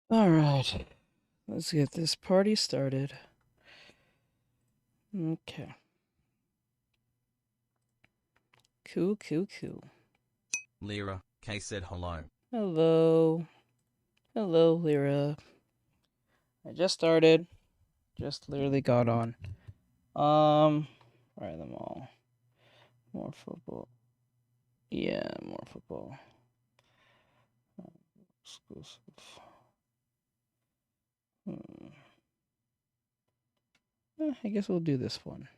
Alright, let's get this party started. Okay. Cool. Lyra, Kay said hello. Hello, Lyra. I just started. Just literally got on. Fire them all. More football. Yeah, more football. Exclusive. I guess we'll do this one.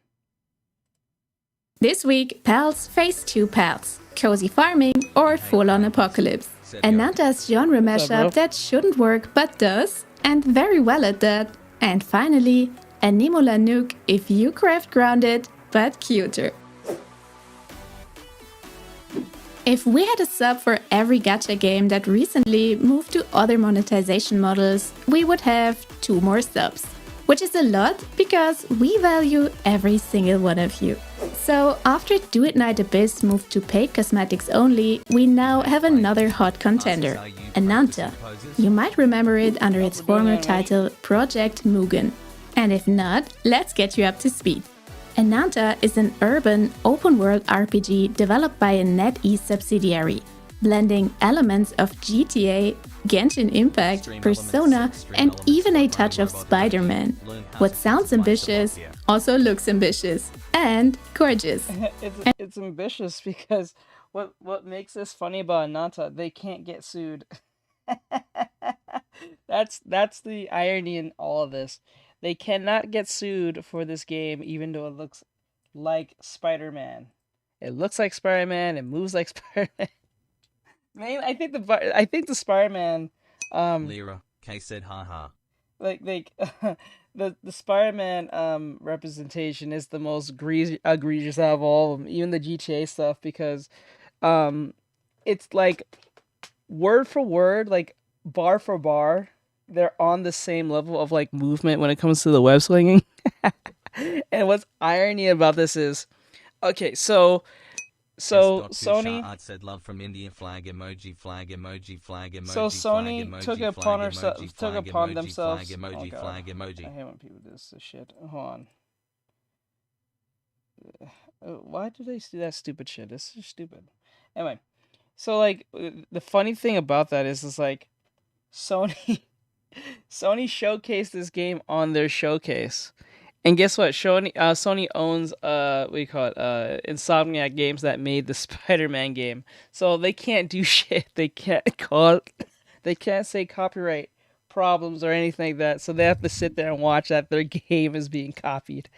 This week, pals face two paths, cozy farming or full-on apocalypse. Ananta's genre mashup that shouldn't work but does, and very well at that. And finally, Animula Nuke if you craft grounded but cuter. If we had a sub for every gacha game that recently moved to other monetization models, we would have 2 more subs. Which is a lot because we value every single one of you. So after Do It Night Abyss moved to paid cosmetics only, we now have another hot contender, Ananta. You might remember it under its former title Project Mugen. And if not, let's get you up to speed. Ananta is an urban, open-world RPG developed by a NetEase subsidiary, blending elements of GTA, Genshin Impact, Persona, and even a touch of Spider-Man. What sounds ambitious also looks ambitious and gorgeous. It's ambitious because what makes this funny about Ananta, they can't get sued. That's the irony in all of this. They cannot get sued for this game, even though it looks like Spider-Man. It looks like Spider-Man. It moves like Spider-Man. Man, I think the Spider-Man. Lyra, Kay said haha. Like the Spider-Man representation is the most egregious out of all of them, even the GTA stuff, because it's like word for word, like bar for bar, they're on the same level of like movement when it comes to the web slinging. And what's irony about this is, okay, so Sony Art said love from India flag emoji. So Sony took it upon themselves. Oh God, I hate when people do this shit. Hold on. Why do they do that stupid shit? It's just stupid. Anyway, so like the funny thing about that is like Sony showcased this game on their showcase. And guess what? Sony owns what do you call it? Insomniac Games that made the Spider-Man game. So they can't do shit. They can't say copyright problems or anything like that. So they have to sit there and watch that their game is being copied.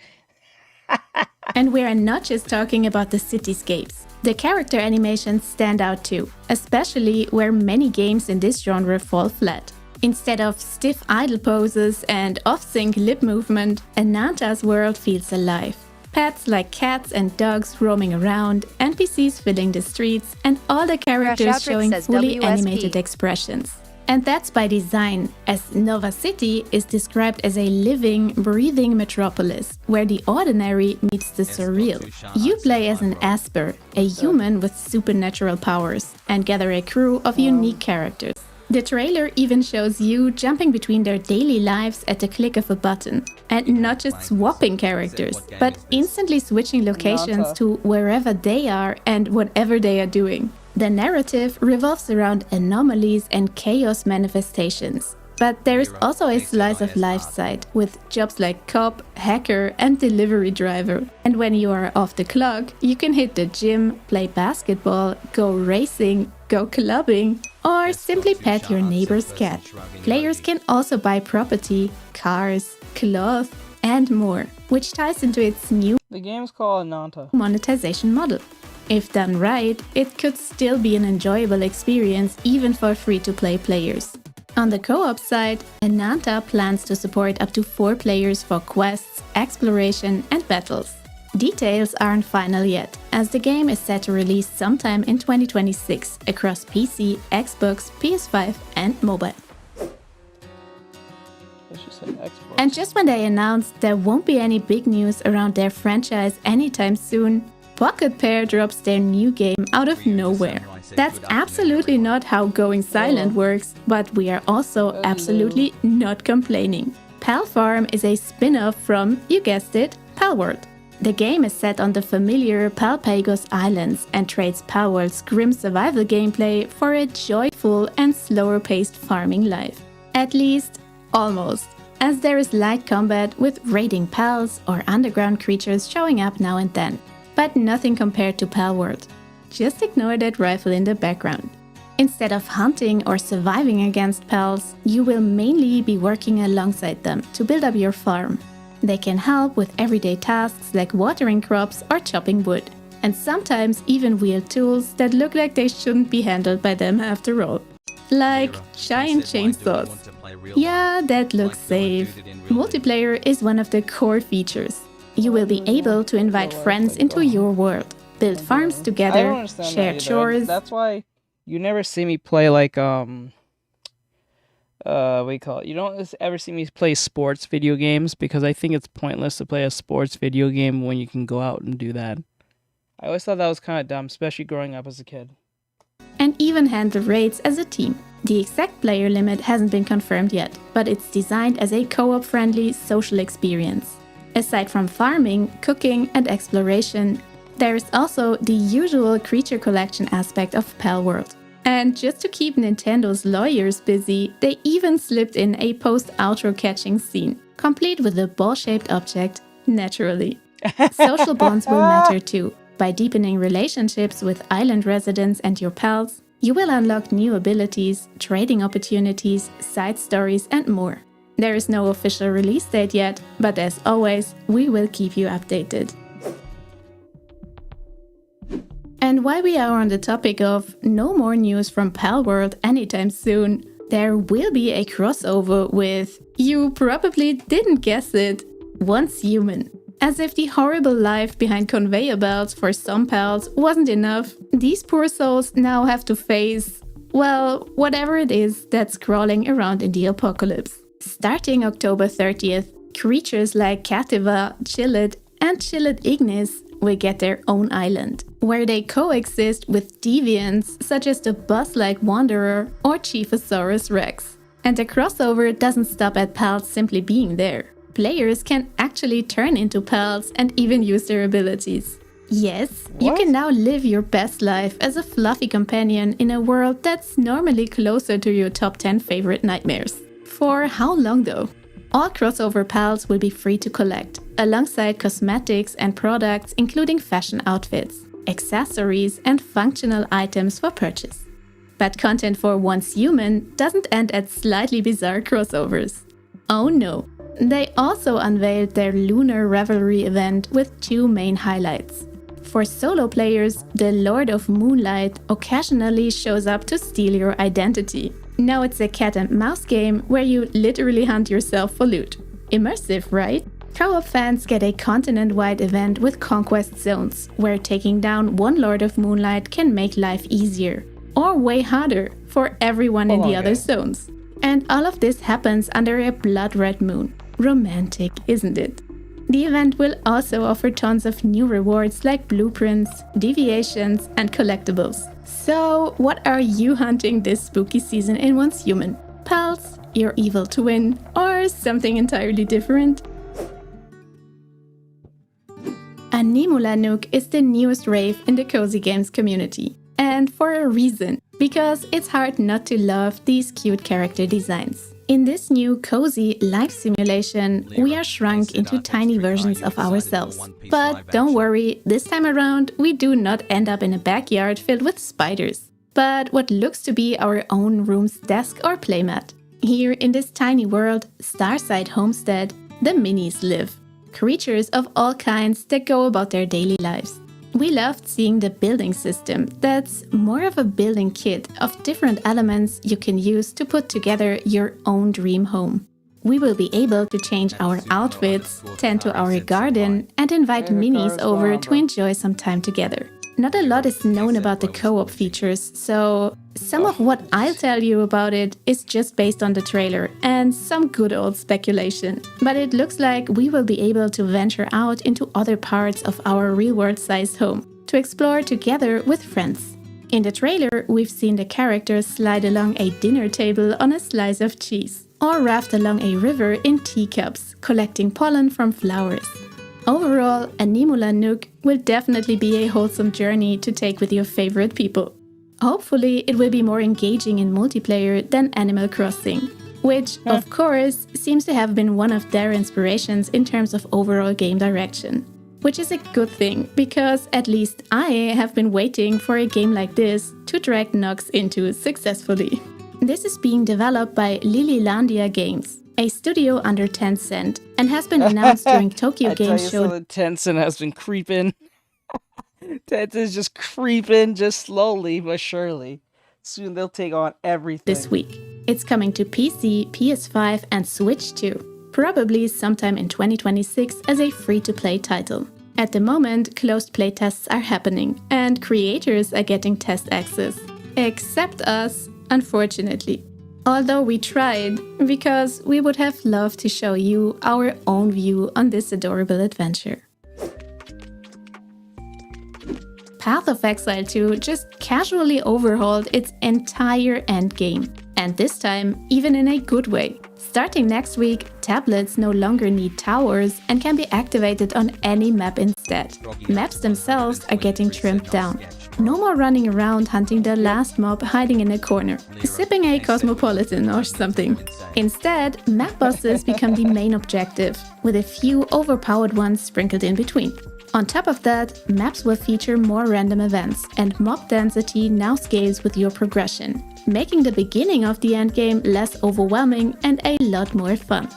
And we're not just talking about the cityscapes. The character animations stand out too, especially where many games in this genre fall flat. Instead of stiff idle poses and off-sync lip movement, Ananta's world feels alive. Pets like cats and dogs roaming around, NPCs filling the streets, and all the characters showing fully animated expressions. And that's by design, as Nova City is described as a living, breathing metropolis, where the ordinary meets the surreal. You play as an Asper, a human with supernatural powers, and gather a crew of unique characters. The trailer even shows you jumping between their daily lives at the click of a button. And not just swapping characters, but instantly switching locations to wherever they are and whatever they are doing. The narrative revolves around anomalies and chaos manifestations. But there is also a slice of life side, with jobs like cop, hacker, and delivery driver. And when you are off the clock, you can hit the gym, play basketball, go racing, go clubbing, or simply pet your neighbor's cat. Players can also buy property, cars, clothes, and more, which ties into its new The game's called Ananta. monetization model. If done right, it could still be an enjoyable experience even for free-to-play players. On the co-op side, Ananta plans to support up to 4 players for quests, exploration, and battles. Details aren't final yet, as the game is set to release sometime in 2026 across PC, Xbox, PS5, and mobile. And just when they announced there won't be any big news around their franchise anytime soon, Pocket Pair drops their new game out of nowhere. That's absolutely not how going silent works, but we are also absolutely not complaining. Palfarm is a spin-off from, you guessed it, Palworld. The game is set on the familiar Palpagos Islands and trades Palworld's grim survival gameplay for a joyful and slower-paced farming life. At least, almost, as there is light combat with raiding pals or underground creatures showing up now and then, but nothing compared to Palworld. Just ignore that rifle in the background. Instead of hunting or surviving against pals, you will mainly be working alongside them to build up your farm. They can help with everyday tasks like watering crops or chopping wood, and sometimes even wield tools that look like they shouldn't be handled by them after all. Like giant chainsaws. Yeah, that looks safe. Multiplayer is one of the core features. You will be able to invite friends into your world, build farms together, share chores. That's why you never see me play like what do you call it? You don't ever see me play sports video games because I think it's pointless to play a sports video game when you can go out and do that. I always thought that was kind of dumb, especially growing up as a kid. And even handle raids as a team. The exact player limit hasn't been confirmed yet, but it's designed as a co-op friendly social experience. Aside from farming, cooking, and exploration, there is also the usual creature collection aspect of Palworld. And just to keep Nintendo's lawyers busy, they even slipped in a post-outro catching scene, complete with a ball-shaped object, naturally. Social bonds will matter too. By deepening relationships with island residents and your pals, you will unlock new abilities, trading opportunities, side stories, and more. There is no official release date yet, but as always, we will keep you updated. And while we are on the topic of no more news from Palworld anytime soon, there will be a crossover with, you probably didn't guess it, Once Human. As if the horrible life behind conveyor belts for some pals wasn't enough, these poor souls now have to face, well, whatever it is that's crawling around in the apocalypse. Starting October 30th, creatures like Cativa, Chillet, and Chillet Ignis will get their own island, where they coexist with deviants such as the boss-like Wanderer or Chiefosaurus Rex. And the crossover doesn't stop at pals simply being there. Players can actually turn into pals and even use their abilities. Yes, you can now live your best life as a fluffy companion in a world that's normally closer to your top 10 favorite nightmares. For how long though? All crossover pals will be free to collect, alongside cosmetics and products including fashion outfits, accessories and functional items for purchase. But content for Once Human doesn't end at slightly bizarre crossovers. Oh no! They also unveiled their Lunar Revelry event with two main highlights. For solo players, the Lord of Moonlight occasionally shows up to steal your identity. Now it's a cat and mouse game where you literally hunt yourself for loot. Immersive, right? Co-op fans get a continent-wide event with Conquest Zones, where taking down one Lord of Moonlight can make life easier, or way harder, for everyone in the other zones. And all of this happens under a blood red moon. Romantic, isn't it? The event will also offer tons of new rewards like blueprints, deviations, and collectibles. So, what are you hunting this spooky season in Once Human? Pals, your evil twin, or something entirely different? Animula Nuke is the newest rave in the cozy games community. And for a reason, because it's hard not to love these cute character designs. In this new cozy life simulation, we are shrunk into tiny versions of ourselves. But don't worry, this time around, we do not end up in a backyard filled with spiders, but what looks to be our own room's desk or playmat. Here in this tiny world, Starside Homestead, the minis live. Creatures of all kinds that go about their daily lives. We loved seeing the building system that's more of a building kit of different elements you can use to put together your own dream home. We will be able to change our outfits, tend to our garden, and invite minis over to enjoy some time together. Not a lot is known about the co-op features, so some of what I'll tell you about it is just based on the trailer and some good old speculation. But it looks like we will be able to venture out into other parts of our real-world-sized home. to explore together with friends. In the trailer, we've seen the characters slide along a dinner table on a slice of cheese, or raft along a river in teacups, collecting pollen from flowers. Overall, Animula Nuke will definitely be a wholesome journey to take with your favorite people. Hopefully, it will be more engaging in multiplayer than Animal Crossing, which, of course, seems to have been one of their inspirations in terms of overall game direction. Which is a good thing, because at least I have been waiting for a game like this to drag Nox into successfully. This is being developed by Lilylandia Games, a studio under Tencent, and has been announced during Tokyo Game Show. So Tencent has been creeping. Tencent's just creeping, just slowly but surely. Soon they'll take on everything. This week. It's coming to PC, PS5 and Switch too. Probably sometime in 2026 as a free-to-play title. At the moment, closed playtests are happening, and creators are getting test access. Except us, unfortunately. Although we tried, because we would have loved to show you our own view on this adorable adventure. Path of Exile 2 just casually overhauled its entire endgame. And this time, even in a good way. Starting next week, tablets no longer need towers and can be activated on any map instead. Maps themselves are getting trimmed down. No more running around hunting the last mob hiding in a corner, sipping a cosmopolitan or something. Instead, map bosses become the main objective, with a few overpowered ones sprinkled in between. On top of that, maps will feature more random events, and mob density now scales with your progression, making the beginning of the endgame less overwhelming and a lot more fun.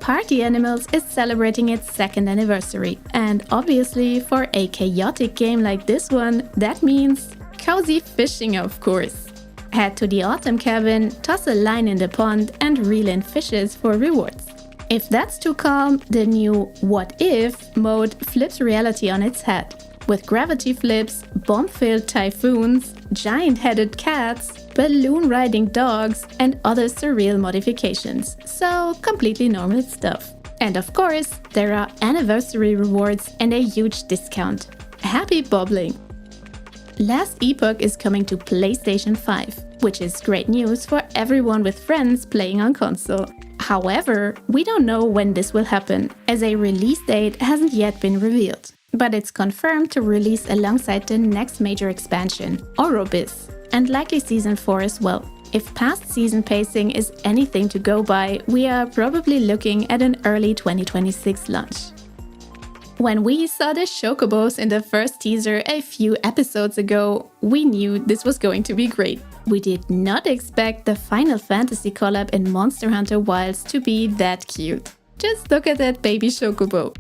Party Animals is celebrating its 2nd anniversary, and obviously for a chaotic game like this one, that means cozy fishing, of course. Head to the autumn cabin, toss a line in the pond and reel in fishes for rewards. If that's too calm, the new What If mode flips reality on its head. With gravity flips, bomb-filled typhoons, giant-headed cats, balloon-riding dogs, and other surreal modifications. So, completely normal stuff. And of course, there are anniversary rewards and a huge discount. Happy bobbling! Last Epoch is coming to PlayStation 5, which is great news for everyone with friends playing on console. However, we don't know when this will happen, as a release date hasn't yet been revealed. But it's confirmed to release alongside the next major expansion, Orobis, and likely Season 4 as well. If past season pacing is anything to go by, we are probably looking at an early 2026 launch. When we saw the Chocobos in the first teaser a few episodes ago, we knew this was going to be great. We did not expect the Final Fantasy collab in Monster Hunter Wilds to be that cute. Just look at that baby Chocobo.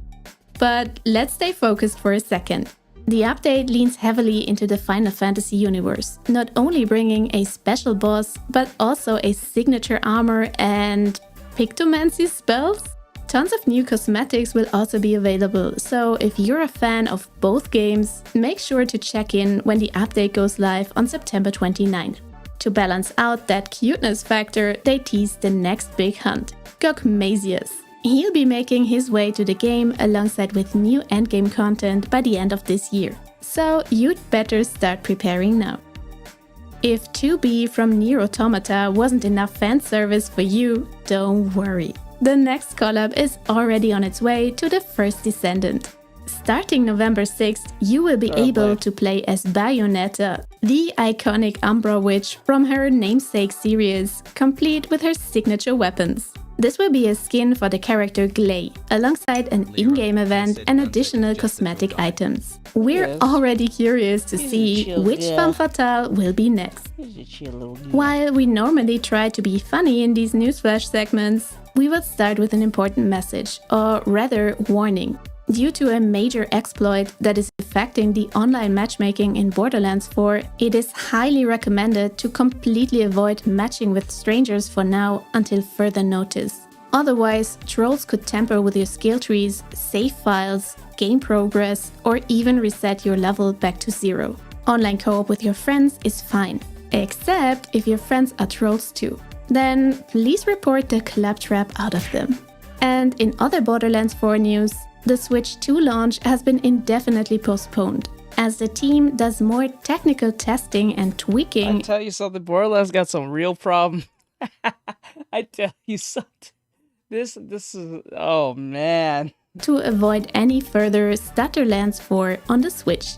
But let's stay focused for a second. The update leans heavily into the Final Fantasy universe, not only bringing a special boss, but also a signature armor and pictomancy spells? Tons of new cosmetics will also be available, so if you're a fan of both games, make sure to check in when the update goes live on September 29. To balance out that cuteness factor, they teased the next big hunt, Gokmasius. He'll be making his way to the game alongside with new endgame content by the end of this year, so you'd better start preparing now. If 2B from Nier Automata wasn't enough fan service for you, don't worry. The next collab is already on its way to the first Descendant. Starting November 6th, you will be able to play as Bayonetta, the iconic Umbra witch from her namesake series, complete with her signature weapons. This will be a skin for the character daY, alongside an in-game event and additional cosmetic items. We're already curious to see which femme fatale will be next. While we normally try to be funny in these newsflash segments, we will start with an important message, or rather warning. Due to a major exploit that is affecting the online matchmaking in Borderlands 4, it is highly recommended to completely avoid matching with strangers for now until further notice. Otherwise, trolls could tamper with your skill trees, save files, game progress, or even reset your level back to 0. Online co-op with your friends is fine, except if your friends are trolls too. Then please report the claptrap out of them. And in other Borderlands 4 news, the Switch 2 launch has been indefinitely postponed. as the team does more technical testing and tweaking. I tell you something, Borderlands got some real problems. I tell you something. This is, oh man. To avoid any further Stutterlands 4 on the Switch.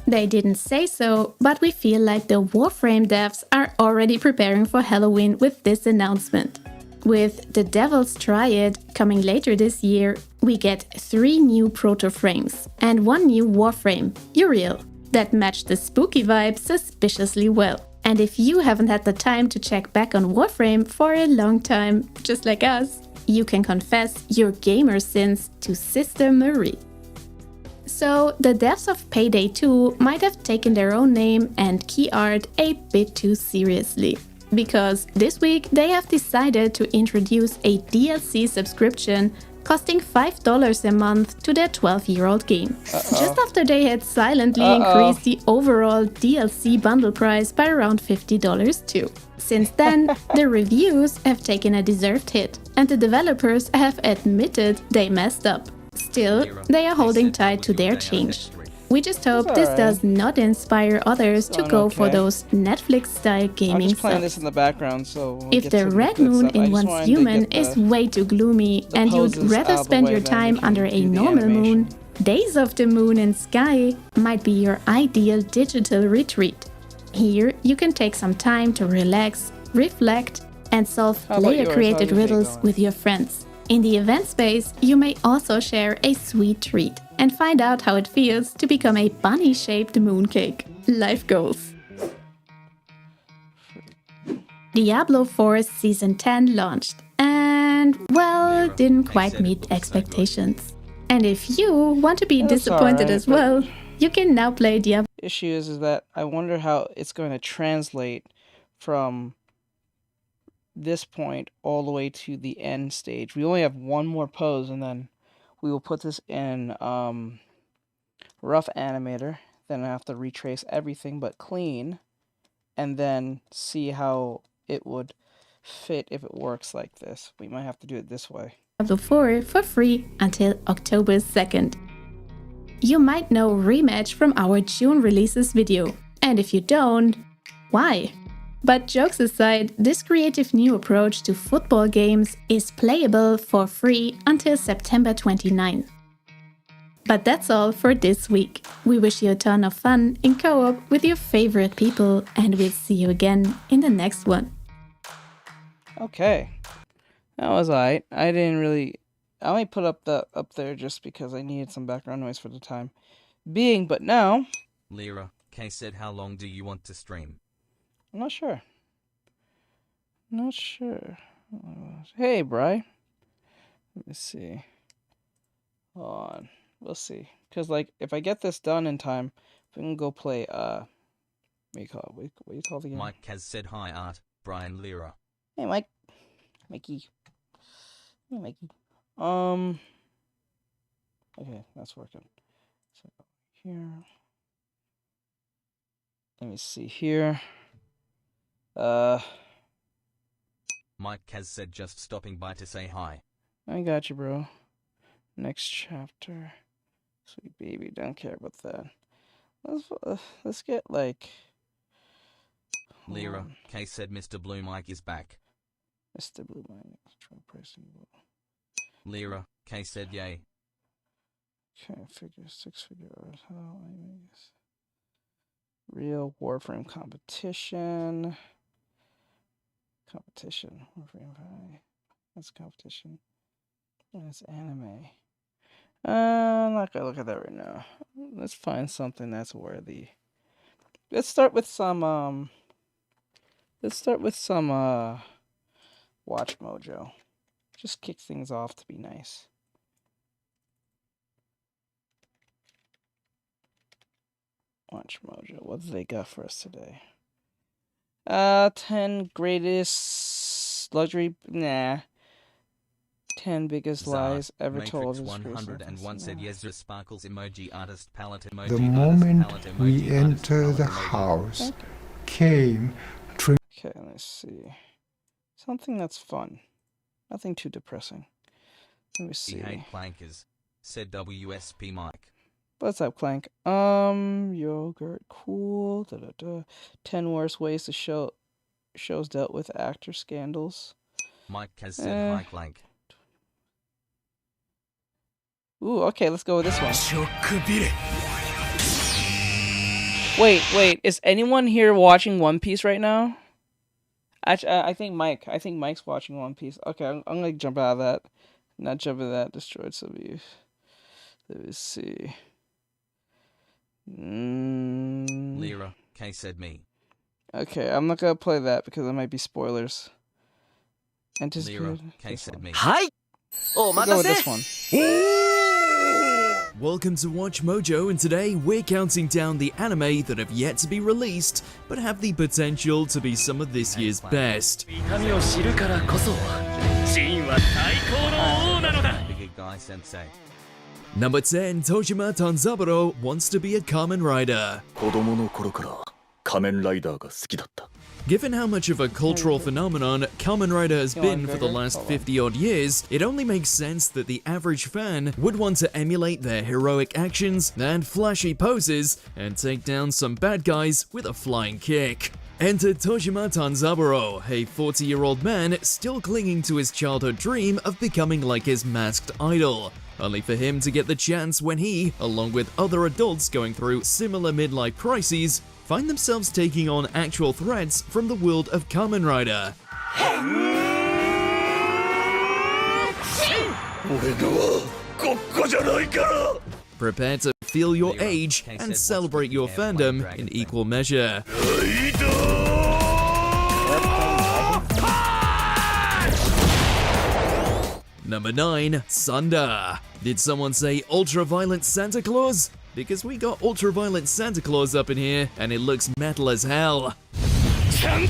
They didn't say so, but we feel like the Warframe devs are already preparing for Halloween with this announcement. With The Devil's Triad coming later this year, we get 3 new proto-frames and 1 new Warframe, Uriel, that match the spooky vibe suspiciously well. And if you haven't had the time to check back on Warframe for a long time, just like us, you can confess your gamer sins to Sister Marie. So, the devs of Payday 2 might have taken their own name and key art a bit too seriously. Because this week they have decided to introduce a DLC subscription costing $5 a month to their 12-year-old game. Just after they had silently increased the overall DLC bundle price by around $50 too. Since then, the reviews have taken a deserved hit, and the developers have admitted they messed up. Still, they are holding tight to their change. We just hope this does not inspire others to go for those Netflix-style gaming I'm just playing this subs. in the background, so If the red moon in one's human is way too gloomy and you'd rather spend your time under a normal moon, Days of the Moon and Sky might be your ideal digital retreat. Here, you can take some time to relax, reflect, and solve player-created riddles with your friends. In the event space, you may also share a sweet treat and find out how it feels to become a bunny-shaped mooncake. Life goals. Diablo 4 Season 10 launched and, well, didn't quite meet expectations. And if you want to be disappointed as well, you can now play Diablo. Issue is that I wonder how it's going to translate from this point all the way to the end stage. We only have one more pose, and then we will put this in rough animator. Then I have to retrace everything but clean, and then see how it would fit if it works like this. We might have to do it this way. Diablo 4 for free until October 2nd. You might know Rematch from our June releases video, and if you don't, why? But jokes aside, this creative new approach to football games is playable for free until September 29. But that's all for this week. We wish you a ton of fun in co-op with your favorite people, and we'll see you again in the next one. Okay, that was alright. I only put up there just because I needed some background noise for the time being. But now, Lyra, K said, how long do you want to stream? I'm not sure. Hey, Bri. Let me see. Hold on. We'll see. Because, like, if I get this done in time, we can go play, what do you call it? What do you call it again? Mike has said, hi, Art, Brian, Lyra. Hey, Mikey. Hey, Mikey. Okay, that's working. So, here. Let me see here. Mike has said, just stopping by to say hi. I got you, bro. Next chapter. Sweet baby, don't care about that. Let's get, like... Lyra, K said, Mr. Blue Mike is back. Mr. Blue Mike. Try pressing. Lyra, K said, yay. Okay, six-figure art. How I make this. Real Warframe competition. Warframe High. That's competition. That's anime. I'm not gonna look at that right now. Let's find something that's worthy. Let's start with some Watch Mojo. Just kick things off to be nice. Watch Mojo. What do they got for us today? 10 greatest luxury. Nah. 10 biggest lies ever told. 101 said yes, sparkles emoji artist palette emoji. The moment we enter the house, came. Okay, let's see. Something that's fun. Nothing too depressing. Let me see. Hate plankers, said WSP Mike. What's up, Clank? Yogurt, cool. 10 worst ways to shows dealt with actor scandals. Mike has said hi Clank. Ooh, okay, let's go with this one. Wait, is anyone here watching One Piece right now? Actually, I think Mike's watching One Piece. Okay, I'm gonna jump out of that. Not jump into that. Destroyed some of you. Let me see. Lyra, K said me. Okay, I'm not gonna play that because there might be spoilers. Lyra, K said me. Hi! We'll go with this one. Welcome to Watch Mojo, and today we're counting down the anime that have yet to be released, but have the potential to be some of this year's best. Bigger guy sensei. Number 10, Tojima Tanzaburo wants to be a Kamen Rider. Given how much of a cultural phenomenon Kamen Rider has been for the last 50-odd years, it only makes sense that the average fan would want to emulate their heroic actions and flashy poses and take down some bad guys with a flying kick. Enter Tojima Tanzaburo, a 40-year-old man still clinging to his childhood dream of becoming like his masked idol, only for him to get the chance when he, along with other adults going through similar midlife crises, find themselves taking on actual threats from the world of Kamen Rider. Prepare to feel your age and celebrate your fandom in equal measure. Number 9, Sunder. Did someone say ultra-violent Santa Claus? Because we got ultra-violent Santa Claus up in here, and it looks metal as hell. Don't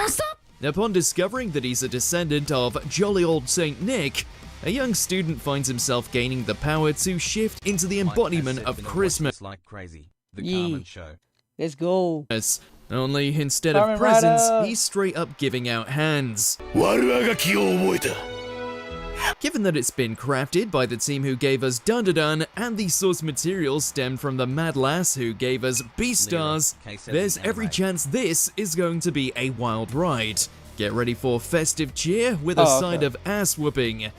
stop! Upon discovering that he's a descendant of jolly old Saint Nick, a young student finds himself gaining the power to shift into the embodiment of Christmas. Like crazy. The Yee. Carmen show. Let's go. Only instead Kamen of presents, Rider. he's straight up giving out hands. Given that it's been crafted by the team who gave us Dun Dun Dun, and the source material stemmed from the mad lass who gave us Beastars, there's every chance this is going to be a wild ride. Get ready for festive cheer with a side of ass whooping.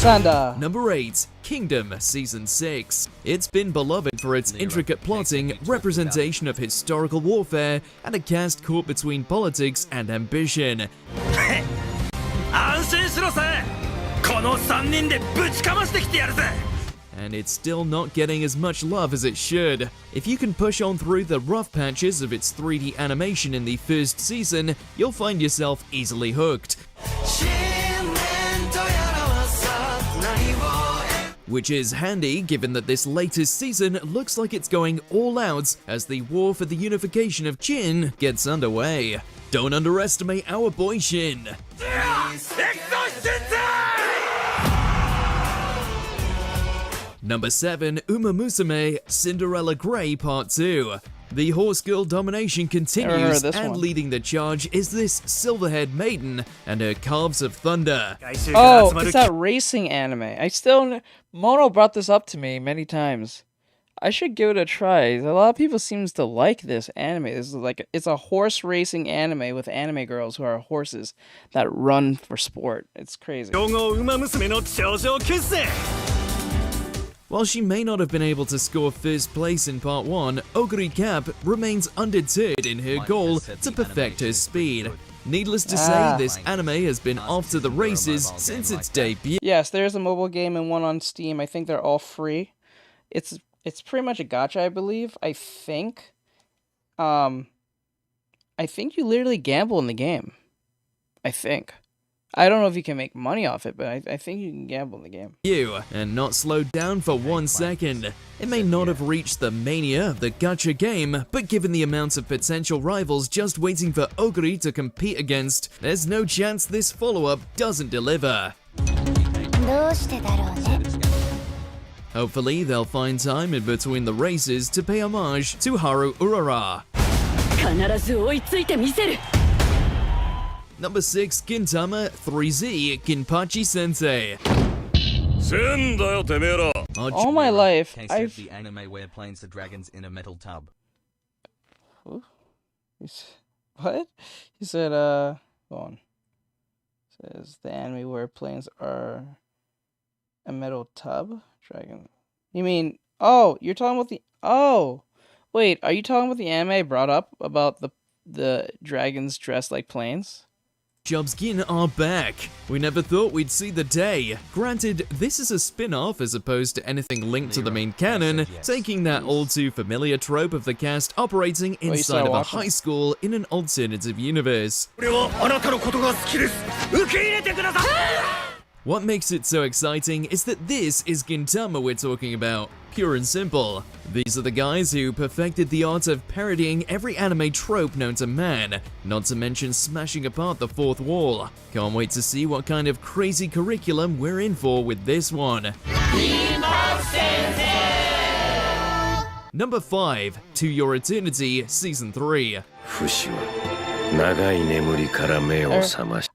Sanda. Number 8, Kingdom Season 6. It's been beloved for its intricate plotting, representation of historical warfare, and a cast caught between politics and ambition. And it's still not getting as much love as it should. If you can push on through the rough patches of its 3D animation in the first season, you'll find yourself easily hooked. Which is handy given that this latest season looks like it's going all out as the war for the unification of Jin gets underway. Don't underestimate our boy Shin. Number 7, Uma Musume Cinderella Grey Part 2. The horse girl domination continues, and leading the charge is this silver-haired maiden and her calves of thunder. Oh, it's that racing anime. Mono brought this up to me many times. I should give it a try. A lot of people seems to like this anime. This is it's a horse racing anime with anime girls who are horses that run for sport. It's crazy. While she may not have been able to score first place in Part 1, Oguri Cap remains undeterred in her goal to perfect her speed. Needless to say, this anime has been off to the races since its debut. Yes, there's a mobile game and one on Steam. I think they're all free. It's pretty much a gacha, I believe. I think you literally gamble in the game. I think. I don't know if you can make money off it, but I think you can gamble in the game. And not slowed down for 1 second. It may not have reached the mania of the gacha game, but given the amount of potential rivals just waiting for Oguri to compete against, there's no chance this follow-up doesn't deliver. Hopefully they'll find time in between the races to pay homage to Haru Urara. Number 6, Gintama 3Z Ginpachi Sensei. All my life, Case I've... of the anime where planes are dragons in a metal tub. What? He said, hold on. Says the anime where planes are a metal tub? Dragon. You mean, oh, you're talking about the, oh, wait, are you talking about the anime I brought up about the dragons dressed like planes? Jobskin are back. We never thought we'd see the day. Granted, this is a spin-off as opposed to anything linked to the main canon, taking that all too familiar trope of the cast operating inside of a high school in an alternative universe. What makes it so exciting is that this is Gintama we're talking about. Pure and simple. These are the guys who perfected the art of parodying every anime trope known to man, not to mention smashing apart the fourth wall. Can't wait to see what kind of crazy curriculum we're in for with this one. Number 5, To Your Eternity Season 3.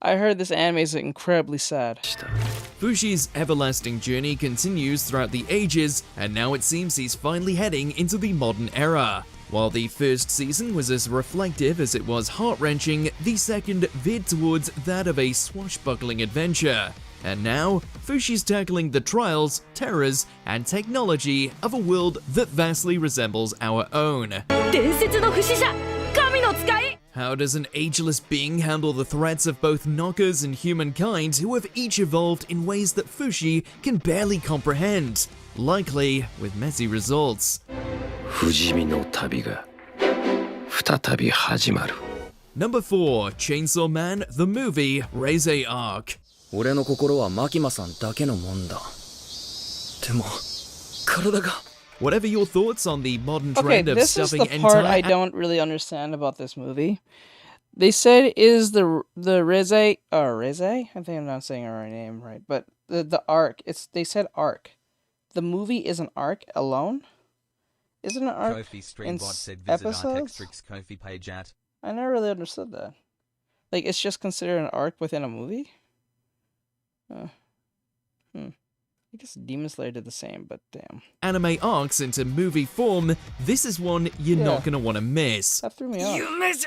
I heard this anime is incredibly sad. Fushi's everlasting journey continues throughout the ages, and now it seems he's finally heading into the modern era. While the first season was as reflective as it was heart-wrenching, the second veered towards that of a swashbuckling adventure. And now, Fushi's tackling the trials, terrors, and technology of a world that vastly resembles our own. How does an ageless being handle the threats of both knockers and humankind who have each evolved in ways that Fushi can barely comprehend? Likely with messy results. Number 4, Chainsaw Man The Movie Reise Arc. Whatever your thoughts on the modern trend of this is stuffing the part entire I don't really understand about this movie. They said it is the Reise, Reise? I think I'm not saying her name right, but the arc. They said arc. The movie is an arc alone? Isn't an arc Kofi in Streambot said visit episodes? Artextric's Kofi page at. I never really understood that. Like, it's just considered an arc within a movie? I guess Demon Slayer did the same, but damn. anime arcs into movie form, this is one you're not gonna want to miss. That threw me off.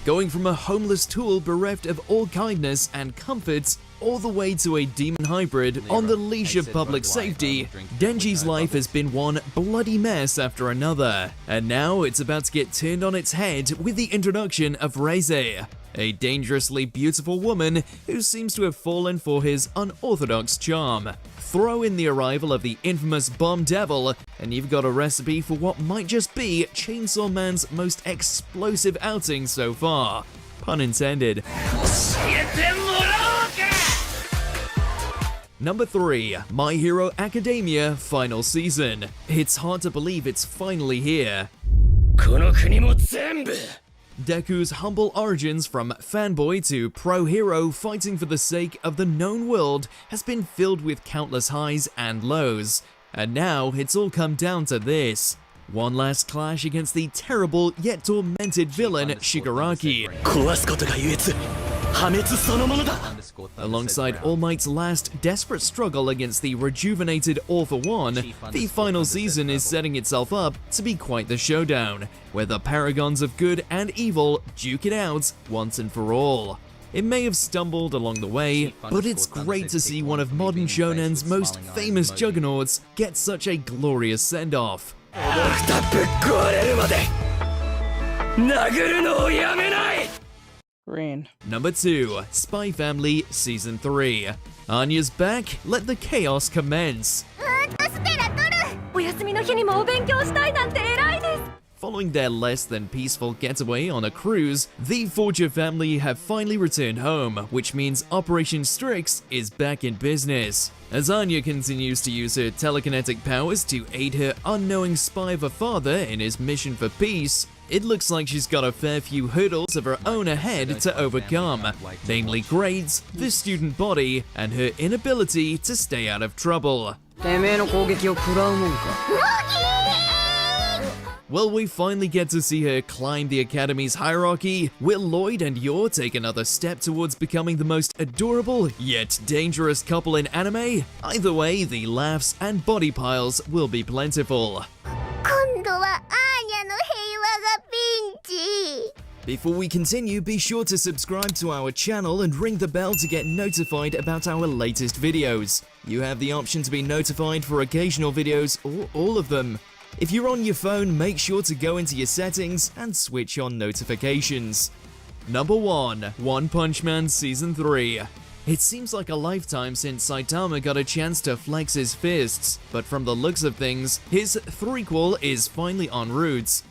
Going from a homeless tool bereft of all kindness and comforts, all the way to a demon hybrid on the leash of public safety, Denji's life has been one bloody mess after another. And now it's about to get turned on its head with the introduction of Reise, a dangerously beautiful woman who seems to have fallen for his unorthodox charm. Throw in the arrival of the infamous Bomb Devil, and you've got a recipe for what might just be Chainsaw Man's most explosive outing so far. Pun intended. Number 3, My Hero Academia Final Season. It's hard to believe it's finally here. Deku's humble origins from fanboy to pro hero fighting for the sake of the known world has been filled with countless highs and lows. And now it's all come down to this. One last clash against the terrible yet tormented villain Shigaraki. Alongside All Might's last desperate struggle against the rejuvenated All for One, the final season is setting itself up to be quite the showdown, where the paragons of good and evil duke it out once and for all. It may have stumbled along the way, but it's great to see one of modern shonen's most famous juggernauts get such a glorious send-off. Green. Number 2, Spy Family Season 3. Anya's back, let the chaos commence. Following their less than peaceful getaway on a cruise, the Forger family have finally returned home, which means Operation Strix is back in business. As Anya continues to use her telekinetic powers to aid her unknowing spy of a father in his mission for peace, it looks like she's got a fair few hurdles of her own ahead to overcome, namely grades, the student body, and her inability to stay Will we finally get to see her climb the Academy's hierarchy? Will Lloyd and Yor take another step towards becoming the most adorable yet dangerous couple in anime? Either way, the laughs and body piles will be plentiful. Before we continue, be sure to subscribe to our channel and ring the bell to get notified about our latest videos. You have the option to be notified for occasional videos or all of them. If you're on your phone, make sure to go into your settings and switch on notifications. Number 1. One Punch Man Season 3. It seems like a lifetime since Saitama got a chance to flex his fists, but from the looks of things, his threequel is finally en route.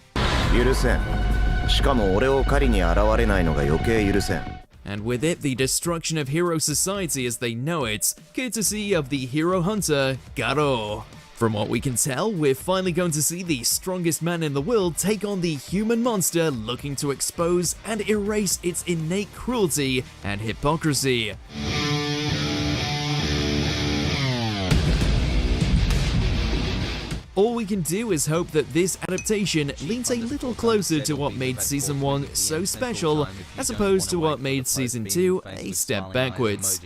And with it, the destruction of Hero Society as they know it, courtesy of the Hero Hunter, Garo. From what we can tell, we're finally going to see the strongest man in the world take on the human monster looking to expose and erase its innate cruelty and hypocrisy. All we can do is hope that this adaptation leans a little closer to what made Season 1 so special, as opposed to what made Season 2 a step backwards.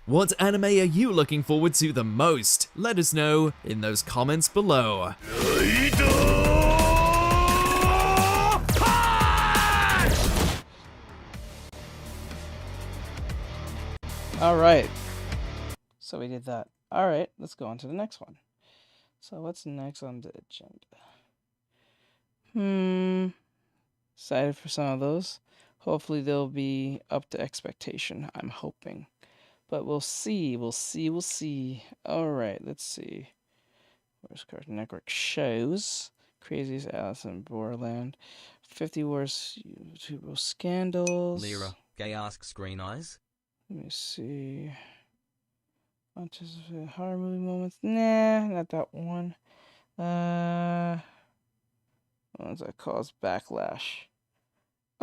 What anime are you looking forward to the most? Let us know in those comments below. Alright. So we did that. Alright, let's go on to the next one. So what's next on the agenda? Excited for some of those. Hopefully they'll be up to expectation, I'm hoping. But we'll see, we'll see. Alright, let's see. Where's Cartoon Network shows? Craziest Alice in Borderlands. 50 worst YouTube scandals. Lyra, gay asks Green Eyes. Let me see. Bunches of horror movie moments. Nah, not that one. Ones that cause backlash.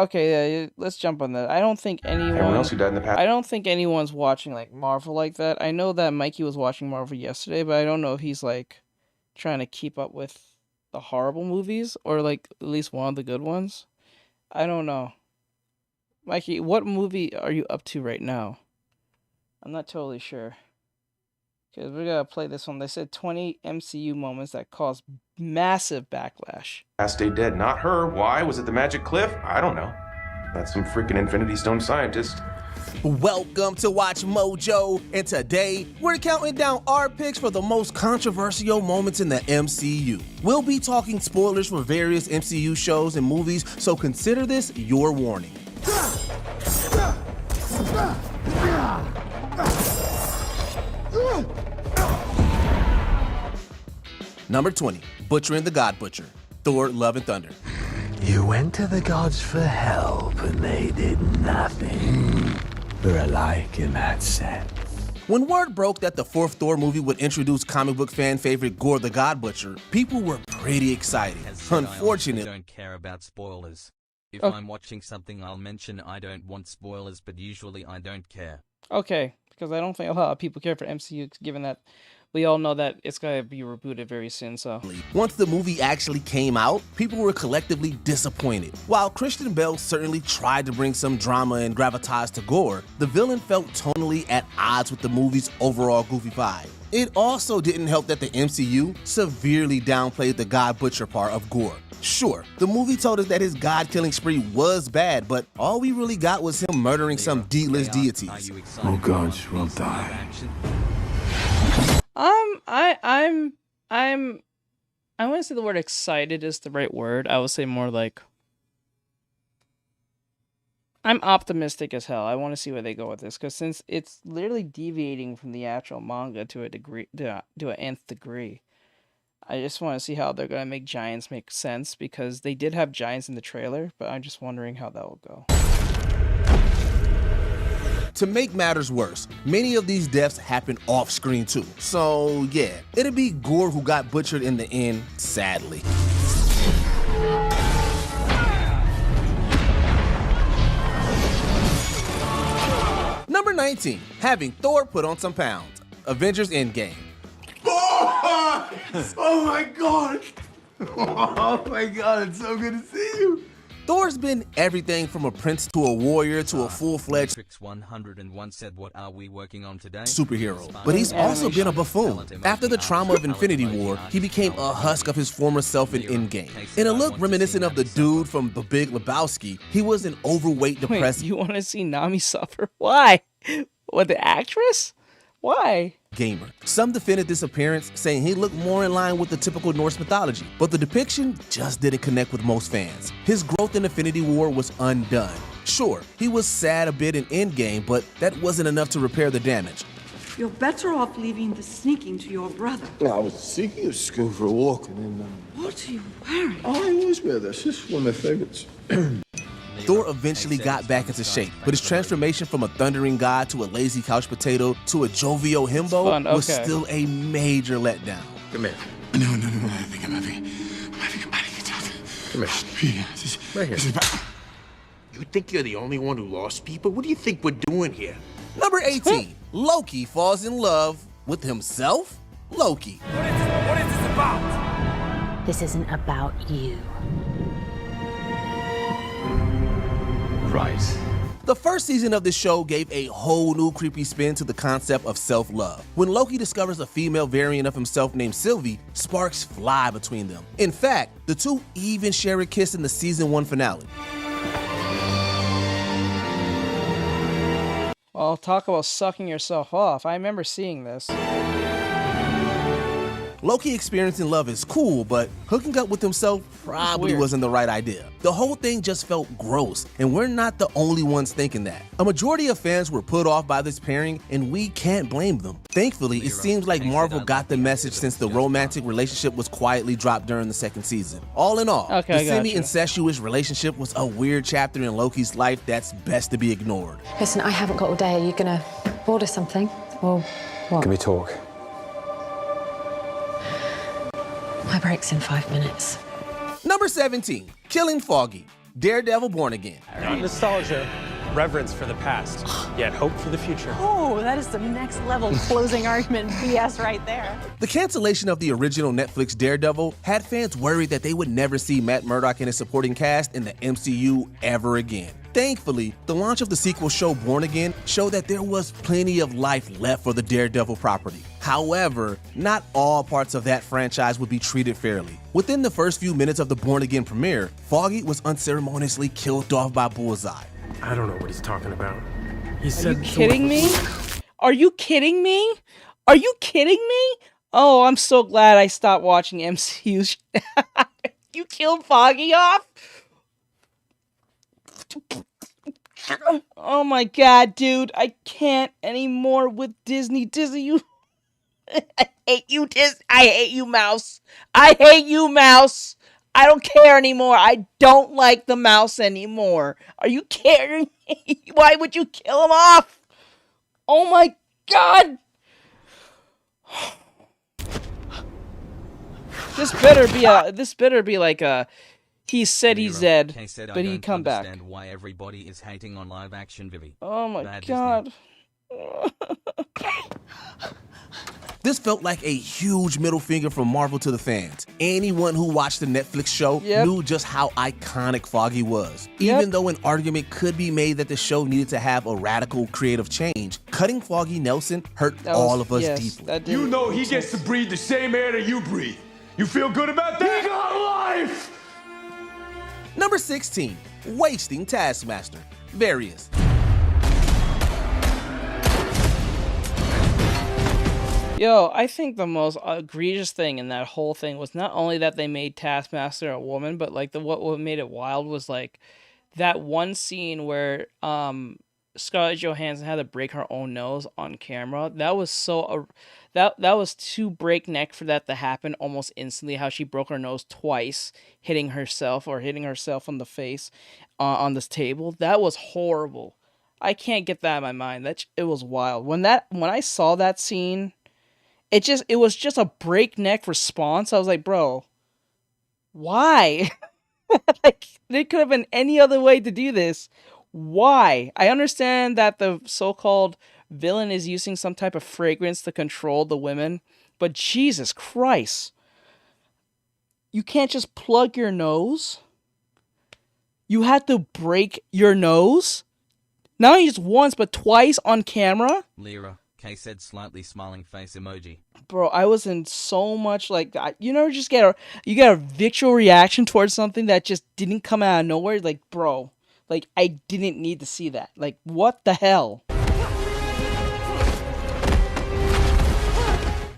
Okay, yeah, let's jump on that. I don't think anyone else who died in the past. I don't think anyone's watching like Marvel like that. I know that Mikey was watching Marvel yesterday, but I don't know if he's like trying to keep up with the horrible movies or like at least one of the good ones. I don't know. Mikey, what movie are you up to right now? I'm not totally sure. Because we gotta play this one. They said 20 MCU moments that caused massive backlash. Stay dead, not her. Why? Was it the magic cliff? I don't know. That's some freaking Infinity Stone scientist. Welcome to Watch Mojo, and today we're counting down our picks for the most controversial moments in the MCU. We'll be talking spoilers for various MCU shows and movies, so consider this your warning. Number 20, Butchering the God Butcher, Thor: Love and Thunder. You went to the gods for help and they did nothing. We're alike in that sense. When word broke that the fourth Thor movie would introduce comic book fan favorite Gore the God Butcher, people were pretty excited. Unfortunately, I don't care about spoilers. If I'm watching something, I'll mention I don't want spoilers, but usually I don't care. Okay, because I don't think a lot of people care for MCU, given that we all know that it's going to be rebooted very soon, so. Once the movie actually came out, people were collectively disappointed. While Christian Bale certainly tried to bring some drama and gravitas to Gore, the villain felt tonally at odds with the movie's overall goofy vibe. It also didn't help that the MCU severely downplayed the God Butcher part of Gore. Sure, the movie told us that his god-killing spree was bad, but all we really got was him murdering some D-list deities. Oh gods will die. I wouldn't say the word excited is the right word. I would say more like I'm optimistic as hell. I want to see where they go with this, because since it's literally deviating from the actual manga to a degree, to an nth degree, I just want to see how they're gonna make giants make sense, because they did have giants in the trailer, but I'm just wondering how that will go. To make matters worse, many of these deaths happen off-screen too. So yeah, it'd be Gore who got butchered in the end, sadly. Number 19, having Thor put on some pounds. Avengers Endgame. Oh my god! Oh my god, it's so good to see you! Thor's been everything from a prince to a warrior to a full-fledged 101 said, what are we working on today? superhero, but he's also been a buffoon. After the trauma of Infinity War, he became a husk of his former self in Endgame. In a look reminiscent of the dude from The Big Lebowski, he was an overweight, depressed Wait, you want to see Nami suffer? Why? What, the actress? Why? gamer. Some defended this appearance, saying he looked more in line with the typical Norse mythology, but the depiction just didn't connect with most fans. His growth in Infinity War was undone. Sure, he was sad a bit in Endgame, but that wasn't enough to repair the damage. You're better off leaving the sneaking to your brother. I was seeking a school for a walk, and then, What are you wearing? Oh, I always wear this. This is one of my favorites. Thor eventually got back into shape, but his transformation from a thundering god to a lazy couch potato to a jovial himbo was still a major letdown. Come here. No, I think I'm having a attack. Come here. Right here. You think you're the only one who lost people? What do you think we're doing here? Number 18, Loki falls in love with himself? Loki. What is this about? This isn't about you. Right. The first season of the show gave a whole new creepy spin to the concept of self-love. When Loki discovers a female variant of himself named Sylvie, sparks fly between them. In fact, the two even share a kiss in the season 1 finale. Well, talk about sucking yourself off. I remember seeing this. Loki experiencing love is cool, but hooking up with himself probably wasn't the right idea. The whole thing just felt gross, and we're not the only ones thinking that. A majority of fans were put off by this pairing, and we can't blame them. Thankfully, it seems like Marvel got the message since the romantic relationship was quietly dropped during the second season. All in all, the semi-incestuous relationship was a weird chapter in Loki's life that's best to be ignored. Listen, I haven't got all day. Are you gonna order something? Or what? Can we talk? My break's in 5 minutes. Number 17, Killing Foggy, Daredevil Born Again. Not nostalgia, reverence for the past, yet hope for the future. Oh, that is some next level closing argument BS right there. The cancellation of the original Netflix Daredevil had fans worried that they would never see Matt Murdock and his supporting cast in the MCU ever again. Thankfully, the launch of the sequel show Born Again showed that there was plenty of life left for the Daredevil property. However, not all parts of that franchise would be treated fairly. Within the first few minutes of the Born Again premiere, Foggy was unceremoniously killed off by Bullseye. I don't know what he's talking about. He said, "Are you kidding me? Are you kidding me? Are you kidding me? Oh, I'm so glad I stopped watching MCU. You killed Foggy off? Oh my god, dude, I can't anymore with Disney. Disney, you... I hate you, Disney. I hate you, Mouse. I hate you, Mouse. I don't care anymore. I don't like the mouse anymore. Are you kidding me? Why would you kill him off? Oh my god. This better be like a... He said he's dead, but he come back. I don't understand why everybody is hating on live action, Vivi. Oh my god. This felt like a huge middle finger from Marvel to the fans. Anyone who watched the Netflix show knew just how iconic Foggy was. Even though an argument could be made that the show needed to have a radical creative change, cutting Foggy Nelson hurt all of us deeply. You know he gets to breathe the same air that you breathe. You feel good about that? He got life! Number 16, Wasting Taskmaster, Various. Yo, I think the most egregious thing in that whole thing was not only that they made Taskmaster a woman, but like what made it wild was like that one scene where Scarlett Johansson had to break her own nose on camera. That was so that was too breakneck for that to happen almost instantly. How she broke her nose twice, hitting herself on the face on this table. That was horrible. I can't get that in my mind. It was wild. When I saw that scene, it was just a breakneck response. I was like, bro, why? Like, there could have been any other way to do this. Why? I understand that the so-called villain is using some type of fragrance to control the women but Jesus Christ. You can't just plug your nose. You had to break your nose? Not only just once, but twice on camera? Lyra, Kay said slightly smiling face emoji. Bro, I was in so much like you never just get a visceral reaction towards something that just didn't come out of nowhere. Like, bro, like I didn't need to see that. Like, what the hell?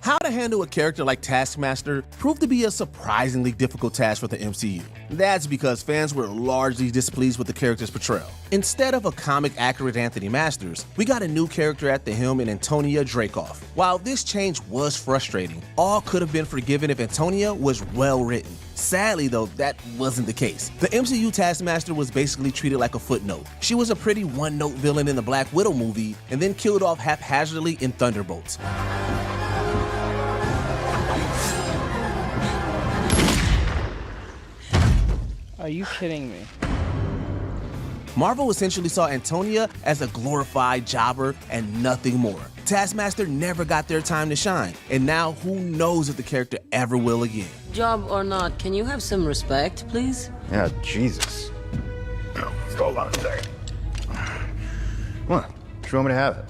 How to handle a character like Taskmaster proved to be a surprisingly difficult task for the MCU. That's because fans were largely displeased with the character's portrayal. Instead of a comic-accurate Anthony Masters, we got a new character at the helm in Antonia Dreykov. While this change was frustrating, all could have been forgiven if Antonia was well-written. Sadly, though, that wasn't the case. The MCU Taskmaster was basically treated like a footnote. She was a pretty one-note villain in the Black Widow movie, and then killed off haphazardly in Thunderbolts. Are you kidding me? Marvel essentially saw Antonia as a glorified jobber and nothing more. Taskmaster never got their time to shine, and now who knows if the character ever will again. Job or not, can you have some respect, please? Yeah, Jesus. Hold on a second. What? You want me to have it?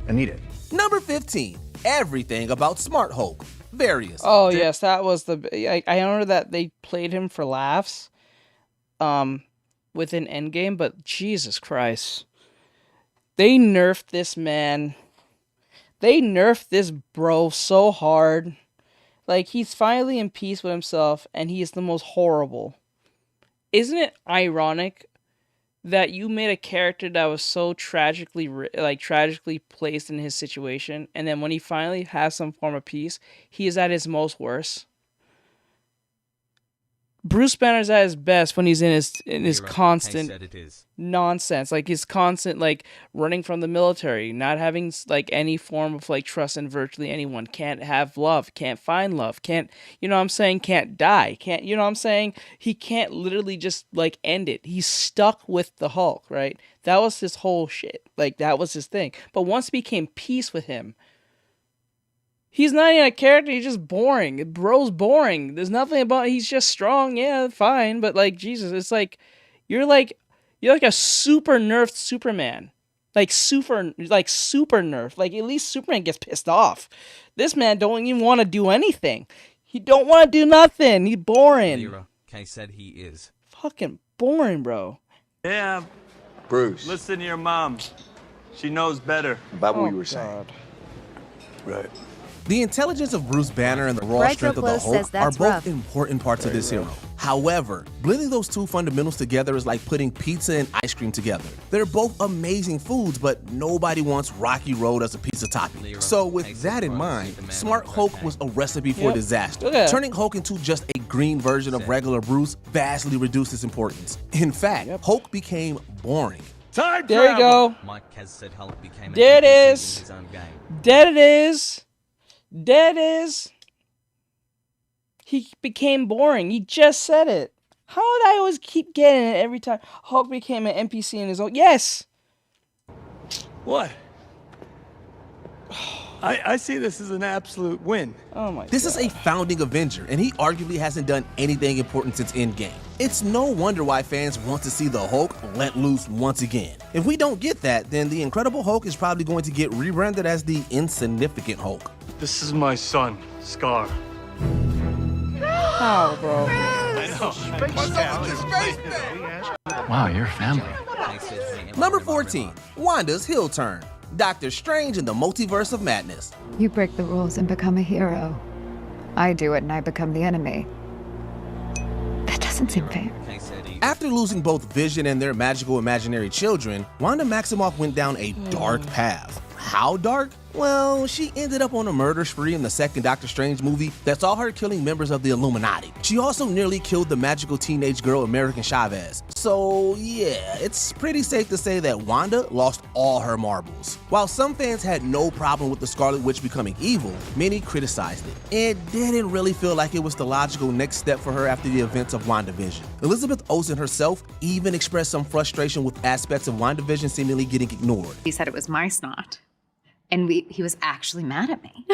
I need it. Number 15. Everything about Smart Hulk. Various. Oh, yes, that was the... I remember that they played him for laughs within Endgame, but Jesus Christ. They nerfed this man. They nerfed this bro so hard. Like, he's finally in peace with himself, and he is the most horrible. Isn't it ironic that you made a character that was so tragically placed in his situation, and then when he finally has some form of peace, he is at his most worst? Bruce Banner's at his best when he's in his constant nonsense, like his constant like running from the military, not having like any form of like trust in virtually anyone, can't have love, can't find love, can't, you know what I'm saying, can't die, can't, you know what I'm saying, he can't literally just like end it. He's stuck with the Hulk, right? That was his whole shit, like that was his thing. But once it became peace with him, he's not even a character, he's just boring. Bro's boring. There's nothing about he's just strong, yeah, fine, but like Jesus, it's like you're like a super nerfed Superman. Like super nerfed. Like at least Superman gets pissed off. This man don't even want to do anything. He don't want to do nothing. He's boring. Lyra, Kay said he is. Fucking boring, bro. Yeah. Bruce. Listen to your mom. She knows better. About what you were saying. Right. The intelligence of Bruce Banner and the raw strength of the Hulk are both important parts of this hero. However, blending those two fundamentals together is like putting pizza and ice cream together. They're both amazing foods, but nobody wants Rocky Road as a pizza topping. So with that in mind, Smart Hulk was a recipe for disaster. Turning Hulk into just a green version of regular Bruce vastly reduced its importance. In fact, Hulk became boring. Time there you go. Mike Kez said Hulk became there it is. There it is. There it is. He became boring. He just said it. How would I always keep getting it every time Hulk became an NPC in his own? Yes. What? I see this as an absolute win. Oh my This God. is a founding Avenger, and he arguably hasn't done anything important since Endgame. It's no wonder why fans want to see the Hulk let loose once again. If we don't get that, then the Incredible Hulk is probably going to get rebranded as the Insignificant Hulk. This is my son, Scar. How, bro? I know. Wow, you're family. Number 14, Wanda's heel turn. Doctor Strange in the Multiverse of Madness. You break the rules and become a hero. I do it and I become the enemy. That doesn't seem fair. After losing both Vision and their magical imaginary children, Wanda Maximoff went down a dark path. How dark? Well, she ended up on a murder spree in the second Doctor Strange movie that saw her killing members of the Illuminati. She also nearly killed the magical teenage girl American Chavez. So yeah, it's pretty safe to say that Wanda lost all her marbles. While some fans had no problem with the Scarlet Witch becoming evil, many criticized it. It didn't really feel like it was the logical next step for her after the events of WandaVision. Elizabeth Olsen herself even expressed some frustration with aspects of WandaVision seemingly getting ignored. He said it was my snot. And he was actually mad at me.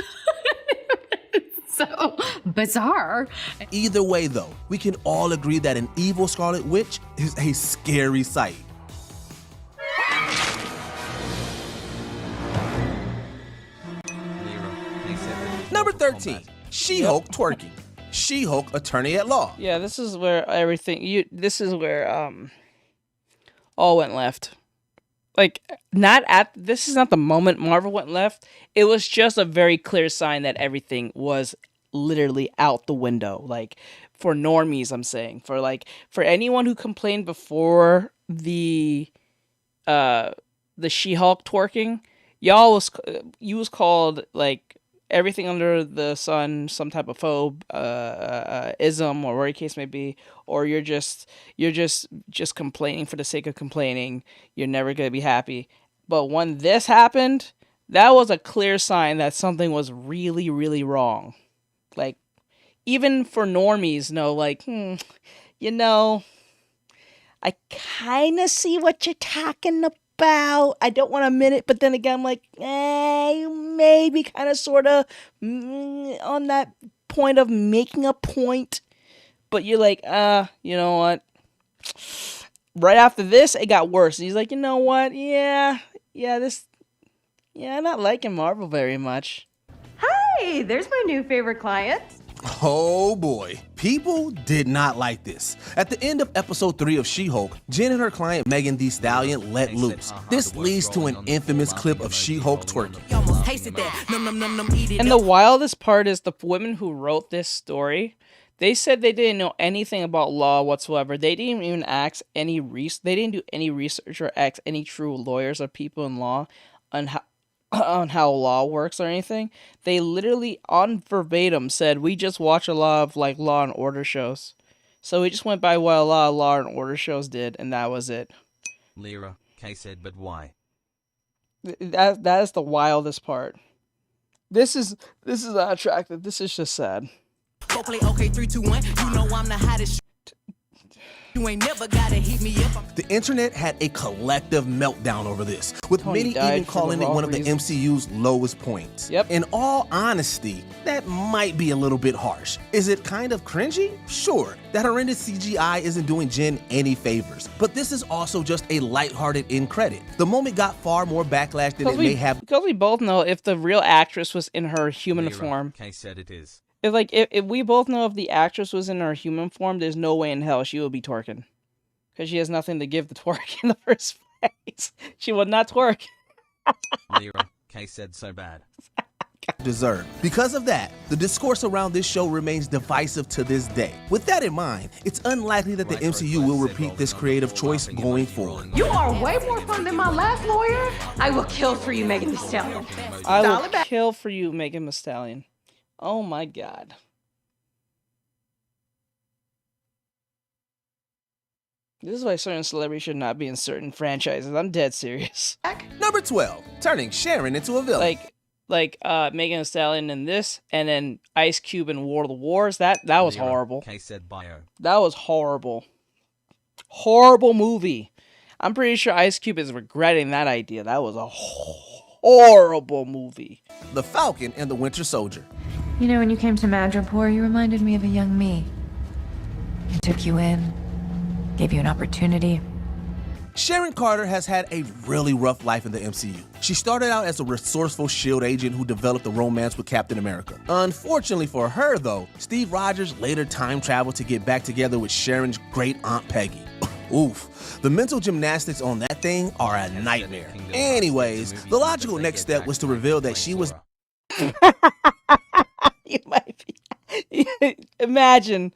So bizarre. Either way, though, we can all agree that an evil Scarlet Witch is a scary sight. Number 13, She-Hulk twerking. She-Hulk attorney at law. Yeah, this is where everything this is where all went left. Like, this is not the moment Marvel went left. It was just a very clear sign that everything was literally out the window. Like, for normies, I'm saying. For anyone who complained before the She-Hulk twerking, you was called, like, everything under the sun, some type of phobe, ism, or whatever the case may be, or you're just complaining for the sake of complaining. You're never gonna be happy. But when this happened, that was a clear sign that something was really, really wrong. Like, even for normies, I kind of see what you're talking about. I don't want to admit it, but then again, I'm like, maybe kind of sort of on that point of making a point. But you're like, you know what? Right after this, it got worse. He's like, you know what? I'm not liking Marvel very much. Hi, there's my new favorite client. Oh boy, people did not like this. At the end of episode 3 of She-Hulk, Jen and her client Megan Thee Stallion let loose. This leads to an infamous clip of She-Hulk twerking. And the wildest part is the women who wrote this story, they said they didn't know anything about law whatsoever. They didn't even ask they didn't do any research or ask any true lawyers or people in law on how law works or anything. They literally on verbatim said, we just watch a lot of like Law and Order shows. So we just went by what a lot of Law and Order shows did, and that was it. Lyra, Kay said, but why? That is the wildest part. This is not attractive. This is just sad. Okay, 3, 2, 1. You know I'm the hottest. You ain't never gotta hit me up. The internet had a collective meltdown over this, with many even calling it one of the MCU's lowest points. Yep. In all honesty, that might be a little bit harsh. Is it kind of cringy? Sure. That horrendous CGI isn't doing Jen any favors, but this is also just a lighthearted end credit. The moment got far more backlash than it may have. Because we both know if the real actress was in her human form. Kay said it is. If we both know if the actress was in her human form, there's no way in hell she would be twerking. Because she has nothing to give the twerk in the first place. She would not twerk. Lyra, Kay said so bad. Deserved. Because of that, the discourse around this show remains divisive to this day. With that in mind, it's unlikely that the MCU will repeat this creative choice going forward. You are way more fun than my last lawyer. I will kill for you, Megan Thee Stallion. I will kill for you, Megan Thee Stallion. Oh my god. This is why certain celebrities should not be in certain franchises. I'm dead serious. Number 12, turning Sharon into a villain. Like Megan Thee Stallion in this, and then Ice Cube in War of the Wars. That was horrible. Kay said bio. That was horrible. Horrible movie. I'm pretty sure Ice Cube is regretting that idea. That was a horrible movie. The Falcon and the Winter Soldier. You know, when you came to Madripoor, you reminded me of a young me. I took you in, gave you an opportunity. Sharon Carter has had a really rough life in the MCU. She started out as a resourceful S.H.I.E.L.D. agent who developed a romance with Captain America. Unfortunately for her, though, Steve Rogers later time traveled to get back together with Sharon's great Aunt Peggy. Oof, the mental gymnastics on that thing are a nightmare. Anyways, the logical next step was to reveal that she was... You might be. Imagine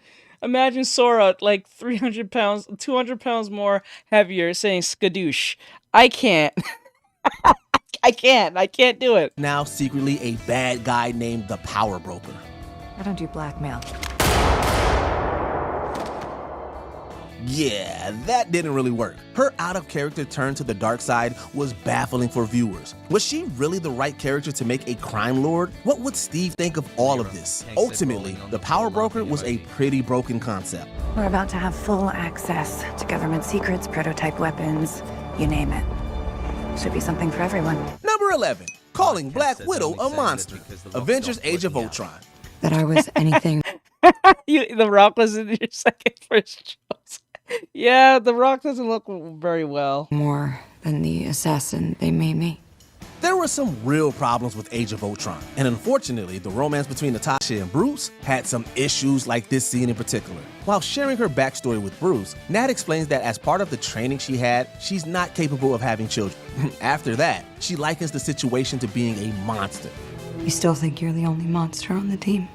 Sora like 300 pounds, 200 pounds more heavier saying skadoosh. I can't. I can't do it. Now secretly a bad guy named the Power Broker. I don't do blackmail. Yeah, that didn't really work. Her out-of-character turn to the dark side was baffling for viewers. Was she really the right character to make a crime lord? What would Steve think of all of this? Ultimately, the Power Broker was a pretty broken concept. We're about to have full access to government secrets, prototype weapons, you name it. Should be something for everyone. Number 11, calling Black Widow a monster. Avengers Age of Ultron. that I was anything The Rock was in your second first choice. Yeah, The Rock doesn't look very well. more than the assassin they made me. There were some real problems with Age of Ultron, and unfortunately, the romance between Natasha and Bruce had some issues like this scene in particular. While sharing her backstory with Bruce, Nat explains that as part of the training she had, she's not capable of having children. After that, she likens the situation to being a monster. You still think you're the only monster on the team?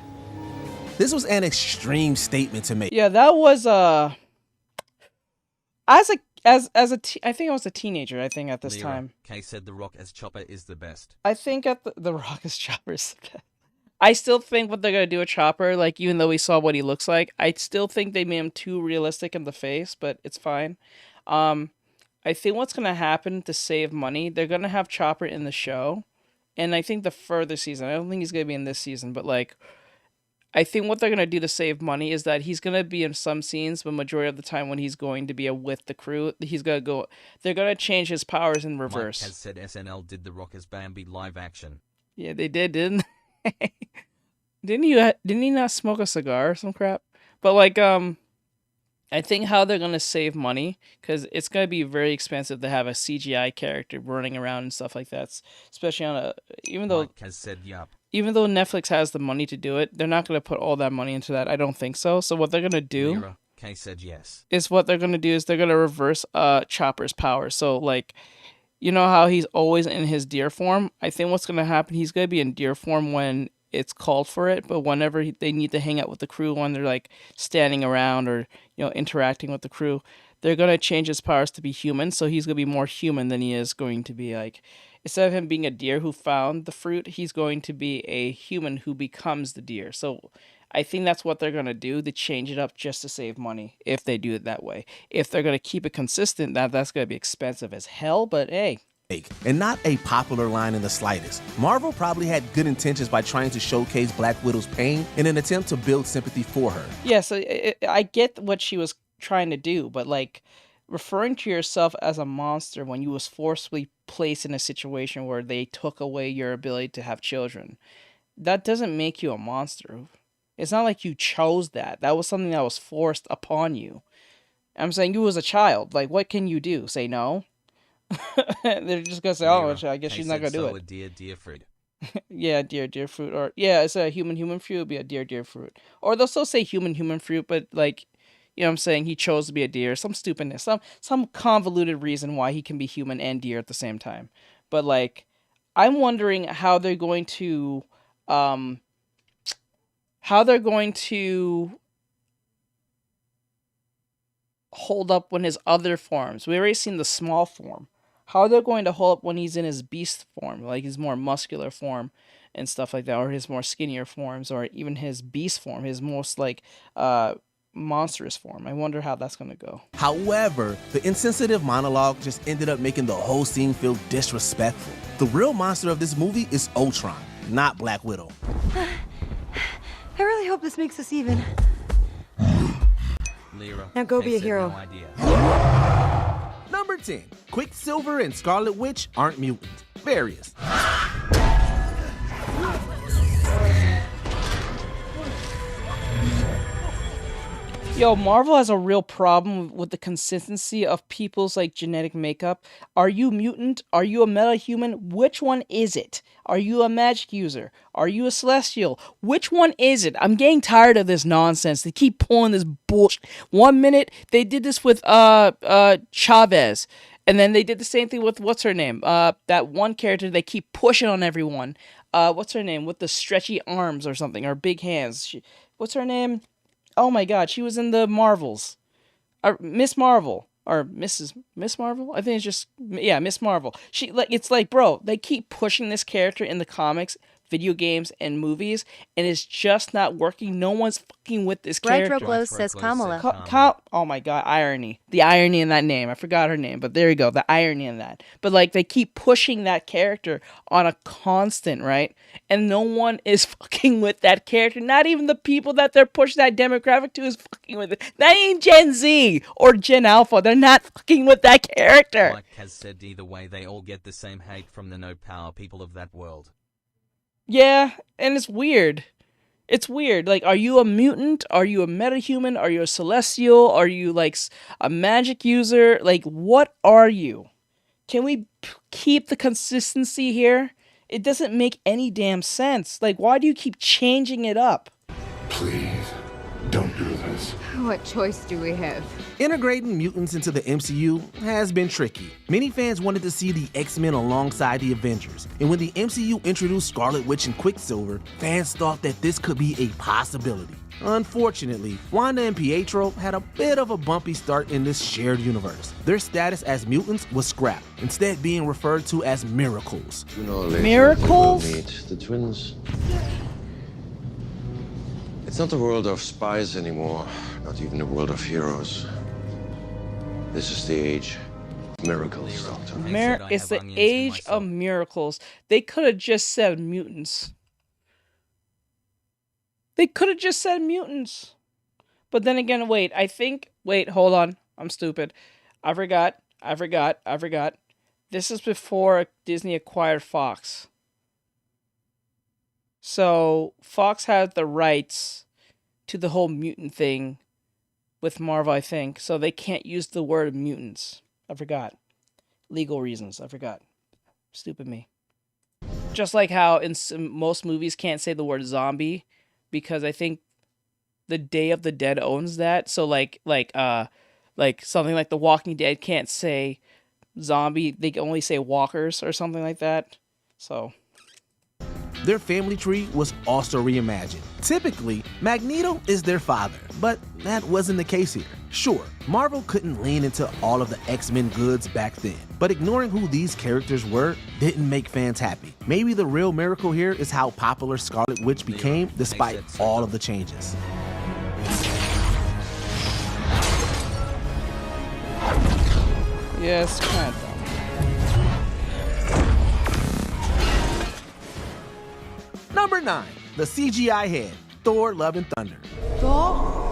This was an extreme statement to make. Yeah, that was I think I was a teenager, I think, at this Lira, time. Kay said The Rock as Chopper is the best. I think at the Rock as Chopper is the best. I still think what they're gonna do with Chopper, like, even though we saw what he looks like, I still think they made him too realistic in the face, but it's fine. I think what's gonna happen to save money, they're gonna have Chopper in the show, and I think the further season, I don't think he's gonna be in this season, but like, I think what they're going to do to save money is that he's going to be in some scenes, but majority of the time when he's going to be with the crew, he's going to go, they're going to change his powers in reverse. Mike has said SNL did The Rock as Bambi live action. Yeah, they did, didn't they? Didn't he not smoke a cigar or some crap? But like, I think how they're going to save money, because it's going to be very expensive to have a CGI character running around and stuff like that, especially on even though Mike has said yup. Even though Netflix has the money to do it, they're not going to put all that money into that. I don't think so. So what they're going to do Lira, Kay said yes. is they're going to reverse Chopper's powers. So like, you know how he's always in his deer form? I think what's going to happen, he's going to be in deer form when it's called for it, but whenever they need to hang out with the crew, when they're like standing around or, you know, interacting with the crew, they're going to change his powers to be human. So he's going to be more human than he is going to be like, instead of him being a deer who found the fruit, he's going to be a human who becomes the deer. So I think that's what they're going to do, to change it up just to save money, if they do it that way. If they're going to keep it consistent, that's going to be expensive as hell, but hey. And not a popular line in the slightest. Marvel probably had good intentions by trying to showcase Black Widow's pain in an attempt to build sympathy for her. Yes, I get what she was trying to do, but like, referring to yourself as a monster when you was forcibly placed in a situation where they took away your ability to have children, that doesn't make you a monster. It's not like you chose that. That was something that was forced upon you. I'm saying you as a child. Like, what can you do? Say no? They're just gonna say, oh, I guess she's not gonna do it. Deer fruit. Yeah, deer fruit. Or yeah, it's a human fruit. It'd be a deer fruit. Or they'll still say human fruit, but like, you know what I'm saying, he chose to be a deer. Some stupidness. Some convoluted reason why he can be human and deer at the same time. But like, I'm wondering how they're going to hold up when his other forms. We already seen the small form. How they're going to hold up when he's in his beast form, like his more muscular form and stuff like that, or his more skinnier forms, or even his beast form, his most like monstrous form. I wonder how that's gonna go. However, the insensitive monologue just ended up making the whole scene feel disrespectful. The real monster of this movie is Ultron, not Black Widow. I really hope this makes us even. Lira, now go be a hero. No idea. Number 10. Quicksilver and Scarlet Witch aren't mutants. Various. Yo, Marvel has a real problem with the consistency of people's like genetic makeup. Are you mutant? Are you a metahuman? Which one is it? Are you a magic user? Are you a celestial? Which one is it? I'm getting tired of this nonsense. They keep pulling this bullshit. 1 minute they did this with Chavez, and then they did the same thing with what's her name? That one character they keep pushing on everyone. What's her name with the stretchy arms or something, or big hands? What's her name? Oh my god, she was in the Marvels. Miss Marvel. Or Miss Marvel? I think it's just, yeah, Miss Marvel. It's like, bro, they keep pushing this character in the comics, video games, and movies, and it's just not working. No one's fucking with this character. Retro says Kamala. Oh my god, irony. The irony in that name. I forgot her name, but there you go. The irony in that. But like, they keep pushing that character on a constant, right? And no one is fucking with that character. Not even the people that they're pushing that demographic to is fucking with it. That ain't Gen Z or Gen Alpha. They're not fucking with that character. Mike has said either way, they all get the same hate from the no power people of that world. Yeah, and it's weird. It's weird. Like, are you a mutant? Are you a metahuman? Are you a celestial? Are you like a magic user? Like, what are you? Can we keep the consistency here? It doesn't make any damn sense. Like, why do you keep changing it up? Please, don't do this. What choice do we have? Integrating mutants into the MCU has been tricky. Many fans wanted to see the X-Men alongside the Avengers, and when the MCU introduced Scarlet Witch and Quicksilver, fans thought that this could be a possibility. Unfortunately, Wanda and Pietro had a bit of a bumpy start in this shared universe. Their status as mutants was scrapped, instead being referred to as miracles. Miracles? Meet the twins. It's not the world of spies anymore, not even the world of heroes. This is the age of miracles, Doctor. It's the age of miracles. They could have just said mutants. They could have just said mutants. But then again, wait, hold on. I'm stupid. I forgot. This is before Disney acquired Fox. So Fox had the rights to the whole mutant thing with Marvel, I think. So they can't use the word mutants. I forgot. Legal reasons. I forgot. Stupid me. Just like how in most movies can't say the word zombie because I think the Day of the Dead owns that. So like something like The Walking Dead can't say zombie. They can only say walkers or something like that. So their family tree was also reimagined. Typically, Magneto is their father, but that wasn't the case here. Sure, Marvel couldn't lean into all of the X-Men goods back then, but ignoring who these characters were didn't make fans happy. Maybe the real miracle here is how popular Scarlet Witch became despite all of the changes. Yes, kind of. Number 9, the CGI head, Thor: Love and Thunder. Thor?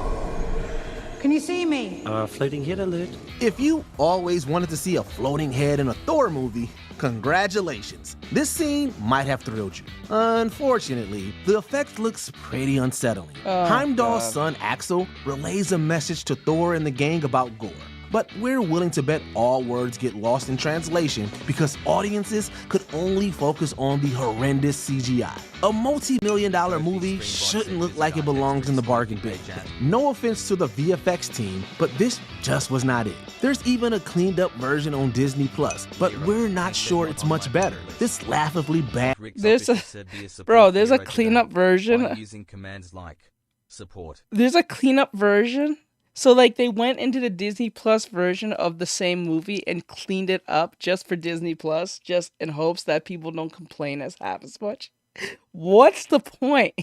Can you see me? Floating head alert. If you always wanted to see a floating head in a Thor movie, congratulations. This scene might have thrilled you. Unfortunately, the effect looks pretty unsettling. Heimdall's son Axel relays a message to Thor and the gang about Gore. But we're willing to bet all words get lost in translation because audiences could only focus on the horrendous CGI. A multi-million-dollar movie shouldn't look like it belongs in the bargain bin. No offense to the VFX team, but this just was not it. There's even a cleaned up version on Disney Plus, but we're not sure it's much better. This laughably bad. There's a clean-up version. Using commands like support. There's a clean-up version. So, like, they went into the Disney Plus version of the same movie and cleaned it up just for Disney Plus, just in hopes that people don't complain as half as much. What's the point?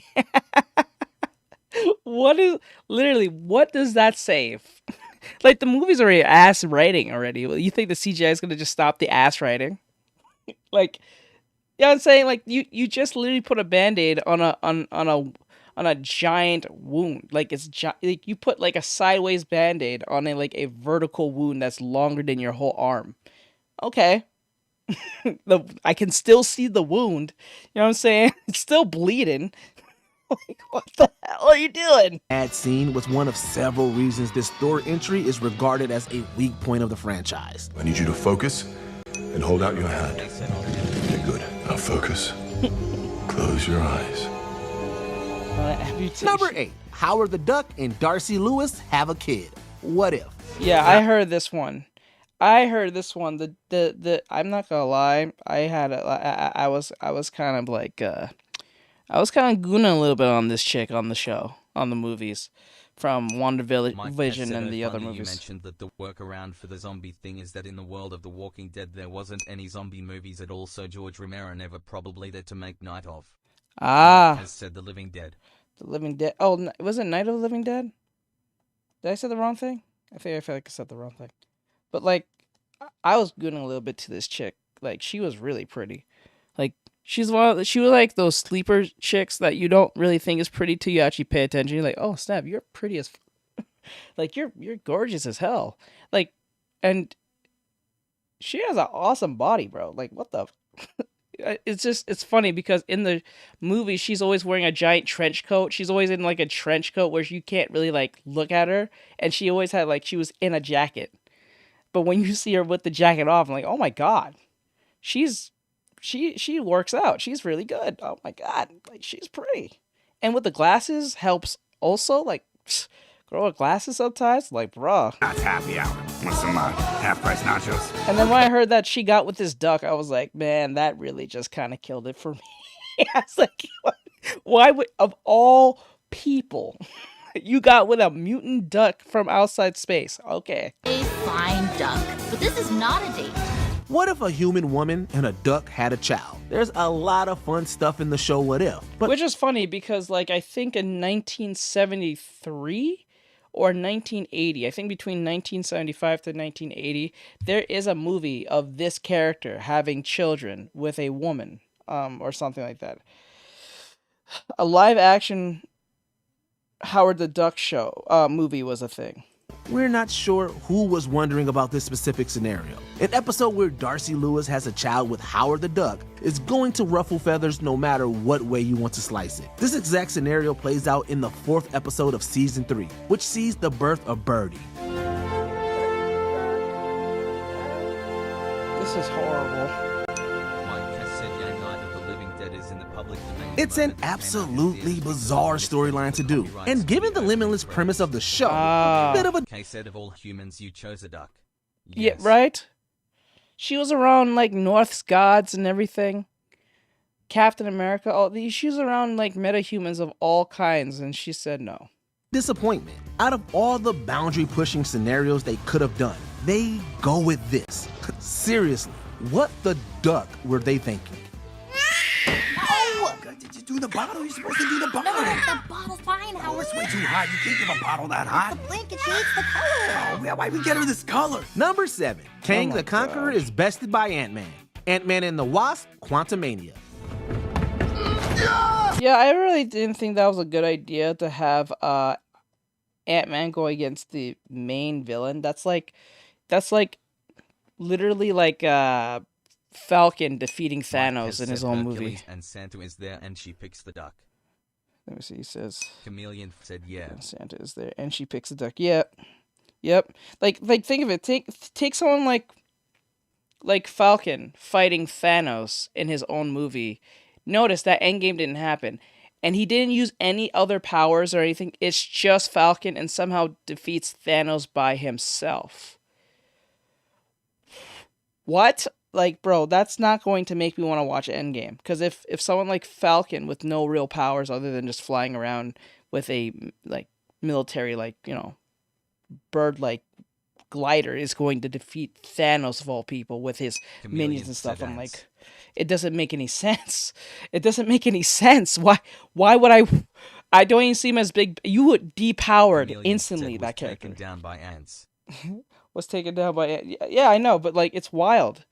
What does that save? Like, the movie's already ass writing already. You think the CGI is going to just stop the ass writing? Like, you know what I'm saying? Like, you just literally put a Band-Aid on a giant wound. Like, it's like you put like a sideways Band-Aid on a vertical wound that's longer than your whole arm. Okay. I can still see the wound. You know what I'm saying? It's still bleeding. Like, what the hell are you doing? That scene was one of several reasons this Thor entry is regarded as a weak point of the franchise. I need you to focus and hold out your hand. Okay, good. Now focus. Close your eyes. Number 8, Howard the Duck and Darcy Lewis have a kid. What if? Yeah, I heard this one. The I'm not gonna lie. I was kind of like I was kind of gooning a little bit on this chick on the show, on the movies, from WandaVision and the other movies. You mentioned that the workaround for the zombie thing is that in the world of The Walking Dead there wasn't any zombie movies at all, so George Romero never probably there to make Night of. Has said The Living Dead. The Living Dead. Oh, was it Night of the Living Dead? Did I say the wrong thing? I feel like I said the wrong thing. But like, I was gooning a little bit to this chick. Like, she was really pretty. Like, she was like those sleeper chicks that you don't really think is pretty till you actually pay attention. You're like, oh snap, you're pretty as, like you're gorgeous as hell. Like, and she has an awesome body, bro. Like, what the. it's funny because in the movie she's always wearing a giant trench coat. She's always in like a trench coat where you can't really like look at her, and she always had like she was in a jacket. But when you see her with the jacket off, I'm like, oh my god, she works out. She's really good. Oh my god, like she's pretty, and with the glasses helps also. Like, girl with glasses sometimes, like, bruh. That's happy hour. Want some half-price nachos? And then when I heard that she got with this duck, I was like, man, that really just kind of killed it for me. I was like, why would, of all people, you got with a mutant duck from outside space? Okay. A fine duck, but this is not a date. What if a human woman and a duck had a child? There's a lot of fun stuff in the show What If. But which is funny because, like, I think in 1973 or 1980, I think between 1975 to 1980, there is a movie of this character having children with a woman, or something like that. A live action Howard the Duck show movie was a thing. We're not sure who was wondering about this specific scenario. An episode where Darcy Lewis has a child with Howard the Duck is going to ruffle feathers no matter what way you want to slice it. This exact scenario plays out in the 4th episode of season 3, which sees the birth of Birdie. This is horrible. It's an absolutely bizarre storyline to do, and given the limitless premise of the show, a bit of a Kay said of all humans, you chose a duck. Yes. Yeah, right? She was around, like, North's gods and everything. Captain America, all these. She was around, like, metahumans of all kinds, and she said no. Disappointment. Out of all the boundary-pushing scenarios they could have done, they go with this. Seriously, what the duck were they thinking? Did you do the bottle? You're supposed to do the bottle. No, the bottle's fine, Howard. It's way too hot. You can't give a bottle that hot. The blanket shades the color. Oh, yeah, why'd we get her this color? Number 7. Kang the Conqueror is bested by Ant-Man. Ant-Man and the Wasp, Quantumania. Yeah, I really didn't think that was a good idea to have Ant-Man go against the main villain. That's like literally like Falcon defeating Thanos in his own movie. And Santa is there and she picks the duck. Let me see, he says. Chameleon said yeah. And Santa is there and she picks the duck. Yep. Like think of it. Take someone like Falcon fighting Thanos in his own movie. Notice that Endgame didn't happen. And he didn't use any other powers or anything. It's just Falcon and somehow defeats Thanos by himself. What? Like, bro, that's not going to make me want to watch Endgame. Because if someone like Falcon with no real powers other than just flying around with a, like, military, like, you know, bird-like glider is going to defeat Thanos of all people with his minions and stuff, I'm like, it doesn't make any sense. It doesn't make any sense. Why would I don't even see him as big. You would depowered instantly that character. Taken down by ants. Was taken down by ants. Yeah, I know, but like it's wild.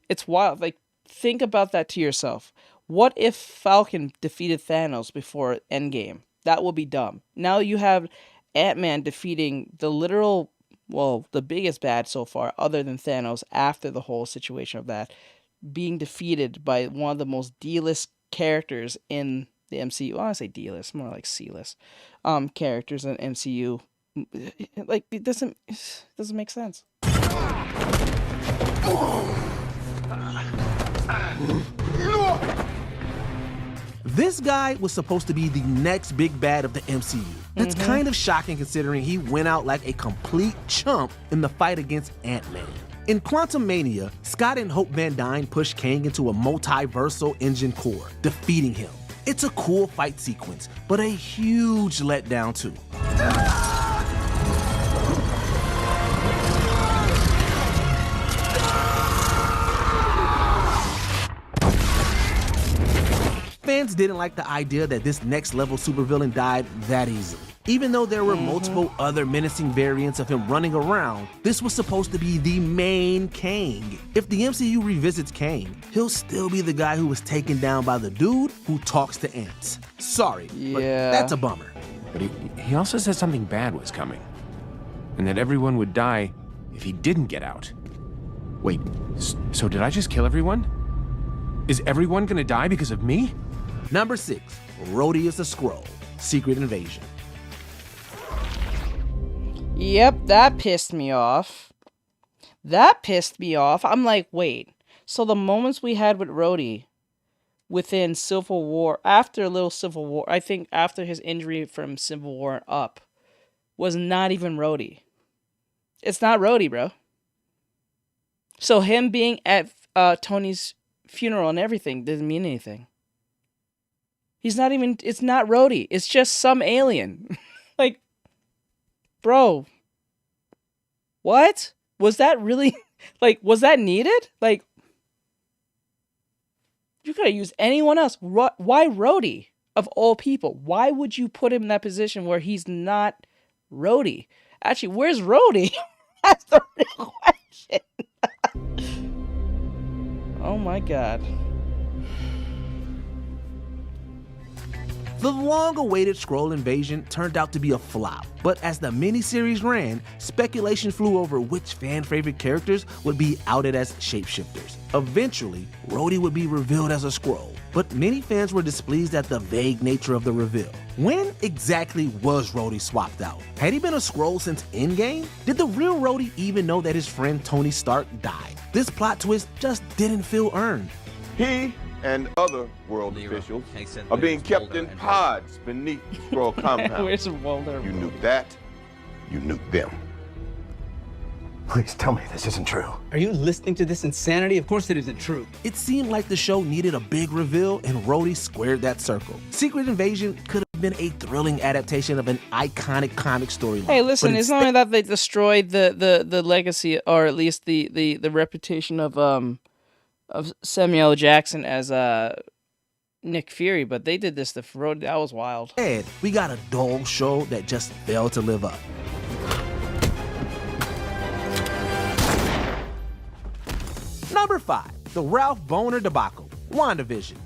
It's wild. Like, think about that to yourself. What if Falcon defeated Thanos before Endgame? That would be dumb. Now you have Ant-Man defeating the literal, well, the biggest bad so far, other than Thanos, after the whole situation of that, being defeated by one of the most D-list characters in the MCU. Well, I say D-list, more like C-list characters in MCU. Like, it doesn't make sense. This guy was supposed to be the next big bad of the MCU. That's kind of shocking considering he went out like a complete chump in the fight against Ant-Man. In Quantumania, Scott and Hope Van Dyne push Kang into a multiversal engine core, defeating him. It's a cool fight sequence, but a huge letdown too. Fans didn't like the idea that this next level supervillain died that easily. Even though there were multiple other menacing variants of him running around, this was supposed to be the main Kang. If the MCU revisits Kang, he'll still be the guy who was taken down by the dude who talks to ants. Sorry, but that's a bummer. But he also said something bad was coming, and that everyone would die if he didn't get out. Wait, so did I just kill everyone? Is everyone gonna die because of me? Number 6, Rhodey is a Skrull. Secret Invasion. Yep, that pissed me off. I'm like, wait. So the moments we had with Rhodey within Civil War, after a little Civil War, I think after his injury from Civil War up, was not even Rhodey. It's not Rhodey, bro. So him being at Tony's funeral and everything didn't mean anything. It's not Rhodey. It's just some alien. Like, bro. What? Was that really, like, was that needed? Like, you could have used anyone else. Why Rhodey, of all people? Why would you put him in that position where he's not Rhodey? Actually, where's Rhodey? That's the real question. Oh my god. The long-awaited Skrull invasion turned out to be a flop, but as the miniseries ran, speculation flew over which fan-favorite characters would be outed as shapeshifters. Eventually, Rhodey would be revealed as a Skrull, but many fans were displeased at the vague nature of the reveal. When exactly was Rhodey swapped out? Had he been a Skrull since Endgame? Did the real Rhodey even know that his friend Tony Stark died? This plot twist just didn't feel earned. He and other world officials are being kept in pods beneath the Skrull compound. Where's Walder? You nuked that, you nuked them. Please tell me this isn't true. Are you listening to this insanity? Of course it isn't true. It seemed like the show needed a big reveal, and Rhodey squared that circle. Secret Invasion could have been a thrilling adaptation of an iconic comic storyline. Hey, listen, it's not only that they destroyed the legacy, or at least the reputation of Samuel L. Jackson as Nick Fury, but they did this to Rhodey. That was wild. And we got a dull show that just failed to live up. Number 5, the Ralph Boner debacle, WandaVision.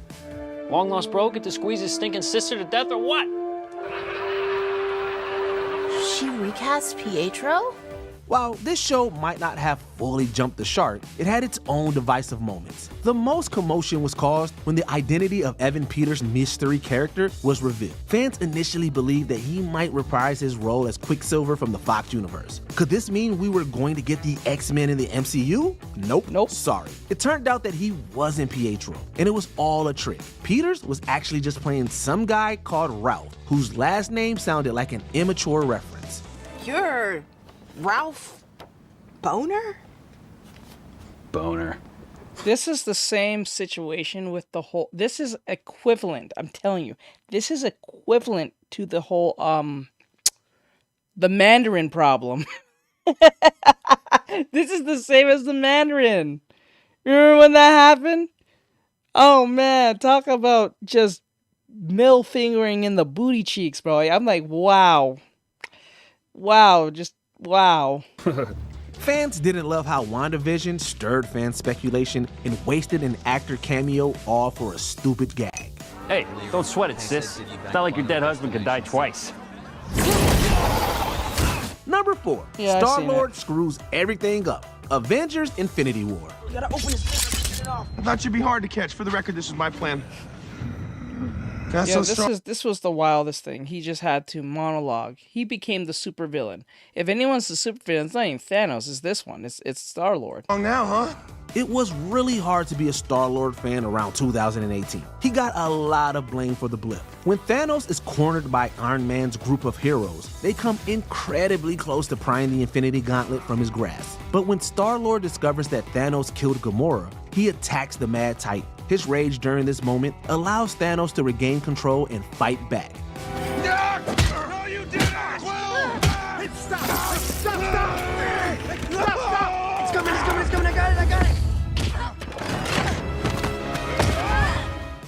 Long lost bro get to squeeze his stinking sister to death or what? She recast Pietro? While this show might not have fully jumped the shark, it had its own divisive moments. The most commotion was caused when the identity of Evan Peters' mystery character was revealed. Fans initially believed that he might reprise his role as Quicksilver from the Fox universe. Could this mean we were going to get the X-Men in the MCU? Nope. Sorry. It turned out that he wasn't Pietro, and it was all a trick. Peters was actually just playing some guy called Ralph, whose last name sounded like an immature reference. You're Ralph Boner? Boner. This is the same situation with the whole... This is equivalent, I'm telling you. This is equivalent to the whole, the Mandarin problem. This is the same as the Mandarin. Remember when that happened? Oh, man. Talk about just middle fingering in the booty cheeks, bro. I'm like, wow. Wow, just... wow. Fans didn't love how WandaVision stirred fan speculation and wasted an actor cameo all for a stupid gag. Hey, don't sweat it, sis. It's not like your dead husband could die twice. Number 4, Star-Lord screws everything up. Avengers Infinity War. You gotta open this. I thought you'd be hard to catch. For the record, this is my plan. Yeah, this was the wildest thing. He just had to monologue. He became the supervillain. If anyone's the supervillain, it's not even Thanos. It's this one. It's Star-Lord. Oh, now, huh? It was really hard to be a Star-Lord fan around 2018. He got a lot of blame for the blip. When Thanos is cornered by Iron Man's group of heroes, they come incredibly close to prying the Infinity Gauntlet from his grasp. But when Star-Lord discovers that Thanos killed Gamora, he attacks the Mad Titan. His rage during this moment allows Thanos to regain control and fight back. No, you did not! Stop! It's coming, I got it!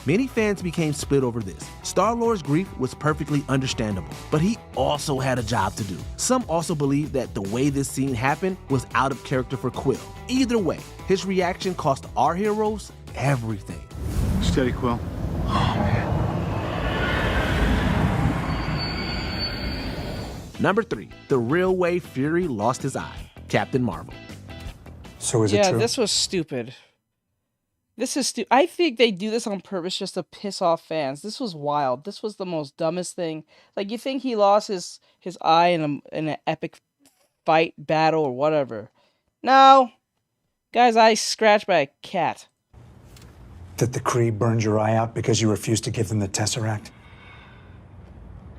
Many fans became split over this. Star-Lord's grief was perfectly understandable, but he also had a job to do. Some also believe that the way this scene happened was out of character for Quill. Either way, his reaction cost our heroes everything. Steady, Quill. Oh, man. Number 3, the real way Fury lost his eye. Captain Marvel. So is it true? Yeah, this was stupid. This is I think they do this on purpose just to piss off fans. This was wild. This was the most dumbest thing. Like, you think he lost his eye in an epic fight battle or whatever. No. Guy's eye scratched by a cat. That the Kree burned your eye out because you refused to give them the Tesseract?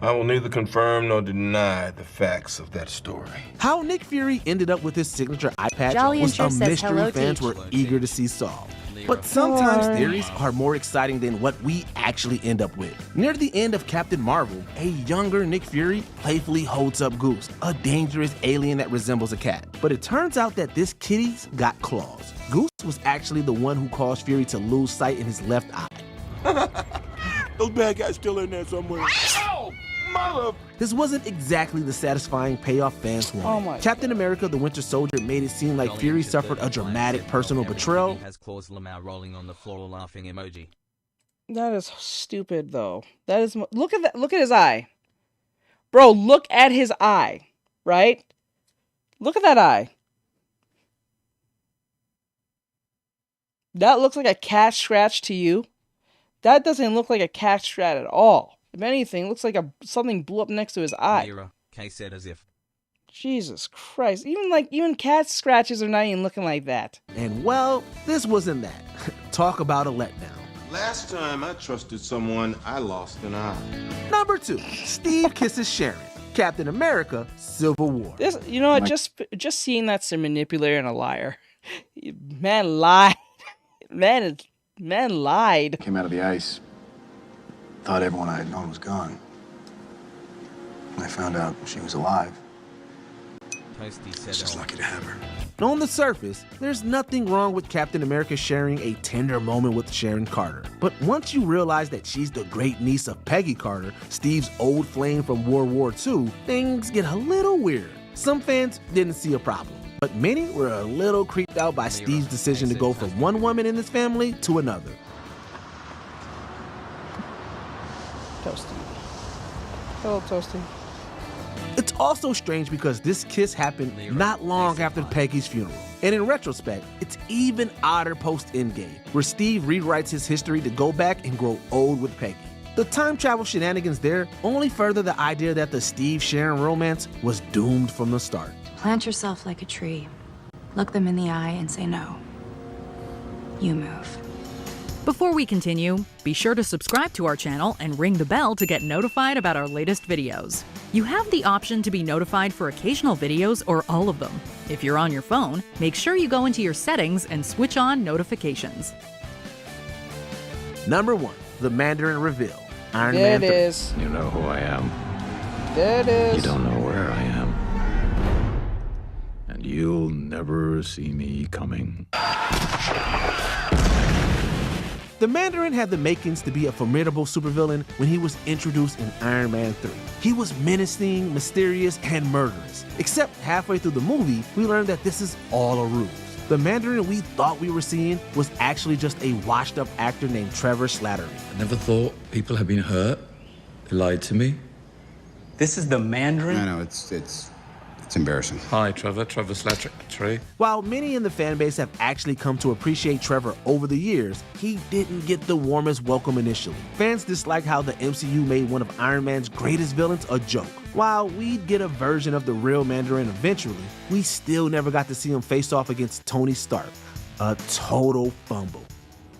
I will neither confirm nor deny the facts of that story. How Nick Fury ended up with his signature eye patch Jolly was a Intro says mystery hello, fans Teach. were eager to see solved. But sometimes theories are more exciting than what we actually end up with. Near the end of Captain Marvel, a younger Nick Fury playfully holds up Goose, a dangerous alien that resembles a cat. But it turns out that this kitty's got claws. Goose was actually the one who caused Fury to lose sight in his left eye. Those bad guys still in there somewhere. Ow! Mother! This wasn't exactly the satisfying payoff fans wanted. Captain America: The Winter Soldier made it seem like Fury suffered a dramatic personal betrayal. Has claws, Lamau rolling on the floor, laughing emoji. That is stupid, though. That is. Look at that. Look at his eye, bro. Look at his eye, right? Look at that eye. That looks like a cat scratch to you. That doesn't look like a cat scratch at all. If anything, it looks like something blew up next to his eye. Kay said as if. Jesus Christ. Even cat scratches are not even looking like that. And well, this wasn't that. Talk about a letdown. Last time I trusted someone, I lost an eye. Number 2, Steve kisses Sharon. Captain America: Civil War. This, you know what? Just seeing that's a manipulator and a liar. Man lied. Man lied. Came out of the ice. Thought everyone I had known was gone. When I found out she was alive, it's just lucky to have her. On the surface, there's nothing wrong with Captain America sharing a tender moment with Sharon Carter. But once you realize that she's the great niece of Peggy Carter, Steve's old flame from World War II, things get a little weird. Some fans didn't see a problem, but many were a little creeped out by Steve's decision to go from one woman in his family to another. Toasty. Hello, Toasty. It's also strange because this kiss happened not long after Peggy's funeral. And in retrospect, it's even odder post-Endgame, where Steve rewrites his history to go back and grow old with Peggy. The time travel shenanigans there only further the idea that the Steve-Sharon romance was doomed from the start. Plant yourself like a tree. Look them in the eye and say no. You move. Before we continue, be sure to subscribe to our channel and ring the bell to get notified about our latest videos. You have the option to be notified for occasional videos or all of them. If you're on your phone, make sure you go into your settings and switch on notifications. Number 1, the Mandarin reveal. Iron There Man it 3. is. You know who I am. There it is. You don't know where I am. And you'll never see me coming. The Mandarin had the makings to be a formidable supervillain when he was introduced in Iron Man 3. He was menacing, mysterious, and murderous. Except halfway through the movie, we learned that this is all a ruse. The Mandarin we thought we were seeing was actually just a washed-up actor named Trevor Slattery. I never thought people had been hurt. They lied to me. This is the Mandarin? I know, it's embarrassing. Hi, Trevor Slattery. While many in the fanbase have actually come to appreciate Trevor over the years, he didn't get the warmest welcome initially. Fans dislike how the MCU made one of Iron Man's greatest villains a joke. While we'd get a version of the real Mandarin eventually, we still never got to see him face off against Tony Stark. A total fumble.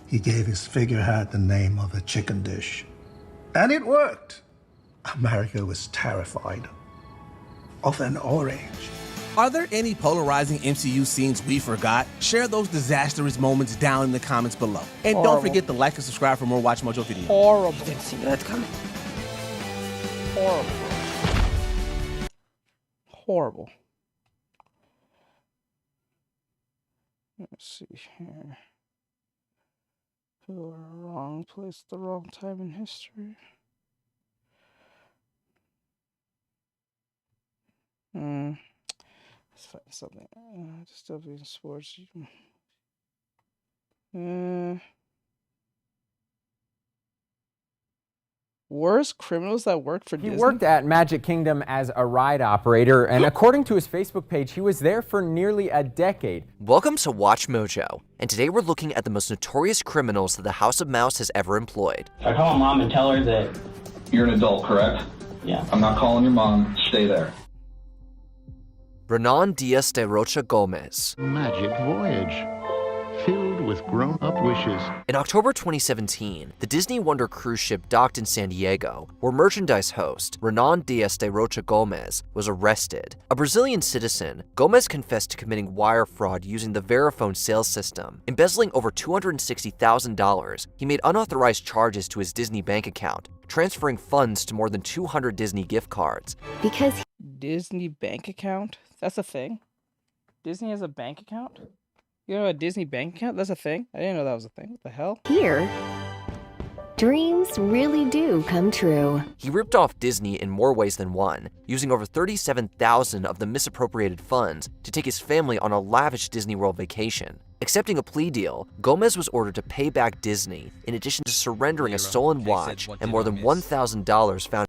He gave his figurehead the name of a chicken dish. And it worked. America was terrified of an orange. Are there any polarizing MCU scenes we forgot? Share those disastrous moments down in the comments below. And don't forget to like and subscribe for more Watch Mojo videos. Horrible. Didn't see that coming. Horrible. Horrible. Let's see here. Wrong place, the wrong time in history. Let's find something. Just still being sports. worst criminals that worked for He Disney? worked at Magic Kingdom as a ride operator, and according to his Facebook page, he was there for nearly a decade. Welcome to Watch Mojo, and today we're looking at the most notorious criminals that the House of Mouse has ever employed. I call my mom and tell her that... You're an adult, correct? Yeah. I'm not calling your mom. Stay there. Renan Diaz de Rocha Gomez. Magic voyage, filled with grown-up wishes. In October 2017, the Disney Wonder cruise ship docked in San Diego, where merchandise host Renan Diaz de Rocha Gomez was arrested. A Brazilian citizen, Gomez confessed to committing wire fraud using the Verifone sales system. Embezzling over $260,000, he made unauthorized charges to his Disney bank account, transferring funds to more than 200 Disney gift cards. Because Disney bank account? That's a thing? Disney has a bank account? You know a Disney bank account? That's a thing? I didn't know that was a thing. What the hell? Here, dreams really do come true. He ripped off Disney in more ways than one, using over $37,000 of the misappropriated funds to take his family on a lavish Disney World vacation. Accepting a plea deal, Gomez was ordered to pay back Disney, in addition to surrendering a stolen watch and more than $1,000 found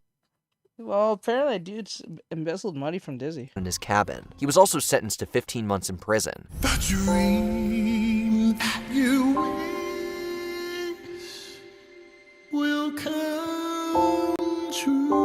Well, apparently dude's embezzled money from Disney. in his cabin. He was also sentenced to 15 months in prison. The dream that you wish will come true.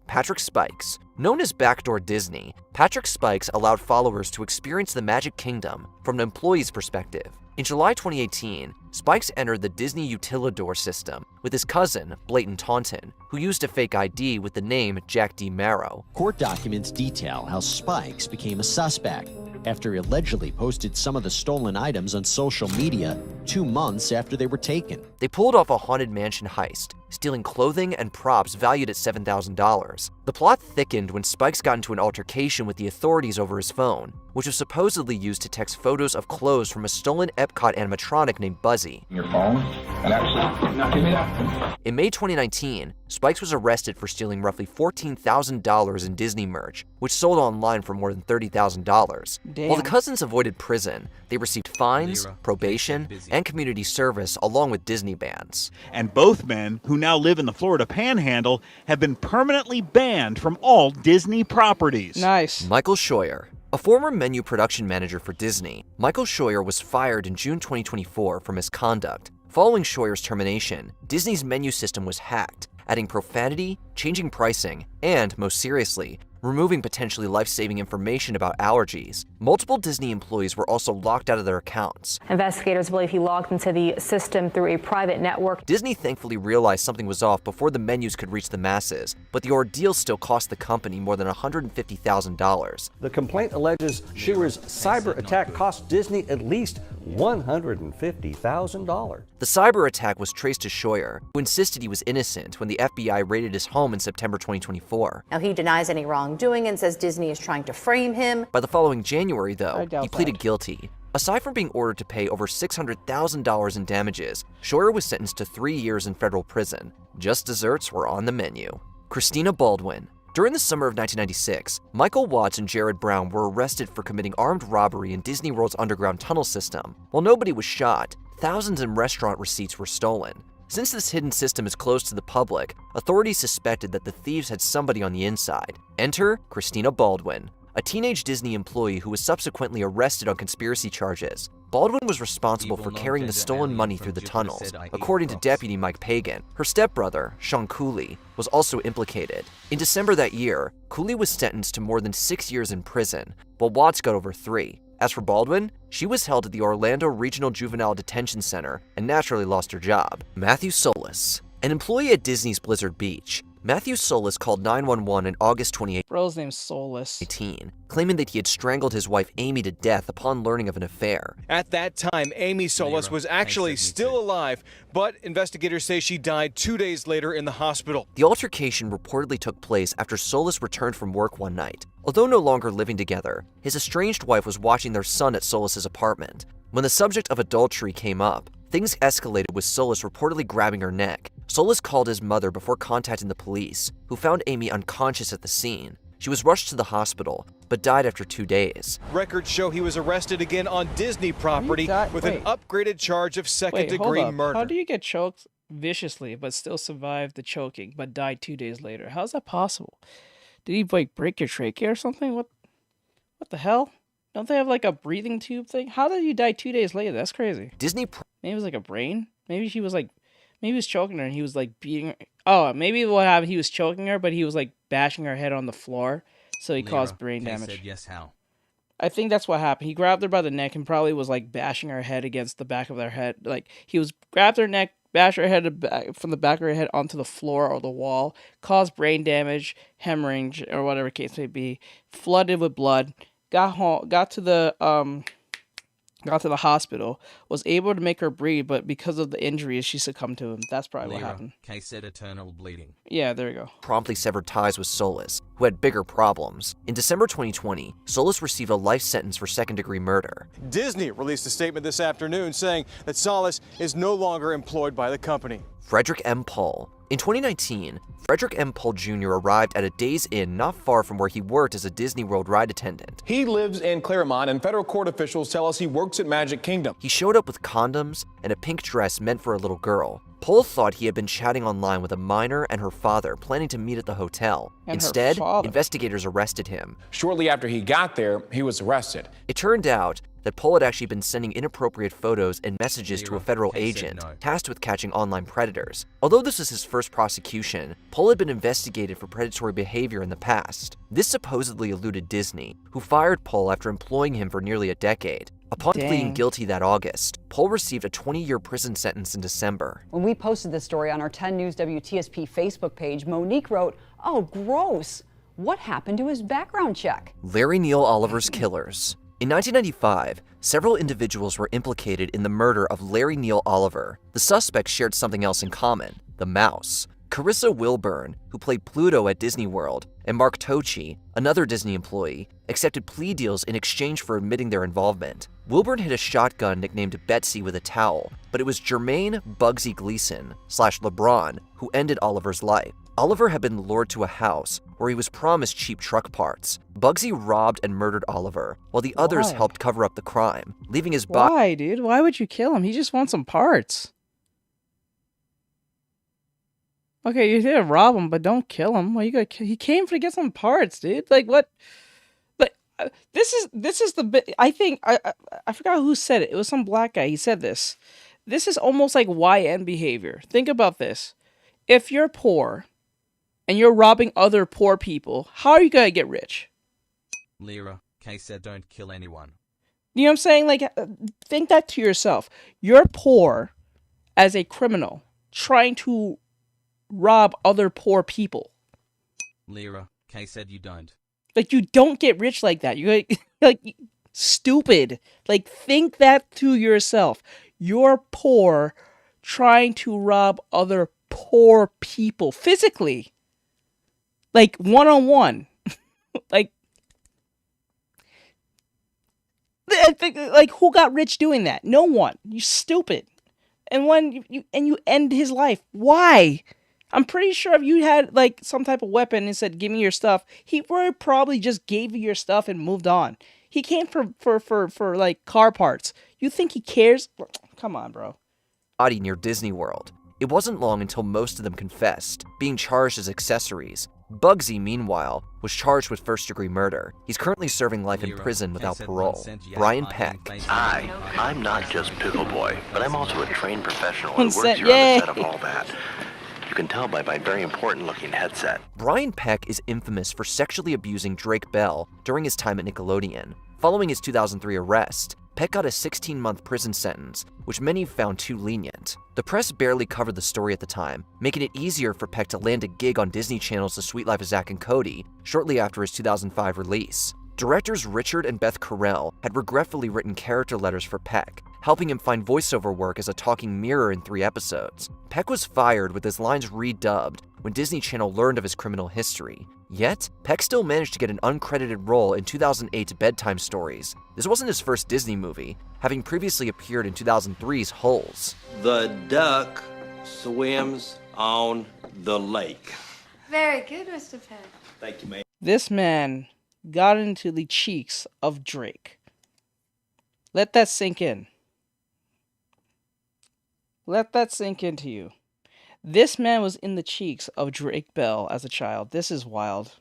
Patrick Spikes. Known as Backdoor Disney, Patrick Spikes allowed followers to experience the Magic Kingdom from an employee's perspective. In July 2018, Spikes entered the Disney Utilidor system with his cousin, Blayton Taunton, who used a fake ID with the name Jack D. Marrow. Court documents detail how Spikes became a suspect after he allegedly posted some of the stolen items on social media 2 months after they were taken. They pulled off a haunted mansion heist, stealing clothing and props valued at $7,000. The plot thickened when Spikes got into an altercation with the authorities over his phone, which was supposedly used to text photos of clothes from a stolen Epcot animatronic named Buzzy. Your phone? And actually, now give me that. In May 2019, Spikes was arrested for stealing roughly $14,000 in Disney merch, which sold online for more than $30,000. While the cousins avoided prison, they received fines, probation, and community service along with Disney bans. And both men, who now live in the Florida Panhandle, have been permanently banned from all Disney properties. Nice. Michael Scheuer. A former menu production manager for Disney, Michael Scheuer was fired in June 2024 for misconduct. Following Scheuer's termination, Disney's menu system was hacked, adding profanity, changing pricing, and, most seriously, removing potentially life-saving information about allergies. Multiple Disney employees were also locked out of their accounts. Investigators believe he logged into the system through a private network. Disney thankfully realized something was off before the menus could reach the masses, but the ordeal still cost the company more than $150,000. The complaint alleges Scheuer's cyber attack cost Disney at least $150,000. The cyber attack was traced to Scheuer, who insisted he was innocent when the FBI raided his home in September 2024. Now, he denies any wrongdoing and says Disney is trying to frame him. By the following January, though, he pleaded guilty. Aside from being ordered to pay over $600,000 in damages, Scheuer was sentenced to 3 years in federal prison. Just desserts were on the menu. Christina Baldwin. During the summer of 1996, Michael Watts and Jared Brown were arrested for committing armed robbery in Disney World's underground tunnel system. While nobody was shot, thousands in restaurant receipts were stolen. Since this hidden system is closed to the public, authorities suspected that the thieves had somebody on the inside. Enter Christina Baldwin, a teenage Disney employee who was subsequently arrested on conspiracy charges. Baldwin was responsible for carrying the stolen money through the tunnels, according to Deputy Mike Pagan. Her stepbrother, Sean Cooley, was also implicated. In December that year, Cooley was sentenced to more than 6 years in prison, while Watts got over 3. As for Baldwin, she was held at the Orlando Regional Juvenile Detention Center and naturally lost her job. Matthew Solis, an employee at Disney's Blizzard Beach. Matthew Solis called 911 in August 2018. Bro's name's Solis. Claiming that he had strangled his wife Amy to death upon learning of an affair. At that time, Amy Solis was actually still alive, but investigators say she died 2 days later in the hospital. The altercation reportedly took place after Solis returned from work one night. Although no longer living together, his estranged wife was watching their son at Solis's apartment. When the subject of adultery came up, things escalated with Solis reportedly grabbing her neck. Solis called his mother before contacting the police, who found Amy unconscious at the scene. She was rushed to the hospital, but died after 2 days. Records show he was arrested again on Disney property with an upgraded charge of second-degree murder. How do you get choked viciously, but still survived the choking, but died 2 days later. How's that possible? Did he like break your trachea or something? What the hell? Don't they have like a breathing tube thing? How did you die 2 days later? That's crazy. Maybe it was like a brain. Maybe he was choking her and he was like beating her. Oh, maybe what happened? He was choking her, but he was like bashing her head on the floor, so he caused brain damage. Said yes, how? I think that's what happened. He grabbed her by the neck and probably was like bashing her head against the back of her head. Like he was grabbed her neck, bashed her head from the back of her head onto the floor or the wall, caused brain damage, hemorrhage, or whatever case may be, flooded with blood. Got home, got to the hospital, was able to make her breathe, but because of the injuries, she succumbed to him. That's probably what happened. Case said eternal bleeding. Yeah, there you go. Promptly severed ties with Solis, who had bigger problems. In December 2020, Solis received a life sentence for second-degree murder. Disney released a statement this afternoon saying that Solis is no longer employed by the company. Frederick M. Pohl. In 2019, Frederick M. Pohl Jr. arrived at a Days Inn not far from where he worked as a Disney World ride attendant. He lives in Claremont, and federal court officials tell us he works at Magic Kingdom. He showed up with condoms and a pink dress meant for a little girl. Pohl thought he had been chatting online with a minor and her father, planning to meet at the hotel. Instead, investigators arrested him. Shortly after he got there, he was arrested. It turned out that Pohl had actually been sending inappropriate photos and messages to a federal agent tasked with catching online predators. Although this was his first prosecution, Pohl had been investigated for predatory behavior in the past. This supposedly eluded Disney, who fired Pohl after employing him for nearly a decade. Upon pleading guilty that August, Pohl received a 20-year prison sentence in December. When we posted this story on our 10 News WTSP Facebook page, Monique wrote, "Oh, gross. What happened to his background check?" Larry Neal Oliver's killers. In 1995, several individuals were implicated in the murder of Larry Neal Oliver. The suspects shared something else in common: the mouse. Carissa Wilburn, who played Pluto at Disney World, and Mark Tochi, another Disney employee, accepted plea deals in exchange for admitting their involvement. Wilburn hit a shotgun nicknamed Betsy with a towel, but it was Jermaine Bugsy Gleason / LeBron who ended Oliver's life. Oliver had been lured to a house where he was promised cheap truck parts. Bugsy robbed and murdered Oliver, while the others helped cover up the crime, leaving his body. Why, dude? Why would you kill him? He just wants some parts. Okay, you did rob him, but don't kill him. Why you got? He came to get some parts, dude. Like what? Like this is the bit. I think I forgot who said it. It was some black guy. He said this. This is almost like YN behavior. Think about this. If you're poor and you're robbing other poor people, how are you gonna get rich? Lyra, case said don't kill anyone. You know what I'm saying? Like, think that to yourself. You're poor as a criminal trying to rob other poor people. Lyra, case said you don't. Like, you don't get rich like that. You're like stupid. Like, think that to yourself. You're poor trying to rob other poor people physically. Like, one-on-one. Like, who got rich doing that? No one. You stupid. And when you end his life, why? I'm pretty sure if you had like some type of weapon and said, "Give me your stuff," he probably just gave you your stuff and moved on. He came for like car parts. You think he cares? Come on, bro. Body near Disney World. It wasn't long until most of them confessed, being charged as accessories. Bugsy, meanwhile, was charged with first-degree murder. He's currently serving life in prison without parole. Brian Peck. I'm not just Pickle Boy, but I'm also a trained professional who works here on the set of all that. You can tell by my very important-looking headset. Brian Peck is infamous for sexually abusing Drake Bell during his time at Nickelodeon. Following his 2003 arrest, Peck got a 16-month prison sentence, which many found too lenient. The press barely covered the story at the time, making it easier for Peck to land a gig on Disney Channel's The Suite Life of Zack and Cody shortly after his 2005 release. Directors Richard and Beth Carell had regretfully written character letters for Peck, helping him find voiceover work as a talking mirror in 3 episodes. Peck was fired with his lines redubbed when Disney Channel learned of his criminal history. Yet, Peck still managed to get an uncredited role in 2008's Bedtime Stories. This wasn't his first Disney movie, having previously appeared in 2003's Holes. The duck swims on the lake. Very good, Mr. Peck. Thank you, ma'am. This man got into the cheeks of Drake. Let that sink in. Let that sink into you. This man was in the cheeks of Drake Bell as a child. This is wild.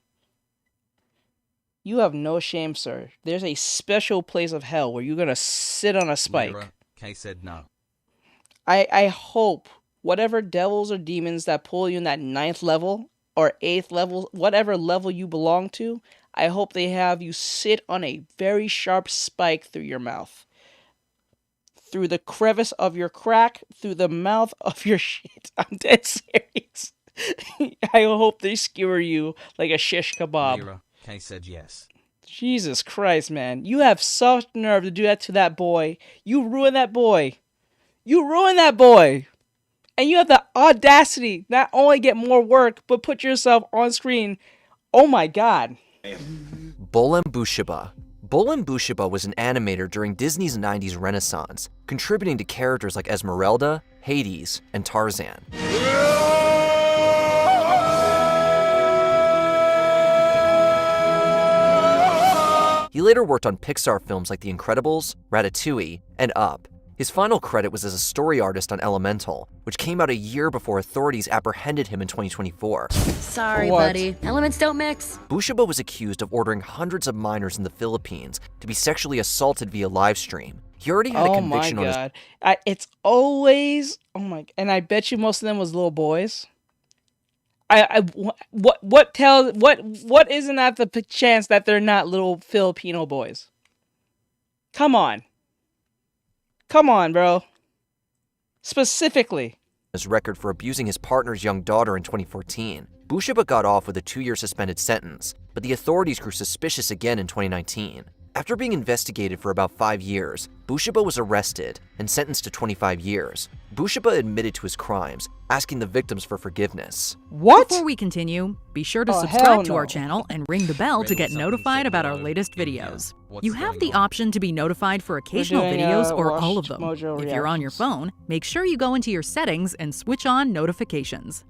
You have no shame, sir. There's a special place of hell where you're gonna sit on a spike. Lyra, Kay said no. I hope whatever devils or demons that pull you in that 9th level or 8th level, whatever level you belong to, I hope they have you sit on a very sharp spike through your mouth. Through the crevice of your crack, through the mouth of your shit. I'm dead serious. I hope they skewer you like a shish kebab. Lyra, Kay said yes. Jesus Christ, man. You have such nerve to do that to that boy. You ruined that boy. You ruined that boy. And you have the audacity not only get more work, but put yourself on screen. Oh my God. Bolem Bushiba. Bolem Bushiba was an animator during Disney's 90s renaissance, contributing to characters like Esmeralda, Hades, and Tarzan. He later worked on Pixar films like The Incredibles, Ratatouille, and Up. His final credit was as a story artist on Elemental, which came out a year before authorities apprehended him in 2024. Sorry, buddy. Elements don't mix. Bushiba was accused of ordering hundreds of minors in the Philippines to be sexually assaulted via livestream. He already had a conviction on his... Oh my God. It's always... Oh my... And I bet you most of them was little boys. What isn't that the chance that they're not little Filipino boys? Come on. Come on, bro. Specifically. His record for abusing his partner's young daughter in 2014. Bushiba got off with a 2-year suspended sentence, but the authorities grew suspicious again in 2019. After being investigated for about 5 years, Bushiba was arrested and sentenced to 25 years. Bushiba admitted to his crimes, asking the victims for forgiveness. What? Before we continue, be sure to subscribe to our channel and ring the bell to get notified about our latest videos. You have the option to be notified for occasional videos or all of them. If you're on your phone, make sure you go into your settings and switch on notifications.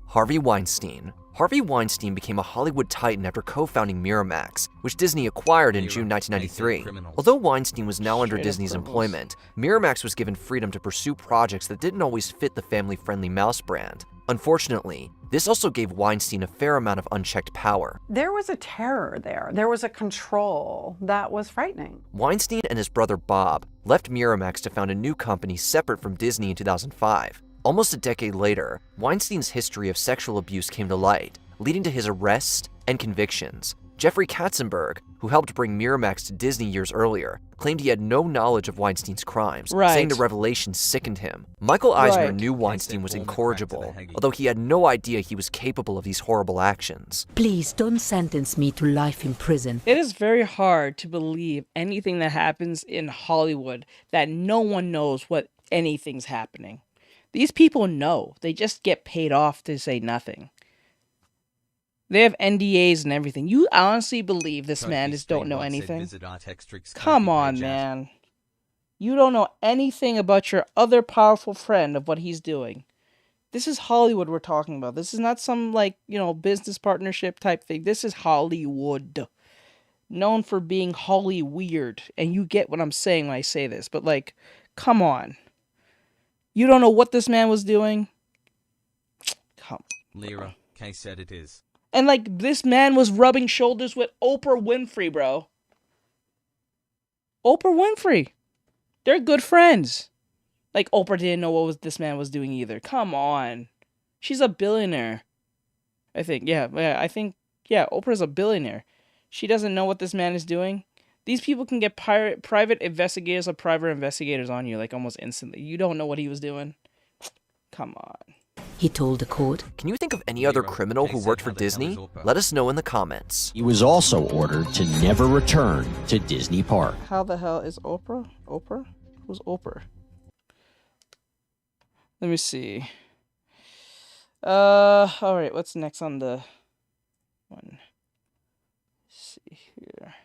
Harvey Weinstein. Harvey Weinstein became a Hollywood titan after co-founding Miramax, which Disney acquired in June 1993. Although Weinstein was now under Disney's employment, Miramax was given freedom to pursue projects that didn't always fit the family-friendly mouse brand. Unfortunately, this also gave Weinstein a fair amount of unchecked power. There was a terror there. There was a control that was frightening. Weinstein and his brother Bob left Miramax to found a new company separate from Disney in 2005. Almost a decade later, Weinstein's history of sexual abuse came to light, leading to his arrest and convictions. Jeffrey Katzenberg, who helped bring Miramax to Disney years earlier, claimed he had no knowledge of Weinstein's crimes, saying the revelation sickened him. Michael Eisner knew Weinstein was incorrigible, although he had no idea he was capable of these horrible actions. Please don't sentence me to life in prison. It is very hard to believe anything that happens in Hollywood that no one knows what anything's happening. These people know. They just get paid off to say nothing. They have NDAs and everything. You honestly believe this man just don't know anything? Come on, man. You don't know anything about your other powerful friend of what he's doing. This is Hollywood we're talking about. This is not some, like, business partnership type thing. This is Hollywood. Known for being Holly weird. And you get what I'm saying when I say this. But, like, come on. You don't know what this man was doing? Come on. Lyra, Kay said it is. And, like, this man was rubbing shoulders with Oprah Winfrey, bro. Oprah Winfrey. They're good friends. Like, Oprah didn't know what this man was doing either. Come on. She's a billionaire. I think. Yeah, Oprah's a billionaire. She doesn't know what this man is doing. These people can get private investigators or private investigators on you, like, almost instantly. You don't know what he was doing. Come on. He told the court. Can you think of any other criminal who worked for Disney? Let us know in the comments. He was also ordered to never return to Disney Park. How the hell is Oprah? Oprah? Who's Oprah? Let me see. Alright, what's next on the one? Let's see here.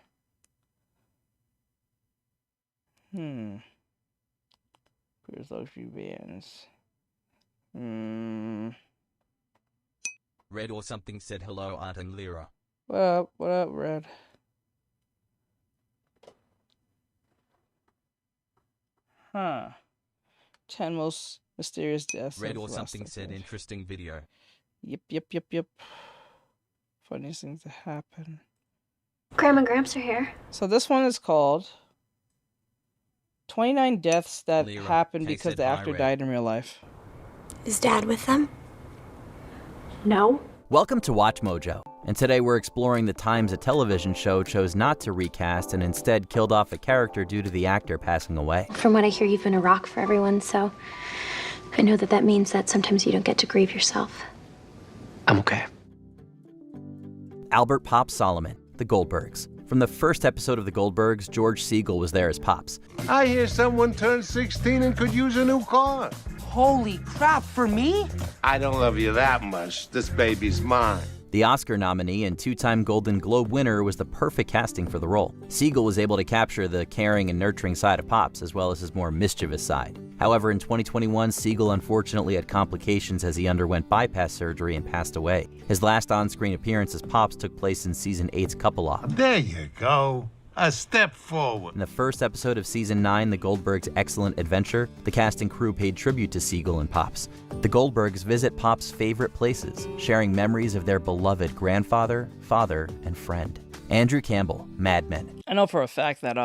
Where's luxury bands? Red or something said hello, Art and Lyra. What up? What up, Red? Huh. 10 most Mysterious death. Red or something said interesting video. Yep. Funniest thing to happen. Grandma and Gramps are here. So this one is called 29 Deaths That Lyra, Happened Kay Because said the hi, Actor Red. Died in Real Life. Is Dad with them? No. Welcome to Watch Mojo, and today we're exploring the times a television show chose not to recast and instead killed off a character due to the actor passing away. From what I hear, you've been a rock for everyone, so I know that means that sometimes you don't get to grieve yourself. I'm okay. Albert Pop Solomon, The Goldbergs. From the first episode of The Goldbergs, George Siegel was there as Pops. I hear someone turned 16 and could use a new car. Holy crap, for me? I don't love you that much. This baby's mine. The Oscar nominee and two-time Golden Globe winner was the perfect casting for the role. Siegel was able to capture the caring and nurturing side of Pops, as well as his more mischievous side. However, in 2021, Siegel unfortunately had complications as he underwent bypass surgery and passed away. His last on-screen appearance as Pops took place in Season 8's Couple Off. There you go. A step forward. In the first episode of Season 9, The Goldbergs' Excellent Adventure, the cast and crew paid tribute to Siegel and Pops. The Goldbergs visit Pops' favorite places, sharing memories of their beloved grandfather, father, and friend. Andrew Campbell, Mad Men. I know for a fact that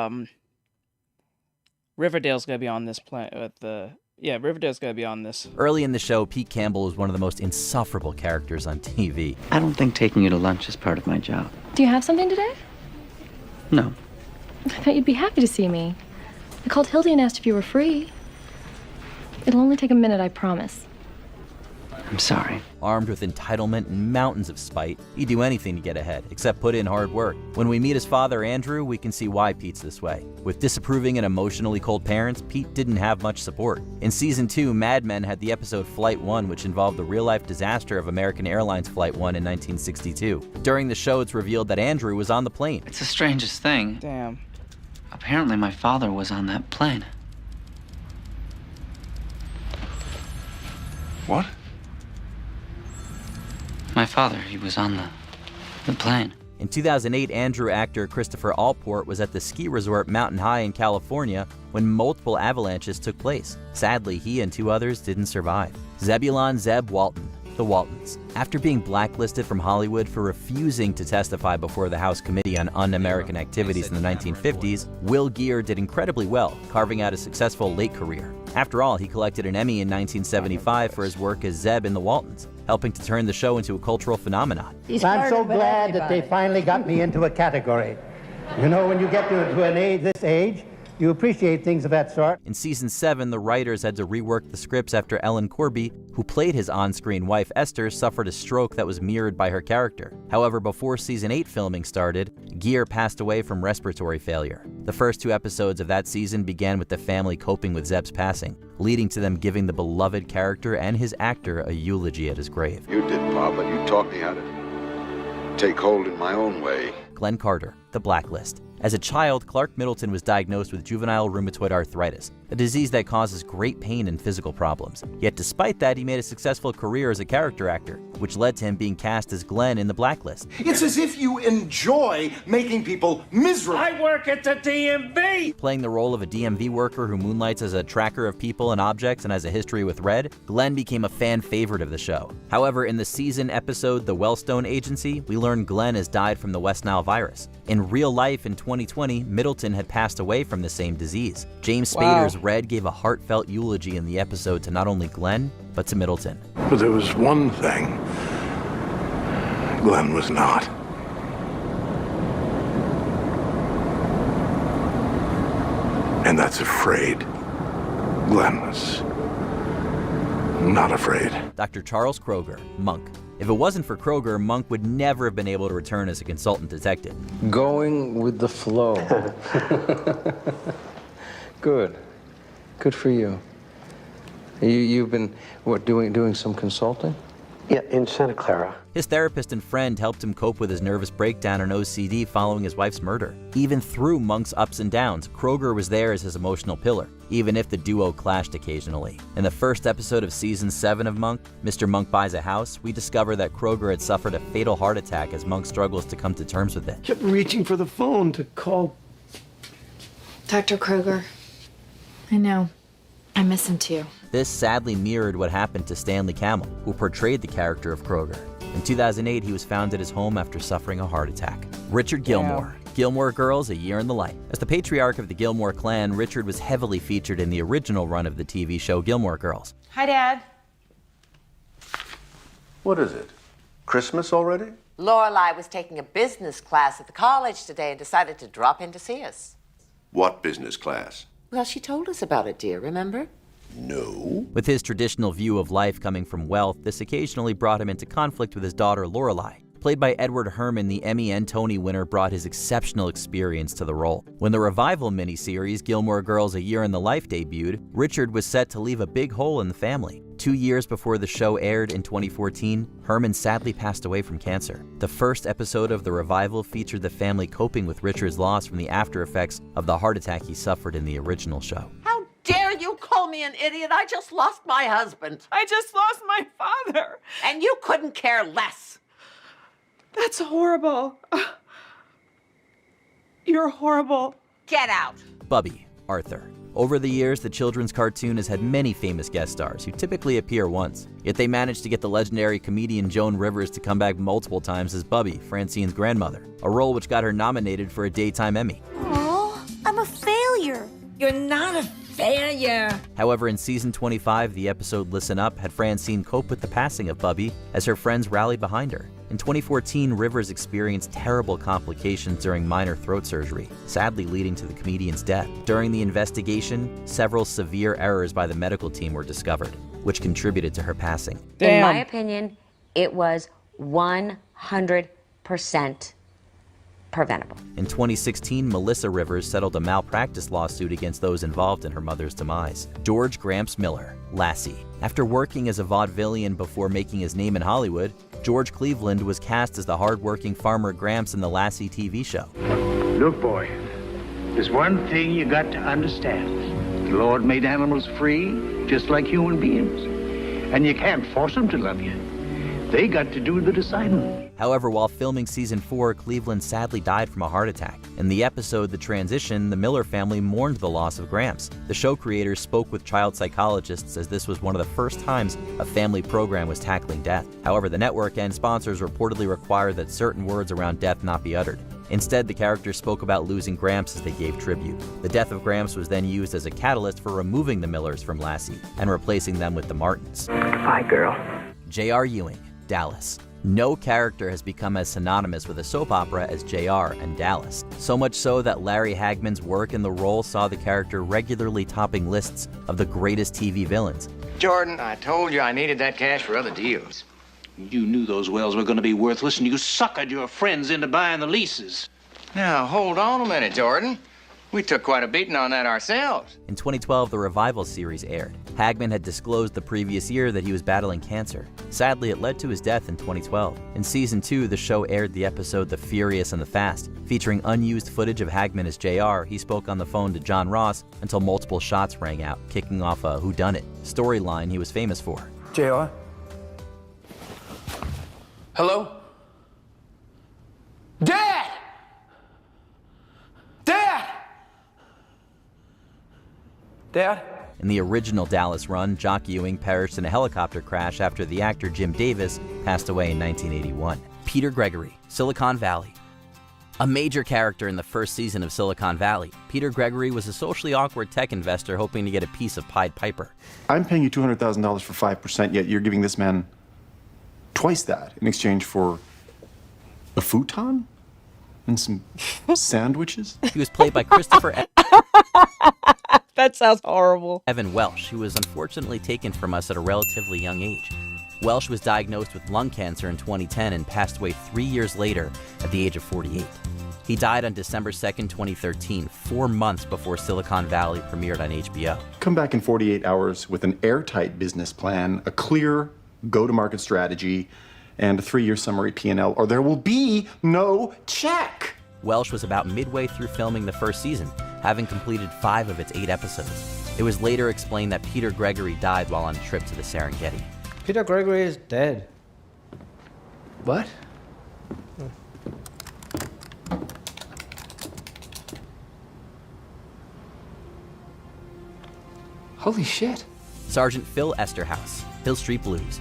Riverdale's gonna be on this Riverdale's gonna be on this. Early in the show, Pete Campbell was one of the most insufferable characters on TV. I don't think taking you to lunch is part of my job. Do you have something today? No. I thought you'd be happy to see me. I called Hildy and asked if you were free. It'll only take a minute, I promise. I'm sorry. Armed with entitlement and mountains of spite, he'd do anything to get ahead, except put in hard work. When we meet his father, Andrew, we can see why Pete's this way. With disapproving and emotionally cold parents, Pete didn't have much support. In Season 2, Mad Men had the episode Flight 1, which involved the real-life disaster of American Airlines Flight 1 in 1962. During the show, it's revealed that Andrew was on the plane. It's the strangest thing. Damn. Apparently my father was on that plane. What? My father, he was on the plane. In 2008, Andrew actor Christopher Allport was at the ski resort Mountain High in California when multiple avalanches took place. Sadly, he and two others didn't survive. Zebulon Zeb Walton, The Waltons. After being blacklisted from Hollywood for refusing to testify before the House Committee on Un-American Activities in the 1950s, Will Geer did incredibly well, carving out a successful late career. After all, he collected an Emmy in 1975 for his work as Zeb in The Waltons, helping to turn the show into a cultural phenomenon. I'm so glad that they finally got me into a category. You know, when you get to an age, this age, you appreciate things of that sort. In Season 7, the writers had to rework the scripts after Ellen Corby, who played his on-screen wife Esther, suffered a stroke that was mirrored by her character. However, before Season 8 filming started, Geer passed away from respiratory failure. The first two episodes of that season began with the family coping with Zeb's passing, leading to them giving the beloved character and his actor a eulogy at his grave. You did, Papa. You taught me how to take hold in my own way. Glenn Carter, The Blacklist. As a child, Clark Middleton was diagnosed with juvenile rheumatoid arthritis, a disease that causes great pain and physical problems. Yet despite that, he made a successful career as a character actor, which led to him being cast as Glenn in The Blacklist. It's as if you enjoy making people miserable. I work at the DMV! Playing the role of a DMV worker who moonlights as a tracker of people and objects and has a history with Red, Glenn became a fan favorite of the show. However, in the season episode The Wellstone Agency, we learn Glenn has died from the West Nile virus. In real life, in 2020, Middleton had passed away from the same disease. James Spader's Red gave a heartfelt eulogy in the episode to not only Glenn, but to Middleton. But there was one thing Glenn was not. And that's afraid. Glenn was not afraid. Dr. Charles Kroger, Monk. If it wasn't for Kroger, Monk would never have been able to return as a consultant detective. Going with the flow. Good. Good for you. You've been, doing some consulting? Yeah, in Santa Clara. His therapist and friend helped him cope with his nervous breakdown and OCD following his wife's murder. Even through Monk's ups and downs, Kroger was there as his emotional pillar, even if the duo clashed occasionally. In the first episode of Season 7 of Monk, Mr. Monk Buys a House, we discover that Kroger had suffered a fatal heart attack as Monk struggles to come to terms with it. Kept reaching for the phone to call. Dr. Kroger. I know. I miss him too. This sadly mirrored what happened to Stanley Camel, who portrayed the character of Kroger. In 2008, he was found at his home after suffering a heart attack. Richard Gilmore. Gilmore Girls, A Year in the Life. As the patriarch of the Gilmore clan, Richard was heavily featured in the original run of the TV show Gilmore Girls. Hi, Dad. What is it? Christmas already? Lorelei was taking a business class at the college today and decided to drop in to see us. What business class? Well, she told us about it, dear, remember? No. With his traditional view of life coming from wealth, this occasionally brought him into conflict with his daughter Lorelei. Played by Edward Herrmann, the Emmy and Tony winner brought his exceptional experience to the role. When the revival miniseries Gilmore Girls: A Year in the Life debuted, Richard was set to leave a big hole in the family. 2 years before the show aired in 2014, Herrmann sadly passed away from cancer. The first episode of the revival featured the family coping with Richard's loss from the after effects of the heart attack he suffered in the original show. How dare you call me an idiot? I just lost my husband. I just lost my father. And you couldn't care less. That's horrible. You're horrible. Get out. Bubby, Arthur. Over the years, the children's cartoon has had many famous guest stars who typically appear once. Yet they managed to get the legendary comedian Joan Rivers to come back multiple times as Bubby, Francine's grandmother, a role which got her nominated for a Daytime Emmy. Oh, I'm a failure. You're not a failure. However, in season 25, the episode Listen Up had Francine cope with the passing of Bubby as her friends rallied behind her. In 2014, Rivers experienced terrible complications during minor throat surgery, sadly leading to the comedian's death. During the investigation, several severe errors by the medical team were discovered, which contributed to her passing. In my opinion, it was 100% preventable. In 2016, Melissa Rivers settled a malpractice lawsuit against those involved in her mother's demise. George Gramps Miller, Lassie. After working as a vaudevillian before making his name in Hollywood, George Cleveland was cast as the hard-working farmer Gramps in the Lassie TV show. Look, boy, there's one thing you got to understand. The Lord made animals free, just like human beings. And you can't force them to love you. They got to do the deciding. However, while filming season 4, Cleveland sadly died from a heart attack. In the episode The Transition, the Miller family mourned the loss of Gramps. The show creators spoke with child psychologists as this was one of the first times a family program was tackling death. However, the network and sponsors reportedly required that certain words around death not be uttered. Instead, the characters spoke about losing Gramps as they gave tribute. The death of Gramps was then used as a catalyst for removing the Millers from Lassie and replacing them with the Martins. Bye, girl. J.R. Ewing, Dallas. No character has become as synonymous with a soap opera as JR and Dallas. So much so that Larry Hagman's work in the role saw the character regularly topping lists of the greatest TV villains. Jordan, I told you I needed that cash for other deals. You knew those wells were going to be worthless, and you suckered your friends into buying the leases. Now, hold on a minute, Jordan. We took quite a beating on that ourselves. In 2012, the Revival series aired. Hagman had disclosed the previous year that he was battling cancer. Sadly, it led to his death in 2012. In season 2, the show aired the episode The Furious and the Fast. Featuring unused footage of Hagman as JR, he spoke on the phone to John Ross until multiple shots rang out, kicking off a whodunit storyline he was famous for. JR? Hello? Dad! Dad! Dad? In the original Dallas run, Jock Ewing perished in a helicopter crash after the actor Jim Davis passed away in 1981. Peter Gregory, Silicon Valley. A major character in the first season of Silicon Valley, Peter Gregory was a socially awkward tech investor hoping to get a piece of Pied Piper. I'm paying you $200,000 for 5%, yet you're giving this man twice that in exchange for a futon and some sandwiches? He was played by Christopher That sounds horrible. Evan Welsh, who was unfortunately taken from us at a relatively young age. Welsh was diagnosed with lung cancer in 2010 and passed away 3 years later at the age of 48. He died on December 2nd, 2013, 4 months before Silicon Valley premiered on HBO. Come back in 48 hours with an airtight business plan, a clear go-to-market strategy, and a 3-year summary P&L, or there will be no check. Welsh was about midway through filming the first season, having completed 5 of its 8 episodes. It was later explained that Peter Gregory died while on a trip to the Serengeti. Peter Gregory is dead. What? Holy shit. Sergeant Phil Esterhaus, Hill Street Blues.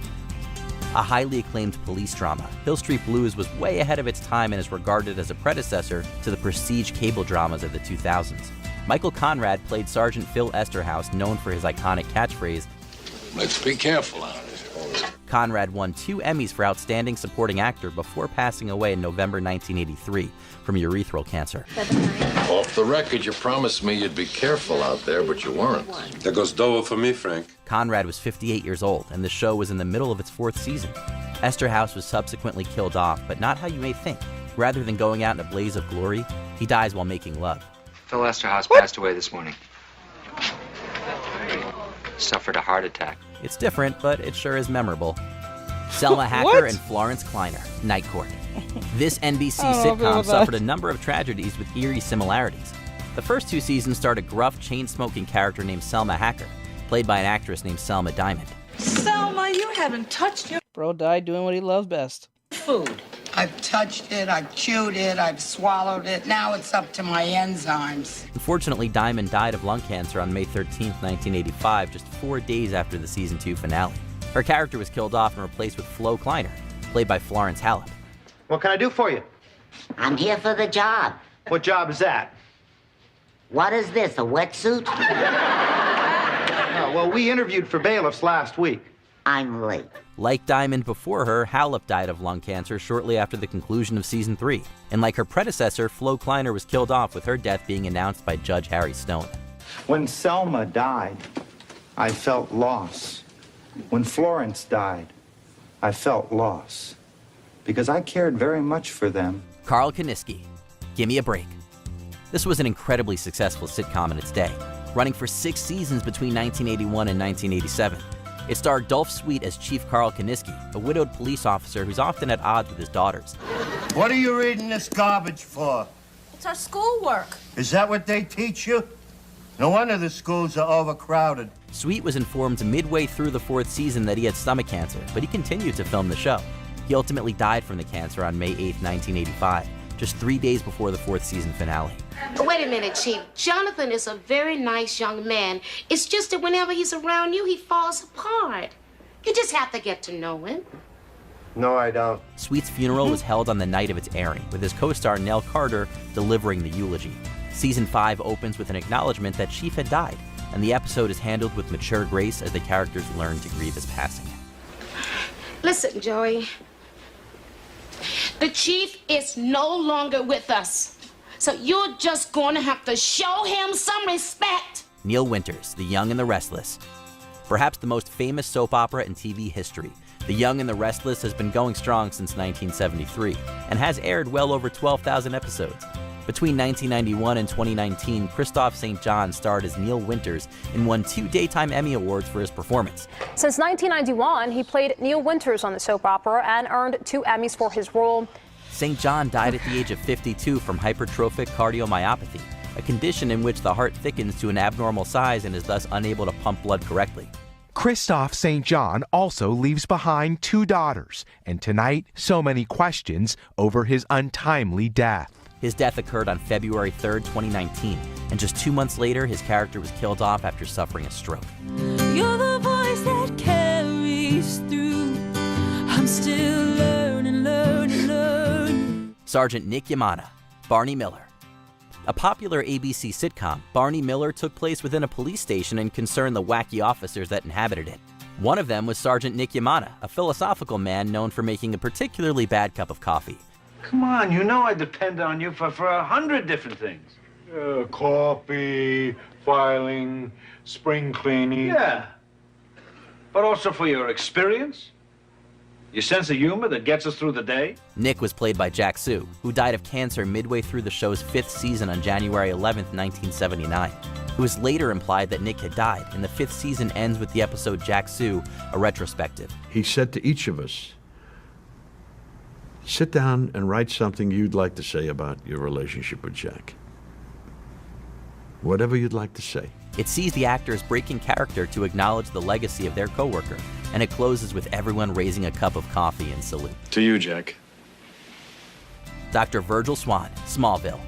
A highly acclaimed police drama, Hill Street Blues was way ahead of its time and is regarded as a predecessor to the prestige cable dramas of the 2000s. Michael Conrad played Sergeant Phil Esterhaus, known for his iconic catchphrase, "Let's be careful out here." Conrad won 2 Emmys for Outstanding Supporting Actor before passing away in November 1983 from urethral cancer. Off the record, you promised me you'd be careful out there, but you weren't. There goes double for me, Frank. Conrad was 58 years old, and the show was in the middle of its 4th season. Esterhaus was subsequently killed off, but not how you may think. Rather than going out in a blaze of glory, he dies while making love. Phil Esterhaus passed away this morning. Suffered a heart attack. It's different, but it sure is memorable. Selma Hacker and Florence Kleiner, Night Court. This NBC sitcom suffered a number of tragedies with eerie similarities. The first 2 seasons starred a gruff, chain-smoking character named Selma Hacker, played by an actress named Selma Diamond. Selma, you haven't touched your Bro died doing what he loves best. food. I've touched it, I've chewed it, I've swallowed it. Now it's up to my enzymes. Unfortunately, Diamond died of lung cancer on May 13, 1985, just 4 days after the season 2 finale. Her character was killed off and replaced with Flo Kleiner, played by Florence Hallop. What can I do for you? I'm here for the job. What job is that? What is this, a wetsuit? Oh, well, we interviewed for bailiffs last week. I'm late. Like Diamond before her, Hallop died of lung cancer shortly after the conclusion of season 3. And like her predecessor, Flo Kleiner was killed off, with her death being announced by Judge Harry Stone. When Selma died, I felt loss. When Florence died, I felt loss. Because I cared very much for them. Carl Kaniski, Gimme a Break. This was an incredibly successful sitcom in its day, running for 6 seasons between 1981 and 1987. It starred Dolph Sweet as Chief Carl Kaniski, a widowed police officer who's often at odds with his daughters. What are you reading this garbage for? It's our schoolwork. Is that what they teach you? No wonder the schools are overcrowded. Sweet was informed midway through the 4th season that he had stomach cancer, but he continued to film the show. He ultimately died from the cancer on May 8, 1985, just 3 days before the 4th season finale. Wait a minute, Chief. Jonathan is a very nice young man. It's just that whenever he's around you, he falls apart. You just have to get to know him. No, I don't. Sweet's funeral was held on the night of its airing, with his co-star Nell Carter delivering the eulogy. Season 5 opens with an acknowledgement that Chief had died, and the episode is handled with mature grace as the characters learn to grieve his passing. Listen, Joey. The Chief is no longer with us. So you're just going to have to show him some respect. Neil Winters, The Young and the Restless. Perhaps the most famous soap opera in TV history, The Young and the Restless has been going strong since 1973 and has aired well over 12,000 episodes. Between 1991 and 2019, Christoph St. John starred as Neil Winters and won 2 Daytime Emmy Awards for his performance. Since 1991, he played Neil Winters on the soap opera and earned 2 Emmys for his role. St. John died at the age of 52 from hypertrophic cardiomyopathy, a condition in which the heart thickens to an abnormal size and is thus unable to pump blood correctly. Christoph St. John also leaves behind 2 daughters, and tonight, so many questions over his untimely death. His death occurred on February 3rd, 2019, and just 2 months later, his character was killed off after suffering a stroke. You're the voice that carries through. I'm still learning. Sergeant Nick Yamana, Barney Miller. A popular ABC sitcom, Barney Miller took place within a police station and concerned the wacky officers that inhabited it. One of them was Sergeant Nick Yamana, a philosophical man known for making a particularly bad cup of coffee. Come on, you know I depend on you for 100 different things. Coffee, filing, spring cleaning. Yeah. But also for your experience, your sense of humor that gets us through the day. Nick was played by Jack Sue, who died of cancer midway through the show's 5th season on January 11th, 1979. It was later implied that Nick had died, and the 5th season ends with the episode Jack Sue, a retrospective. He said to each of us, sit down and write something you'd like to say about your relationship with Jack. Whatever you'd like to say. It sees the actors breaking character to acknowledge the legacy of their coworker, and it closes with everyone raising a cup of coffee in salute. To you, Jack. Dr. Virgil Swan, Smallville.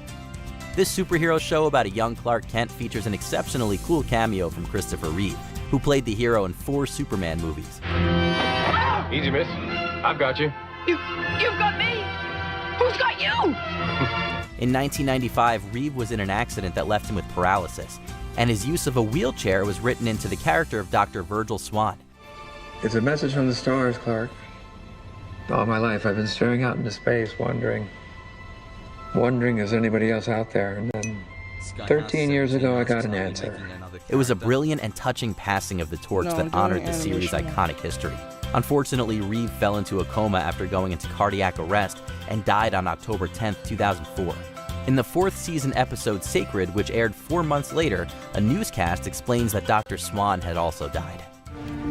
This superhero show about a young Clark Kent features an exceptionally cool cameo from Christopher Reeve, who played the hero in 4 Superman movies. Easy, miss. I've got you. You've got me! Who's got you? In 1995, Reeve was in an accident that left him with paralysis, and his use of a wheelchair was written into the character of Dr. Virgil Swan. It's a message from the stars, Clark. All my life, I've been staring out into space, wondering if there's anybody else out there. And then 13 years ago, I got an answer. It was a brilliant and touching passing of the torch that honored the series' iconic history. Unfortunately, Reeve fell into a coma after going into cardiac arrest and died on October 10, 2004. In the 4th season episode Sacred, which aired 4 months later, a newscast explains that Dr. Swan had also died.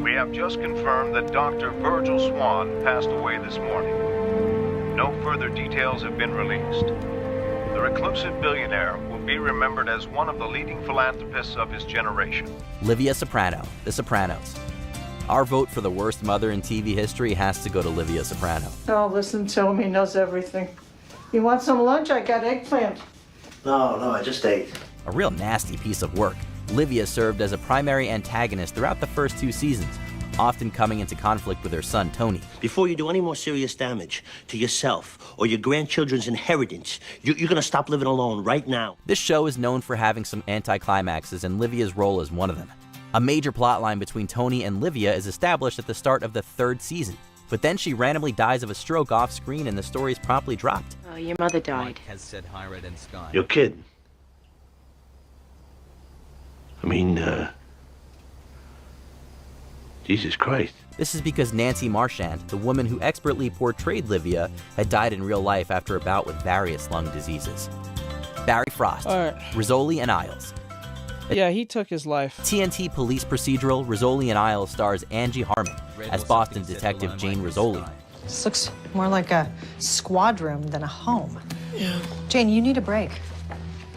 We have just confirmed that Dr. Virgil Swan passed away this morning. No further details have been released. The reclusive billionaire will be remembered as one of the leading philanthropists of his generation. Livia Soprano, The Sopranos. Our vote for the worst mother in TV history has to go to Livia Soprano. Oh, listen to him. He knows everything. You want some lunch? I got eggplant. No, I just ate. A real nasty piece of work. Livia served as a primary antagonist throughout the first 2 seasons, often coming into conflict with her son, Tony. Before you do any more serious damage to yourself or your grandchildren's inheritance, you're gonna stop living alone right now. This show is known for having some anticlimaxes, and Livia's role is one of them. A major plotline between Tony and Livia is established at the start of the 3rd season, but then she randomly dies of a stroke off screen and the story is promptly dropped. Oh, your mother died. Has said hi red and sky. You're kidding. I mean, Jesus Christ. This is because Nancy Marchand, the woman who expertly portrayed Livia, had died in real life after a bout with various lung diseases. Barry Frost, Rizzoli and Isles. Yeah, he took his life. TNT police procedural Rizzoli and Isles stars Angie Harmon as Boston detective Jane Rizzoli. This looks more like a squad room than a home. Yeah. Jane, you need a break.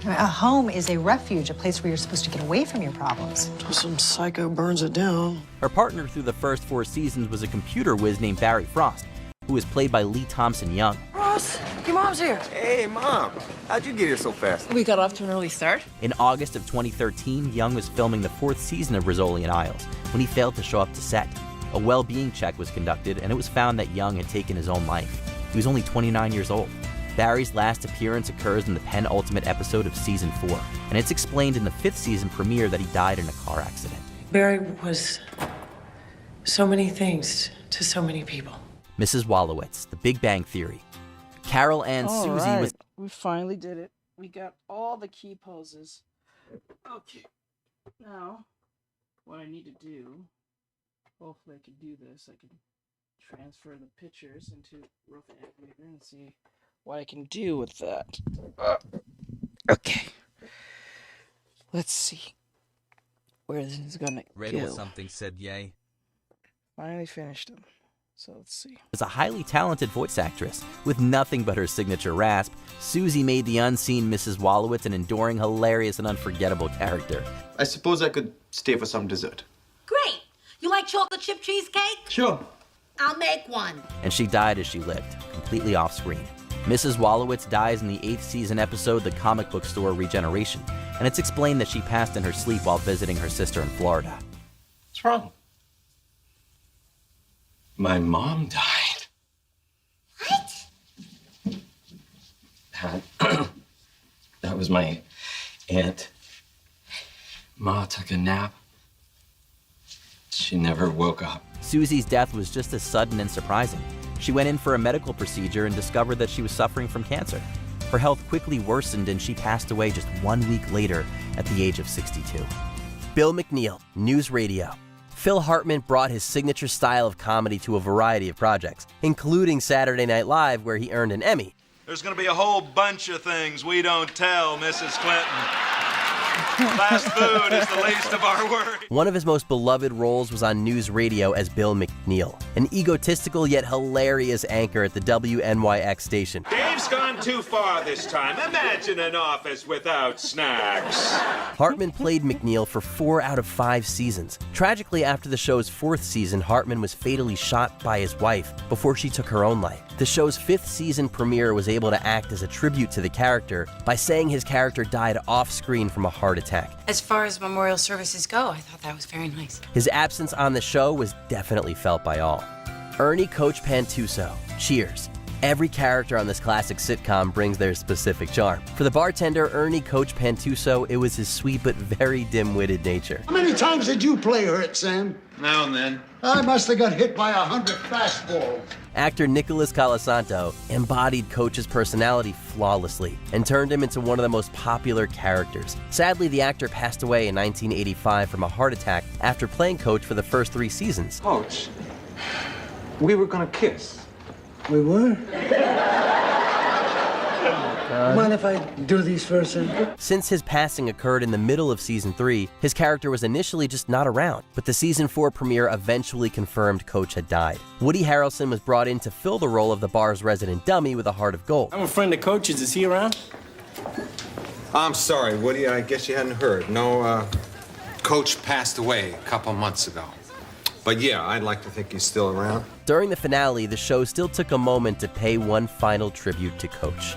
A home is a refuge, a place where you're supposed to get away from your problems. Some psycho burns it down. Her partner through the first 4 seasons was a computer whiz named Barry Frost, who was played by Lee Thompson Young. Ross, your mom's here. Hey, Mom. How'd you get here so fast? We got off to an early start. In August of 2013, Young was filming the 4th season of Rizzoli and Isles when he failed to show up to set. A well-being check was conducted, and it was found that Young had taken his own life. He was only 29 years old. Barry's last appearance occurs in the penultimate episode of Season 4, and it's explained in the 5th season premiere that he died in a car accident. Barry was so many things to so many people. Mrs. Wolowitz, The Big Bang Theory. Carol Ann Susie was... We finally did it. We got all the key poses. Okay. Now, what I need to do... Hopefully I can do this. I can transfer the pictures into Rough Animator and see what I can do with that. Okay. Let's see where this is gonna go. Something said yay. Finally finished them. So let's see. As a highly talented voice actress with nothing but her signature rasp, Susie made the unseen Mrs. Wolowitz an enduring, hilarious, and unforgettable character. I suppose I could stay for some dessert. Great. You like chocolate chip cheesecake? Sure. I'll make one. And she died as she lived, completely off screen. Mrs. Wolowitz dies in the 8th season episode The Comic Book Store Regeneration, and it's explained that she passed in her sleep while visiting her sister in Florida. What's wrong? My mom died. What? That was my aunt. Ma took a nap. She never woke up. Susie's death was just as sudden and surprising. She went in for a medical procedure and discovered that she was suffering from cancer. Her health quickly worsened and she passed away just 1 week later at the age of 62. Bill McNeil, News Radio. Phil Hartman brought his signature style of comedy to a variety of projects, including Saturday Night Live, where he earned an Emmy. There's going to be a whole bunch of things we don't tell Mrs. Clinton. Fast food is the least of our worries. One of his most beloved roles was on news radio as Bill McNeil, an egotistical yet hilarious anchor at the WNYX station. Dave's gone too far this time. Imagine an office without snacks. Hartman played McNeil for 4 out of 5 seasons. Tragically, after the show's 4th season, Hartman was fatally shot by his wife before she took her own life. The show's 5th season premiere was able to act as a tribute to the character by saying his character died off-screen from a heart attack. As far as memorial services go, I thought that was very nice. His absence on the show was definitely felt by all. Ernie Coach Pantuso, Cheers. Every character on this classic sitcom brings their specific charm. For the bartender, Ernie Coach Pantuso, it was his sweet but very dim-witted nature. How many times did you play hurt, Sam? Now and then. I must have got hit by 100 fastballs. Actor Nicholas Colasanto embodied Coach's personality flawlessly and turned him into one of the most popular characters. Sadly, the actor passed away in 1985 from a heart attack after playing Coach for the first 3 seasons. Coach, we were gonna kiss. We were? Mind if I do these first? Since his passing occurred in the middle of season 3, his character was initially just not around, but the season 4 premiere eventually confirmed Coach had died. Woody Harrelson was brought in to fill the role of the bar's resident dummy with a heart of gold. I'm a friend of Coach's. Is he around? I'm sorry, Woody. I guess you hadn't heard. No, Coach passed away a couple months ago. But yeah, I'd like to think he's still around. During the finale, the show still took a moment to pay one final tribute to Coach.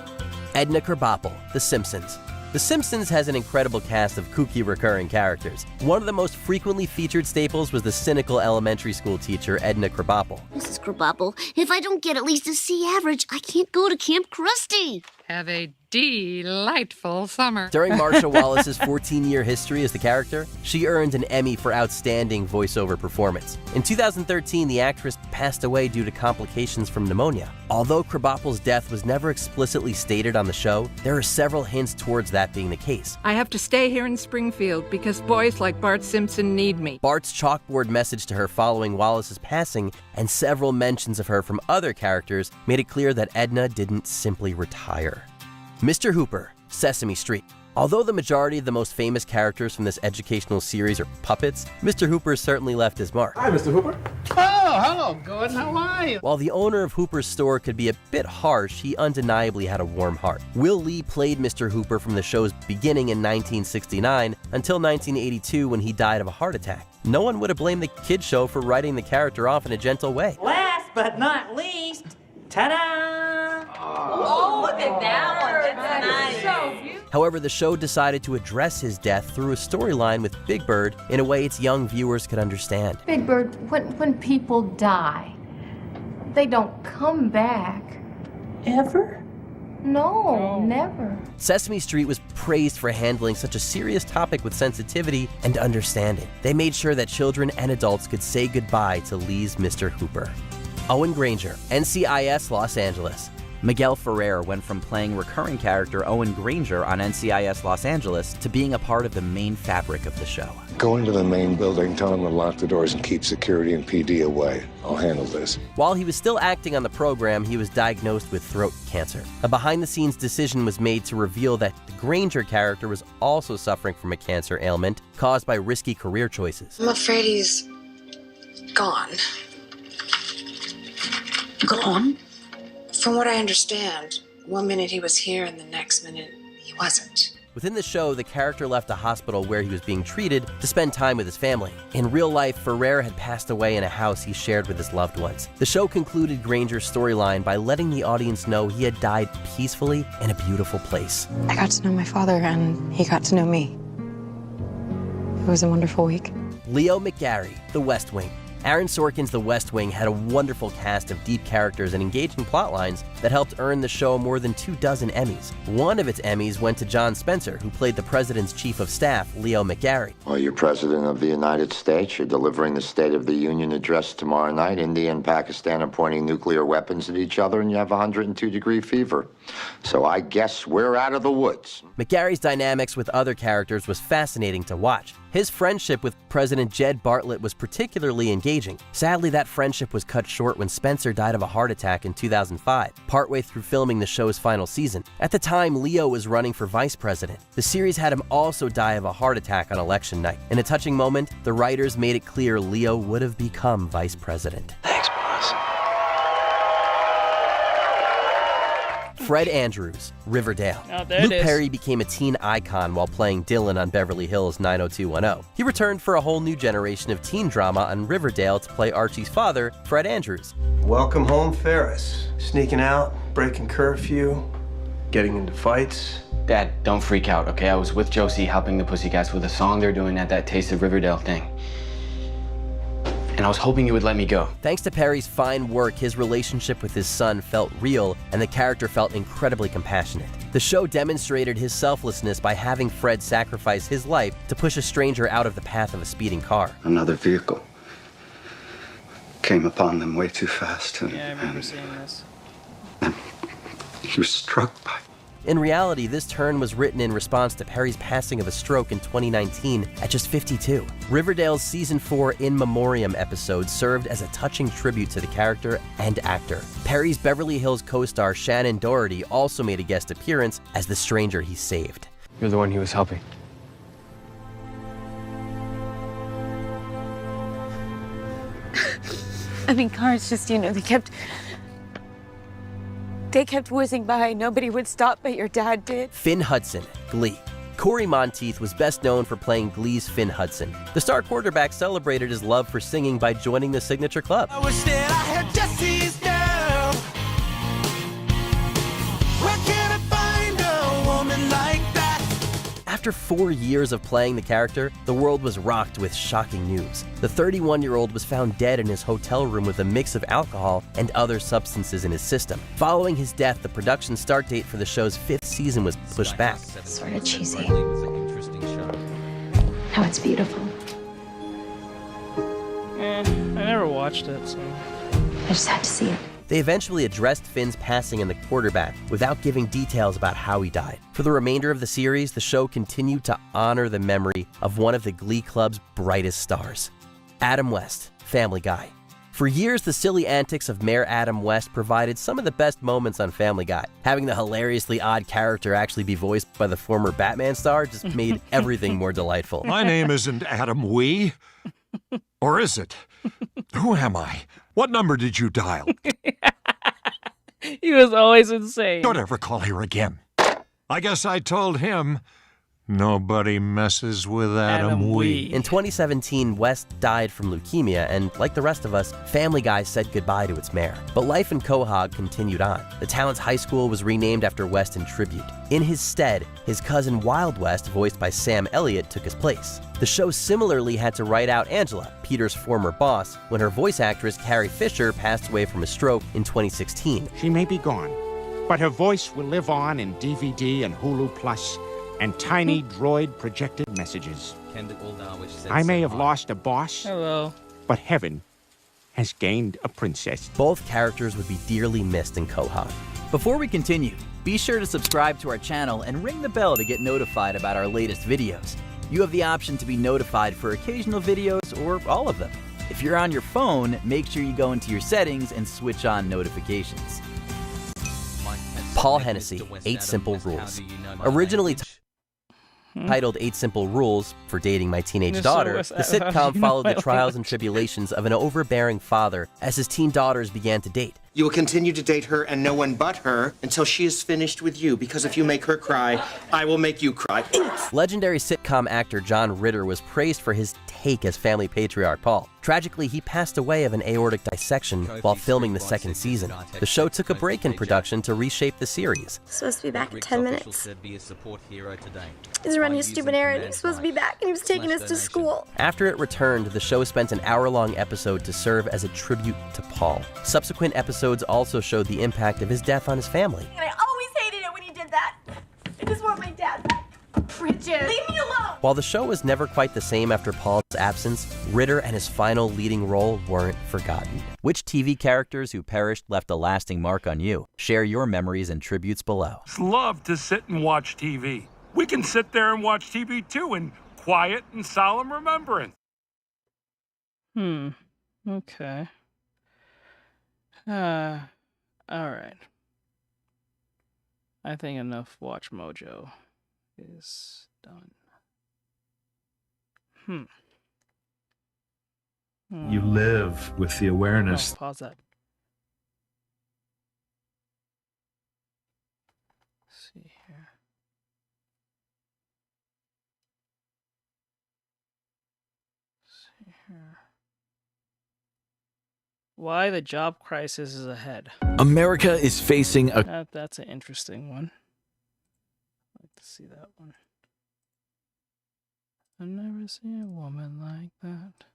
Edna Krabappel, The Simpsons. The Simpsons has an incredible cast of kooky recurring characters. One of the most frequently featured staples was the cynical elementary school teacher, Edna Krabappel. Mrs. Krabappel, if I don't get at least a C average, I can't go to Camp Krusty. Have a delightful summer. During Marsha Wallace's 14-year history as the character, she earned an Emmy for outstanding voiceover performance. In 2013, the actress passed away due to complications from pneumonia. Although Krabappel's death was never explicitly stated on the show, there are several hints towards that being the case. I have to stay here in Springfield because boys like Bart Simpson need me. Bart's chalkboard message to her following Wallace's passing and several mentions of her from other characters made it clear that Edna didn't simply retire. Mr. Hooper, Sesame Street. Although the majority of the most famous characters from this educational series are puppets, Mr. Hooper certainly left his mark. Hi, Mr. Hooper. Oh, hello, Gordon. How are you? While the owner of Hooper's store could be a bit harsh, he undeniably had a warm heart. Will Lee played Mr. Hooper from the show's beginning in 1969 until 1982 when he died of a heart attack. No one would have blamed the kids show for writing the character off in a gentle way. Last but not least, ta-da! Oh, look at that one. That's nice. So beautiful. However, the show decided to address his death through a storyline with Big Bird in a way its young viewers could understand. Big Bird, when people die, they don't come back. Ever? No, never. Sesame Street was praised for handling such a serious topic with sensitivity and understanding. They made sure that children and adults could say goodbye to Lee's Mr. Hooper. Owen Granger, NCIS Los Angeles. Miguel Ferrer went from playing recurring character Owen Granger on NCIS Los Angeles to being a part of the main fabric of the show. Go into the main building, tell them to lock the doors and keep security and PD away. I'll handle this. While he was still acting on the program, he was diagnosed with throat cancer. A behind-the-scenes decision was made to reveal that the Granger character was also suffering from a cancer ailment caused by risky career choices. I'm afraid he's gone. Gone? From what I understand, one minute he was here and the next minute he wasn't. Within the show, the character left a hospital where he was being treated to spend time with his family. In real life, Ferrer had passed away in a house he shared with his loved ones. The show concluded Granger's storyline by letting the audience know he had died peacefully in a beautiful place. I got to know my father and he got to know me. It was a wonderful week. Leo McGarry, The West Wing. Aaron Sorkin's The West Wing had a wonderful cast of deep characters and engaging plot lines that helped earn the show more than 24 Emmys. One of its Emmys went to John Spencer, who played the president's chief of staff, Leo McGarry. Well, you're president of the United States. You're delivering the State of the Union address tomorrow night. India and Pakistan are pointing nuclear weapons at each other, and you have 102-degree fever. So I guess we're out of the woods. McGarry's dynamics with other characters was fascinating to watch. His friendship with President Jed Bartlett was particularly engaging, engaging. Sadly, that friendship was cut short when Spencer died of a heart attack in 2005, partway through filming the show's final season. At the time, Leo was running for vice president. The series had him also die of a heart attack on election night. In a touching moment, the writers made it clear Leo would have become vice president. Thanks, boss. Fred Andrews, Riverdale. Oh, there Luke it is. Perry became a teen icon while playing Dylan on Beverly Hills 90210. He returned for a whole new generation of teen drama on Riverdale to play Archie's father, Fred Andrews. Welcome home, Ferris. Sneaking out, breaking curfew, getting into fights. Dad, don't freak out, okay? I was with Josie helping the Pussycats with a song they're doing at that Taste of Riverdale thing. And I was hoping you would let me go. Thanks to Perry's fine work, his relationship with his son felt real, and the character felt incredibly compassionate. The show demonstrated his selflessness by having Fred sacrifice his life to push a stranger out of the path of a speeding car. Another vehicle came upon them way too fast. Yeah, I remember seeing this. He was struck by. In reality, this turn was written in response to Perry's passing of a stroke in 2019 at just 52. Riverdale's Season 4 In Memoriam episode served as a touching tribute to the character and actor. Perry's Beverly Hills co-star Shannon Doherty also made a guest appearance as the stranger he saved. You're the one he was helping. I mean, cars just, they kept whizzing by. Nobody would stop, but your dad did. Finn Hudson, Glee. Corey Monteith was best known for playing Glee's Finn Hudson. The star quarterback celebrated his love for singing by joining the Signature Club. I wish that I had Jesse's girl. Where can I find a woman like that? After 4 years of playing the character, the world was rocked with shocking news. The 31-year-old was found dead in his hotel room with a mix of alcohol and other substances in his system. Following his death, the production start date for the show's 5th season was pushed back. Sort of cheesy. No, it's beautiful. I never watched it, so. I just had to see it. They eventually addressed Finn's passing in the quarterback without giving details about how he died. For the remainder of the series, the show continued to honor the memory of one of the Glee Club's brightest stars, Adam West, Family Guy. For years, the silly antics of Mayor Adam West provided some of the best moments on Family Guy. Having the hilariously odd character actually be voiced by the former Batman star just made everything more delightful. My name isn't Adam Wee. Or is it? Who am I? What number did you dial? He was always insane. Don't ever call here again. I guess I told him, nobody messes with Adam Wee. In 2017, West died from leukemia, and like the rest of us, Family Guy said goodbye to its mayor. But life in Quahog continued on. The town's high school was renamed after West in tribute. In his stead, his cousin Wild West, voiced by Sam Elliott, took his place. The show similarly had to write out Angela, Peter's former boss, when her voice actress Carrie Fisher passed away from a stroke in 2016. She may be gone, but her voice will live on in DVD and Hulu Plus and tiny droid projected messages. I may have lost a boss, but heaven has gained a princess. Both characters would be dearly missed in Quahog. Before we continue, be sure to subscribe to our channel and ring the bell to get notified about our latest videos. You have the option to be notified for occasional videos or all of them. If you're on your phone, make sure you go into your settings and switch on notifications. Paul Hennessy, 8 Simple Rules. Originally titled 8 Simple Rules for Dating My Teenage Daughter, the sitcom followed the trials and tribulations of an overbearing father as his teen daughters began to date. You will continue to date her and no one but her until she is finished with you, because if you make her cry, I will make you cry. Legendary sitcom actor John Ritter was praised for his take as family patriarch Paul. Tragically, he passed away of an aortic dissection while filming the 2nd season. The show took a break in production to reshape the series. Supposed to be back in 10 minutes. He's running a stupid errand. He was supposed to be back, and he was taking us to school. After it returned, the show spent an hour-long episode to serve as a tribute to Paul. Subsequent episodes also showed the impact of his death on his family. And I always hated it when he did that. I just want my dad back. Bridget, leave me alone! While the show was never quite the same after Paul's absence, Ritter and his final leading role weren't forgotten. Which TV characters who perished left a lasting mark on you? Share your memories and tributes below. It's love to sit and watch TV. We can sit there and watch TV too in quiet and solemn remembrance. Okay. All right. I think enough Watch Mojo is done. You live with the awareness. Oh, pause that. Let's see here. Why the job crisis is ahead. America is facing a... That's an interesting one. I'd like to see that one. I've never seen a woman like that.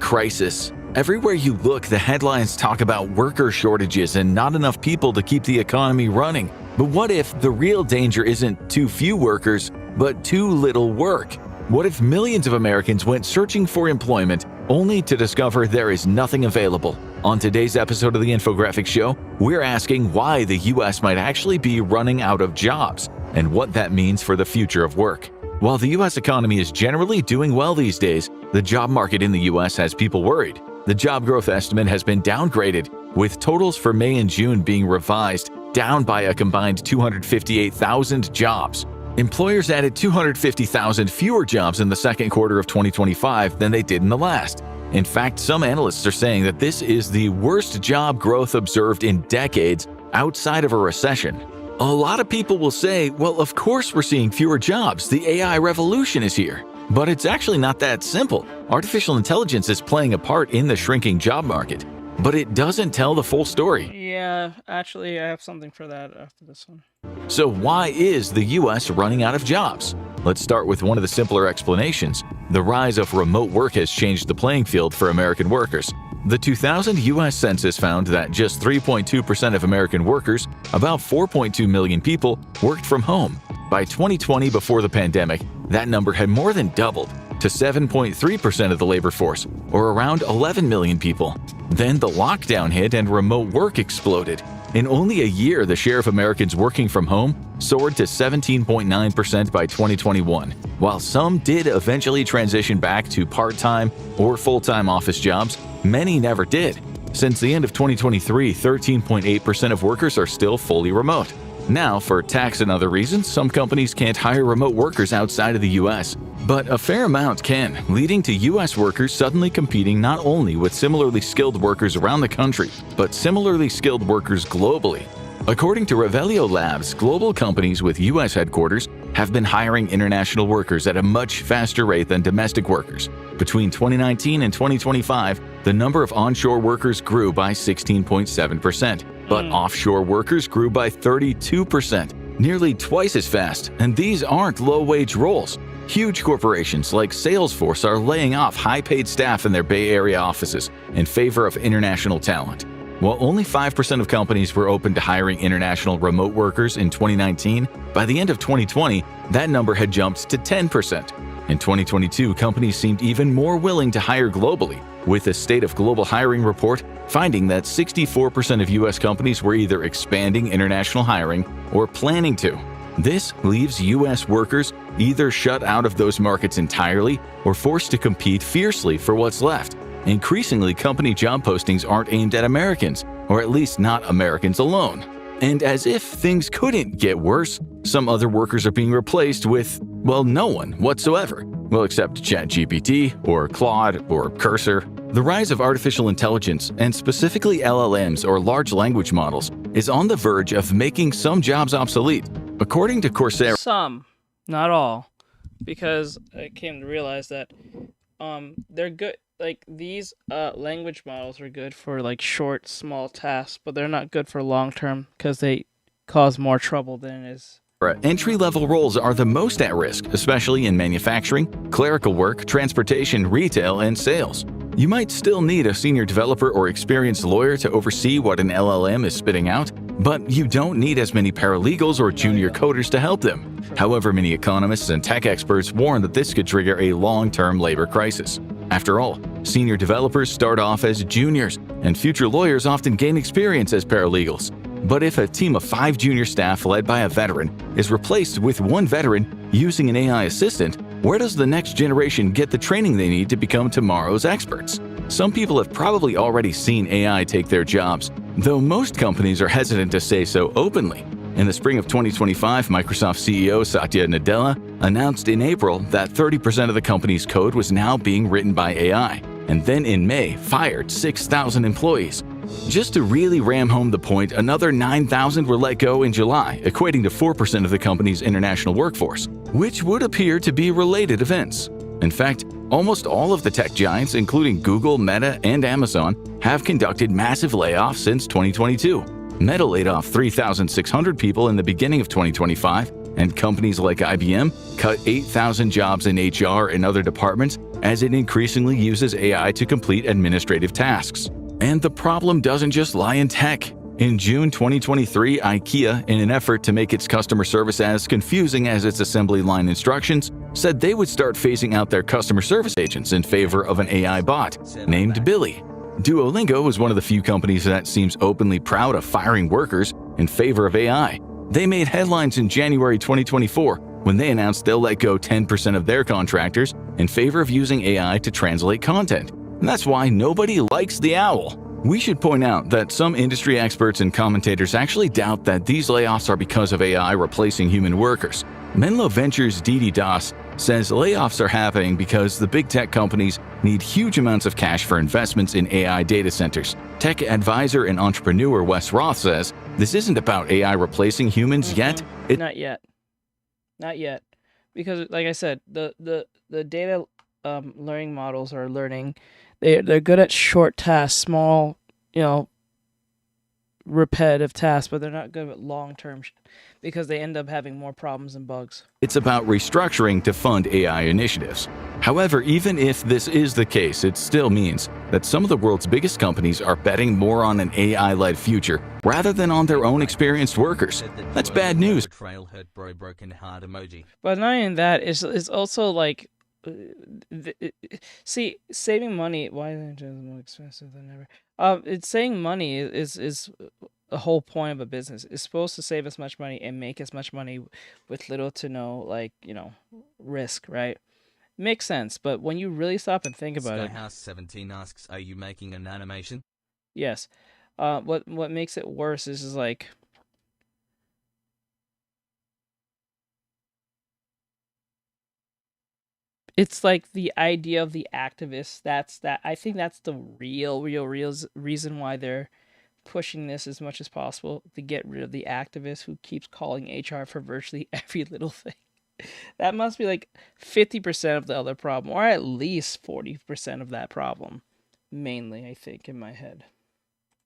crisis. Everywhere you look, the headlines talk about worker shortages and not enough people to keep the economy running. But what if the real danger isn't too few workers, but too little work? What if millions of Americans went searching for employment only to discover there is nothing available? On today's episode of the Infographics Show, we're asking why the US might actually be running out of jobs and what that means for the future of work. While the US economy is generally doing well these days, the job market in the US has people worried. The job growth estimate has been downgraded, with totals for May and June being revised down by a combined 258,000 jobs. Employers added 250,000 fewer jobs in the second quarter of 2025 than they did in the last. In fact, some analysts are saying that this is the worst job growth observed in decades outside of a recession. A lot of people will say, well, of course we're seeing fewer jobs, the AI revolution is here. But it's actually not that simple. Artificial intelligence is playing a part in the shrinking job market, but it doesn't tell the full story. Yeah, actually, I have something for that after this one. So why is the US running out of jobs? Let's start with one of the simpler explanations. The rise of remote work has changed the playing field for American workers. The 2000 US Census found that just 3.2% of American workers, about 4.2 million people, worked from home. By 2020, before the pandemic, that number had more than doubled to 7.3% of the labor force, or around 11 million people. Then the lockdown hit and remote work exploded. In only a year, the share of Americans working from home soared to 17.9% by 2021. While some did eventually transition back to part-time or full-time office jobs, many never did. Since the end of 2023, 13.8% of workers are still fully remote. Now, for tax and other reasons, some companies can't hire remote workers outside of the US, but a fair amount can, leading to US workers suddenly competing not only with similarly skilled workers around the country, but similarly skilled workers globally. According to Revelio Labs, global companies with US headquarters have been hiring international workers at a much faster rate than domestic workers. Between 2019 and 2025, the number of onshore workers grew by 16.7%, but offshore workers grew by 32%, nearly twice as fast, and these aren't low-wage roles. Huge corporations like Salesforce are laying off high-paid staff in their Bay Area offices in favor of international talent. While only 5% of companies were open to hiring international remote workers in 2019, by the end of 2020, that number had jumped to 10%. In 2022, companies seemed even more willing to hire globally, with the State of Global Hiring report finding that 64% of U.S. companies were either expanding international hiring or planning to. This leaves U.S. workers either shut out of those markets entirely or forced to compete fiercely for what's left. Increasingly, company job postings aren't aimed at Americans, or at least not Americans alone. And as if things couldn't get worse, some other workers are being replaced with, well, no one whatsoever. Well, except ChatGPT, or Claude, or Cursor. The rise of artificial intelligence, and specifically LLMs or large language models, is on the verge of making some jobs obsolete. According to Coursera, some, not all, because I came to realize that they're good. Like, these language models are good for like short, small tasks, but they're not good for long term because they cause more trouble than it is. Entry-level roles are the most at risk, especially in manufacturing, clerical work, transportation, retail, and sales. You might still need a senior developer or experienced lawyer to oversee what an LLM is spitting out, but you don't need as many paralegals or junior coders to help them. However, many economists and tech experts warn that this could trigger a long-term labor crisis. After all, senior developers start off as juniors, and future lawyers often gain experience as paralegals. But if a team of 5 junior staff led by a veteran is replaced with one veteran using an AI assistant, where does the next generation get the training they need to become tomorrow's experts? some people have probably already seen AI take their jobs, though most companies are hesitant to say so openly. In the spring of 2025, Microsoft CEO Satya Nadella announced in April that 30% of the company's code was now being written by AI, and then in May fired 6,000 employees. Just to really ram home the point, another 9,000 were let go in July, equating to 4% of the company's international workforce, which would appear to be related events. In fact, almost all of the tech giants, including Google, Meta, and Amazon, have conducted massive layoffs since 2022. Meta laid off 3,600 people in the beginning of 2025, and companies like IBM cut 8,000 jobs in HR and other departments as it increasingly uses AI to complete administrative tasks. And the problem doesn't just lie in tech. In June 2023, IKEA, in an effort to make its customer service as confusing as its assembly line instructions, said they would start phasing out their customer service agents in favor of an AI bot named Billy. Duolingo is one of the few companies that seems openly proud of firing workers in favor of AI. They made headlines in January 2024 when they announced they'll let go 10% of their contractors in favor of using AI to translate content. And that's why nobody likes the owl. We should point out that some industry experts and commentators actually doubt that these layoffs are because of AI replacing human workers. Menlo Ventures' Didi Das says layoffs are happening because the big tech companies need huge amounts of cash for investments in AI data centers. Tech advisor and entrepreneur Wes Roth says this isn't about AI replacing humans yet. Not yet. Not yet. Because, like I said, the data learning models are learning. They're good at short tasks, small, repetitive tasks, but they're not good at long-term because they end up having more problems and bugs. It's about restructuring to fund AI initiatives. However, even if this is the case, it still means that some of the world's biggest companies are betting more on an AI-led future rather than on their own experienced workers. That's bad news. But not even that, it's also like, see, saving money. Why is it more expensive than ever? It's saving money is the whole point of a business. It's supposed to save as much money and make as much money with little to no, risk, right? Makes sense, but when you really stop and think about it. Skyhouse17 asks, "Are you making an animation?" Yes. What makes it worse is like. It's like the idea of the activists. I think that's the real reason why they're pushing this as much as possible, to get rid of the activist who keeps calling HR for virtually every little thing. That must be like 50% of the other problem, or at least 40% of that problem. Mainly, I think, in my head.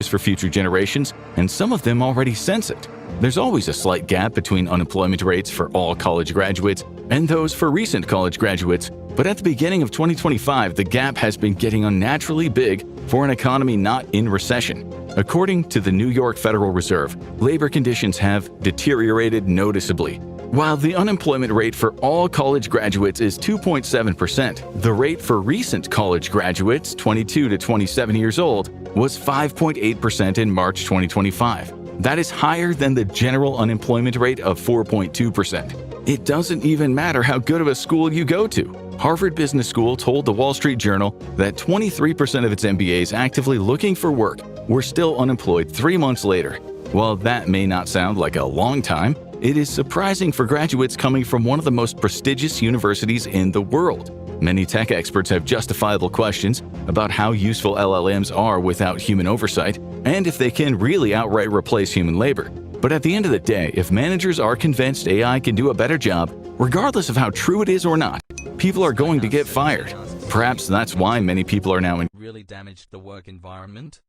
For future generations, and some of them already sense it. There's always a slight gap between unemployment rates for all college graduates and those for recent college graduates, but at the beginning of 2025, the gap has been getting unnaturally big for an economy not in recession. According to the New York Federal Reserve, labor conditions have deteriorated noticeably. While the unemployment rate for all college graduates is 2.7%, the rate for recent college graduates, 22 to 27 years old, was 5.8% in March 2025. That is higher than the general unemployment rate of 4.2%. It doesn't even matter how good of a school you go to. Harvard Business School told the Wall Street Journal that 23% of its MBAs actively looking for work were still unemployed 3 months later. While that may not sound like a long time, it is surprising for graduates coming from one of the most prestigious universities in the world. Many tech experts have justifiable questions about how useful LLMs are without human oversight, and if they can really outright replace human labor. But at the end of the day, if managers are convinced AI can do a better job, regardless of how true it is or not, people are going to get fired. Perhaps that's why many people are now really damaged the work environment.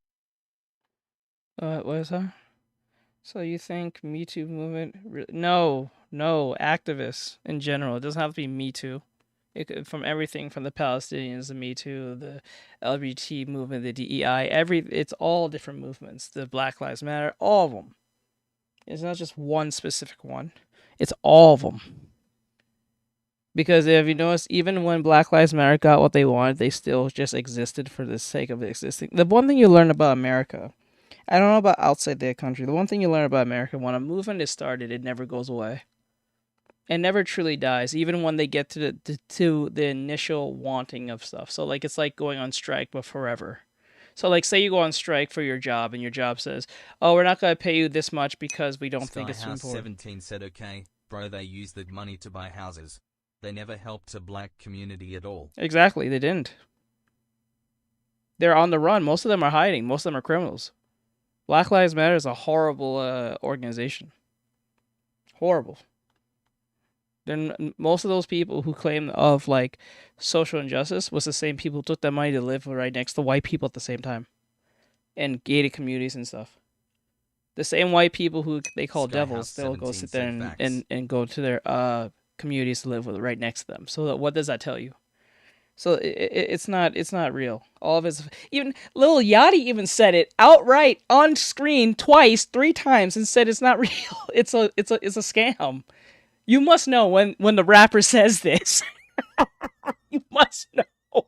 What is that? So you think Me Too movement? No, activists in general. It doesn't have to be Me Too. It could, from everything from the Palestinians, the Me Too, the LGBT movement, the DEI, it's all different movements. The Black Lives Matter, all of them. It's not just one specific one. It's all of them. Because if you notice, even when Black Lives Matter got what they wanted, they still just existed for the sake of existing. The one thing you learn about America, I don't know about outside their country, the one thing you learn about America, when a movement is started, it never goes away. It never truly dies, even when they get to the initial wanting of stuff. So like it's like going on strike, but forever. So like say you go on strike for your job, and your job says, "Oh, we're not going to pay you this much because we don't think it's important." 17 said, "Okay, bro, they used the money to buy houses. They never helped the black community at all." Exactly, they didn't. They're on the run. Most of them are hiding. Most of them are criminals. Black Lives Matter is a horrible organization. Horrible. Then most of those people who claim of like social injustice was the same people who took that money to live right next to white people at the same time, and gated communities and stuff. The same white people who they call devils, they'll go sit there and go to their communities to live with right next to them. So what does that tell you? So it's not real. All of it's even Lil Yachty even said it outright on screen twice, 3 times, and said it's not real. It's a scam. You must know when the rapper says this. You must know.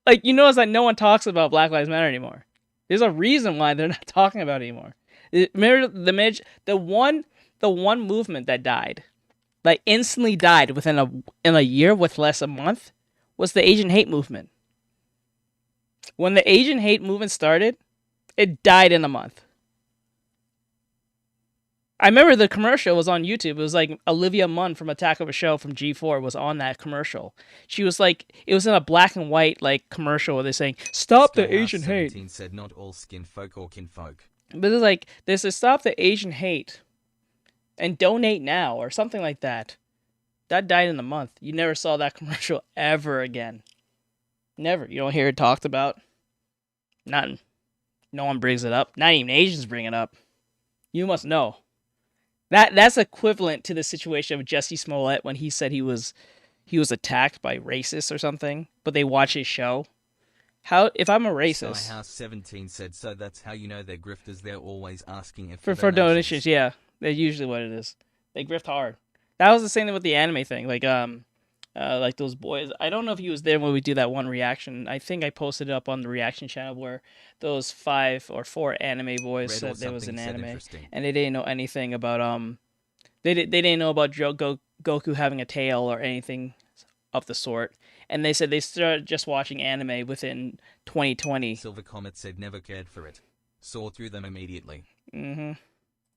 Like, you notice that no one talks about Black Lives Matter anymore. There's a reason why they're not talking about it anymore. Remember the one movement that died, like instantly died in a year with less a month, was the Asian hate movement. When the Asian hate movement started, it died in a month. I remember the commercial was on YouTube. It was like Olivia Munn from Attack of a Show from G4 was on that commercial. She was like, it was in a black and white like commercial where they're saying, "Stop the Asian hate." Said not all skin folk or kinfolk. But it's like, this is "Stop the Asian hate and donate now" or something like that. That died in a month. You never saw that commercial ever again. Never. You don't hear it talked about. Nothing. No one brings it up. Not even Asians bring it up. You must know. That's equivalent to the situation of Jesse Smollett when he said he was attacked by racists or something, but they watch his show. How if I'm a racist? House 17 said, "So that's how you know they're grifters. They're always asking if for donations." Yeah, that's usually what it is. They grift hard. That was the same thing with the anime thing. Like those boys. I don't know if he was there when we do that one reaction. I think I posted it up on the reaction channel where those 5 or 4 anime boys said there was an anime, and they didn't know anything about they didn't know about Goku having a tail or anything of the sort, and they said they started just watching anime within 2020. Silver Comet said never cared for it. Saw through them immediately.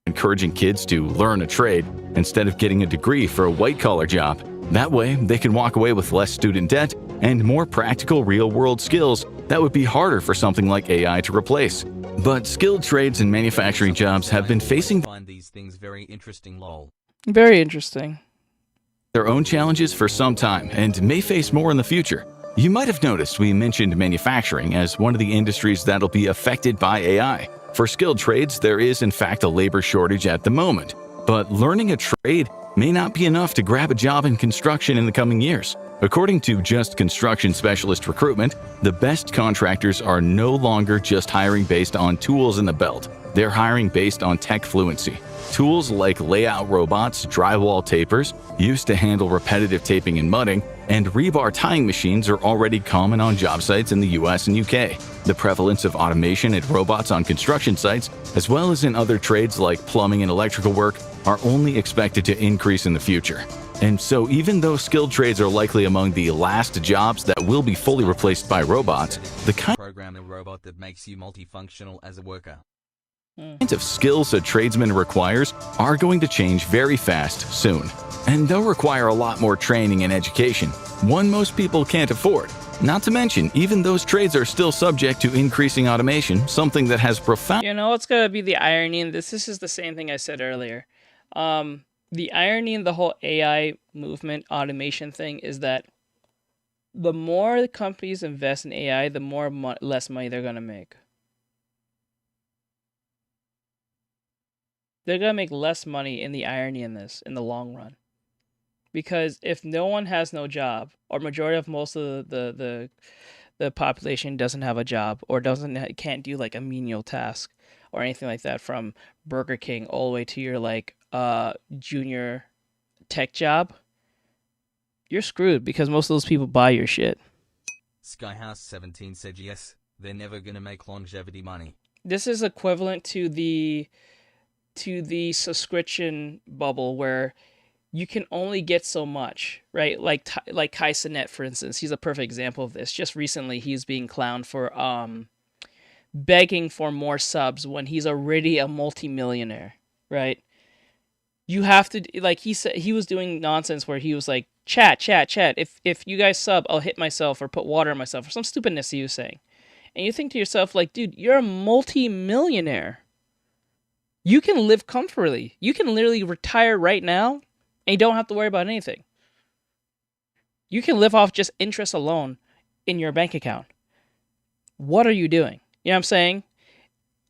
Encouraging kids to learn a trade instead of getting a degree for a white-collar job. That way, they can walk away with less student debt and more practical real-world skills that would be harder for something like AI to replace. But skilled trades and manufacturing jobs have been facing find these things very interesting, lol. Very interesting. Their own challenges for some time and may face more in the future. You might have noticed we mentioned manufacturing as one of the industries that'll be affected by AI. For skilled trades, there is in fact a labor shortage at the moment, but learning a trade may not be enough to grab a job in construction in the coming years. According to Just Construction Specialist Recruitment, the best contractors are no longer just hiring based on tools in the belt. They're hiring based on tech fluency. Tools like layout robots, drywall tapers, used to handle repetitive taping and mudding, and rebar tying machines are already common on job sites in the US and UK. The prevalence of automation and robots on construction sites, as well as in other trades like plumbing and electrical work, are only expected to increase in the future. And so even though skilled trades are likely among the last jobs that will be fully replaced by robots, the kind Program a robot that makes you multifunctional as a worker. kinds of skills a tradesman requires are going to change very fast soon. And they'll require a lot more training and education, one most people can't afford. Not to mention, even those trades are still subject to increasing automation, something that has profound... You know what's going to be the irony in this? This is the same thing I said earlier. The irony in the whole AI movement automation thing is that the more companies invest in AI, the more less money they're going to make. They're going to make less money in the irony in this in the long run. Because if no one has no job, or majority of most of the population doesn't have a job, or can't do like a menial task or anything like that, from Burger King all the way to your like junior tech job, you're screwed because most of those people buy your shit. Skyhouse 17 said yes, they're never gonna make longevity money. This is equivalent to the subscription bubble where you can only get so much, right? Like Kai Cenat, for instance, he's a perfect example of this. Just recently, he's being clowned for begging for more subs when he's already a multimillionaire, right? You have to, like, he said he was doing nonsense where he was like, chat. If you guys sub, I'll hit myself or put water on myself or some stupidness he was saying. And you think to yourself, like, dude, you're a multi-millionaire. You can live comfortably. You can literally retire right now and you don't have to worry about anything. You can live off just interest alone in your bank account. What are you doing? You know what I'm saying?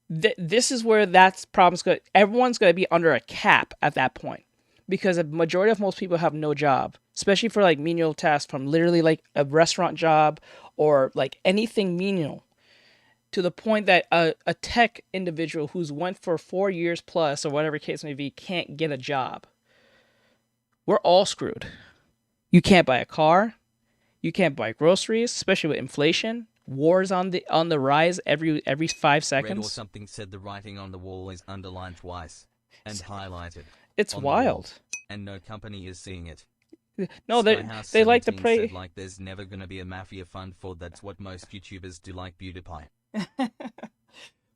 This is where that problem's going. Everyone's going to be under a cap at that point. Because a majority of most people have no job. Especially for like menial tasks from literally like a restaurant job or like anything menial. To the point that a tech individual who's went for 4 years plus or whatever case may be can't get a job. We're all screwed. You can't buy a car. You can't buy groceries, especially with inflation. Wars on the rise every 5 seconds. Read or something said the writing on the wall is underlined twice and highlighted. It's wild. And no company is seeing it. No, they like to pray. Like there's never gonna be a mafia fund for that's what most YouTubers do, like PewDiePie.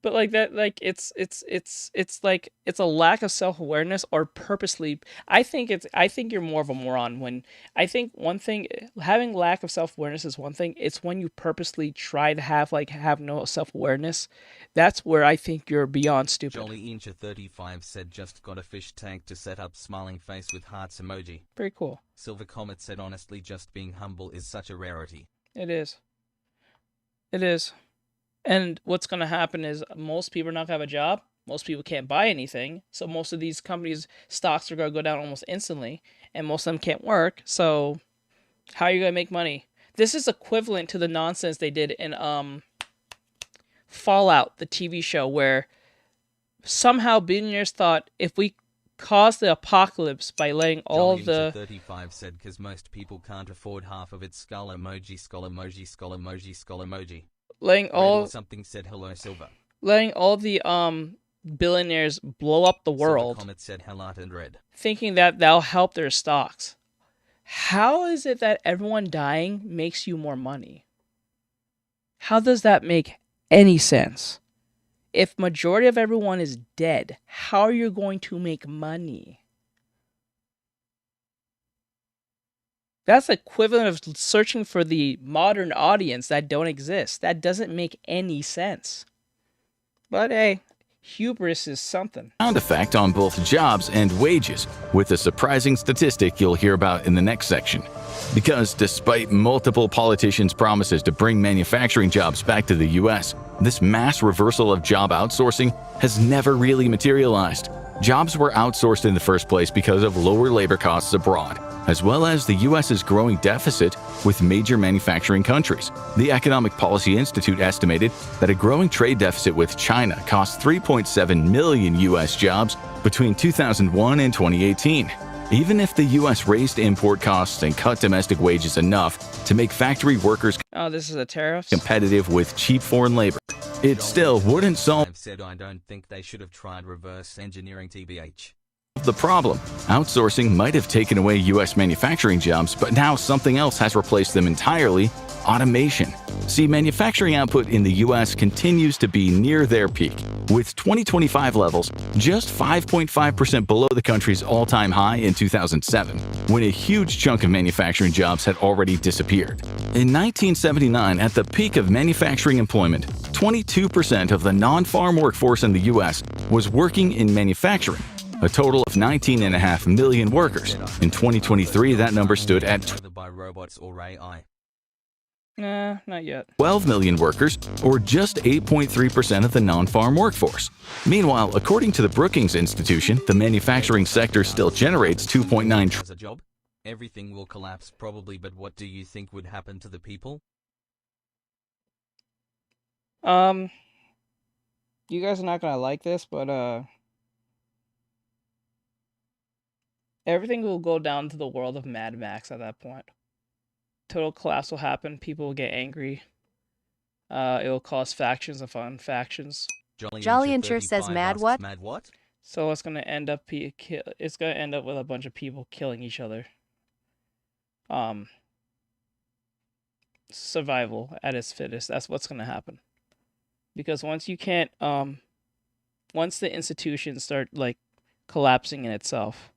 But like that, like it's like it's a lack of self-awareness or purposely. I think you're more of a moron when I think one thing having lack of self-awareness is one thing. It's when you purposely try to have no self-awareness. That's where I think you're beyond stupid. Jolly Incha 35 said just got a fish tank to set up smiling face with hearts emoji. Very cool. Silver Comet said honestly just being humble is such a rarity. It is. It is. And what's going to happen is most people are not going to have a job. Most people can't buy anything. So most of these companies' stocks are going to go down almost instantly. And most of them can't work. So how are you going to make money? This is equivalent to the nonsense they did in Fallout, the TV show, where somehow billionaires thought if we cause the apocalypse by letting all the... 35 said because most people can't afford half of its skull emoji, skull emoji, skull emoji, skull emoji. Letting all something said hello Silver. Letting all the billionaires blow up the world. Silver Comet said hello and red. Thinking that that'll help their stocks. How is it that everyone dying makes you more money? How does that make any sense? If majority of everyone is dead, how are you going to make money? That's equivalent of searching for the modern audience that don't exist. That doesn't make any sense. But hey, hubris is something. Sound effect on both jobs and wages, with a surprising statistic you'll hear about in the next section. Because despite multiple politicians' promises to bring manufacturing jobs back to the US, this mass reversal of job outsourcing has never really materialized. Jobs were outsourced in the first place because of lower labor costs abroad, as well as the US's growing deficit with major manufacturing countries. The Economic Policy Institute estimated that a growing trade deficit with China cost 3.7 million US jobs between 2001 and 2018. Even if the US raised import costs and cut domestic wages enough to make factory workers this is a tariff competitive with cheap foreign labor, it still wouldn't solve I've said I don't think they should have tried reverse engineering TBH. the problem. Outsourcing might have taken away US manufacturing jobs, but now something else has replaced them entirely: automation. See, manufacturing output in the US continues to be near their peak, with 2025 levels just 5.5% below the country's all-time high in 2007, when a huge chunk of manufacturing jobs had already disappeared. In 1979, at the peak of manufacturing employment, 22% of the non-farm workforce in the US was working in manufacturing, a total of 19.5 million workers. In 2023, that number stood at by robots or AI. Nah, not yet. 12 million workers, or just 8.3% of the non-farm workforce. Meanwhile, according to the Brookings Institution, the manufacturing sector still generates 2.9 As a job, everything will collapse probably, but what do you think would happen to the people? You guys are not gonna like this, but everything will go down to the world of Mad Max at that point. Total collapse will happen. People will get angry. It will cause factions of fun factions. Jolly Incher says mad what? Mad what? So it's gonna end up it's gonna end up with a bunch of people killing each other. Survival at its fittest. That's what's gonna happen. Because once you can't, once the institutions start like collapsing in itself,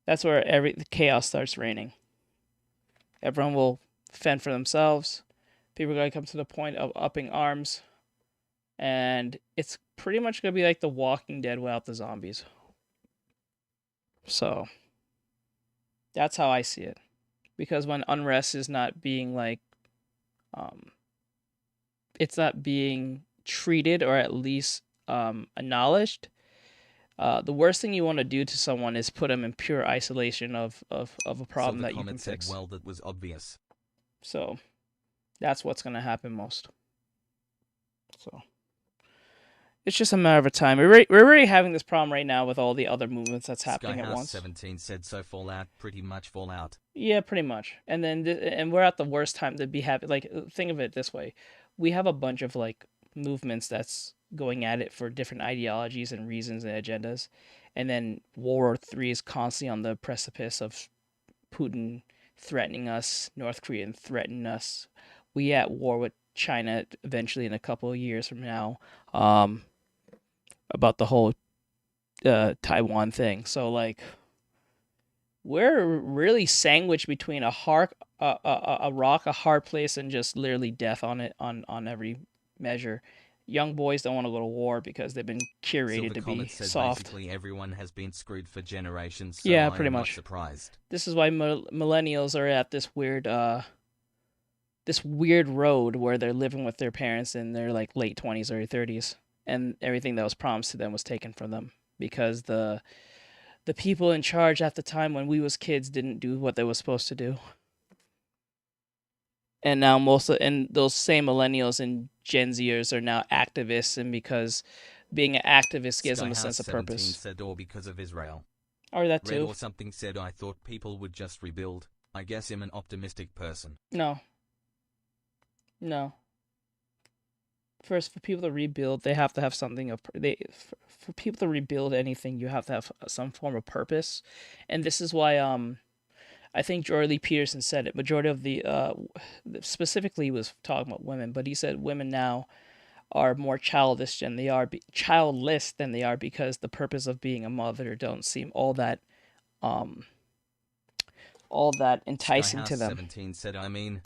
that's where the chaos starts reigning. Everyone will fend for themselves. People are gonna come to the point of upping arms, and it's pretty much gonna be like The Walking Dead without the zombies. So that's how I see it. Because when unrest is not being like, it's not being treated or at least acknowledged, the worst thing you want to do to someone is put them in pure isolation of a problem that you can fix. Well, that was obvious. So that's what's going to happen most. So it's just a matter of time. We're already having this problem right now with all the other movements that's happening at once. 17 said so. Fallout, pretty much Fallout. Yeah, pretty much. And then and we're at the worst time to be having, like, think of it this way. We have a bunch of like movements that's going at it for different ideologies and reasons and agendas. And then World War III is constantly on the precipice of Putin threatening us, North Korea threatening us. We at war with China eventually in a couple of years from now. About the whole Taiwan thing. So like we're really sandwiched between a rock, a hard place, and just literally death on it on every measure. Young boys don't want to go to war because they've been curated to be soft. Basically, everyone has been screwed for generations. So yeah, I pretty am much. Not surprised. This is why millennials are at this weird road where they're living with their parents in their like late 20s or 30s, and everything that was promised to them was taken from them because the people in charge at the time when we was kids didn't do what they were supposed to do. And now those same millennials and Gen Zers are now activists, and because being an activist gives them a sense of purpose. Said, or because of Israel. Or that too. Red or something said, I thought people would just rebuild. I guess I'm an optimistic person. No. First, for people to rebuild, they have to have something for people to rebuild anything, you have to have some form of purpose. And this is why I think Jordan Lee Peterson said it. Majority of the specifically was talking about women, but he said women now are more childish than they are because the purpose of being a mother don't seem all that enticing to them. 17 said, I mean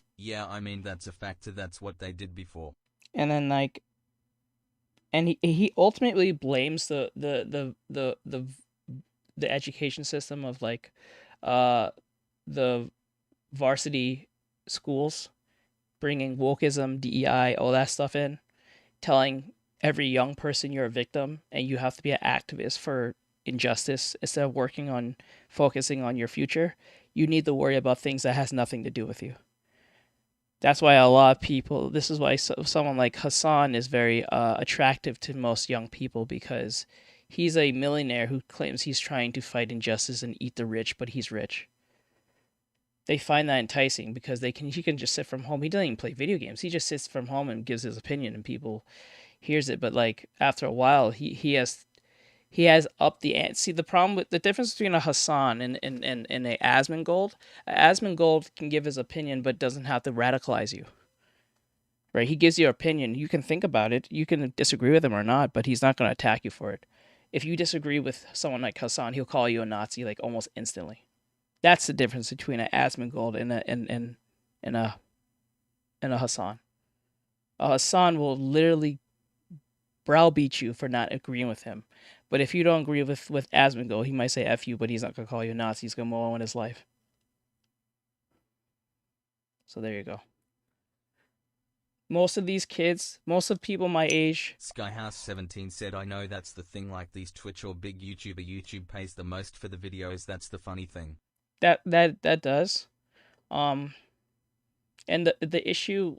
that's a factor. That's what they did before. And then like, and he ultimately blames the education system of like the varsity schools bringing wokeism, DEI, all that stuff in, telling every young person you're a victim and you have to be an activist for injustice instead of focusing on your future. You need to worry about things that has nothing to do with you. That's why a lot of people, this is why someone like Hassan is very attractive to most young people, because he's a millionaire who claims he's trying to fight injustice and eat the rich, but he's rich. They find that enticing because he can just sit from home. He doesn't even play video games. He just sits from home and gives his opinion and people hears it. But like after a while, he has upped the ante. See, the problem with the difference between a Hassan and a Asmongold can give his opinion but doesn't have to radicalize you. Right? He gives you your opinion. You can think about it. You can disagree with him or not, but he's not going to attack you for it. If you disagree with someone like Hassan, he'll call you a Nazi like almost instantly. That's the difference between an Asmongold and a Hassan. A Hassan will literally browbeat you for not agreeing with him. But if you don't agree with Asmongold, he might say F you, but he's not going to call you a Nazi. He's going to move on with his life. So there you go. Most of these kids, most of people my age... Skyhouse17 said, I know that's the thing, like these Twitch or big YouTuber, YouTube pays the most for the videos, that's the funny thing. That does. And the issue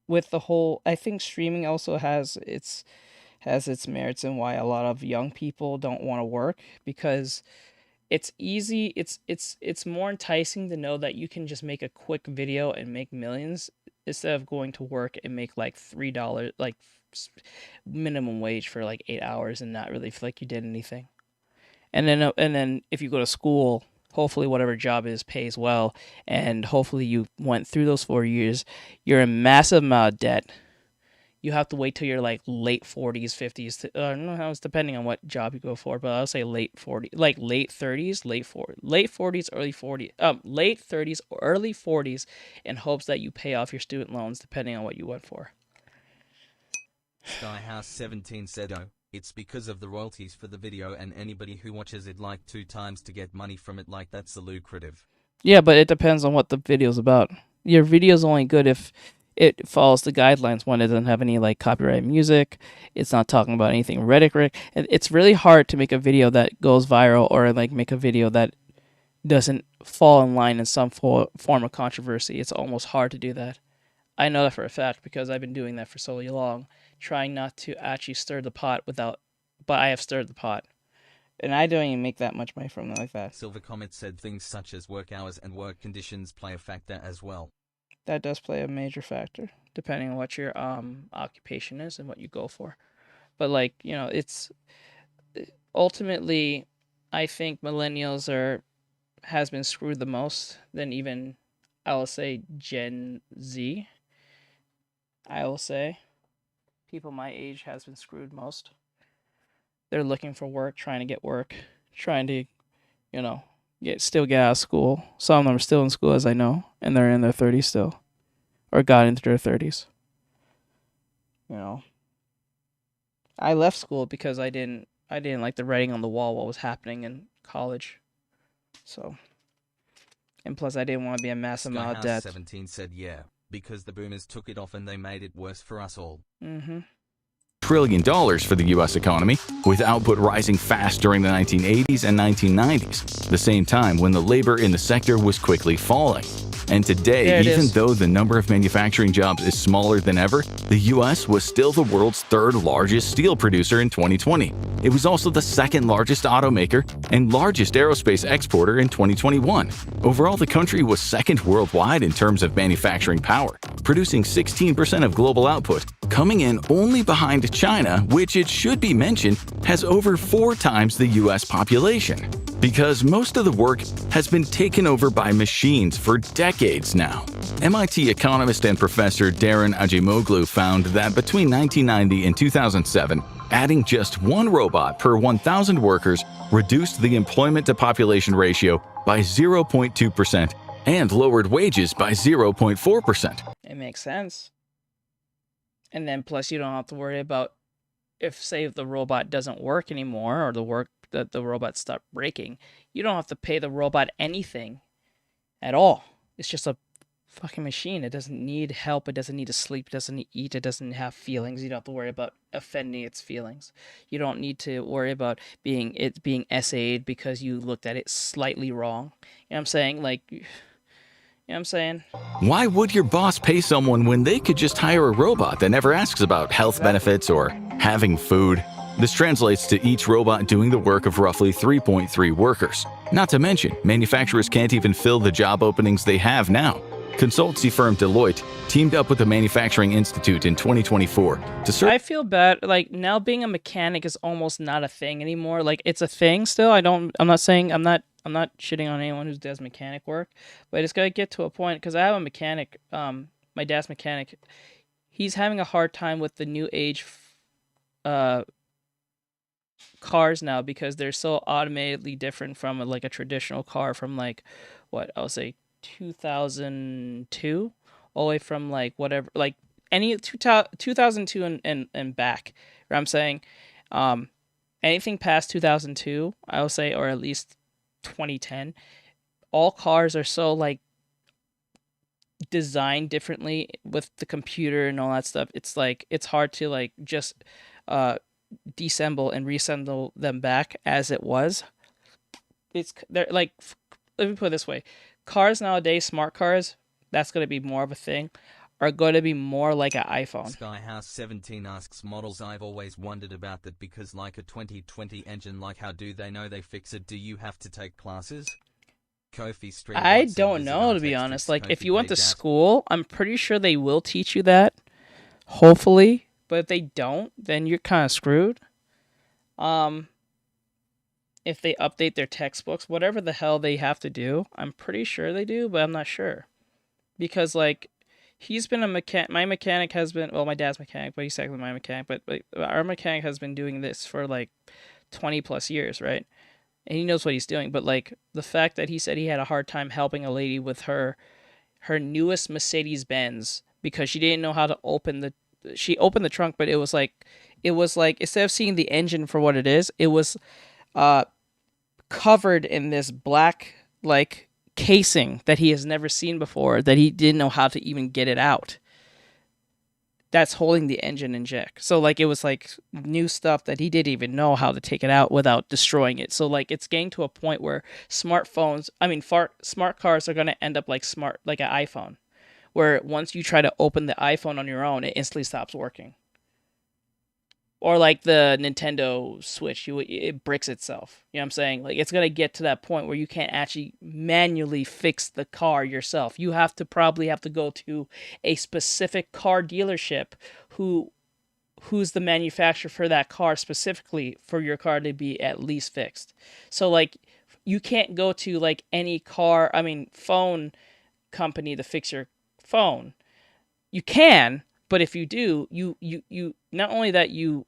with the whole... I think streaming also has its merits and why a lot of young people don't want to work, because it's easy. It's more enticing to know that you can just make a quick video and make millions instead of going to work and make like $3 like minimum wage for like 8 hours and not really feel like you did anything. And then if you go to school, hopefully whatever job is pays well, and hopefully you went through those 4 years. You're in massive amount of debt. You have to wait till you're like late 40s, 50s. I don't know how it's depending on what job you go for, but I'll say late 40s, like late 30s, late 40s, early 40s, late 30s or early 40s, in hopes that you pay off your student loans depending on what you went for. Skyhouse17 said, "Oh, it's because of the royalties for the video, and anybody who watches it like 2 times to get money from it, like that's a lucrative." Yeah, but it depends on what the video's about. Your video's only good if it follows the guidelines. One, it doesn't have any like copyright music. It's not talking about anything rhetoric. It's really hard to make a video that goes viral, or like make a video that doesn't fall in line in some form of controversy. It's almost hard to do that. I know that for a fact because I've been doing that for so long, trying not to actually stir the pot but I have stirred the pot. And I don't even make that much money from it like that. Silver Comet said things such as work hours and work conditions play a factor as well. That does play a major factor, depending on what your occupation is and what you go for. But like, you know, it's ultimately, I think millennials has been screwed the most than even, I will say, Gen Z. I will say people my age has been screwed most. They're looking for work, trying to get work, trying to, you know, still get out of school. Some of them are still in school, as I know, and they're in their 30s still, or got into their 30s. You know, I left school because I didn't like the writing on the wall, what was happening in college. So, and plus I didn't want to be a massive amount of debt. 17 said, "Yeah, because the boomers took it off and they made it worse for us all." Mm-hmm. $1 trillion for the U.S. economy, with output rising fast during the 1980s and 1990s, the same time when the labor in the sector was quickly falling. And today, even though the number of manufacturing jobs is smaller than ever, the U.S. was still the world's 3rd largest steel producer in 2020. It was also the 2nd largest automaker and largest aerospace exporter in 2021. Overall, the country was 2nd worldwide in terms of manufacturing power, producing 16% of global output, coming in only behind China, which, it should be mentioned, has over 4 times the U.S. population. Because most of the work has been taken over by machines for decades now. MIT economist and professor Darren Ajimoglu found that between 1990 and 2007, adding just 1 robot per 1,000 workers reduced the employment-to-population ratio by 0.2% and lowered wages by 0.4%. It makes sense. And then plus you don't have to worry about if, say, the robot doesn't work anymore, or the robot stopped breaking, you don't have to pay the robot anything at all. It's just a fucking machine. It doesn't need help. It doesn't need to sleep. It doesn't need to eat. It doesn't have feelings. You don't have to worry about offending its feelings. You don't need to worry about being SA'd because you looked at it slightly wrong. You know what I'm saying? Like, you know what I'm saying? Why would your boss pay someone when they could just hire a robot that never asks about health benefits or having food? This translates to each robot doing the work of roughly 3.3 workers. Not to mention, manufacturers can't even fill the job openings they have now. Consultancy firm Deloitte teamed up with the Manufacturing Institute in 2024 to search. I feel bad. Like, now being a mechanic is almost not a thing anymore. Like, it's a thing still. I'm not shitting on anyone who does mechanic work, but it's gotta get to a point, because I have a mechanic, my dad's mechanic. He's having a hard time with the new age cars now, because they're so automatically different from like a traditional car from like, what, I'll say 2002 all the way from like whatever, like any 2002 and back, where I'm saying anything past 2002, I will say, or at least 2010, all cars are so like designed differently with the computer and all that stuff. It's like, it's hard to like just deassemble and reassemble them back as it was. They're like, let me put it this way, cars nowadays, smart cars, that's going to be more of a thing, are going to be more like an iPhone. Skyhouse17 asks models, I've always wondered about that because like a 2020 engine, like how do they know they fix it? Do you have to take classes? Kofi Stream I don't know, to be honest. Like, if you went to school, I'm pretty sure they will teach you that. Hopefully. But if they don't, then you're kind of screwed. If they update their textbooks, whatever the hell they have to do, I'm pretty sure they do, but I'm not sure. Because, like, he's been a mechanic. My mechanic has been, well, my dad's mechanic, but he's technically my mechanic. But our mechanic has been doing this for like 20 plus years, right? And he knows what he's doing. But like the fact that he said he had a hard time helping a lady with her newest Mercedes Benz because she didn't know how to open she opened the trunk, but it was like instead of seeing the engine for what it is, it was covered in this black like casing that he has never seen before, that he didn't know how to even get it out. That's holding the engine in check. So like it was like new stuff that he didn't even know how to take it out without destroying it. So like it's getting to a point where smart cars are going to end up like an iPhone, where once you try to open the iPhone on your own, it instantly stops working. Or like the Nintendo Switch, it bricks itself. You know what I'm saying? Like it's going to get to that point where you can't actually manually fix the car yourself. You probably have to go to a specific car dealership who's the manufacturer for that car specifically for your car to be at least fixed. So like you can't go to like any phone company to fix your phone. You can, but if you do, you not only that you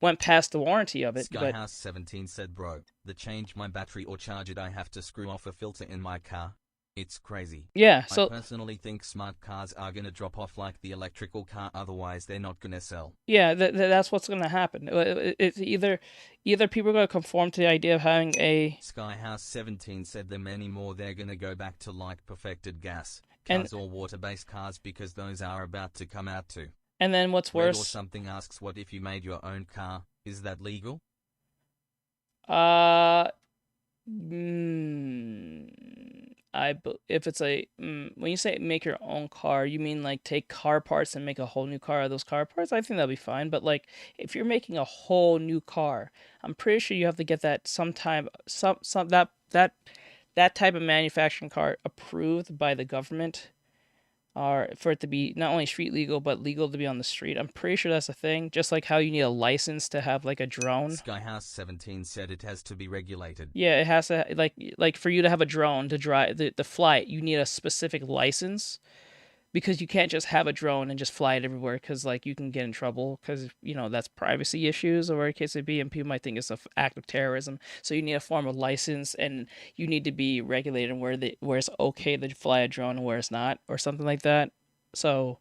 went past the warranty of it. Skyhouse17 said, bro, to change my battery or charge it, I have to screw off a filter in my car. It's crazy. Yeah, so I personally think smart cars are going to drop off like the electrical car, otherwise they're not going to sell. Yeah, that's what's going to happen. It's either people are going to conform to the idea of having a... Skyhouse17 said the many more, they're going to go back to like perfected gas cars or water-based cars because those are about to come out too. And then what's worse... Or something asks, what if you made your own car? Is that legal? If it's when you say make your own car, you mean like take car parts and make a whole new car out of those car parts? I think that'll be fine. But like if you're making a whole new car, I'm pretty sure you have to get that that type of manufacturing car approved by the government, or for it to be not only street legal but legal to be on the street. I'm pretty sure that's a thing. Just like how you need a license to have like a drone. Skyhouse17 said it has to be regulated. Yeah, it has to like for you to have a drone to drive the fly it, you need a specific license, because you can't just have a drone and just fly it everywhere, because like you can get in trouble because that's privacy issues or whatever the case may be, and people might think it's an act of terrorism. So you need a form of license, and you need to be regulated where it's okay to fly a drone and where it's not, or something like that. So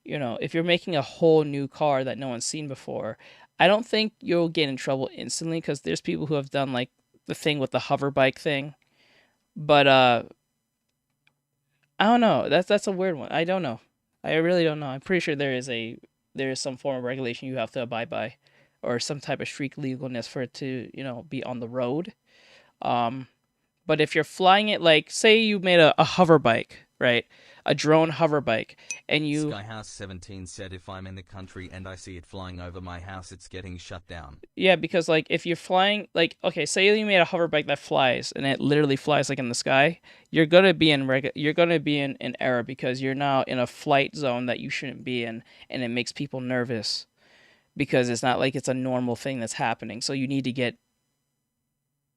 if you're making a whole new car that no one's seen before, I don't think you'll get in trouble instantly, because there's people who have done like the thing with the hover bike thing, but I don't know. That's a weird one. I don't know. I really don't know. I'm pretty sure there is some form of regulation you have to abide by, or some type of street legalness for it to be on the road. But if you're flying it, like say you made a hover bike, right? A drone hover bike, and you... Skyhouse17 said if I'm in the country and I see it flying over my house, it's getting shut down. Yeah, because like if you're flying, like, okay, say you made a hover bike that flies, and it literally flies like in the sky, you're gonna be in error, because you're now in a flight zone that you shouldn't be in, and it makes people nervous, because it's not like it's a normal thing that's happening. So you need to get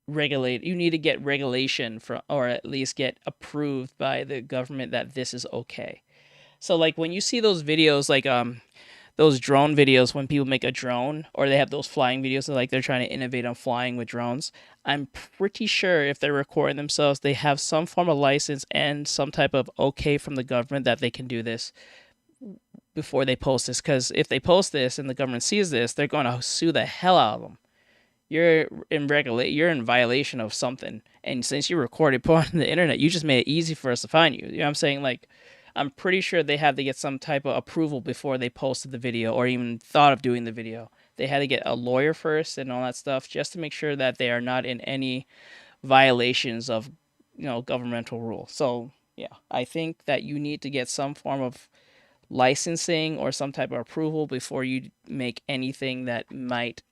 regulation from, or at least get approved by the government that this is okay. So like when you see those videos, like those drone videos, when people make a drone, or they have those flying videos, like they're trying to innovate on flying with drones, I'm pretty sure if they're recording themselves, they have some form of license and some type of okay from the government that they can do this before they post this. Because if they post this and the government sees this, they're going to sue the hell out of them. You're in violation of something, and since you recorded put on the internet, you just made it easy for us to find you. You know what I'm saying? Like, I'm pretty sure they had to get some type of approval before they posted the video, or even thought of doing the video. They had to get a lawyer first and all that stuff, just to make sure that they are not in any violations of governmental rule. So yeah, I think that you need to get some form of licensing or some type of approval before you make anything that might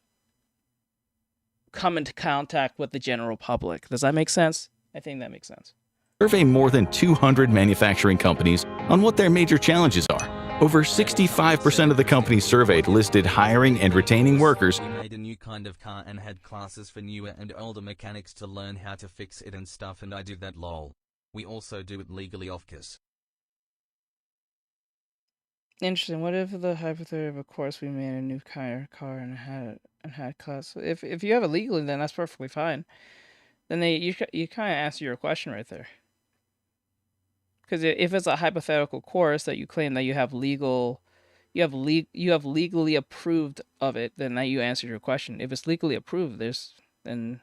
come into contact with the general public. Does that make sense? I think that makes sense. Survey more than 200 manufacturing companies on what their major challenges are. Over 65% of the companies surveyed listed hiring and retaining workers. We made a new kind of car and had classes for newer and older mechanics to learn how to fix it and stuff, and I do that lol. We also do it legally off kiss. Interesting. What if the hypothetical of a course we made a new kind of car and had class? If you have it legally, then that's perfectly fine. Then you kind of answer your question right there. Because if it's a hypothetical course that you claim that you have legally approved of it, then now you answer your question. If it's legally approved, then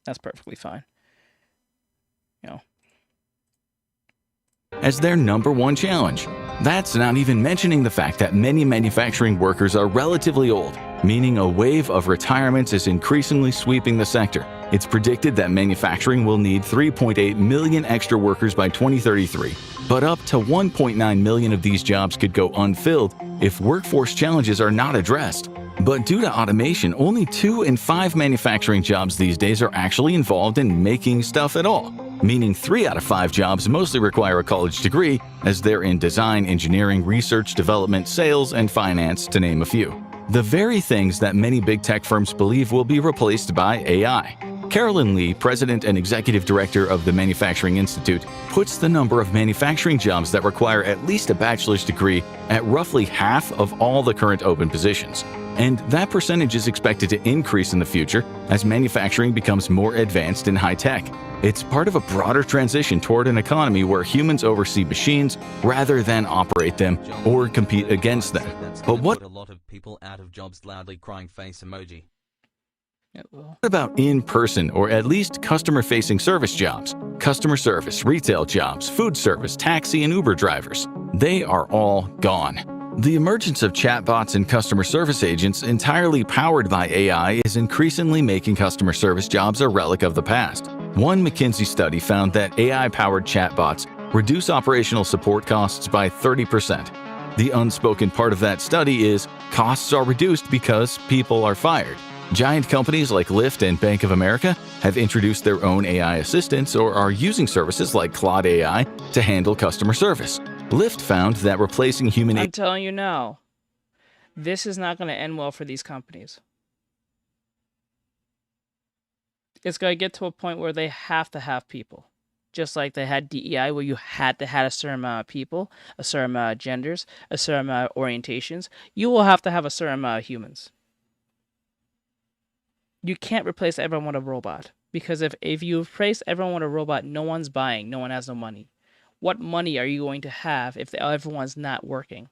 that's perfectly fine. You know. As their #1 challenge. That's not even mentioning the fact that many manufacturing workers are relatively old, meaning a wave of retirements is increasingly sweeping the sector. It's predicted that manufacturing will need 3.8 million extra workers by 2033, but up to 1.9 million of these jobs could go unfilled if workforce challenges are not addressed. But due to automation, only 2 in 5 manufacturing jobs these days are actually involved in making stuff at all, meaning 3 out of 5 jobs mostly require a college degree, as they're in design, engineering, research, development, sales, and finance, to name a few. The very things that many big tech firms believe will be replaced by AI. Carolyn Lee, president and executive director of the Manufacturing Institute, puts the number of manufacturing jobs that require at least a bachelor's degree at roughly half of all the current open positions. And that percentage is expected to increase in the future as manufacturing becomes more advanced and high-tech. It's part of a broader transition toward an economy where humans oversee machines rather than operate them or compete against them. But what a lot of people out of jobs, loudly crying face emoji. What about in-person or at least customer-facing service jobs? Customer service, retail jobs, food service, taxi and Uber drivers. They are all gone. The emergence of chatbots and customer service agents entirely powered by AI is increasingly making customer service jobs a relic of the past. One McKinsey study found that AI-powered chatbots reduce operational support costs by 30%. The unspoken part of that study is costs are reduced because people are fired. Giant companies like Lyft and Bank of America have introduced their own AI assistants or are using services like Claude AI to handle customer service. Lyft found that replacing human... I'm telling you now, this is not going to end well for these companies. It's going to get to a point where they have to have people. Just like they had DEI, where you had to have a certain amount of people, a certain amount of genders, a certain amount of orientations. You will have to have a certain amount of humans. You can't replace everyone with a robot. Because if you replace everyone with a robot, no one's buying. No one has no money. What money are you going to have if everyone's not working?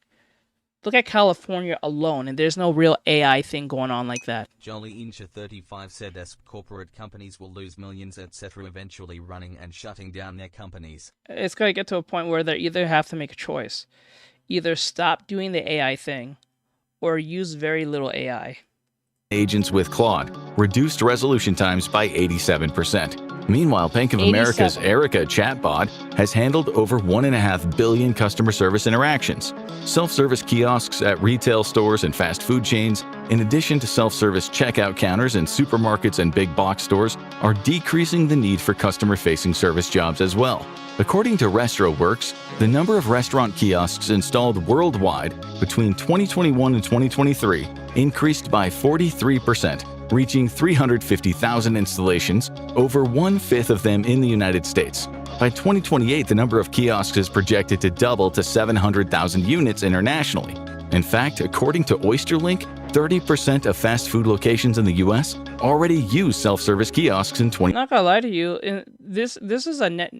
Look at California alone, and there's no real AI thing going on like that. Jolly Incha 35 said as corporate companies will lose millions, etc., eventually running and shutting down their companies. It's going to get to a point where they either have to make a choice. Either stop doing the AI thing, or use very little AI. Agents with Claude reduced resolution times by 87%. Meanwhile, Bank of America's Erica chatbot has handled over 1.5 billion customer service interactions. Self-service kiosks at retail stores and fast food chains, in addition to self-service checkout counters in supermarkets and big box stores, are decreasing the need for customer-facing service jobs as well. According to RestroWorks, the number of restaurant kiosks installed worldwide between 2021 and 2023 increased by 43%, reaching 350,000 installations, over 1/5 of them in the United States. By 2028, the number of kiosks is projected to double to 700,000 units internationally. In fact, according to OysterLink, 30% of fast food locations in the U.S. already use self-service kiosks in 20. I'm not gonna lie to you. This is a net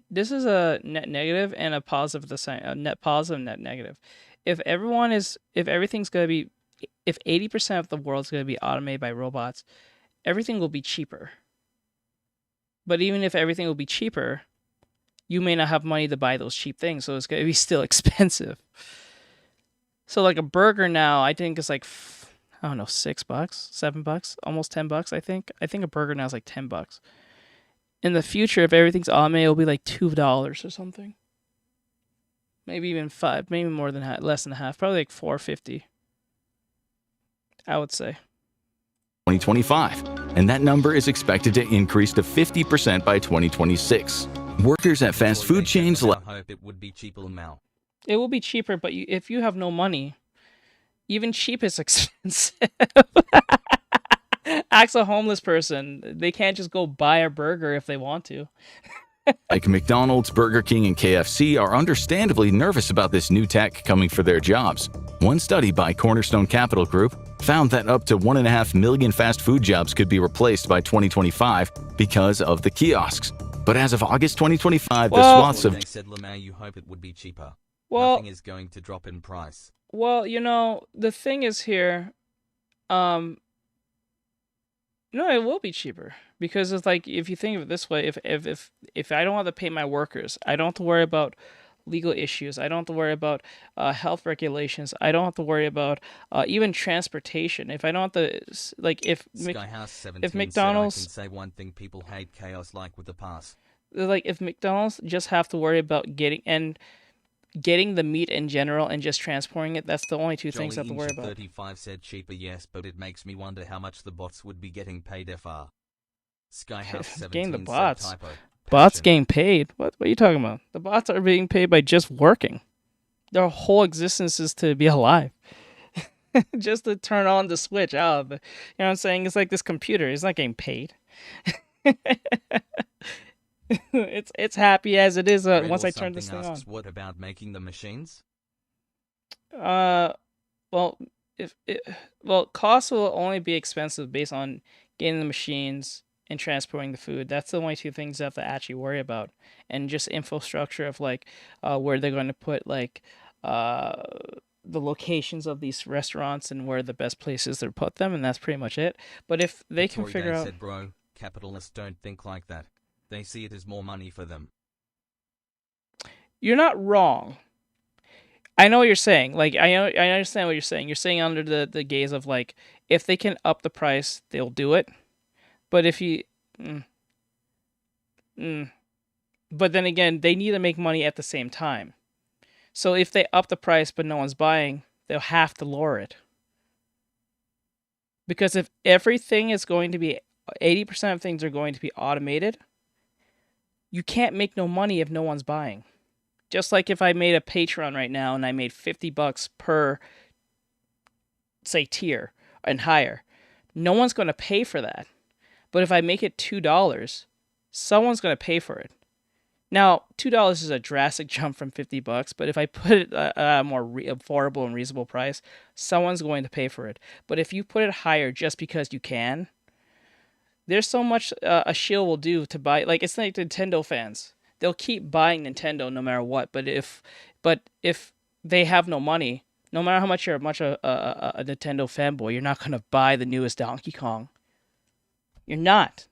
negative and a positive at the same. A net positive, net negative. If 80% of the world's gonna be automated by robots, everything will be cheaper. But even if everything will be cheaper, you may not have money to buy those cheap things, so it's gonna be still expensive. So like a burger now, I think it's like, I don't know, $6, $7, almost $10. I think a burger now is like $10. In the future, if everything's automated, it'll be like $2 or something. maybe even 5, maybe more than half, less than half, probably like 450. I would say. 2025, and that number is expected to increase to 50% by 2026. Workers at fast food chains I hope it would be cheaper now. It will be cheaper, but if you have no money, even cheap is expensive. Ask a homeless person. They can't just go buy a burger if they want to. like McDonald's, Burger King, and KFC are understandably nervous about this new tech coming for their jobs. One study by Cornerstone Capital Group found that up to 1.5 million fast food jobs could be replaced by 2025 because of the kiosks. But as of August 2025, the swaths of... They said, Lamar, you hope it would be cheaper. Well, nothing is going to drop in price. Well, you know, the thing is here, no, it will be cheaper because it's like, if you think of it this way, if I don't have to pay my workers, I don't have to worry about legal issues. I don't have to worry about health regulations. I don't have to worry about even transportation. If I don't have to, like, if McDonald's said, I can say one thing: people hate chaos, like with the pass. Like, if McDonald's just have to worry about getting the meat in general and just transporting it, that's the only two things I have to worry about. 35 said cheaper, yes, but it makes me wonder how much the bots would be getting paid FR. Skyhouse17 getting the bots. said typo. Bots getting paid? What are you talking about? The bots are being paid by just working. Their whole existence is to be alive. Just to turn on the switch out. You know what I'm saying? It's like this computer. It's not getting paid. It's happy as it is once I turn this thing on. What about making the machines? Well, costs will only be expensive based on getting the machines and transporting the food. That's the only two things you have to actually worry about, and just infrastructure of like where they're going to put like the locations of these restaurants and where the best places to put them, and that's pretty much it. But if they can figure out, said, bro, capitalists don't think like that. They see it as more money for them. You're not wrong. I know what you're saying. Like, I understand what you're saying. You're saying under the gaze of like, if they can up the price, they'll do it. But if you, but then again, they need to make money at the same time. So if they up the price but no one's buying, they'll have to lower it. Because if everything is going to be, 80% of things are going to be automated, you can't make no money if no one's buying. Just like if I made a Patreon right now and I made $50 per, say, tier and higher, no one's going to pay for that. But if I make it $2, someone's going to pay for it. Now, $2 is a drastic jump from $50, but if I put it at a more affordable and reasonable price, someone's going to pay for it. But if you put it higher just because you can, there's so much a shill will do to buy. Like, it's like Nintendo fans. They'll keep buying Nintendo no matter what. But if they have no money, no matter how much you're a Nintendo fanboy, you're not going to buy the newest Donkey Kong. You're not.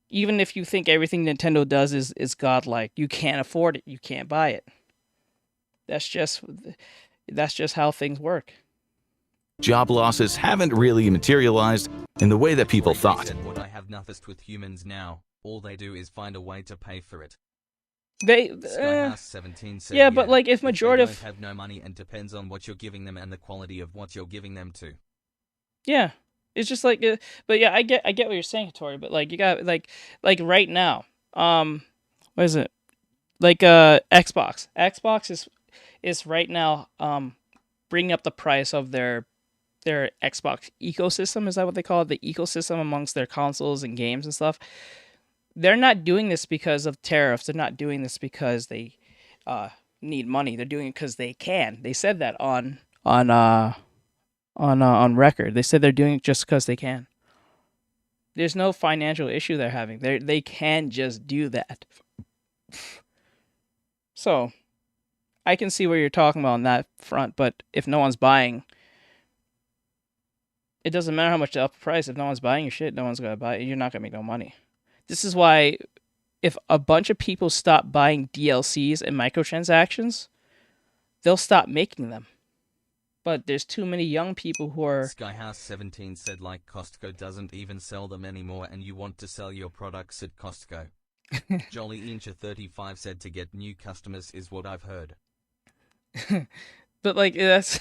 Even if you think everything Nintendo does is godlike, you can't afford it. You can't buy it. That's just how things work. Job losses haven't really materialized in the way that people thought. What I have noticed with humans now, all they do is find a way to pay for it. Skyhouse17 said, yeah, but like if majority of have no money and depends on what you're giving them and the quality of what you're giving them to. Yeah. It's just like, but yeah, I get what you're saying, Tori. But like, you got like right now, what is it? Like Xbox. Xbox is right now bringing up the price of their Xbox ecosystem. Is that what they call it? The ecosystem amongst their consoles and games and stuff. They're not doing this because of tariffs. They're not doing this because they need money. They're doing it because they can. They said that on record. They said they're doing it just because they can. There's no financial issue they're having. They can just do that. So, I can see where you're talking about on that front, but if no one's buying, it doesn't matter how much to up the price. If no one's buying your shit, no one's going to buy it. You're not going to make no money. This is why if a bunch of people stop buying DLCs and microtransactions, they'll stop making them. But there's too many young people who are... Skyhouse17 said like Costco doesn't even sell them anymore and you want to sell your products at Costco. Jolly Incha 35 said to get new customers is what I've heard. But like that's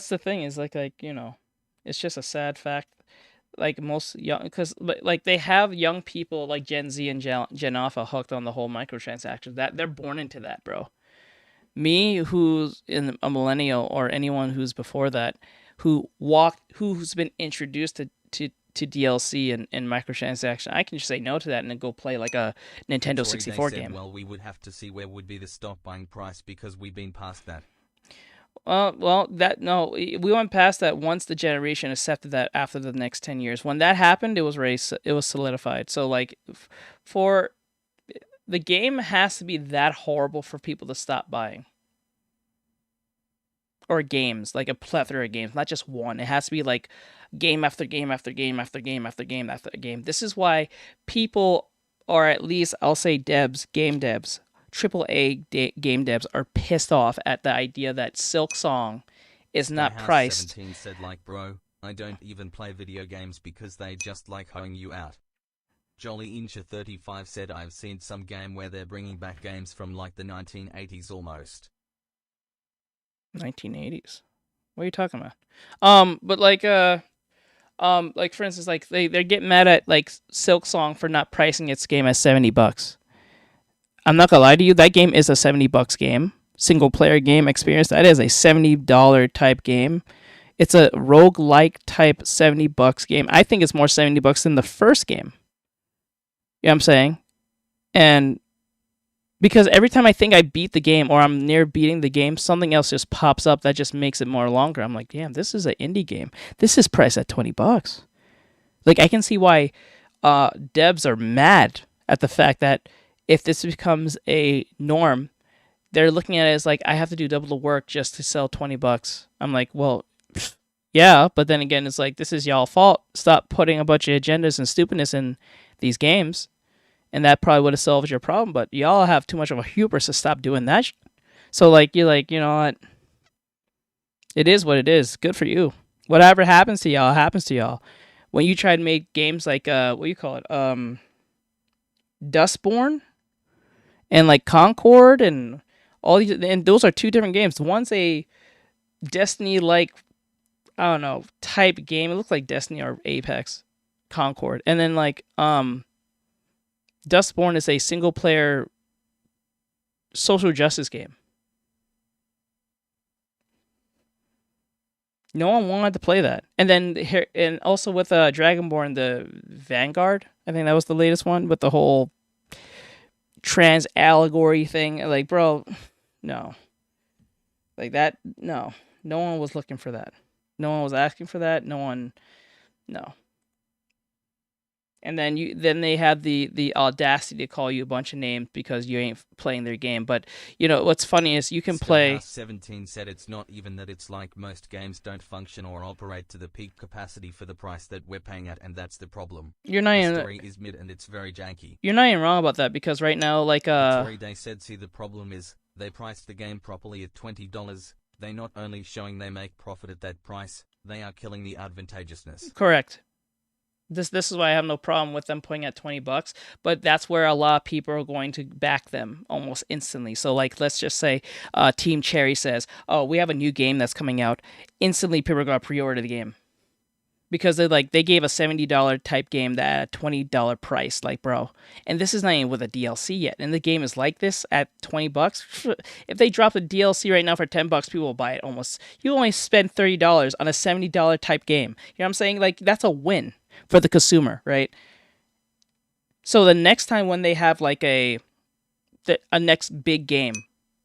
the thing is like you know, it's just a sad fact. Like most young, because like they have young people like Gen Z and Gen Alpha hooked on the whole microtransactions. That they're born into that, bro. Me, who's in a millennial, or anyone who's before that, who's been introduced to DLC and microtransaction, I can just say no to that and then go play like a Nintendo 64 said, game. Well, we would have to see where would be the stop buying price because we've been past that. Well, we went past that once the generation accepted that after the next 10 years. When that happened, it was solidified. So like, for the game has to be that horrible for people to stop buying. Or games, like a plethora of games, not just one. It has to be like game after game after game after game after game after game. This is why people, or at least I'll say game devs, AAA game devs are pissed off at the idea that Silk Song is not priced. 17 said like, bro, I don't even play video games because they just like hoeing you out. Jolly Incha 35 said I've seen some game where they're bringing back games from like the 1980s almost. 1980s? What are you talking about? But like for instance, like they're getting mad at like Silk Song for not pricing its game at $70. I'm not gonna lie to you, that game is a $70 game. Single player game experience. That is a $70 type game. It's a roguelike type $70 game. I think it's more $70 than the first game. You know what I'm saying? And because every time I think I beat the game or I'm near beating the game, something else just pops up that just makes it more longer. I'm like, damn, this is an indie game. This is priced at $20. Like, I can see why devs are mad at the fact that if this becomes a norm, they're looking at it as like, I have to do double the work just to sell $20. I'm like, well, yeah, but then again, it's like, this is y'all fault. Stop putting a bunch of agendas and stupidness in these games. And that probably would have solved your problem, but y'all have too much of a hubris to stop doing that. So, like, you're like, you know what? It is what it is. Good for you. Whatever happens to y'all, happens to y'all. When you try to make games like, what do you call it? Dustborn and, like, Concord and all these, and those are two different games. One's a Destiny-like, I don't know, type game. It looks like Destiny or Apex, Concord. And then, like, Dustborn is a single-player social justice game. No one wanted to play that. And then here, and also with Dragonborn, the Vanguard, I think that was the latest one with the whole trans allegory thing. Like, bro, no. Like that, no. No one was looking for that. No one was asking for that. No. And then they had the audacity to call you a bunch of names because you ain't playing their game. But you know what's funny is you can play. 17 said it's not even that, it's like most games don't function or operate to the peak capacity for the price that we're paying at, and that's the problem. You're not the story is mid and it's very janky. You're not even wrong about that, because right now, like daY said, see, the problem is they priced the game properly at $20. They not only showing they make profit at that price, they are killing the advantageousness. Correct. This is why I have no problem with them putting at $20, but that's where a lot of people are going to back them almost instantly. So, like, let's just say Team Cherry says, "Oh, we have a new game that's coming out." Instantly, people are going to pre-order the game because they gave a $70 type game that at a $20 price, like, bro. And this is not even with a DLC yet, and the game is like this at $20. If they drop a DLC right now for $10, people will buy it almost. You only spend $30 on a $70 type game. You know what I'm saying? Like, that's a win for the consumer, right? So the next time when they have like a next big game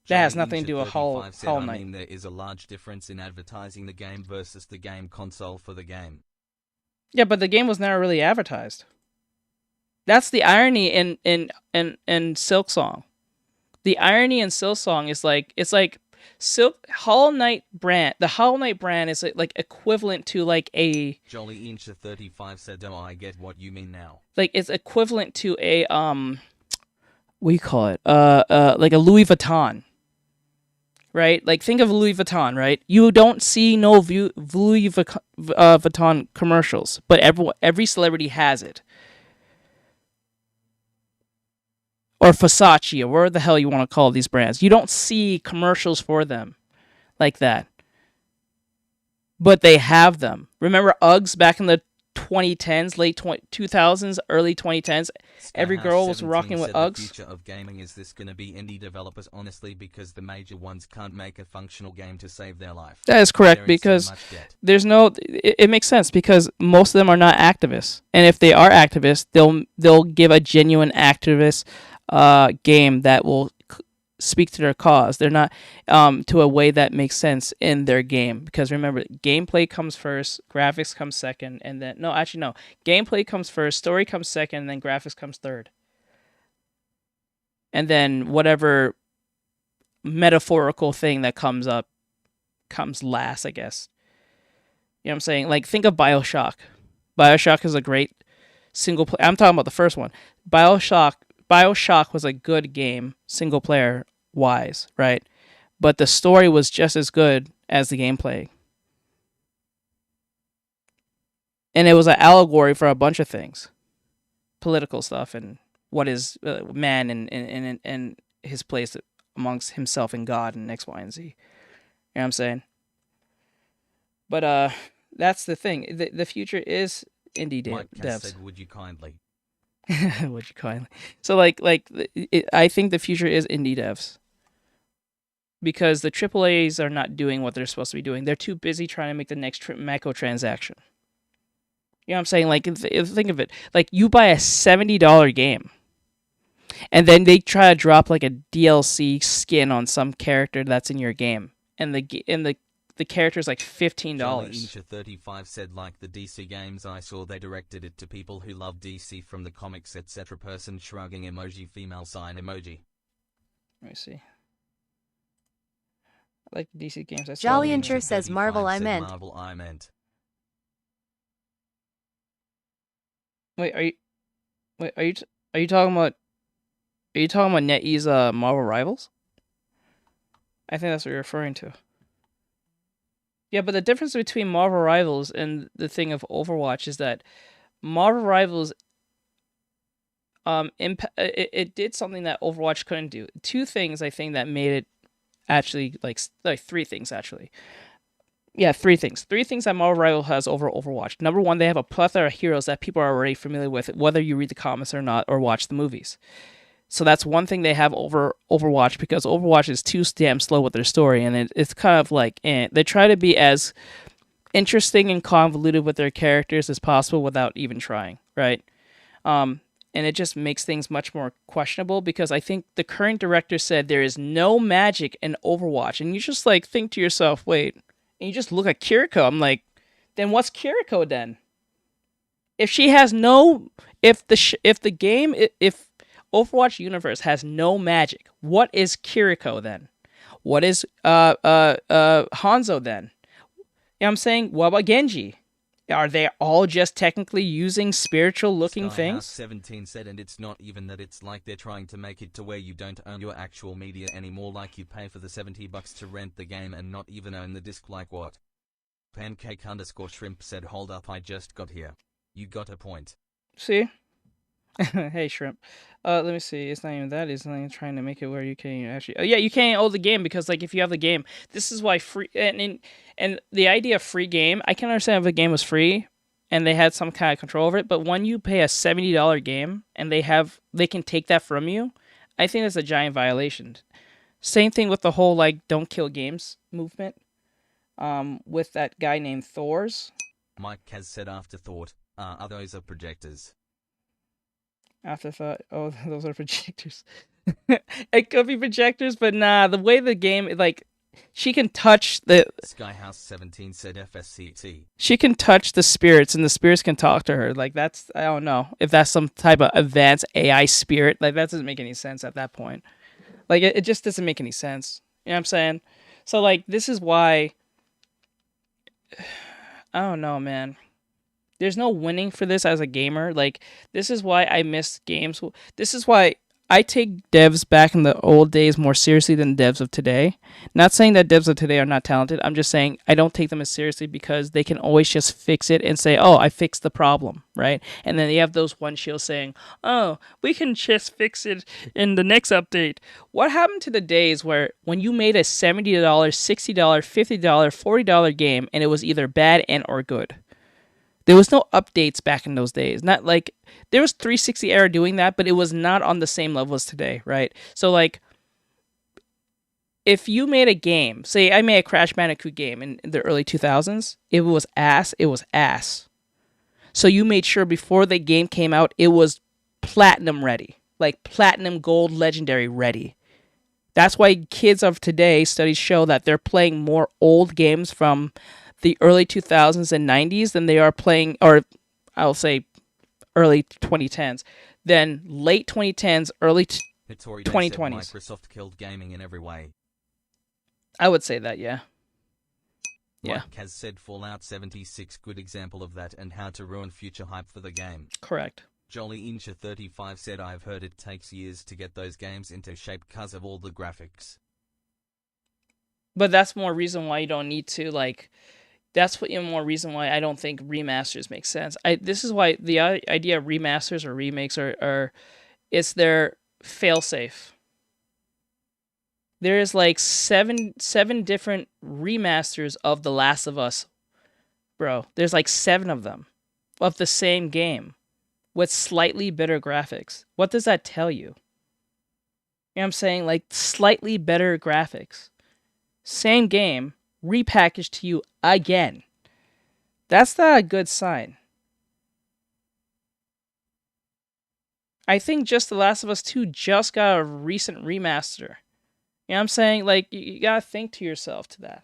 that has nothing to do with Hollow Knight. I mean, there is a large difference in advertising the game versus the game console for the game. Yeah, but the game was never really advertised. That's the irony in Silk Song. The irony in Silk Song is like, it's like Hollow Knight brand. The Hollow Knight brand is like equivalent to like a Jolly Incha 35 said, "Oh, I get what you mean now." Like, it's equivalent to a what do you call it? Like a Louis Vuitton. Right? Like, think of Louis Vuitton, right? You don't see no Louis Vuitton commercials, but every celebrity has it. or Versace, or whatever the hell you want to call these brands. You don't see commercials for them like that. But they have them. Remember Uggs back in the 2010s, late 2000s, early 2010s? Every girl was rocking with Uggs. The future of gaming is this going to be indie developers, honestly, because the major ones can't make a functional game to save their life. That is correct, because there's no... It makes sense, because most of them are not activists. And if they are activists, they'll give a genuine activist game that will speak to their cause. They're not to a way that makes sense in their game, because remember, gameplay comes first, graphics comes second, and then no, gameplay comes first, story comes second, and then graphics comes third, and then whatever metaphorical thing that comes up comes last, I guess. You know what I'm saying? Like, think of BioShock. BioShock is a great single player. I'm talking about the first one. BioShock was a good game, single player wise, right? But the story was just as good as the gameplay. And it was an allegory for a bunch of things. Political stuff and what is man and his place amongst himself and God and X, Y, and Z. You know what I'm saying? But that's the thing. The future is indie devs. Said, would you kindly? Would you kindly? So I think the future is indie devs, because the AAAs are not doing what they're supposed to be doing. They're too busy trying to make the next microtransaction. You know what I'm saying? Like, think of it. Like, you buy a $70 game, and then they try to drop like a DLC skin on some character that's in your game, and the character's like $15. Incha35 said, like the DC games I saw, they directed it to people who love DC from the comics, etc. Person shrugging emoji, female sign emoji. Let me see. I like the DC games I saw. Jolly Incher says Marvel I meant. Marvel I meant. Wait, are you talking about NetEase Marvel Rivals? I think that's what you're referring to. Yeah, but the difference between Marvel Rivals and the thing of Overwatch is that Marvel Rivals, it did something that Overwatch couldn't do. Two things, I think, that made it actually, like three things, actually. Yeah, three things. Three things that Marvel Rivals has over Overwatch. Number one, they have a plethora of heroes that people are already familiar with, whether you read the comics or not, or watch the movies. So that's one thing they have over Overwatch, because Overwatch is too damn slow with their story, and it's kind of like, they try to be as interesting and convoluted with their characters as possible without even trying, right? And it just makes things much more questionable, because I think the current director said there is no magic in Overwatch, and you just like think to yourself, wait, and you just look at Kiriko, I'm like, then what's Kiriko then? If she has no, if Overwatch universe has no magic, what is Kiriko then? What is Hanzo then? You know what I'm saying? What about Genji? Are they all just technically using spiritual looking things? 17 said, and it's not even that, it's like they're trying to make it to where you don't own your actual media anymore, like you pay for the $70 to rent the game and not even own the disc. Like what? Pancake_shrimp said, hold up, I just got here. You got a point. See? Hey, Shrimp. Let me see. It's not even that. It's not even trying to make it where you can actually... Oh, yeah, you can't own the game, because, like, if you have the game... This is why free... And the idea of free game, I can understand if the game was free and they had some kind of control over it, but when you pay a $70 game and they can take that from you, I think that's a giant violation. Same thing with the whole, like, don't kill games movement. With that guy named Thors. Mike has said afterthought. Are those are projectors? Afterthought. Oh, those are projectors. It could be projectors, but nah. The way the game, like, she can touch the... Skyhouse17 said FSCT. She can touch the spirits, and the spirits can talk to her. Like, that's... I don't know. If that's some type of advanced AI spirit, like, that doesn't make any sense at that point. Like, it just doesn't make any sense. You know what I'm saying? So, like, this is why... I don't know, man. There's no winning for this as a gamer. Like, this is why I miss games. This is why I take devs back in the old days more seriously than devs of today. Not saying that devs of today are not talented. I'm just saying I don't take them as seriously because they can always just fix it and say, oh, I fixed the problem, right? And then they have those one shields saying, oh, we can just fix it in the next update. What happened to the days where when you made a $70, $60, $50, $40 game and it was either bad and or good? There was no updates back in those days. Not like there was 360 era doing that, but it was not on the same level as today, right? So like if you made a game, say I made a Crash Bandicoot game in the early 2000s, it was ass. So you made sure before the game came out, it was platinum ready, like platinum, gold, legendary ready. That's why kids of today, studies show that they're playing more old games from the early 2000s and 90s than they are playing, or I'll say early 2010s, than late 2010s, early 2020s. Microsoft killed gaming in every way. I would say that, yeah. Yeah. Like has said Fallout 76, good example of that and how to ruin future hype for the game. Correct. Jolly Incha 35 said I've heard it takes years to get those games into shape because of all the graphics. But that's more reason why you don't need to, like, that's what more reason why I don't think remasters make sense. This is why the idea of remasters or remakes are it's their failsafe. There is like seven different remasters of The Last of Us, bro. There's like 7 of them of the same game with slightly better graphics. What does that tell you? You know what I'm saying? Like slightly better graphics. Same game repackaged to you again. That's not a good sign. I think just The Last of Us 2 just got a recent remaster. You know what I'm saying? Like, you gotta think to yourself to that.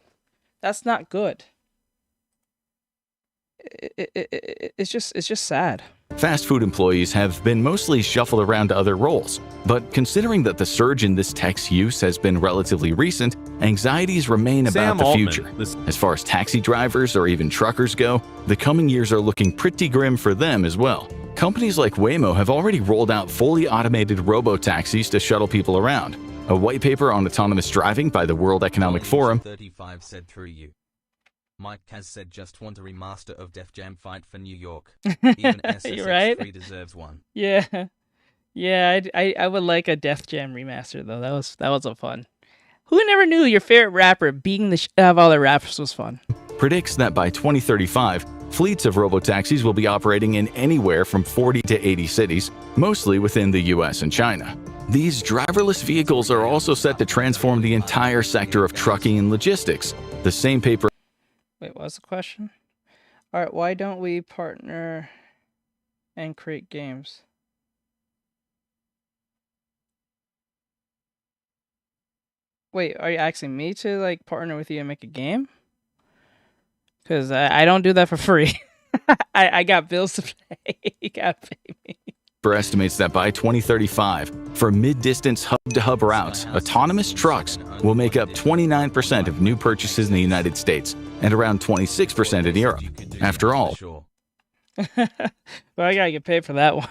That's not good. It's just sad. Fast food employees have been mostly shuffled around to other roles, but considering that the surge in this tech's use has been relatively recent, anxieties remain about the future. As far as taxi drivers or even truckers go, the coming years are looking pretty grim for them as well. Companies like Waymo have already rolled out fully automated robo-taxis to shuttle people around. A white paper on autonomous driving by the World Economic Forum 35 said through you. Mike has said just want a remaster of Def Jam Fight for New York. Even SSX3 right? deserves one. Yeah. Yeah, I would like a Def Jam remaster though. That was a fun. Who never knew your favorite rapper beating the shit out of all the rappers was fun? Predicts that by 2035, fleets of robotaxis will be operating in anywhere from 40 to 80 cities, mostly within the US and China. These driverless vehicles are also set to transform the entire sector of trucking and logistics. The same paper. Wait, what was the question? All right, why don't we partner and create games? Wait, are you asking me to like partner with you and make a game? Because I don't do that for free. I got bills to pay. You gotta pay me. Estimates that by 2035, for mid-distance hub-to-hub routes, autonomous trucks will make up 29% of new purchases in the United States and around 26% in Europe. After all, but I gotta get paid for that one.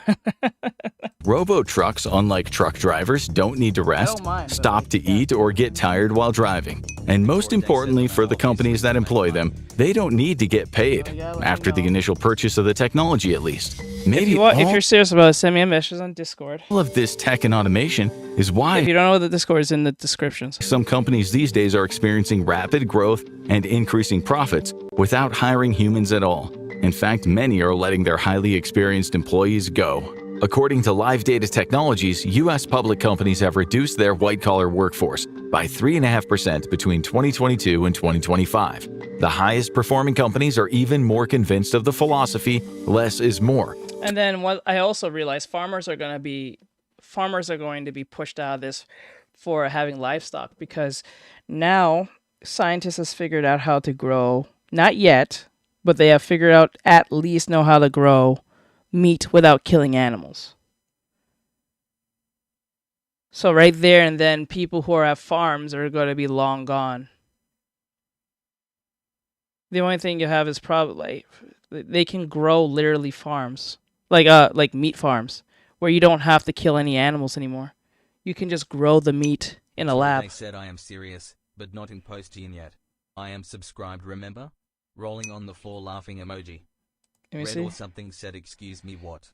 Robo-trucks, unlike truck drivers, don't need to rest, stop to eat, or get tired while driving. And most importantly for the companies that employ them, they don't need to get paid, after the initial purchase of the technology at least. Maybe if you're serious about it, send me a message on Discord. All of this tech and automation is why, if you don't know the Discord, is in the descriptions. Some companies these days are experiencing rapid growth and increasing profits without hiring humans at all. In fact, many are letting their highly experienced employees go. According to Live Data Technologies, U.S. public companies have reduced their white-collar workforce by 3.5% between 2022 and 2025. The highest performing companies are even more convinced of the philosophy, less is more. And then what I also realized, farmers are going to be pushed out of this for having livestock, because now scientists have figured out how to grow, not yet, but they have figured out at least know how to grow meat without killing animals. So right there and then, people who have farms are going to be long gone. The only thing you have is probably they can grow literally farms, like meat farms, where you don't have to kill any animals anymore. You can just grow the meat in a lab. They said I am serious, but not in posting yet. I am subscribed, remember? Rolling on the floor laughing emoji. Let me Red see. or something said excuse me what?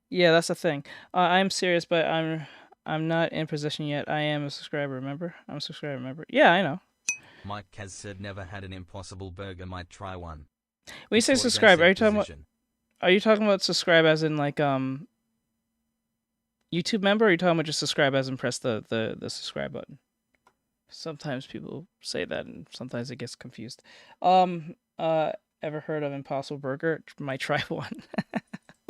Yeah, that's the thing. I'm serious, but I'm not in position yet. I am a subscriber, remember? I'm a subscriber, remember? Yeah, I know. Mike has said never had an impossible burger, might try one. When you say subscribe, are you talking about subscribe as in like YouTube member, or are you talking about just subscribe as in press the subscribe button? Sometimes people say that and sometimes it gets confused. Ever heard of Impossible Burger? Might try one.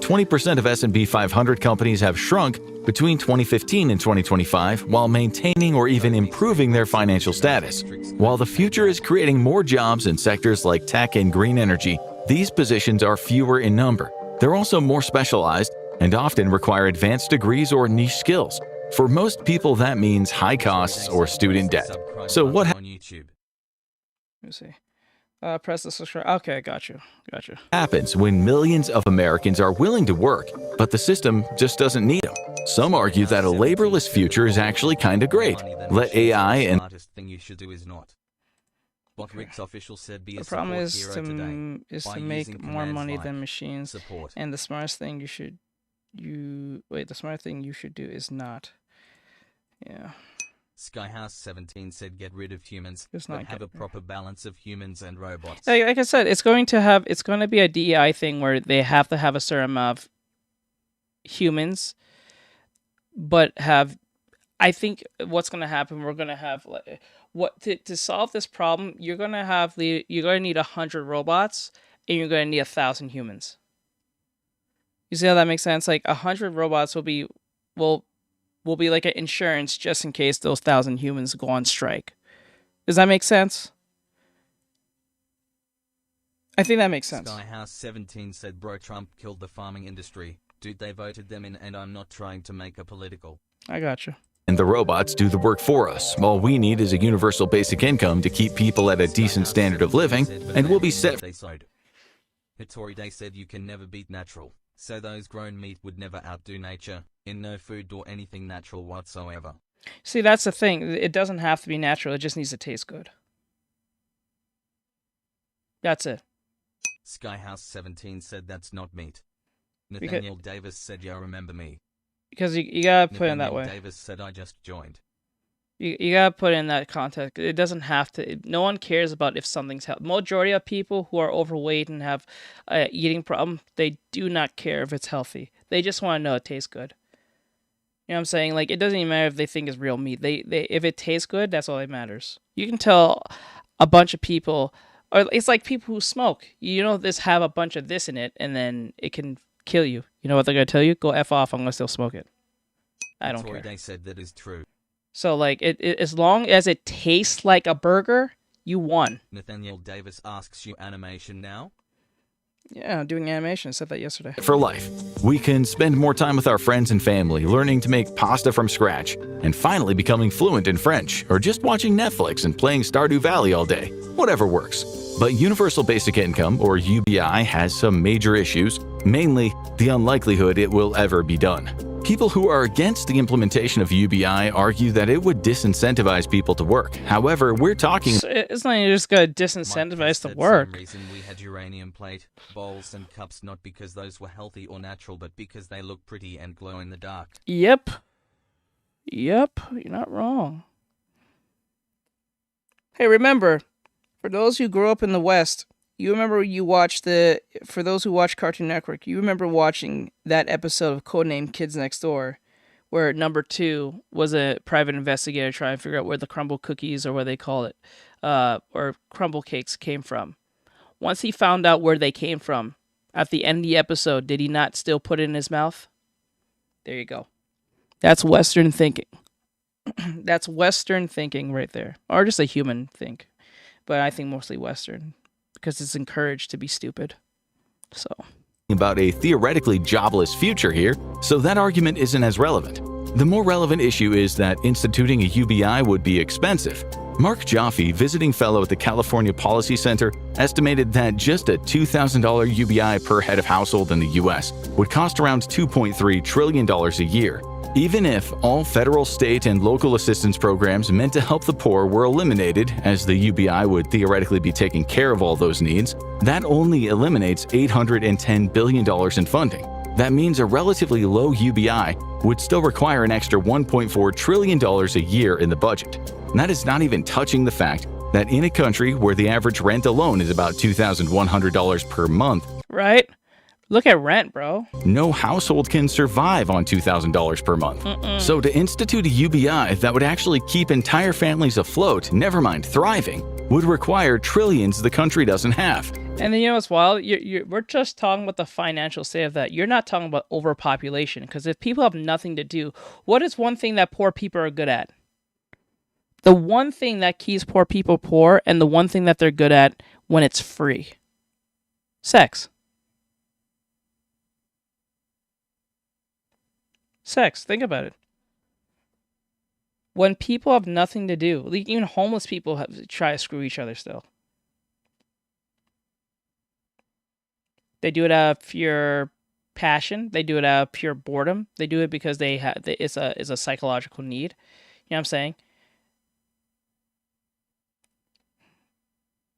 20% of S&P 500 companies have shrunk between 2015 and 2025 while maintaining or even improving their financial status. While the future is creating more jobs in sectors like tech and green energy, these positions are fewer in number. They're also more specialized and often require advanced degrees or niche skills. For most people, that means high costs or student debt. So what on YouTube? Let me see. Press the subscribe. Okay, got you. happens when millions of Americans are willing to work, but the system just doesn't need them? Some argue that a laborless future is actually kind of great. Let AI and thing you should do is not. But Rick's official said be a the problem support hero today is by to make using more commands money like than machines. support. And the smartest thing the smart thing you should do is not. Yeah. Skyhouse17 said get rid of humans, It's but not have a get- proper balance of humans and robots. Like I said, it's going to be a DEI thing where they have to have a certain amount of humans, but I think what's going to happen, we're going to have to solve this problem, you're going to need 100 robots and you're going to need 1,000 humans. You see how that makes sense? Like 100 robots will be like an insurance just in case those 1,000 humans go on strike. Does that make sense? I think that makes sense. Skyhouse17 said bro Trump killed the farming industry. Dude, they voted them in and I'm not trying to make a political. I got you. the robots do the work for us. All we need is a universal basic income to keep people at a decent standard of living, and we'll be set. Hitori Day said you can never beat natural, so those grown meat would never outdo nature, in no food or anything natural whatsoever. See, that's the thing. It doesn't have to be natural. It just needs to taste good. That's it. Skyhouse17 said that's not meat. Nathaniel Davis said, "Yeah, remember me." Because you gotta put it in that way. Davis said, "I just joined." You gotta put it in that context. It doesn't have to. No one cares about if something's healthy. Majority of people who are overweight and have eating problem, they do not care if it's healthy. They just want to know it tastes good. You know what I'm saying? Like, it doesn't even matter if they think it's real meat. They if it tastes good, that's all that matters. You can tell a bunch of people, or it's like people who smoke. You know, this have a bunch of this in it, and then it can kill you. You know what they're gonna tell you? Go F off. I'm gonna still smoke it. I don't care. They said that is true. So, like, it as long as it tastes like a burger, you won. Nathaniel Davis asks you animation now? Yeah, I'm doing animation. I said that yesterday. For life, we can spend more time with our friends and family, learning to make pasta from scratch, and finally becoming fluent in French, or just watching Netflix and playing Stardew Valley all day. Whatever works. But Universal Basic Income, or UBI, has some major issues, mainly the unlikelihood it will ever be done. People who are against the implementation of UBI argue that it would disincentivize people to work. However, we're talking... It's not you're just going to disincentivize to work. For some reason we had uranium plate, bowls and cups not because those were healthy or natural, but because they look pretty and glow in the dark. Yep. You're not wrong. Hey, remember, for those who grew up in the West, you remember for those who watch Cartoon Network, you remember watching that episode of Codename Kids Next Door, where number 2 was a private investigator trying to figure out where the crumble cookies, or what they call it, or crumble cakes came from. Once he found out where they came from, at the end of the episode, did he not still put it in his mouth? There you go. That's Western thinking. That's Western thinking right there. Or just a human think. But I think mostly Western, because it's encouraged to be stupid. So, about a theoretically jobless future here, so that argument isn't as relevant. The more relevant issue is that instituting a UBI would be expensive. Mark Jaffe, visiting fellow at the California Policy Center, estimated that just a $2,000 UBI per head of household in the US would cost around $2.3 trillion a year. Even if all federal, state, and local assistance programs meant to help the poor were eliminated, as the UBI would theoretically be taking care of all those needs, that only eliminates $810 billion in funding. That means a relatively low UBI would still require an extra $1.4 trillion a year in the budget. And that is not even touching the fact that in a country where the average rent alone is about $2,100 per month, right? Look at rent, bro. No household can survive on $2,000 per month. So to institute a UBI that would actually keep entire families afloat, never mind thriving, would require trillions the country doesn't have. And then you know what's wild? We're just talking about the financial state of that. You're not talking about overpopulation, because if people have nothing to do, what is one thing that poor people are good at? The one thing that keeps poor people poor, and the one thing that they're good at when it's free. Sex. Sex. Think about it. When people have nothing to do, even homeless people try to screw each other still. They do it out of pure passion. They do it out of pure boredom. They do it because it's a psychological need. You know what I'm saying?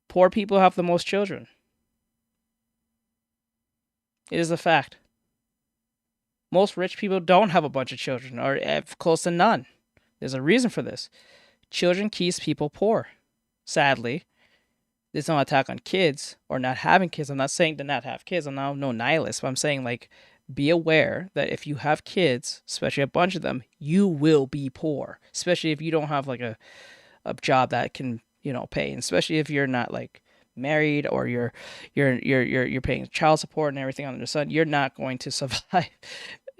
Poor people have the most children. It is a fact. Most rich people don't have a bunch of children, or have close to none. There's a reason for this. Children keeps people poor. Sadly, there's no attack on kids or not having kids. I'm not saying to not have kids. I'm no nihilist, but I'm saying, like, be aware that if you have kids, especially a bunch of them, you will be poor. Especially if you don't have like a job that can, pay. And especially if you're not like married, or you're paying child support and everything under the sun. You're not going to survive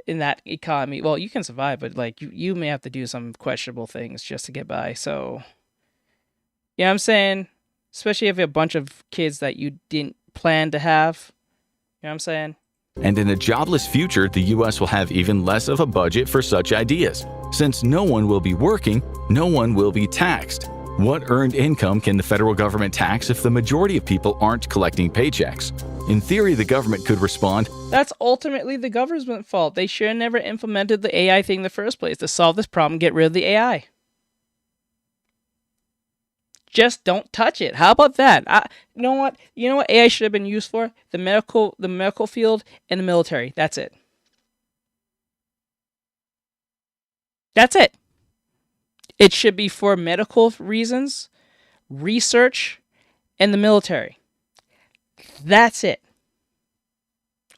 in that economy. Well, you can survive, but like you may have to do some questionable things just to get by. So, yeah, I'm saying, especially if you have a bunch of kids that you didn't plan to have. You know what I'm saying? And in a jobless future, the US will have even less of a budget for such ideas. Since no one will be working, no one will be taxed. What earned income can the federal government tax if the majority of people aren't collecting paychecks? In theory, the government could respond, that's ultimately the government's fault. They should have never implemented the AI thing in the first place. To solve this problem, get rid of the AI. Just don't touch it. How about that? You know what? You know what AI should have been used for? The medical field and the military. That's it. That's it. It should be for medical reasons, research, and the military. That's it.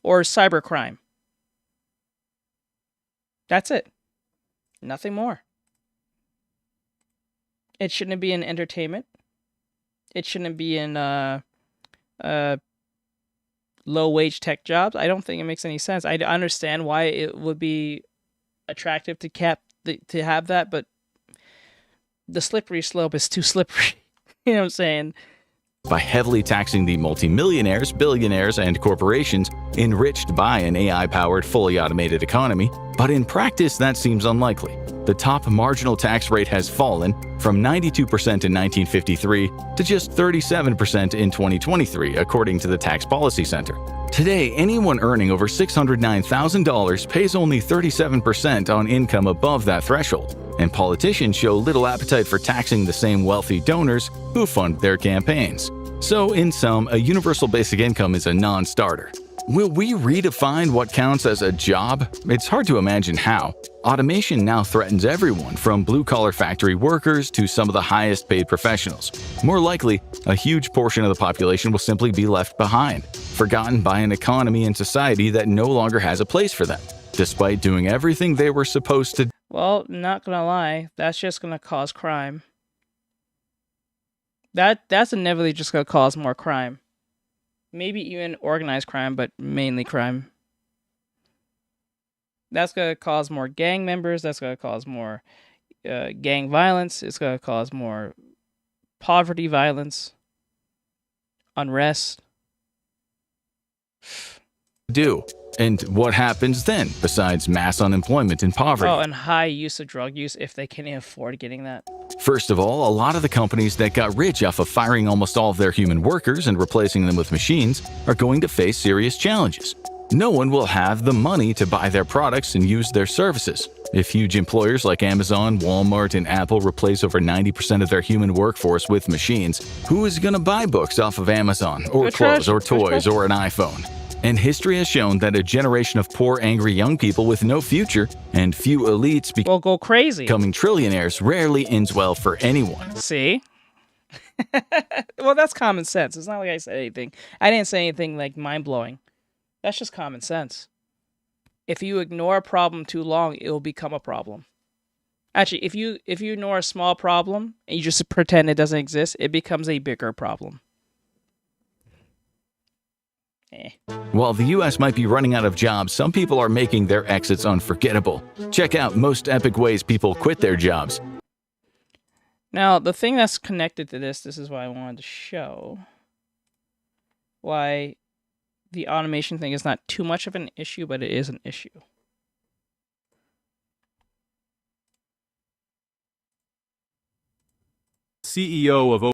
Or cybercrime. That's it. Nothing more. It shouldn't be in entertainment. It shouldn't be in low-wage tech jobs. I don't think it makes any sense. I understand why it would be attractive to have that, but the slippery slope is too slippery. You know what I'm saying? By heavily taxing the multimillionaires, billionaires, and corporations enriched by an AI-powered, fully automated economy, but in practice that seems unlikely. The top marginal tax rate has fallen from 92% in 1953 to just 37% in 2023, according to the Tax Policy Center. Today, anyone earning over $609,000 pays only 37% on income above that threshold, and politicians show little appetite for taxing the same wealthy donors who fund their campaigns. So, in sum, a universal basic income is a non-starter. Will we redefine what counts as a job? It's hard to imagine how. Automation now threatens everyone, from blue-collar factory workers to some of the highest-paid professionals. More likely, a huge portion of the population will simply be left behind, forgotten by an economy and society that no longer has a place for them, despite doing everything they were supposed to. Well, not gonna lie, that's just gonna cause crime. That's inevitably just gonna cause more crime. Maybe even organized crime, but mainly crime. That's going to cause more gang members. That's going to cause more gang violence. It's going to cause more poverty violence, unrest. And what happens then, besides mass unemployment and poverty? Oh, and high use of drug use if they can't afford getting that. First of all, a lot of the companies that got rich off of firing almost all of their human workers and replacing them with machines are going to face serious challenges. No one will have the money to buy their products and use their services. If huge employers like Amazon, Walmart, and Apple replace over 90% of their human workforce with machines, who is going to buy books off of Amazon, or clothes, or toys, or an iPhone? And history has shown that a generation of poor, angry young people with no future and few elites will go crazy. Becoming trillionaires rarely ends well for anyone. See? Well, that's common sense. It's not like I said anything. I didn't say anything like mind-blowing. That's just common sense. If you ignore a problem too long, it will become a problem. Actually, if you ignore a small problem and you just pretend it doesn't exist, it becomes a bigger problem. While the US might be running out of jobs, some people are making their exits unforgettable. Check out most epic ways people quit their jobs. Now, the thing that's connected to this is why I wanted to show why the automation thing is not too much of an issue, but it is an issue. CEO of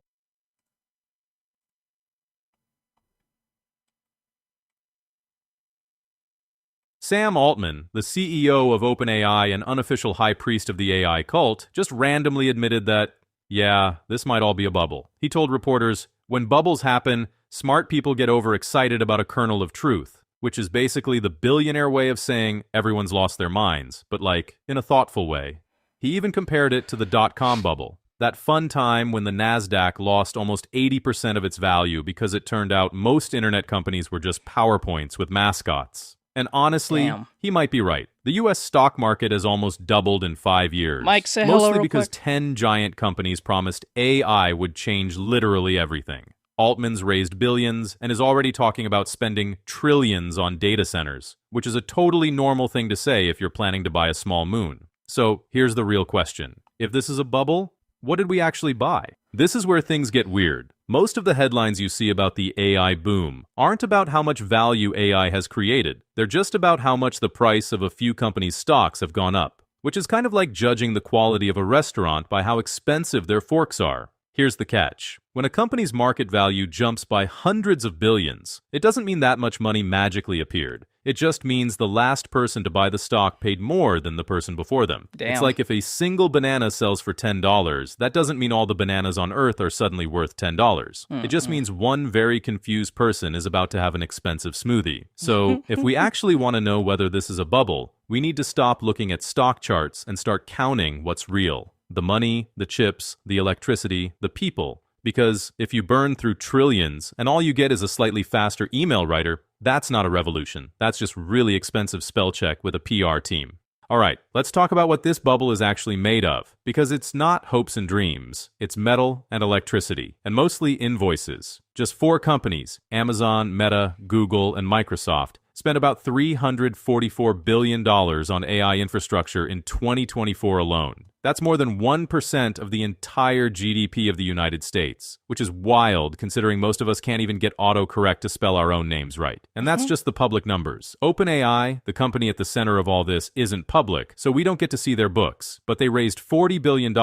Sam Altman, the CEO of OpenAI and unofficial high priest of the AI cult, just randomly admitted that, yeah, this might all be a bubble. He told reporters, "When bubbles happen, smart people get overexcited about a kernel of truth," which is basically the billionaire way of saying everyone's lost their minds, but like, in a thoughtful way. He even compared it to the dot-com bubble, that fun time when the NASDAQ lost almost 80% of its value because it turned out most internet companies were just PowerPoints with mascots. And honestly, he might be right. The US stock market has almost doubled in 5 years. Mike, say hello mostly real because quick. 10 giant companies promised AI would change literally everything. Altman's raised billions and is already talking about spending trillions on data centers, which is a totally normal thing to say if you're planning to buy a small moon. So here's the real question. If this is a bubble, what did we actually buy? This is where things get weird. Most of the headlines you see about the AI boom aren't about how much value AI has created. They're just about how much the price of a few companies' stocks have gone up, which is kind of like judging the quality of a restaurant by how expensive their forks are. Here's the catch. When a company's market value jumps by hundreds of billions, it doesn't mean that much money magically appeared. It just means the last person to buy the stock paid more than the person before them. Damn. It's like if a single banana sells for $10, that doesn't mean all the bananas on Earth are suddenly worth $10. It just means one very confused person is about to have an expensive smoothie. So if we actually want to know whether this is a bubble, we need to stop looking at stock charts and start counting what's real. The money, the chips, the electricity, the people. Because if you burn through trillions and all you get is a slightly faster email writer, that's not a revolution. That's just really expensive spell check with a PR team. All right, let's talk about what this bubble is actually made of. Because it's not hopes and dreams. It's metal and electricity, and mostly invoices. Just 4 companies, Amazon, Meta, Google, and Microsoft, spent about $344 billion on AI infrastructure in 2024 alone. That's more than 1% of the entire GDP of the United States, which is wild considering most of us can't even get autocorrect to spell our own names right. And that's just the public numbers. OpenAI, the company at the center of all this, isn't public, so we don't get to see their books. But they raised $40 billion,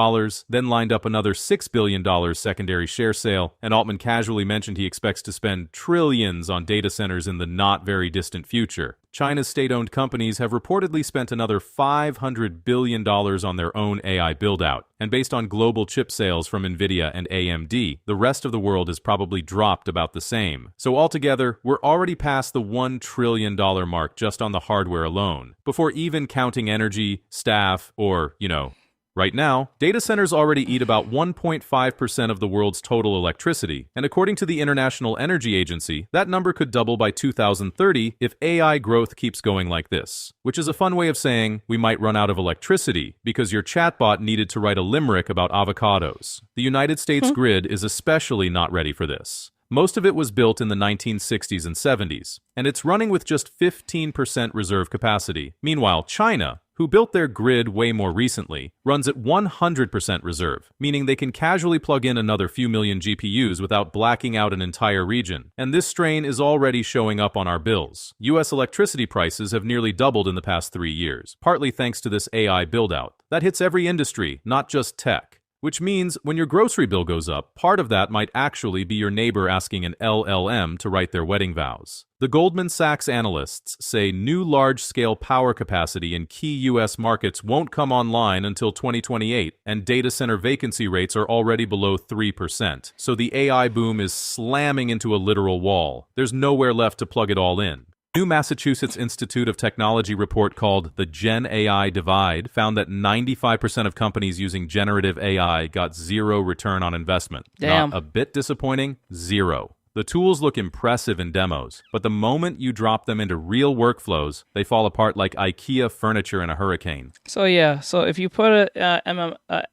then lined up another $6 billion secondary share sale, and Altman casually mentioned he expects to spend trillions on data centers in the not very distant future. China's state-owned companies have reportedly spent another $500 billion on their own AI build-out. And based on global chip sales from NVIDIA and AMD, the rest of the world has probably dropped about the same. So altogether, we're already past the $1 trillion mark just on the hardware alone, before even counting energy, staff, or, right now, data centers already eat about 1.5% of the world's total electricity, and according to the International Energy Agency, that number could double by 2030 if AI growth keeps going like this. Which is a fun way of saying we might run out of electricity because your chatbot needed to write a limerick about avocados. The United States grid is especially not ready for this. Most of it was built in the 1960s and 70s, and it's running with just 15% reserve capacity. Meanwhile, China, who built their grid way more recently, runs at 100% reserve, meaning they can casually plug in another few million GPUs without blacking out an entire region. And this strain is already showing up on our bills. US electricity prices have nearly doubled in the past 3 years, partly thanks to this AI build-out. That hits every industry, not just tech. Which means when your grocery bill goes up, part of that might actually be your neighbor asking an LLM to write their wedding vows. The Goldman Sachs analysts say new large-scale power capacity in key U.S. markets won't come online until 2028, and data center vacancy rates are already below 3%. So the AI boom is slamming into a literal wall. There's nowhere left to plug it all in. New Massachusetts Institute of Technology report called The Gen AI Divide found that 95% of companies using generative AI got zero return on investment. Damn. Not a bit disappointing, zero. The tools look impressive in demos, but the moment you drop them into real workflows, they fall apart like IKEA furniture in a hurricane. So yeah, so if you put a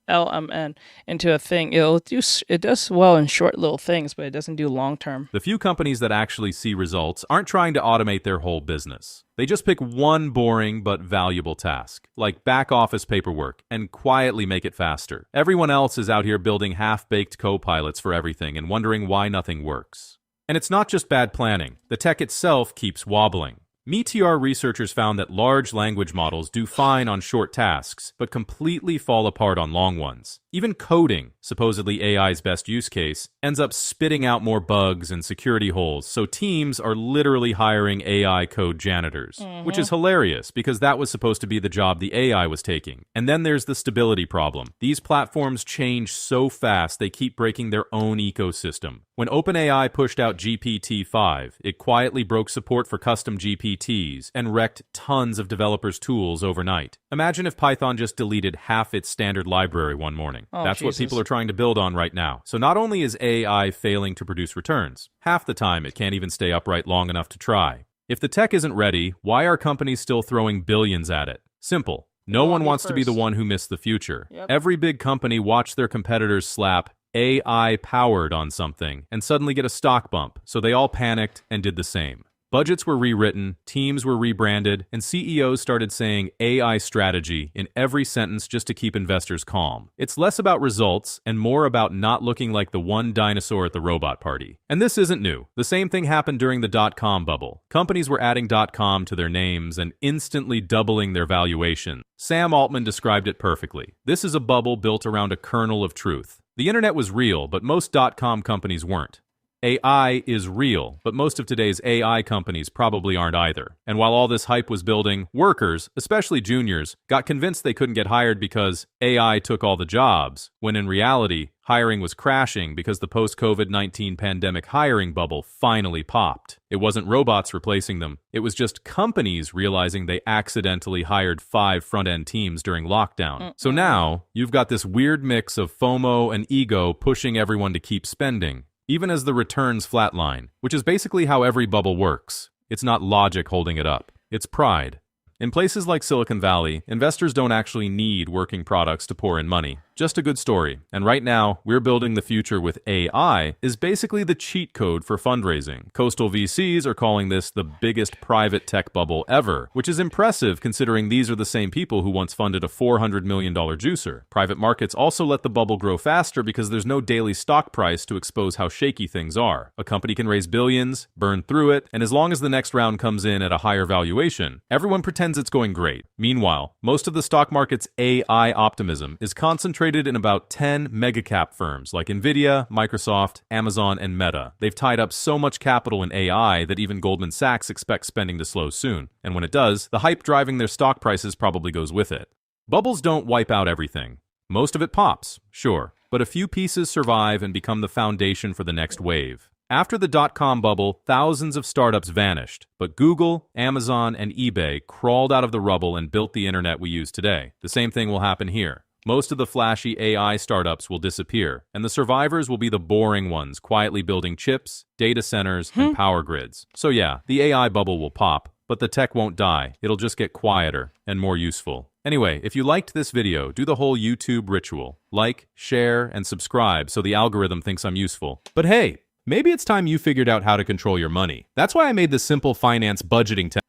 LMN into a thing, it does well in short little things, but it doesn't do long term. The few companies that actually see results aren't trying to automate their whole business. They just pick one boring but valuable task, like back office paperwork, and quietly make it faster. Everyone else is out here building half-baked co-pilots for everything and wondering why nothing works. And it's not just bad planning. The tech itself keeps wobbling. Meteor researchers found that large language models do fine on short tasks, but completely fall apart on long ones. Even coding, supposedly AI's best use case, ends up spitting out more bugs and security holes, so teams are literally hiring AI code janitors, which is hilarious because that was supposed to be the job the AI was taking. And then there's the stability problem. These platforms change so fast they keep breaking their own ecosystem. When OpenAI pushed out GPT-5, it quietly broke support for custom GPTs and wrecked tons of developers' tools overnight. Imagine if Python just deleted half its standard library one morning. That's what people are trying to build on right now. So not only is AI failing to produce returns, half the time it can't even stay upright long enough to try. If the tech isn't ready, why are companies still throwing billions at it? Simple. No one wants to be the one who missed the future. Every big company watched their competitors slap AI powered on something and suddenly get a stock bump, so they all panicked and did the same. Budgets were rewritten, teams were rebranded, and CEOs started saying AI strategy in every sentence just to keep investors calm. It's less about results and more about not looking like the one dinosaur at the robot party. And this isn't new. The same thing happened during the dot-com bubble. Companies were adding .com to their names and instantly doubling their valuation. Sam Altman described it perfectly. This is a bubble built around a kernel of truth. The internet was real, but most .com companies weren't. AI is real, but most of today's AI companies probably aren't either. And while all this hype was building, workers, especially juniors, got convinced they couldn't get hired because AI took all the jobs, when in reality, hiring was crashing because the post-COVID-19 pandemic hiring bubble finally popped. It wasn't robots replacing them. It was just companies realizing they accidentally hired 5 front-end teams during lockdown. So now, you've got this weird mix of FOMO and ego pushing everyone to keep spending, even as the returns flatline, which is basically how every bubble works. It's not logic holding it up. It's pride. In places like Silicon Valley, investors don't actually need working products to pour in money. Just a good story. And right now, we're building the future with AI is basically the cheat code for fundraising. Coastal VCs are calling this the biggest private tech bubble ever, which is impressive considering these are the same people who once funded a $400 million juicer. Private markets also let the bubble grow faster because there's no daily stock price to expose how shaky things are. A company can raise billions, burn through it, and as long as the next round comes in at a higher valuation, everyone pretends it's going great. Meanwhile, most of the stock market's AI optimism is concentrated in about 10 megacap firms like Nvidia, Microsoft, Amazon, and Meta. They've tied up so much capital in AI that even Goldman Sachs expects spending to slow soon. And when it does, the hype driving their stock prices probably goes with it. Bubbles don't wipe out everything. Most of it pops, sure, but a few pieces survive and become the foundation for the next wave. After the dot-com bubble, thousands of startups vanished, but Google, Amazon, and eBay crawled out of the rubble and built the internet we use today. The same thing will happen here. Most of the flashy AI startups will disappear, and the survivors will be the boring ones, quietly building chips, data centers, and power grids. So yeah, the AI bubble will pop, but the tech won't die. It'll just get quieter and more useful. Anyway, if you liked this video, do the whole YouTube ritual. Like, share, and subscribe so the algorithm thinks I'm useful. But hey, maybe it's time you figured out how to control your money. That's why I made the simple finance budgeting test.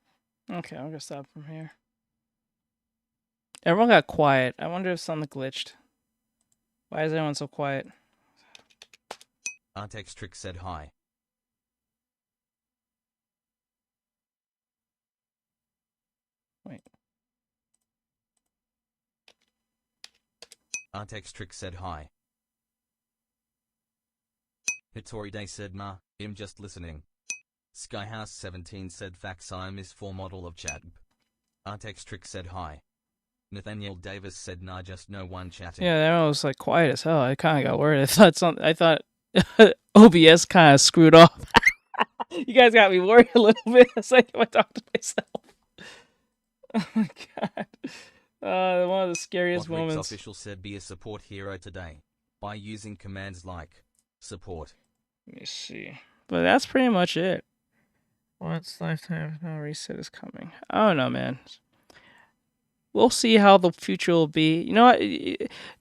Okay, I'm gonna stop from here. Everyone got quiet. I wonder if something glitched. Why is everyone so quiet? Artextric said hi. Wait. Artextric said hi. Hitori Day said nah, I'm just listening. Skyhouse17 said facts, I miss 4 model of chat. Artextric said hi. Nathaniel Davis said nah, just no one chatting. Yeah, that was like quiet as hell. I kind of got worried. I thought OBS kind of screwed off. You guys got me worried a little bit. It's like I talk to myself. Oh my god. One of the scariest moments. Official said be a support hero today by using commands like support. Let me see. But that's pretty much it. Once lifetime no reset is coming. I don't know, man. We'll see how the future will be. You know what?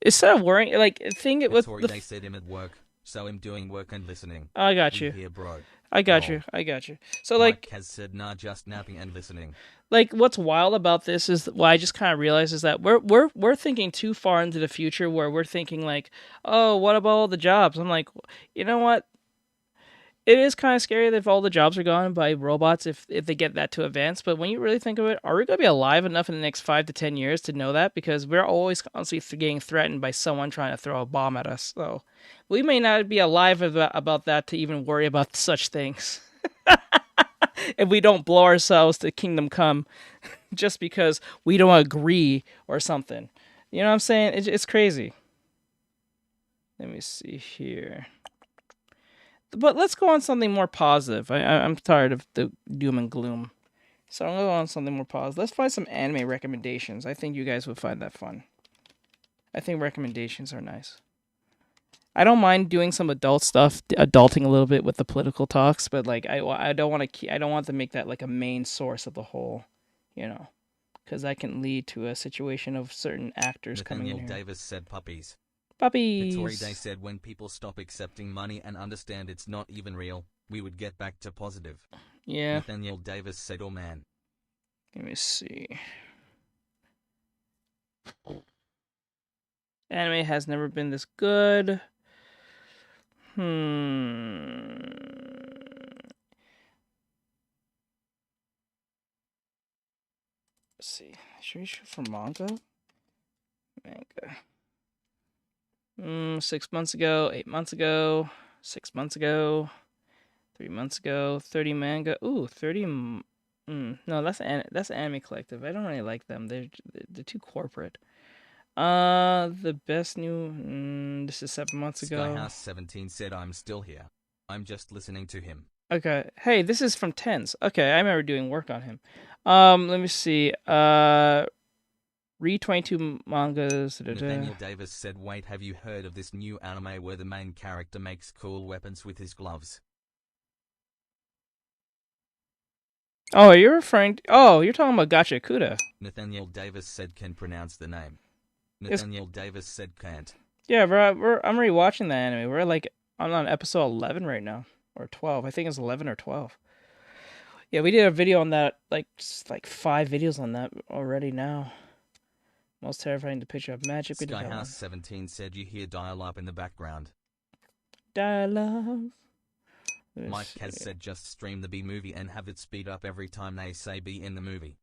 Instead of worrying, like, think it was. They said him at work, so I'm doing work and listening. I got you. Here, bro. I got you. So, like, Mike has said nah, just napping and listening. Like, what's wild about this is what I just kind of realized is that we're thinking too far into the future, where we're thinking like, oh, what about all the jobs? I'm like, you know what? It is kind of scary that if all the jobs are gone by robots, if they get that too advanced. But when you really think of it, are we going to be alive enough in the next 5 to 10 years to know that? Because we're always constantly getting threatened by someone trying to throw a bomb at us. So we may not be alive about that to even worry about such things. If we don't blow ourselves to kingdom come just because we don't agree or something. You know what I'm saying? It's crazy. Let me see here. But let's go on something more positive. I'm tired of the doom and gloom. So I'm going to go on something more positive. Let's find some anime recommendations. I think you guys would find that fun. I think recommendations are nice. I don't mind doing some adult stuff, adulting a little bit with the political talks, but like I don't want to make that like a main source of the whole, you know, because that can lead to a situation of certain actors coming in here. Davis said puppies. Puppies. Hitori Day said when people stop accepting money and understand it's not even real, we would get back to positive. Yeah. Nathaniel Davis said, oh man. Let me see. Anime has never been this good. Let's see. Should we shoot for manga? 6 months ago, 8 months ago, 6 months ago, 3 months ago, 30 manga. Ooh, 30. No, that's Anime Collective. I don't really like them. They're too corporate. The best new. This is 7 months ago. Skyhouse17 said I'm still here. I'm just listening to him. Okay. Hey, this is from Tens. Okay, I remember doing work on him. Let me see. Read 22 mangas. Nathaniel Davis said, wait, have you heard of this new anime where the main character makes cool weapons with his gloves? Oh, you're talking about Gacha Kuda. Nathaniel Davis said can pronounce the name. Nathaniel Davis said can't. Yeah, I'm rewatching the anime. I'm on episode 11 right now. Or 12. I think it's 11 or 12. Yeah, we did a video on that, like 5 videos on that already now. Most terrifying depiction of magic. Skyhouse17 said you hear dial-up in the background. Dial-up. Mike has said just stream the B movie and have it speed up every time they say B in the movie.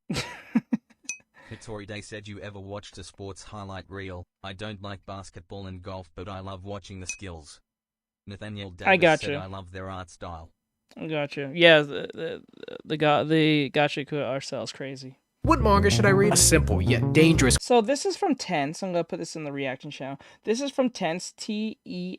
Hitori Day said you ever watched a sports highlight reel? I don't like basketball and golf, but I love watching the skills. Nathaniel Davis said I love their art style. I got you. Yeah, the Gacha art style is crazy. What manga should I read? A simple yet dangerous. So this is from Tense. I'm gonna put this in the reaction channel. This is from Tense, Teniz. He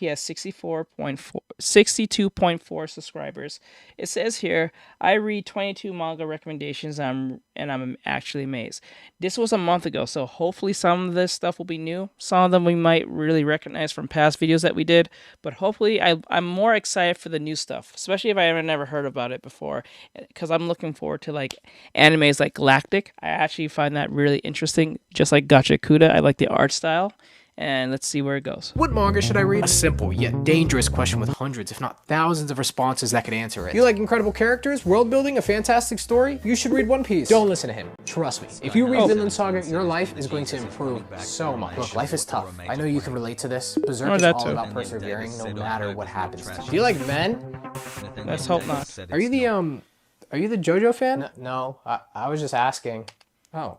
has 62.4 subscribers. It says here, I read 22 manga recommendations, and I'm actually amazed. This was a month ago, so hopefully some of this stuff will be new. Some of them we might really recognize from past videos that we did, but hopefully I'm more excited for the new stuff, especially if I haven't never heard about it before, because I'm looking forward to like animes like Galactic. I actually find that really interesting, just like Gacha Kuda. I like the art style, and let's see where it goes. What manga should I read? A simple yet dangerous question with hundreds, if not thousands of responses that could answer it. You like incredible characters, world building, a fantastic story? You should read One Piece. Don't listen to him. Trust me. If you read Vinland Saga, your life is going to improve so much. Look, life is tough. I know you can relate to this. Berserk is all about persevering no matter what happens. Do you like men? Let's hope not. Are you the JoJo fan? No, I was just asking. Oh,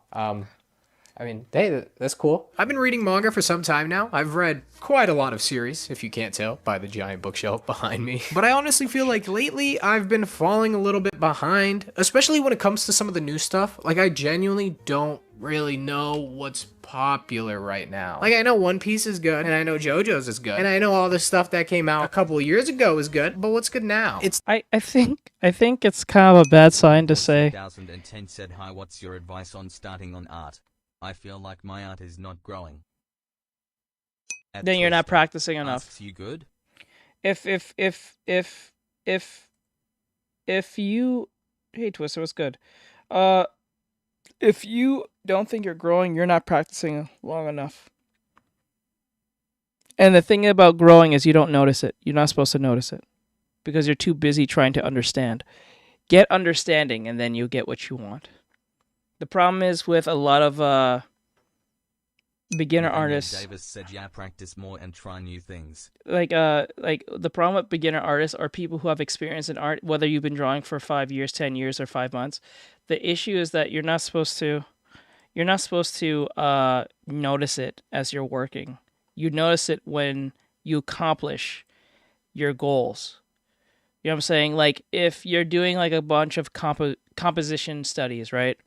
I mean, hey, that's cool. I've been reading manga for some time now. I've read quite a lot of series, if you can't tell by the giant bookshelf behind me. But I honestly feel like lately I've been falling a little bit behind, especially when it comes to some of the new stuff. Like, I genuinely don't really know what's popular right now. Like, I know One Piece is good, and I know JoJo's is good, and I know all the stuff that came out a couple of years ago is good, but what's good now? I think it's kind of a bad sign to say. 2010 said, hi, what's your advice on starting on art? I feel like my art is not growing. Then you're not practicing enough. Asks, you good? If you, hey Twister, what's good? If you don't think you're growing, you're not practicing long enough. And the thing about growing is you don't notice it. You're not supposed to notice it because you're too busy trying to understand. Get understanding, and then you'll get what you want. The problem is with a lot of beginner artists. Davis said, yeah, practice more and try new things. Like the problem with beginner artists are people who have experience in art, whether you've been drawing for 5 years, 10 years, or 5 months. The issue is that you're not supposed to notice it as you're working. You notice it when you accomplish your goals. You know what I'm saying? Like, if you're doing like a bunch of composition studies, right?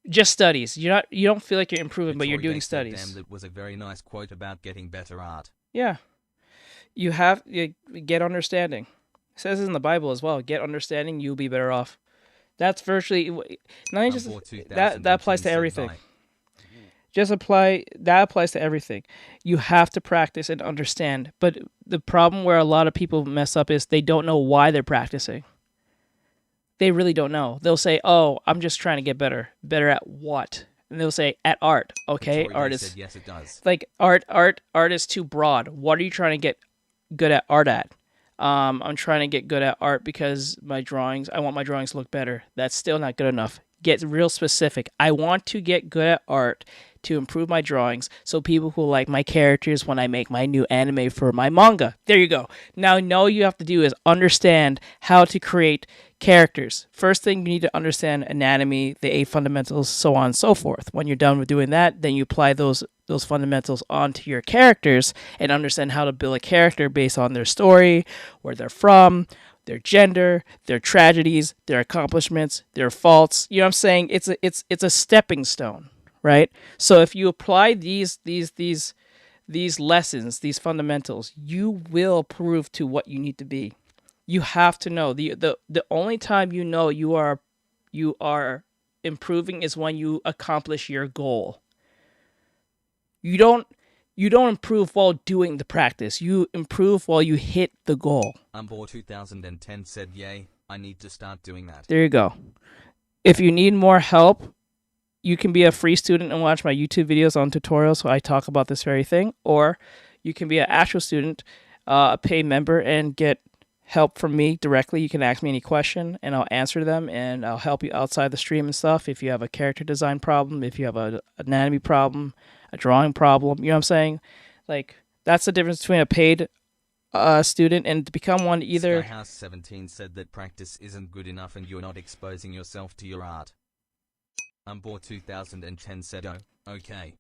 Just studies. You don't feel like you're improving, but you're doing studies. Damn, that was a very nice quote about getting better art. Yeah. You get understanding. It says it in the Bible as well. Get understanding, you'll be better off. That's virtually not just that applies to everything. That applies to everything. You have to practice and understand. But the problem where a lot of people mess up is they don't know why they're practicing. They really don't know. They'll say, "Oh, I'm just trying to get better." Better at what? And they'll say, "At art." Okay, art is said, yes, it does. Like art is too broad. What are you trying to get good at art at? I'm trying to get good at art because I want my drawings to look better. That's still not good enough. Get real specific. I want to get good at art to improve my drawings so people who like my characters when I make my new anime for my manga. There you go. Now, all you have to do is understand how to create characters. First thing, you need to understand anatomy, the 8 fundamentals, so on and so forth. When you're done with doing that, then you apply those fundamentals onto your characters and understand how to build a character based on their story, where they're from, their gender, their tragedies, their accomplishments, their faults. You know what I'm saying? It's a stepping stone, right? So if you apply these lessons, these fundamentals, you will prove to what you need to be. You have to know. The only time you know you are improving is when you accomplish your goal. You don't improve while doing the practice. You improve while you hit the goal. Umbor 2010 said, yay, I need to start doing that. There you go. If you need more help, you can be a free student and watch my YouTube videos on tutorials where I talk about this very thing. Or you can be an actual student, a paid member, and get help from me directly. You can ask me any question and I'll answer them, and I'll help you outside the stream and stuff. If you have a character design problem, if you have an anatomy problem, a drawing problem, you know what I'm saying? Like, that's the difference between a paid student and to become one either. Skyhouse17 said that practice isn't good enough and you're not exposing yourself to your art. Umbor 2010 said, oh, okay.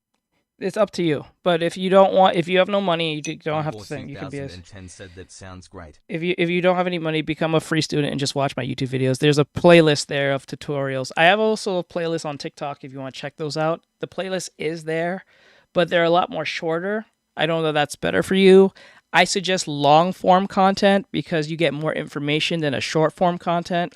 It's up to you. But if you have no money, you don't have to think. You can be. 2010 said that sounds great. If you don't have any money, become a free student and just watch my YouTube videos. There's a playlist there of tutorials. I have also a playlist on TikTok if you want to check those out. The playlist is there, but they're a lot more shorter. I don't know if that's better for you. I suggest long form content because you get more information than a short form content.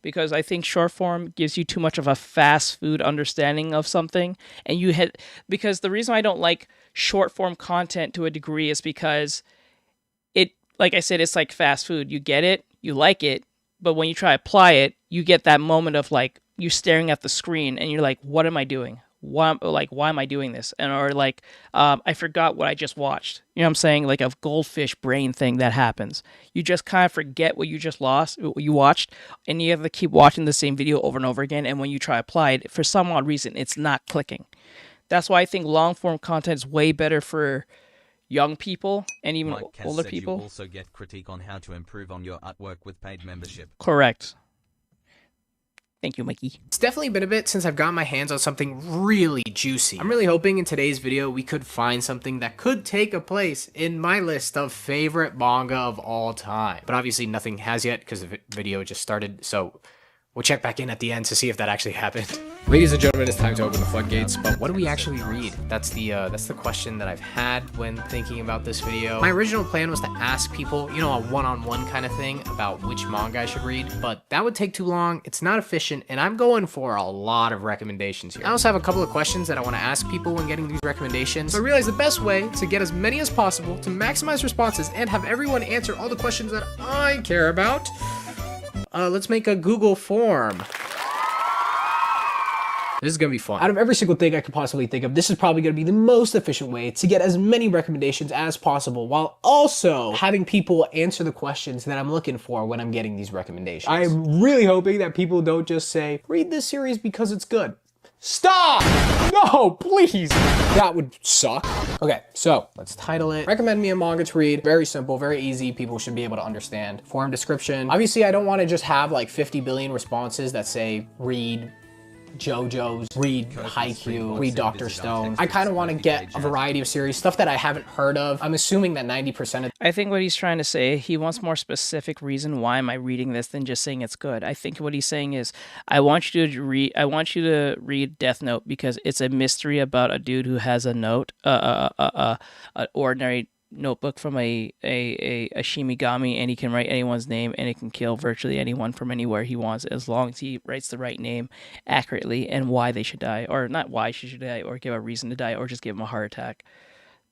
Because I think short form gives you too much of a fast food understanding of something. And because the reason I don't like short form content to a degree is because like I said, it's like fast food. You get it, you like it, but when you try to apply it, you get that moment of like, you staring at the screen and you're like, what am I doing? Why am I doing this? I forgot what I just watched. You know what I'm saying? Like a goldfish brain thing that happens. You just kind of forget what you watched, and you have to keep watching the same video over and over again. And when you try to apply it, for some odd reason, it's not clicking. That's why I think long form content is way better for young people and even older people. You also get critique on how to improve on your artwork with paid membership. Correct. Thank you, Mikey. It's definitely been a bit since I've gotten my hands on something really juicy. I'm really hoping in today's video we could find something that could take a place in my list of favorite manga of all time. But obviously nothing has yet because the video just started, so we'll check back in at the end to see if that actually happened. Ladies and gentlemen, it's time to open the floodgates, but what do we actually read? That's the question that I've had when thinking about this video. My original plan was to ask people, you know, a one-on-one kind of thing about which manga I should read, but that would take too long, it's not efficient, and I'm going for a lot of recommendations here. I also have a couple of questions that I want to ask people when getting these recommendations. So I realized the best way to get as many as possible, to maximize responses, and have everyone answer all the questions that I care about, let's make a Google form. This is gonna be fun. Out of every single thing I could possibly think of, this is probably gonna be the most efficient way to get as many recommendations as possible, while also having people answer the questions that I'm looking for when I'm getting these recommendations. I'm really hoping that people don't just say, read this series because it's good. Stop! No, please! That would suck. Okay, so let's title it. Recommend me a manga to read. Very simple, very easy. People should be able to understand. Forum description. Obviously, I don't want to just have like 50 billion responses that say, read JoJo's, read Haikyuu, read Dr. Stone. I kind of want to get a variety of series, stuff that I haven't heard of. I'm assuming that 90% of... I think what he's trying to say, he wants more specific reason why am I reading this than just saying it's good. I think what he's saying is, I want you to read Death Note because it's a mystery about a dude who has a note, an ordinary notebook from a Shimigami, and he can write anyone's name and it can kill virtually anyone from anywhere he wants as long as he writes the right name accurately and why they should die, or not why she should die, or give a reason to die, or just give them a heart attack.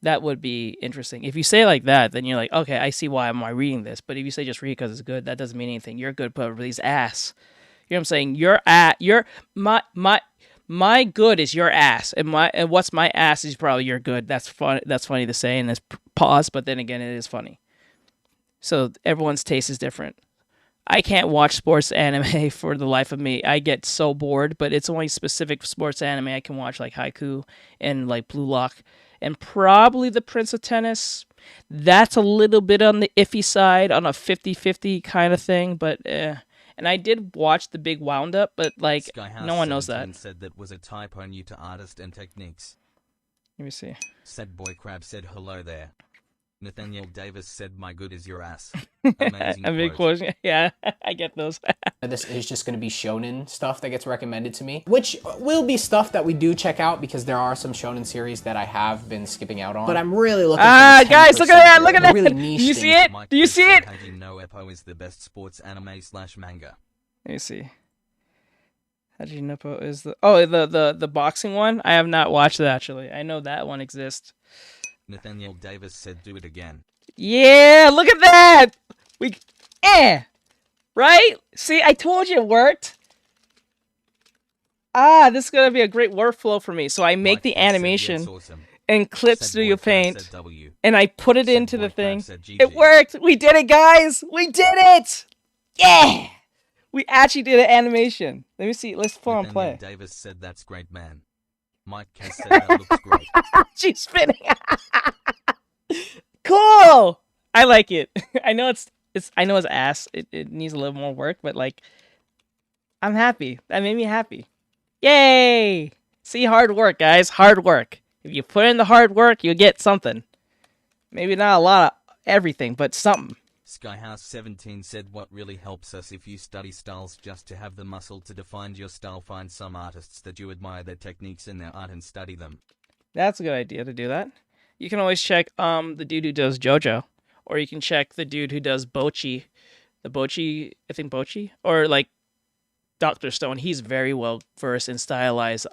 That would be interesting. If you say it like that, then you're like, okay, I see why am I reading this. But if you say just read it because it's good, that doesn't mean anything. You're good, but everybody's ass. You know what I'm saying? My good is your ass, and what's my ass is probably your good. That's fun. That's funny to say, and there's pause, but then again, it is funny. So everyone's taste is different. I can't watch sports anime for the life of me. I get so bored, but it's only specific sports anime I can watch, like Haikyuu and like Blue Lock, and probably The Prince of Tennis. That's a little bit on the iffy side, on a 50-50 kind of thing, but and I did watch the big wound up, but like no one knows that. Said that was a typo new to artist and techniques. Let me see. Said Boy Crab said hello there. Nathaniel Davis said my good is your ass. Amazing. A big quote. Yeah, I get those. This is just going to be shonen stuff that gets recommended to me, which will be stuff that we do check out because there are some shonen series that I have been skipping out on. But I'm really looking for guys, look at that! Look at that! Really do you see it? Do you see it? How do you know Epoch is the best sports anime/manga? Let me see. Hajinopo is the boxing one? I have not watched it actually. I know that one exists. Nathaniel Davis said do it again. Yeah, look at that! Right? See, I told you it worked. This is gonna be a great workflow for me. So I make the animation and clip Studio Paint, and I put it into the thing. It worked! We did it, guys! We did it! Yeah! We actually did an animation. Let me see. Let's full on play. Davis said that's great, man. Mike has said that looks great. She's spinning. Cool. I like it. I know it's ass. It needs a little more work, but like, I'm happy. That made me happy. Yay! See, hard work, guys. Hard work. If you put in the hard work, you'll get something. Maybe not a lot of everything, but something. Skyhouse17 said what really helps us if you study styles just to have the muscle to define your style. Find some artists that you admire their techniques and their art and study them. That's a good idea to do that. You can always check the dude who does JoJo, or you can check the dude who does Bocchi. I think Bocchi, or like Dr. Stone. He's very well versed in stylized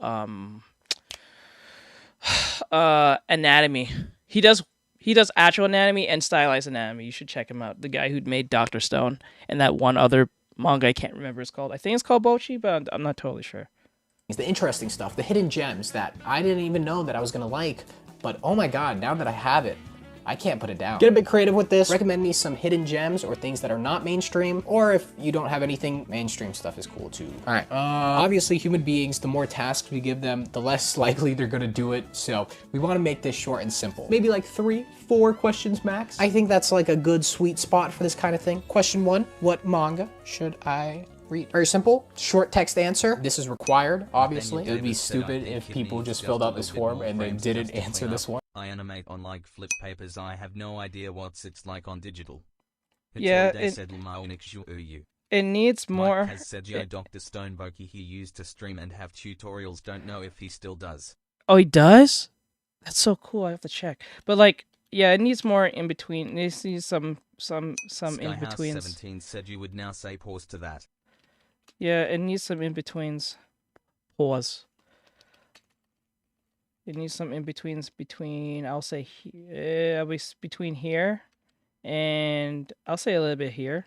anatomy. He does actual anatomy and stylized anatomy. You should check him out. The guy who made Dr. Stone and that one other manga I can't remember what it's called. I think it's called Bocchi, but I'm not totally sure. It's the interesting stuff, the hidden gems that I didn't even know that I was gonna like, but oh my god, now that I have it, I can't put it down. Get a bit creative with this. Recommend me some hidden gems or things that are not mainstream, or if you don't have anything, mainstream stuff is cool too. All right, obviously human beings, the more tasks we give them, the less likely they're gonna do it. So we wanna make this short and simple. Maybe like 3-4 questions max. I think that's like a good sweet spot for this kind of thing. Question 1, what manga should I read. Very simple, short text answer. This is required, obviously. It would be stupid if people just filled out this form and then didn't answer this one. I animate on like flip papers. I have no idea what it's like on digital. Yeah, it needs more. Mike has said Dr. Stoneboki he used to stream and have tutorials. Don't know if he still does. Oh, he does? That's so cool. I have to check. But like, yeah, it needs more in between. It needs some in betweens. 17 said you would now say pause to that. Yeah, it needs some in betweens. Pause. It needs some in betweens between. I'll say between here, and I'll say a little bit here.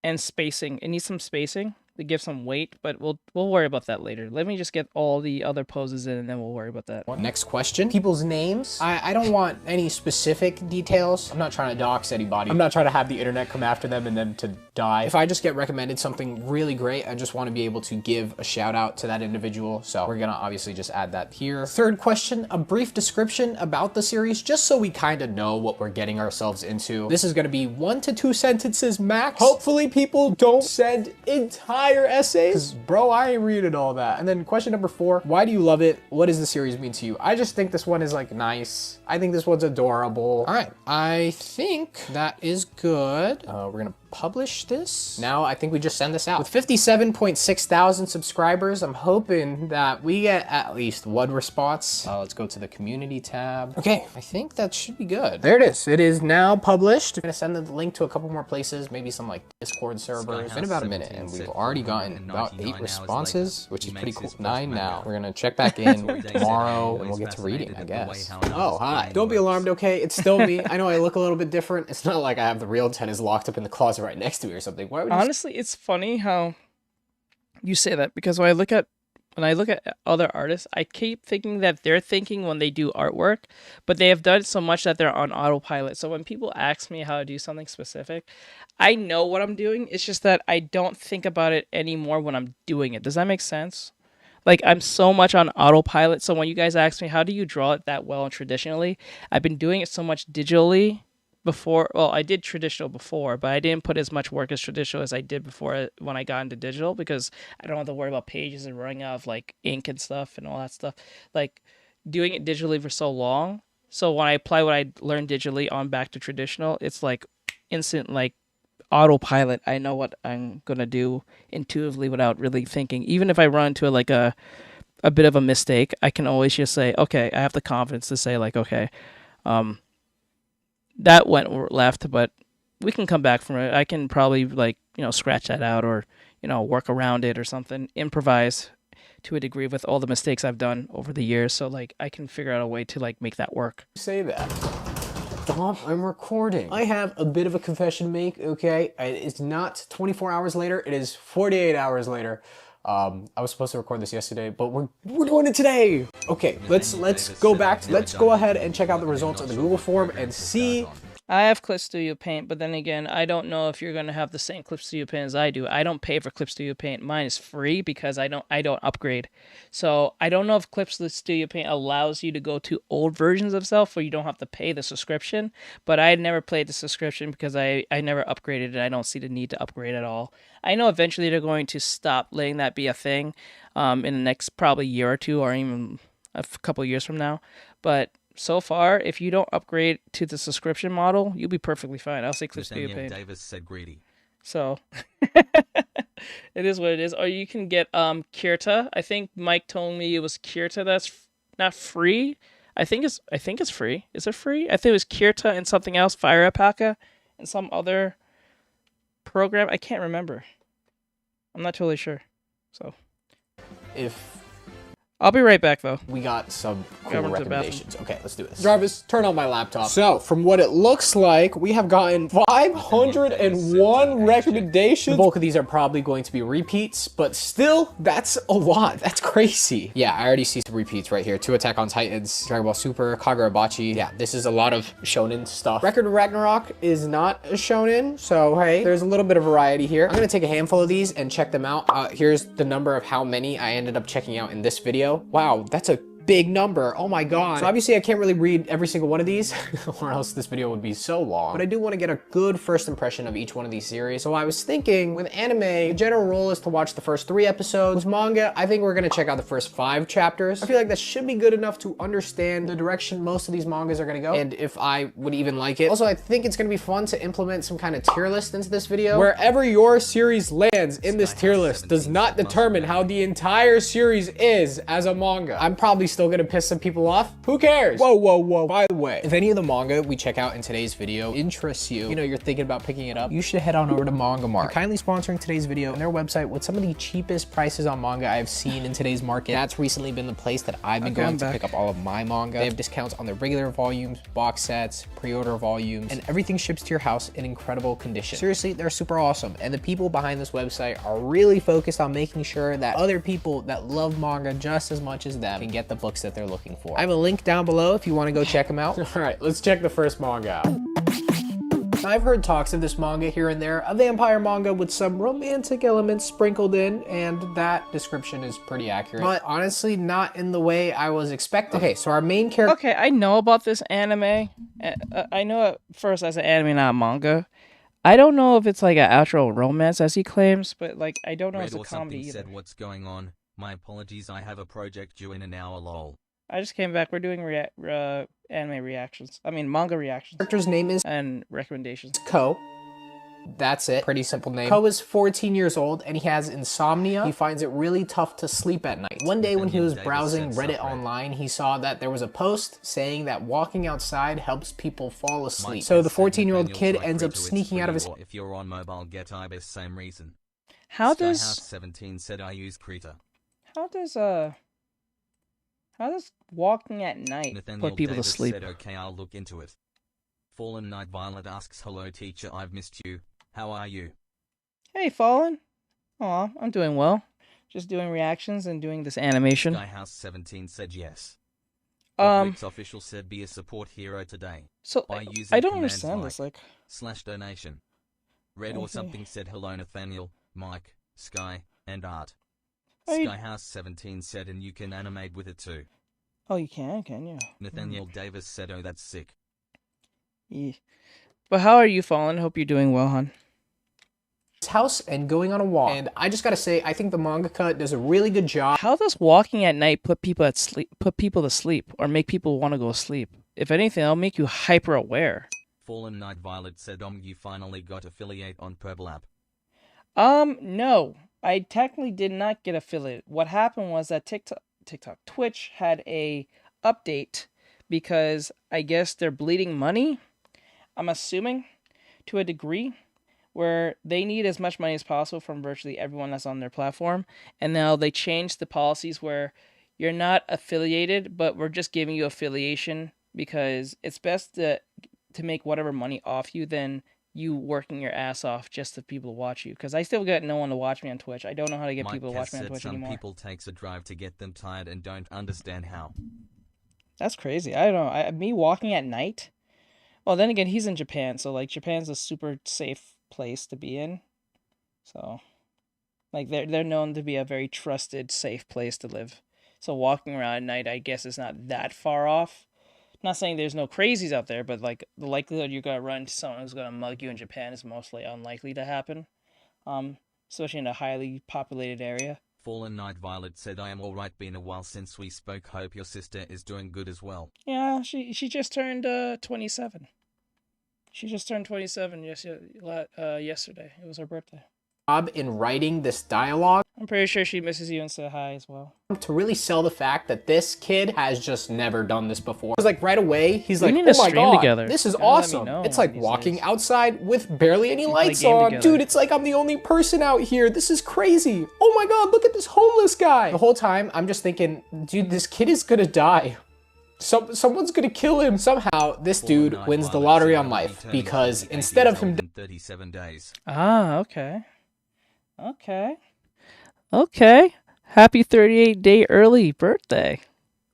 And spacing. It needs some spacing to give some weight, but we'll worry about that later. Let me just get all the other poses in, and then we'll worry about that. Next question. People's names. I don't want any specific details. I'm not trying to dox anybody. I'm not trying to have the internet come after them and them to die. If I just get recommended something really great, I just want to be able to give a shout out to that individual. So we're gonna obviously just add that here. Third question, a brief description about the series, just so we kind of know what we're getting ourselves into. This is gonna be 1 to 2 sentences max. Hopefully people don't send entire essays, because bro, I ain't reading all that. And then question number 4, why do you love it? What does the series mean to you? I just think this one is like nice. I think this one's adorable. All right, I think that is good. We're gonna publish this. Now I think we just send this out. With 57.6 thousand subscribers, I'm hoping that we get at least 1 response. Let's go to the community tab. Okay, I think that should be good. There it is. It is now published. I'm gonna send the link to a couple more places, maybe some like Discord servers. It's been about a minute and we've already gotten about 8 responses, which is pretty cool. 9 now. We're gonna check back in tomorrow and we'll get to reading, I guess. Oh, hi. Don't be alarmed, okay? It's still me. I know I look a little bit different. It's not like I have the real tennis locked up in the closet right next to me or something. Why would honestly, it's funny how you say that, because when I look at other artists, I keep thinking that they're thinking when they do artwork, but they have done so much that they're on autopilot. So when people ask me how to do something specific, I know what I'm doing. It's just that I don't think about it anymore when I'm doing it. Does that make sense? Like, I'm so much on autopilot. So when you guys ask me, how do you draw it that well and traditionally? I've been doing it so much digitally before. Well, I did traditional before, but I didn't put as much work as traditional as I did before when I got into digital, because I don't have to worry about pages and running out of like ink and stuff and all that stuff. Like, doing it digitally for so long. So when I apply what I learned digitally on back to traditional, it's like instant, like autopilot. I know what I'm going to do intuitively without really thinking. Even if I run into like a bit of a mistake, I can always just say, okay, I have the confidence to say like, okay, that went left, but we can come back from it. I can probably like, scratch that out or, work around it or something, improvise to a degree with all the mistakes I've done over the years. So like I can figure out a way to like make that work. Say that. Stop, I'm recording. I have a bit of a confession to make, okay? It's not 24 hours later, it is 48 hours later. I was supposed to record this yesterday, but we're doing it today. Okay, let's go back. Let's go ahead and check out the results of the Google form and see. I have Clip Studio Paint, but then again, I don't know if you're going to have the same Clip Studio Paint as I do. I don't pay for Clip Studio Paint. Mine is free because I don't upgrade. So I don't know if Clip Studio Paint allows you to go to old versions of stuff where you don't have to pay the subscription. But I never played the subscription because I never upgraded it. I don't see the need to upgrade at all. I know eventually they're going to stop letting that be a thing in the next probably year or two, or even a couple years from now. But so far, if you don't upgrade to the subscription model, you'll be perfectly fine. I'll say Clip Studio Paint. Davis said greedy. So it is what it is. Or you can get Kirta. I think Mike told me it was Kirta that's not free. I think it's free. Is it free? I think it was Kirta and something else, Fire Alpaca, and some other program. I can't remember. I'm not totally sure. So I'll be right back, though. We got some cool recommendations. Okay, let's do this. Jarvis, turn on my laptop. So, from what it looks like, we have gotten 501 recommendations. The bulk of these are probably going to be repeats, but still, that's a lot. That's crazy. Yeah, I already see some repeats right here. 2 Attack on Titans, Dragon Ball Super, Kagurabachi. Yeah, this is a lot of shonen stuff. Record of Ragnarok is not a shonen, so hey, there's a little bit of variety here. I'm gonna take a handful of these and check them out. Here's the number of how many I ended up checking out in this video. Wow, that's a big number. Oh my god. So obviously I can't really read every single one of these or else this video would be so long. But I do want to get a good first impression of each one of these series. So I was thinking with anime, the general rule is to watch the first 3 episodes. With manga, I think we're going to check out the first 5 chapters. I feel like that should be good enough to understand the direction most of these mangas are going to go and if I would even like it. Also, I think it's going to be fun to implement some kind of tier list into this video. Wherever your series lands in this tier list does not determine how the entire series is as a manga. I'm probably still gonna piss some people off. Who cares? Whoa, whoa, whoa. By the way, if any of the manga we check out in today's video interests you, you're thinking about picking it up, you should head on over to Manga Mart. They're kindly sponsoring today's video and their website with some of the cheapest prices on manga I've seen in today's market. That's recently been the place that I've been going to pick up all of my manga. They have discounts on their regular volumes, box sets, pre-order volumes, and everything ships to your house in incredible condition. Seriously, they're super awesome. And the people behind this website are really focused on making sure that other people that love manga just as much as them can get the books that they're looking for. I have a link down below if you want to go check them out. All right, let's check the first manga out. I've heard talks of this manga here and there, a vampire manga with some romantic elements sprinkled in, and that description is pretty accurate. But honestly, not in the way I was expecting. Okay, so our main character... Okay, I know about this anime. I know it first as an anime, not manga. I don't know if it's like an actual romance as he claims, but like I don't know if it's a comedy either. Said, what's going on? My apologies, I have a project due in an hour, lol. I just came back. We're doing anime reactions. I mean, manga reactions. Character's name is... And recommendations. Ko. That's it. Pretty simple name. Ko is 14 years old and he has insomnia. He finds it really tough to sleep at night. One day when he was browsing Reddit online, he saw that there was a post saying that walking outside helps people fall asleep. So the 14-year-old kid ends up sneaking out of his... If you're on mobile, get IBIS, same reason. How does... 17 said I use Krita. How does walking at night Nathaniel put people Davis to sleep? Said, okay, I'll look into it. Fallen Night Violet asks, hello teacher, I've missed you. How are you? Hey, Fallen. Aw, I'm doing well. Just doing reactions and doing this animation. Skyhouse 17 said yes. Rodriguez official said be a support hero today. So I don't understand this. Like /donation. Red or something said hello Nathaniel, Mike, Sky, and Art. Skyhouse 17 said and you can animate with it too. Oh, you can you? Nathaniel Davis said, oh, that's sick. Yeah. But how are you, Fallen? Hope you're doing well, hon. House and going on a walk. And I just gotta say, I think the mangaka does a really good job. How does walking at night put people to sleep, or make people want to go to sleep? If anything, it'll make you hyper aware. Fallen Night Violet said, you finally got affiliate on Purple app. No. I technically did not get affiliate. What happened was that Twitch had a update because I guess they're bleeding money, I'm assuming, to a degree, where they need as much money as possible from virtually everyone that's on their platform. And now they changed the policies where you're not affiliated, but we're just giving you affiliation because it's best to make whatever money off you than you working your ass off just to people to watch you. Because I still get no one to watch me on Twitch. I don't know how to get people to watch me on Twitch anymore. Some people takes a drive to get them tired and don't understand how. That's crazy. I don't know. Me walking at night? Well, then again, he's in Japan, so like Japan's a super safe place to be in. So, like they're known to be a very trusted, safe place to live. So walking around at night, I guess, is not that far off. Not saying there's no crazies out there, but like the likelihood you're gonna run into someone who's gonna mug you in Japan is mostly unlikely to happen, especially in a highly populated area. Fallen Night Violet said, I am alright, been a while since we spoke, hope your sister is doing good as well. Yeah, she just turned 27. She just turned 27 yesterday. It was her birthday. In writing this dialogue. I'm pretty sure she misses you and said hi as well. To really sell the fact that this kid has just never done this before. Because like right away, he's like, oh my god, this is awesome. It's like walking outside with barely any lights on. Dude, it's like I'm the only person out here. This is crazy. Oh my god, look at this homeless guy. The whole time, I'm just thinking, dude, this kid is gonna die. Someone's gonna kill him. Somehow, this dude wins the lottery on life. Because instead of him... 37 days. Ah, okay. Okay. Happy 38-day early birthday.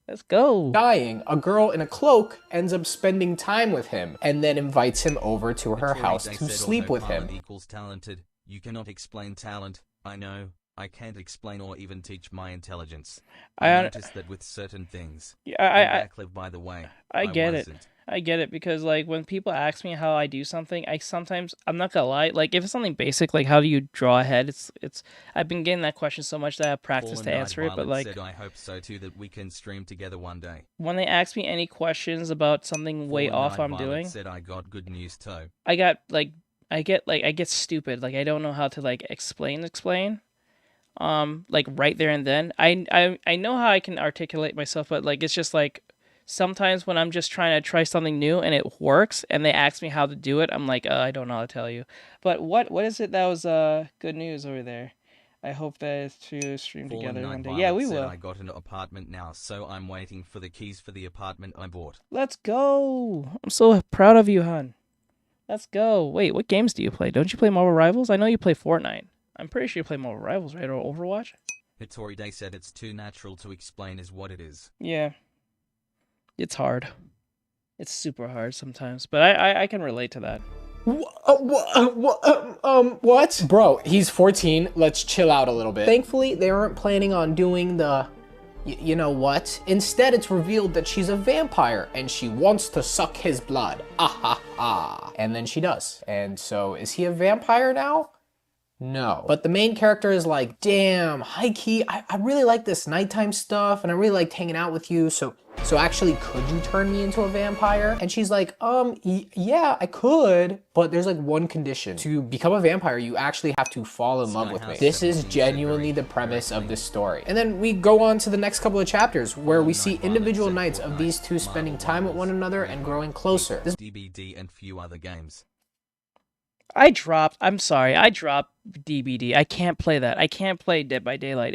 Let's go. Dying, a girl in a cloak ends up spending time with him and then invites him over to her house to sleep with him. Equals talented. You cannot explain talent. I know. I can't explain or even teach my intelligence. I noticed that with certain things. Yeah, Backlive, by the way. I get it. I get it because like when people ask me how I do something, I'm not gonna lie. Like if it's something basic, like how do you draw a head? It's I've been getting that question so much that I have practice to answer it. But like, said, I hope so too that we can stream together one day. When they ask me any questions about something way off I'm doing, said I got good news too. I get stupid. Like I don't know how to like explain. Like right there and then. I know how I can articulate myself, but like it's just like sometimes when I'm just trying to try something new and it works and they ask me how to do it, I'm like, I don't know how to tell you. But what is it that was good news over there? I hope that it's to stream together one day. Yeah, we will. I got an apartment now, so I'm waiting for the keys for the apartment I bought. Let's go. I'm so proud of you, hon. Let's go. Wait, what games do you play? Don't you play Marvel Rivals? I know you play Fortnite. I'm pretty sure you play Marvel Rivals, right? Or Overwatch? Hitori Day said it's too natural to explain is what it is. Yeah. It's hard. It's super hard sometimes, but I can relate to that. What? Bro, he's 14. Let's chill out a little bit. Thankfully, they weren't planning on doing the... you know what? Instead, it's revealed that she's a vampire and she wants to suck his blood. Ah ha ha. And then she does. And so, is he a vampire now? No. But the main character is like, damn, high key, I really like this nighttime stuff and I really liked hanging out with you. So actually, could you turn me into a vampire? And she's like, yeah, I could. But there's like one condition. To become a vampire, you actually have to fall in love with me. This is genuinely the premise of this story. And then we go on to the next couple of chapters where we see individual nights of these two spending time with one another and growing closer. DBD and few other games. I dropped DBD. I can't play that. I can't play Dead by Daylight.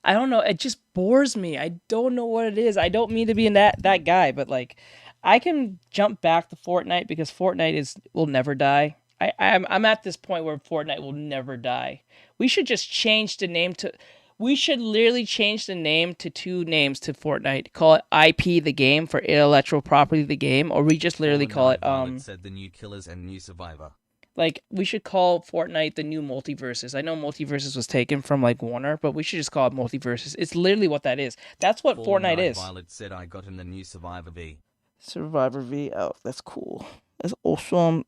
I don't know. It just bores me. I don't know what it is. I don't mean to be that guy, but like, I can jump back to Fortnite because Fortnite will never die. I'm at this point where Fortnite will never die. We should just change the name to. We should literally change the name to two names to Fortnite. Call it IP the game for intellectual property the game, or we just literally call it said the new killers and new survivor. Like, we should call Fortnite the new Multiverses. I know Multiverses was taken from, like, Warner, but we should just call it Multiverses. It's literally what that is. That's what Fortnite is. Violet said I got in the new Survivor V. Survivor V? Oh, that's cool. That's awesome.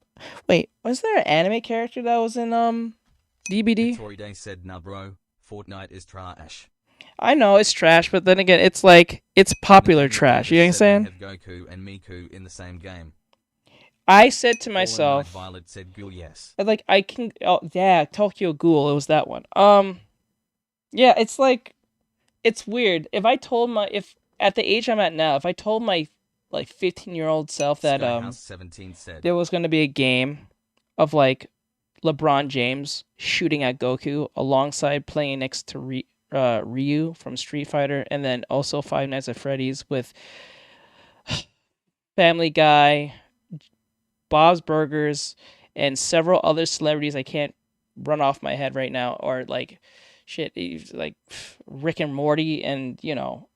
Wait, was there an anime character that was in, DBD? Tori Day said, nah, bro. Fortnite is trash. I know, it's trash, but then again, it's like, it's popular trash. You know what I'm saying? Have Goku and Miku in the same game. I said to myself, Violet said Ghoul, yes. Like, I can, Tokyo Ghoul, it was that one. Yeah, it's like, it's weird. If at the age I'm at now, if I told my, like, 15-year-old self that, 17 said, there was going to be a game of, like, LeBron James shooting at Goku alongside playing next to Ryu from Street Fighter, and then also Five Nights at Freddy's with Family Guy, Bob's Burgers, and several other celebrities I can't run off my head right now, or like shit, like Rick and Morty and, you know,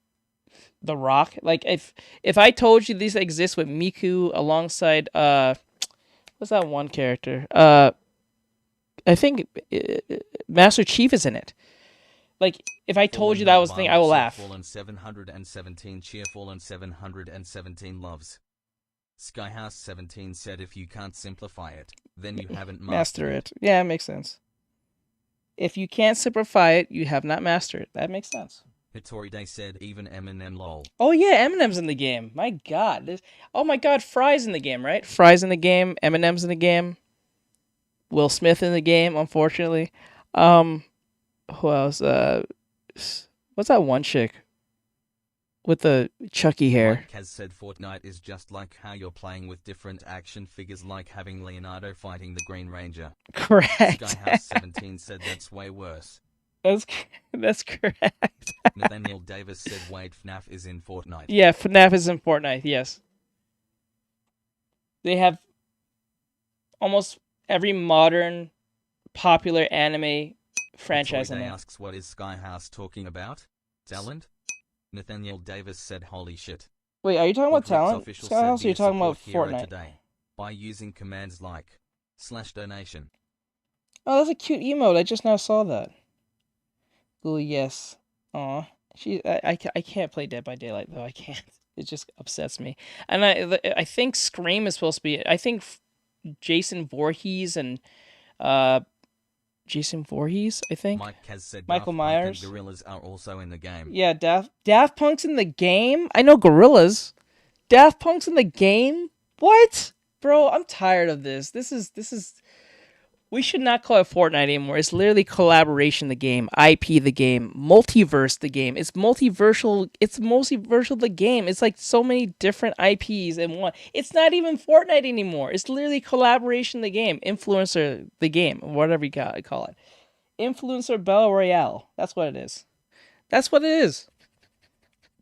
The Rock. Like if I told you these exist with Miku alongside what's that one character? I think Master Chief is in it. Like, if I told you that was the thing, I will laugh. Fallen 717 Cheerful and 717 loves. Skyhouse 17 said if you can't simplify it, then you haven't mastered it. Yeah, it makes sense. If you can't simplify it, you have not mastered it. That makes sense. Hitori Day said even Eminem lol. Oh yeah, Eminem's in the game. My god. Oh my god, Fry's in the game, right? Fry's in the game, Eminem's in the game. Will Smith in the game, unfortunately. Who else? What's that one chick with the Chucky hair? Mike has said Fortnite is just like how you're playing with different action figures, like having Leonardo fighting the Green Ranger. Correct. Skyhouse 17 said that's way worse. That's correct. Nathaniel Davis said wait, FNAF is in Fortnite. Yeah, FNAF is in Fortnite, yes. They have almost every modern popular anime franchise in it. Asks what is Skyhouse talking about? Talent? Nathaniel Davis said holy shit. Wait, are you talking about talent? Skyhouse, or are you talking about Fortnite? Today by using commands like /donation. Oh, that's a cute emote. I just now saw that. Ooh, yes. Aw. I can't play Dead by Daylight, though. I can't. It just upsets me. And I think Scream is supposed to be... I think Jason Voorhees and... Jason Voorhees, I think? Mike has said Michael Daft Myers. Punk and Gorillas are also in the game. Yeah, Daft Punk's in the game? I know Gorillas. Daft Punk's in the game? What? Bro, I'm tired of this. This is... We should not call it Fortnite anymore. It's literally collaboration the game, IP the game, multiverse the game. It's multiversal the game. It's like so many different IPs in one. It's not even Fortnite anymore. It's literally collaboration the game, influencer the game, whatever you call it. Influencer Battle Royale. That's what it is. That's what it is.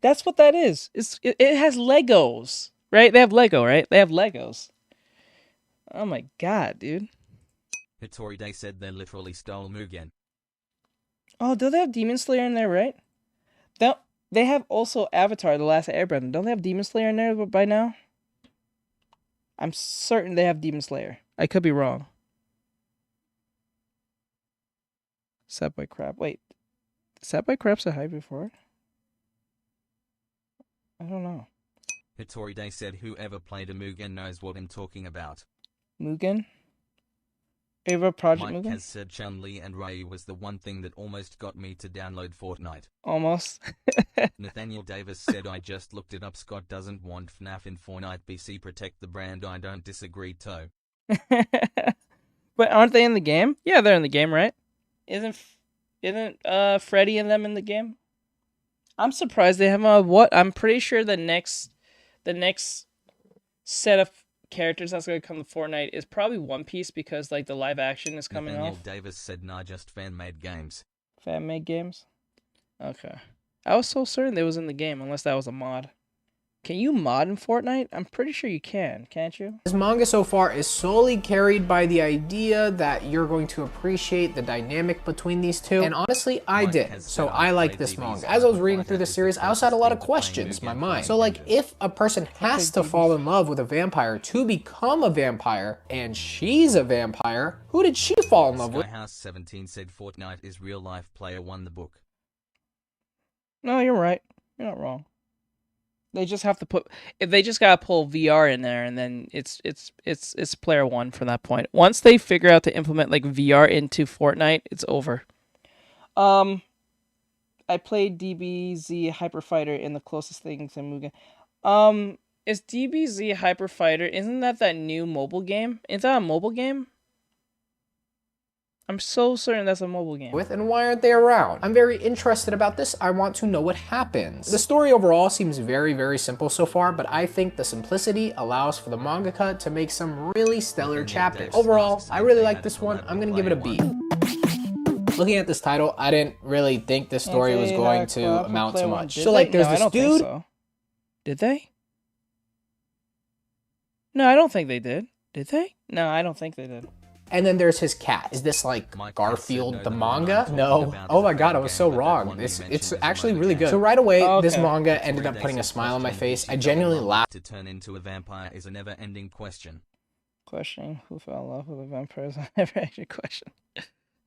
That's what that is. It has Legos, right? They have Lego, right? They have Legos. Oh my god, dude. Hitori Day said they literally stole Mugen. Oh, do they have Demon Slayer in there, right? They have also Avatar, The Last Airbender. Don't they have Demon Slayer in there by now? I'm certain they have Demon Slayer. I could be wrong. Subway Crab. Wait. Subway Crab's a hype before? I don't know. Hitori Day said whoever played a Mugen knows what I'm talking about. Mugen? Favorite Project Mike Mugen? has said Chun-Li and Ryu was the one thing that almost got me to download Fortnite. Almost. Nathaniel Davis said I just looked it up. Scott doesn't want FNAF in Fortnite. BC protect the brand. I don't disagree, Toe. But aren't they in the game? Yeah, they're in the game, right? Isn't Freddy and them in the game? I'm surprised they have what? I'm pretty sure the next set of characters that's gonna come to Fortnite is probably One Piece because like the live action is coming Nathaniel off. Davis said nah, just fan-made games. Fan-made games? Okay. I was so certain they was in the game unless that was a mod. Can you mod in Fortnite? I'm pretty sure you can, can't you? This manga so far is solely carried by the idea that you're going to appreciate the dynamic between these two. And honestly, I did. So I like this manga. As I was reading through the series, I also had a lot of questions in my mind. So like, if a person has to fall in love with a vampire to become a vampire, and she's a vampire, who did she fall in love with? Skyhouse17 said Fortnite is real life. Player won the book. No, you're right. You're not wrong. They just have to they just gotta pull VR in there, and then it's player one from that point. Once they figure out to implement like VR into Fortnite, it's over. I played DBZ Hyper Fighter in the closest thing to Mugen. Is DBZ Hyper Fighter? Isn't that new mobile game? Is that a mobile game? I'm so certain that's a mobile game. And why aren't they around? I'm very interested about this. I want to know what happens. The story overall seems very, very simple so far, but I think the simplicity allows for the mangaka to make some really stellar chapters. Overall, I really like this one. I'm gonna give it a B. Looking at this title, I didn't really think this story was going to amount to much. So like, there's this dude. So. Did they? No, I don't think they did. Did they? No, I don't think they did. And then there's his cat. Is this like Garfield the manga? No. Oh my god, I was so wrong. It's actually really good. So right away, this manga ended up putting a smile on my face. I genuinely laughed. To turn into a vampire is a never-ending question. Questioning who fell in love with a vampire is a never-ending question.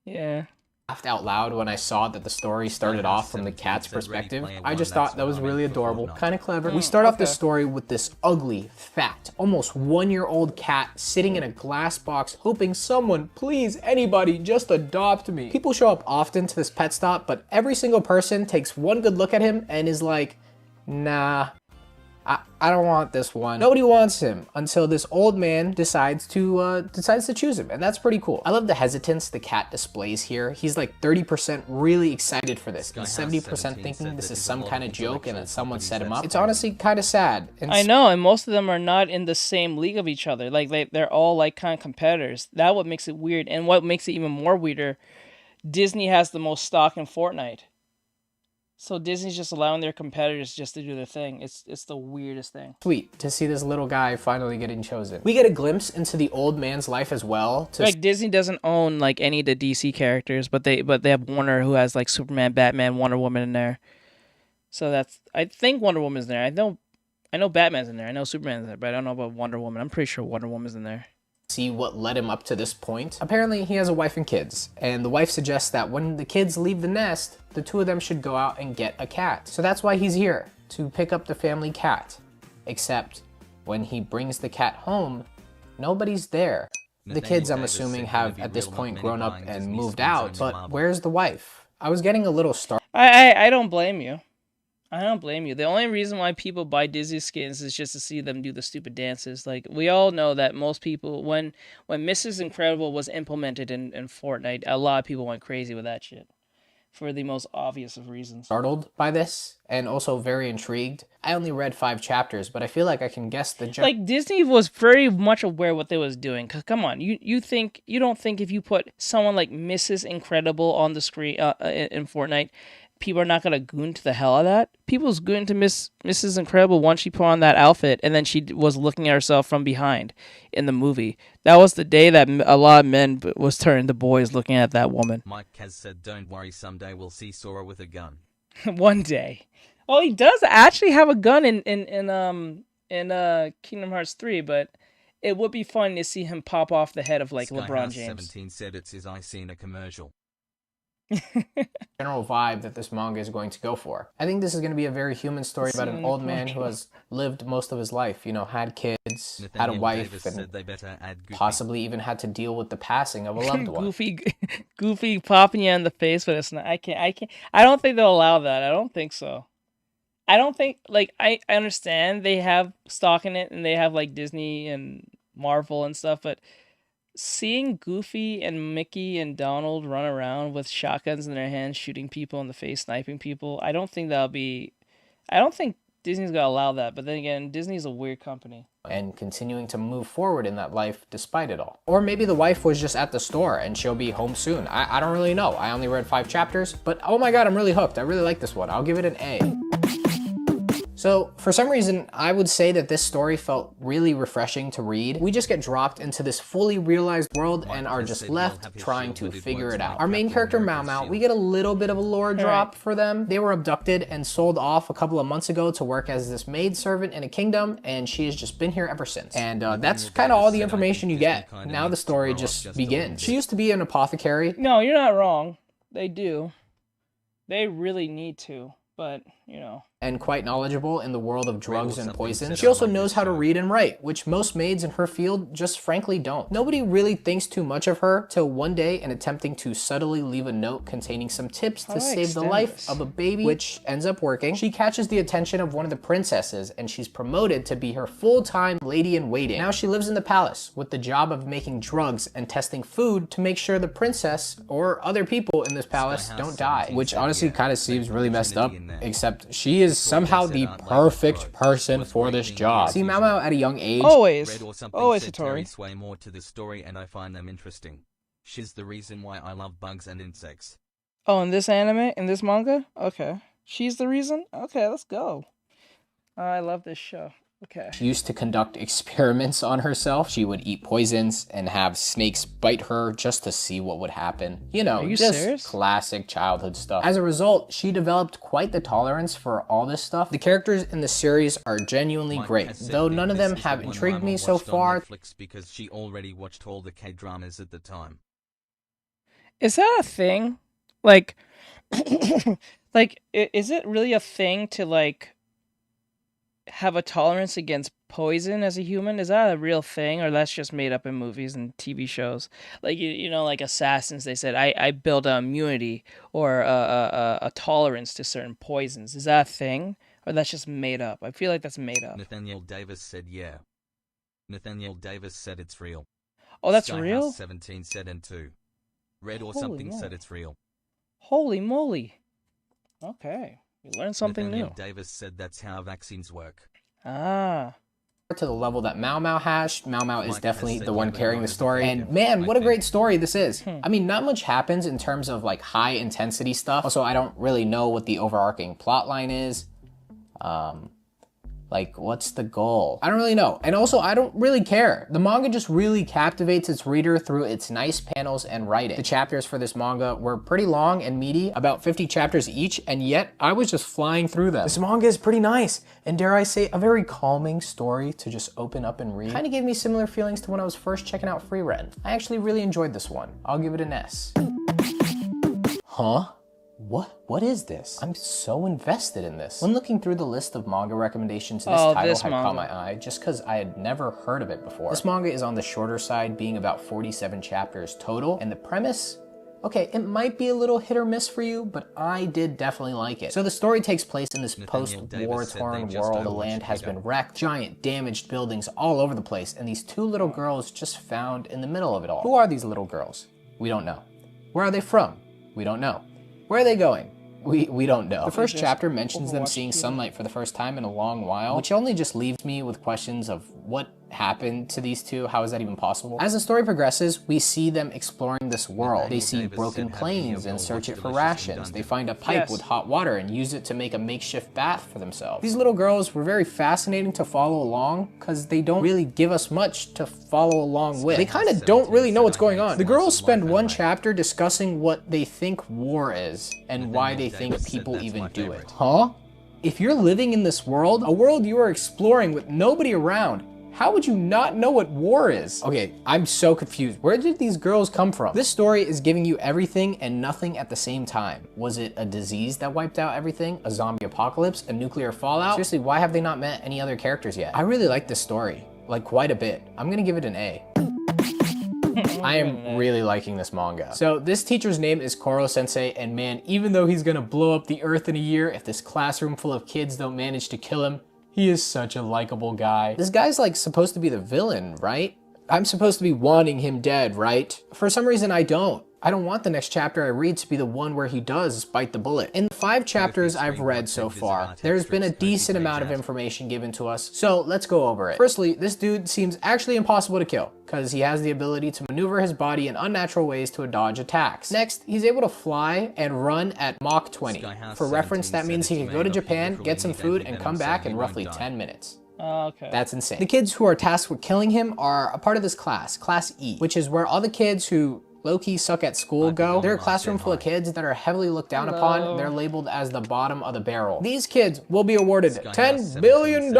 Yeah. Laughed out loud when I saw that the story started off from the cat's perspective. I just thought that was really adorable, kind of clever. We start off this story with this ugly, fat, almost 1-year-old cat sitting in a glass box hoping someone, please, anybody, just adopt me. People show up often to this pet stop, but every single person takes one good look at him and is like, nah, I don't want this one. Nobody wants him until this old man decides to choose him, and that's pretty cool. I love the hesitance the cat displays here. He's like 30% really excited for this, and 70% thinking this is some kind of joke and that someone set him up. It's honestly kind of sad. I know, and most of them are not in the same league of each other. Like they're all like kind of competitors. That's what makes it weird, and what makes it even more weirder, Disney has the most stock in Fortnite. So Disney's just allowing their competitors just to do their thing. It's the weirdest thing. Sweet to see this little guy finally getting chosen. We get a glimpse into the old man's life as well. Like Disney doesn't own like any of the DC characters, but they have Warner, who has like Superman, Batman, Wonder Woman in there. So I think Wonder Woman's in there. I know Batman's in there. I know Superman's in there, but I don't know about Wonder Woman. I'm pretty sure Wonder Woman's in there. see what led him up to this point. Apparently he has a wife and kids, and the wife suggests that when the kids leave the nest, the two of them should go out and get a cat. So that's why he's here, to pick up the family cat. Except when he brings the cat home, nobody's there. The kids, I'm assuming, have at this point grown up and moved out, but where's the wife? I was getting a little startled. I don't blame you. I don't blame you. The only reason why people buy Disney skins is just to see them do the stupid dances. Like, we all know that most people, when Mrs. Incredible was implemented in Fortnite, a lot of people went crazy with that shit. For the most obvious of reasons. Startled by this, and also very intrigued. I only read 5 chapters, but I feel like I can guess the jump. Like, Disney was very much aware what they was doing. Cause come on, you don't think if you put someone like Mrs. Incredible on the screen in Fortnite, people are not gonna goon to the hell out of that? People's goon to Mrs. Incredible once she put on that outfit and then she was looking at herself from behind in the movie. That was the day that a lot of men was turning to boys looking at that woman. Mike Kaz said, "Don't worry, someday we'll see Sora with a gun." One day. Well, he does actually have a gun in Kingdom Hearts 3, but it would be fun to see him pop off the head of like LeBron James. 17 said it's his I seen a commercial. General vibe that this manga is going to go for. I think this is going to be a very human story about an old man who has lived most of his life, you know, had kids, had a wife, and possibly even had to deal with the passing of a loved one. Goofy popping you in the face with a snap. I don't think they'll allow that. I don't think so. I don't think, like, I understand they have stock in it and they have like Disney and Marvel and stuff, but seeing Goofy and Mickey and Donald run around with shotguns in their hands, shooting people in the face, sniping people, I don't think Disney's gonna allow that. But then again, Disney's a weird company. And continuing to move forward in that life despite it all. Or maybe the wife was just at the store and she'll be home soon. I don't really know. I only read 5 chapters, but oh my god, I'm really hooked. I really like this one. I'll give it an A. So, for some reason, I would say that this story felt really refreshing to read. We just get dropped into this fully realized world and are just left trying to figure it out. Our main character, Mau Mau, we get a little bit of a lore drop for them. They were abducted and sold off a couple of months ago to work as this maidservant in a kingdom, and she has just been here ever since. And that's kind of all the information you get. Now the story just begins. She used to be an apothecary. No, you're not wrong. They do. They really need to, but, you know. And quite knowledgeable in the world of drugs and poison. She also knows how to read and write, which most maids in her field just frankly don't. Nobody really thinks too much of her till one day in attempting to subtly leave a note containing some tips to save the life of a baby, which ends up working. She catches the attention of one of the princesses and she's promoted to be her full-time lady-in-waiting. Now she lives in the palace with the job of making drugs and testing food to make sure the princess or other people in this palace don't die, which honestly kind of seems really messed up, except she is somehow the perfect person for this job. See Mau Mau at a young age. Always Satori. Sway more to the story and I find them interesting. She's the reason why I love bugs and insects. Oh, in this anime? In this manga? Okay. She's the reason? Okay, let's go. I love this show. Okay. She used to conduct experiments on herself. She would eat poisons and have snakes bite her just to see what would happen. You know, just serious? Classic childhood stuff. As a result, she developed quite the tolerance for all this stuff. The characters in the series are genuinely great, though none of them have intrigued me so far. Because she already watched all the K-dramas at the time. Is that a thing? Like, like, is it really a thing to, like, have a tolerance against poison as a human? Is that a real thing, or that's just made up in movies and TV shows? Like, you know, like Assassins, they said I build an immunity or a tolerance to certain poisons. Is that a thing, or that's just made up? I feel like that's made up. Nathaniel Davis said yeah. Nathaniel Davis said it's real. Oh, that's real? 17 said and 2. Red or something said it's real. Holy moly. Okay. You learned something Nathaniel new. Davis said that's how vaccines work. Ah. To the level that Mau Mau has. Mau Mau is definitely the one carrying the story. And man, what a great story this is. I mean, not much happens in terms of like high intensity stuff. Also, I don't really know what the overarching plot line is. Like, what's the goal? I don't really know. And also, I don't really care. The manga just really captivates its reader through its nice panels and writing. The chapters for this manga were pretty long and meaty, about 50 chapters each, and yet I was just flying through them. This manga is pretty nice, and dare I say, a very calming story to just open up and read. Kind of gave me similar feelings to when I was first checking out Free Ren. I actually really enjoyed this one. I'll give it an S. Huh? What is this? I'm so invested in this. When looking through the list of manga recommendations, this title had caught my eye just because I had never heard of it before. This manga is on the shorter side, being about 47 chapters total, and the premise, okay, it might be a little hit or miss for you, but I did definitely like it. So the story takes place in this post-war-torn world. The land has been wrecked, giant damaged buildings all over the place, and these two little girls just found in the middle of it all. Who are these little girls? We don't know. Where are they from? We don't know. Where are they going? We don't know. The first chapter mentions them seeing sunlight for the first time in a long while, which only just leaves me with questions of what happened to these two. How is that even possible? As the story progresses, we see them exploring this world. They see broken planes and search it for rations. They find a pipe with hot water and use it to make a makeshift bath for themselves. These little girls were very fascinating to follow along because they don't really give us much to follow along with. They kind of don't really know what's going on. The girls spend one chapter discussing what they think war is and why they think people even do it. Huh? If you're living in this world, a world you are exploring with nobody around, how would you not know what war is? Okay, I'm so confused. Where did these girls come from? This story is giving you everything and nothing at the same time. Was it a disease that wiped out everything? A zombie apocalypse? A nuclear fallout? Seriously, why have they not met any other characters yet? I really like this story, like quite a bit. I'm gonna give it an A. I am really liking this manga. So this teacher's name is Koro Sensei, and man, even though he's gonna blow up the earth in a year, if this classroom full of kids don't manage to kill him, he is such a likable guy. This guy's like supposed to be the villain, right? I'm supposed to be wanting him dead, right? For some reason, I don't. I don't want the next chapter I read to be the one where he does bite the bullet. In the 5 chapters I've read so far, there's been a decent amount of information given to us, so let's go over it. Firstly, this dude seems actually impossible to kill, because he has the ability to maneuver his body in unnatural ways to dodge attacks. Next, he's able to fly and run at Mach 20. For reference, that means he can go to Japan, get some food, and come back in roughly 10 minutes. Okay. That's insane. The kids who are tasked with killing him are a part of this class, Class E, which is where all the kids who low-key suck at school go. They're a classroom full of kids that are heavily looked down upon. They're labeled as the bottom of the barrel. These kids will be awarded $10 billion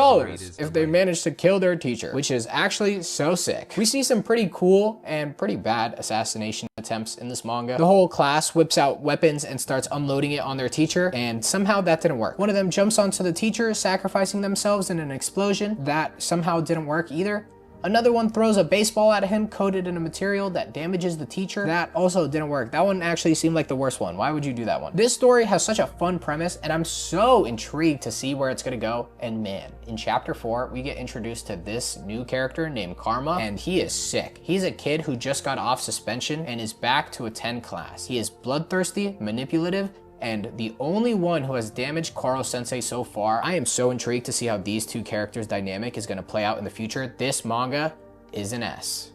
if they manage to kill their teacher, which is actually so sick. We see some pretty cool and pretty bad assassination attempts in this manga. The whole class whips out weapons and starts unloading it on their teacher, and somehow that didn't work. One of them jumps onto the teacher, sacrificing themselves in an explosion. That somehow didn't work either. Another one throws a baseball at him coated in a material that damages the teacher. That also didn't work. That one actually seemed like the worst one. Why would you do that one? This story has such a fun premise, and I'm so intrigued to see where it's gonna go. And man, in chapter 4, we get introduced to this new character named Karma, and he is sick. He's a kid who just got off suspension and is back to attend class. He is bloodthirsty, manipulative, and the only one who has damaged Koro Sensei so far. I am so intrigued to see how these two characters' dynamic is going to play out in the future. This manga is an S.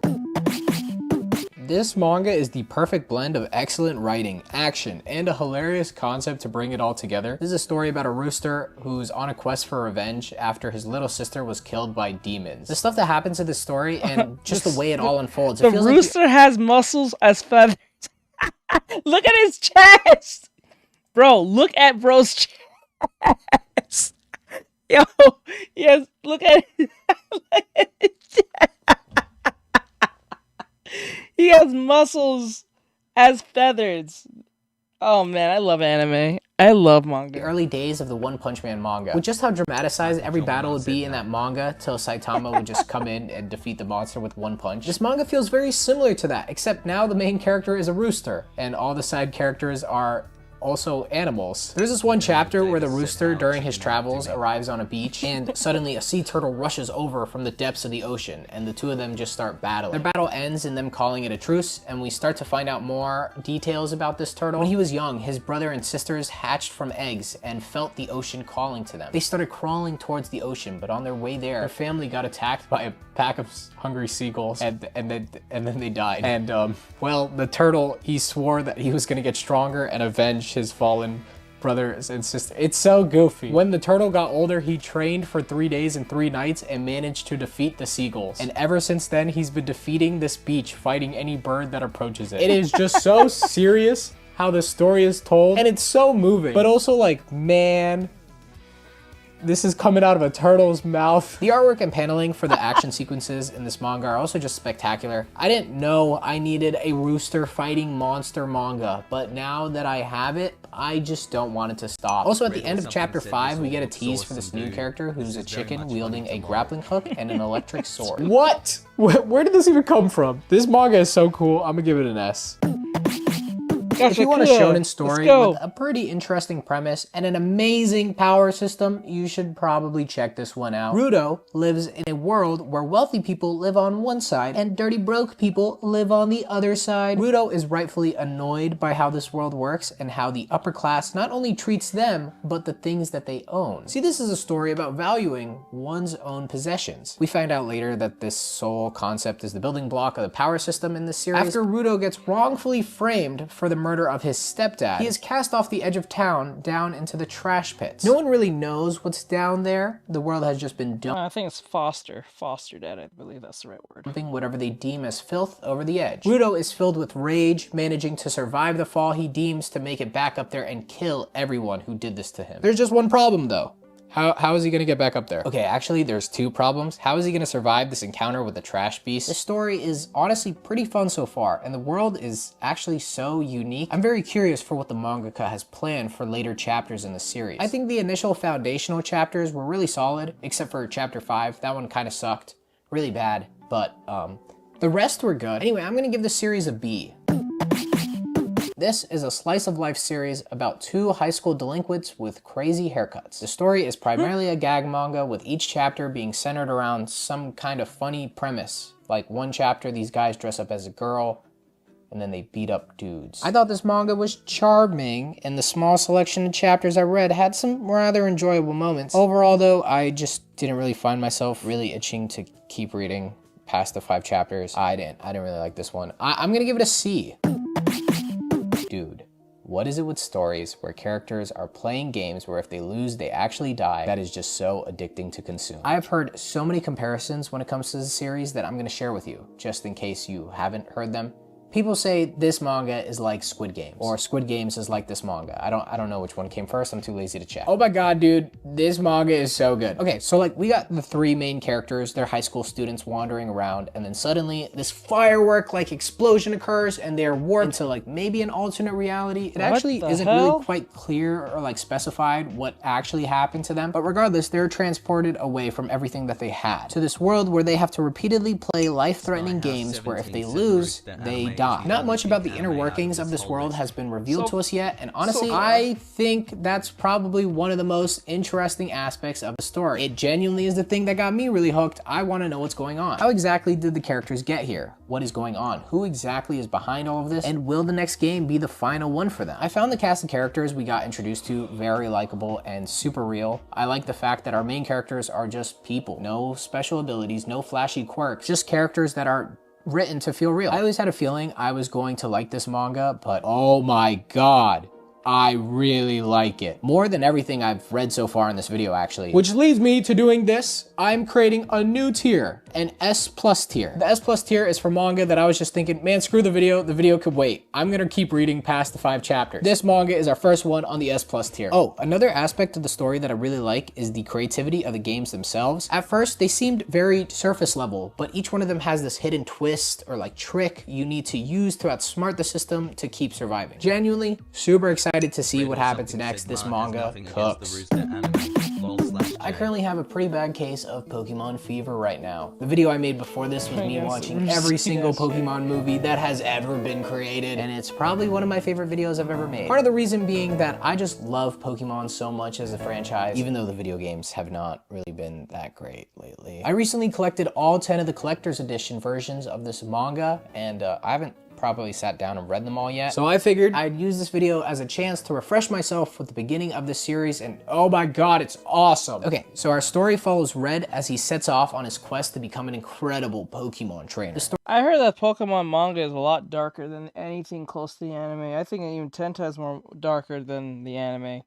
This manga is the perfect blend of excellent writing, action, and a hilarious concept to bring it all together. This is a story about a rooster who's on a quest for revenge after his little sister was killed by demons. The stuff that happens in this story and just the way it all unfolds. The rooster has muscles as feathers. Look at his chest! Bro, look at bro's chest. Yo, yes, look at his chest. He has muscles as feathers. Oh man, I love anime. I love manga. The early days of the One Punch Man manga, with just how dramatized every battle would be in that manga till Saitama would just come in and defeat the monster with one punch. This manga feels very similar to that, except now the main character is a rooster, and all the side characters are also animals. There's this one chapter where the rooster during his travels arrives on a beach and suddenly a sea turtle rushes over from the depths of the ocean and the two of them just start battling. Their battle ends in them calling it a truce, and we start to find out more details about this turtle. When he was young, his brother and sisters hatched from eggs and felt the ocean calling to them. They started crawling towards the ocean, but on their way there, their family got attacked by a pack of hungry seagulls and then they died. And well, the turtle, he swore that he was gonna get stronger and avenge his fallen brothers and sisters. It's so goofy. When the turtle got older, he trained for 3 days and 3 nights and managed to defeat the seagulls. And ever since then, he's been defeating this beach, fighting any bird that approaches it. It is just so serious how the story is told, and it's so moving, but also like, man, this is coming out of a turtle's mouth. The artwork and paneling for the action sequences in this manga are also just spectacular. I didn't know I needed a rooster fighting monster manga, but now that I have it, I just don't want it to stop. Also, at the end of chapter 5, we get a tease for this new character who's a chicken wielding a grappling hook and an electric sword. What? Where did this even come from? This manga is so cool. I'm gonna give it an S. If you want a shonen story with a pretty interesting premise and an amazing power system, you should probably check this one out. Rudo lives in a world where wealthy people live on one side and dirty broke people live on the other side. Rudo is rightfully annoyed by how this world works and how the upper class not only treats them, but the things that they own. See, this is a story about valuing one's own possessions. We find out later that this sole concept is the building block of the power system in this series. After Rudo gets wrongfully framed for the murder of his stepdad, he is cast off the edge of town down into the trash pits. No one really knows what's down there. The world has just been I think it's foster dad, I believe that's the right word. Dumping whatever they deem as filth over the edge. Rudo is filled with rage, managing to survive the fall he deems to make it back up there and kill everyone who did this to him. There's just one problem though. How is he gonna get back up there? Okay, actually there's 2 problems. How is he gonna survive this encounter with the trash beast? This story is honestly pretty fun so far, and the world is actually so unique. I'm very curious for what the mangaka has planned for later chapters in the series. I think the initial foundational chapters were really solid, except for chapter 5. That one kind of sucked. Really bad, but the rest were good. Anyway, I'm gonna give this series a B. This is a slice of life series about 2 high school delinquents with crazy haircuts. The story is primarily a gag manga, with each chapter being centered around some kind of funny premise. Like one chapter, these guys dress up as a girl, and then they beat up dudes. I thought this manga was charming, and the small selection of chapters I read had some rather enjoyable moments. Overall though, I just didn't really find myself really itching to keep reading past the 5 chapters. I didn't really like this one. I'm gonna give it a C. Dude, what is it with stories where characters are playing games where if they lose, they actually die? That is just so addicting to consume. I have heard so many comparisons when it comes to the series that I'm gonna share with you, just in case you haven't heard them. People say this manga is like Squid Games, or Squid Games is like this manga. I don't know which one came first. I'm too lazy to check. Oh my god, dude, this manga is so good. Okay, so like we got the 3 main characters. They're high school students wandering around, and then suddenly this firework like explosion occurs, and they're warped into like maybe an alternate reality. It actually isn't really quite clear or like specified what actually happened to them. But regardless, they're transported away from everything that they had to this world where they have to repeatedly play life-threatening games where if they lose, they die. Not much about the inner workings of this world has been revealed to us yet, and honestly, I think that's probably one of the most interesting aspects of the story. It genuinely is the thing that got me really hooked. I want to know what's going on. How exactly did the characters get here? What is going on? Who exactly is behind all of this? And will the next game be the final one for them? I found the cast of characters we got introduced to very likable and super real. I like the fact that our main characters are just people. No special abilities, no flashy quirks, just characters that are written to feel real. I always had a feeling I was going to like this manga, but oh my god, I really like it. More than everything I've read so far in this video, actually. Which leads me to doing this. I'm creating a new tier, an S+ tier. The S+ tier is for manga that I was just thinking, man, screw the video could wait. I'm gonna keep reading past the 5 chapters. This manga is our first one on the S+ tier. Oh, another aspect of the story that I really like is the creativity of the games themselves. At first, they seemed very surface level, but each one of them has this hidden twist or like trick you need to use to outsmart the system to keep surviving. Genuinely, super excited to see what happens next. This manga cooks. I currently have a pretty bad case of Pokemon fever right now. The video I made before this was me watching every single Pokemon movie that has ever been created, and it's probably one of my favorite videos I've ever made. Part of the reason being that I just love Pokemon so much as a franchise, even though the video games have not really been that great lately. I recently collected all 10 of the collector's edition versions of this manga, and I haven't properly sat down and read them all yet. So I figured I'd use this video as a chance to refresh myself with the beginning of this series, and oh my god, it's awesome. Okay, so our story follows Red as he sets off on his quest to become an incredible Pokemon trainer. I heard that Pokemon manga is a lot darker than anything close to the anime. I think even 10 times more darker than the anime.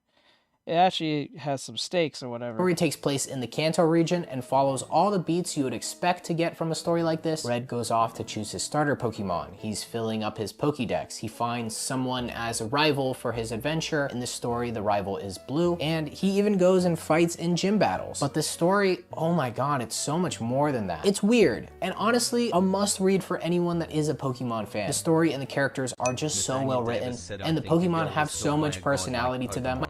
it actually has some stakes or whatever. The story takes place in the Kanto region and follows all the beats you would expect to get from a story like this. Red goes off to choose his starter Pokemon. He's filling up his Pokédex. He finds someone as a rival for his adventure. In this story, the rival is Blue, and he even goes and fights in gym battles. But this story, oh my god, it's so much more than that. It's weird, and honestly, a must-read for anyone that is a Pokemon fan. The story and the characters are just so well written, and the Pokemon have so much personality to them.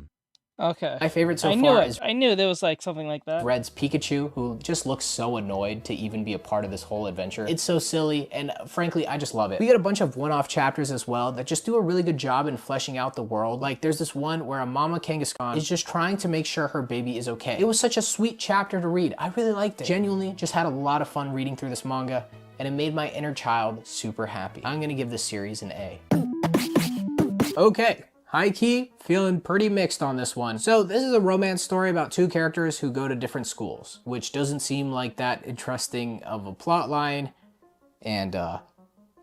Okay. My favorite so far is I knew there was like something like that. Red's Pikachu, who just looks so annoyed to even be a part of this whole adventure. It's so silly, and frankly, I just love it. We get a bunch of one-off chapters as well that just do a really good job in fleshing out the world. Like, there's this one where a mama Kangaskhan is just trying to make sure her baby is okay. It was such a sweet chapter to read. I really liked it. Genuinely, just had a lot of fun reading through this manga, and it made my inner child super happy. I'm gonna give this series an A. Okay. High key, feeling pretty mixed on this one. So this is a romance story about two characters who go to different schools, which doesn't seem like that interesting of a plot line, and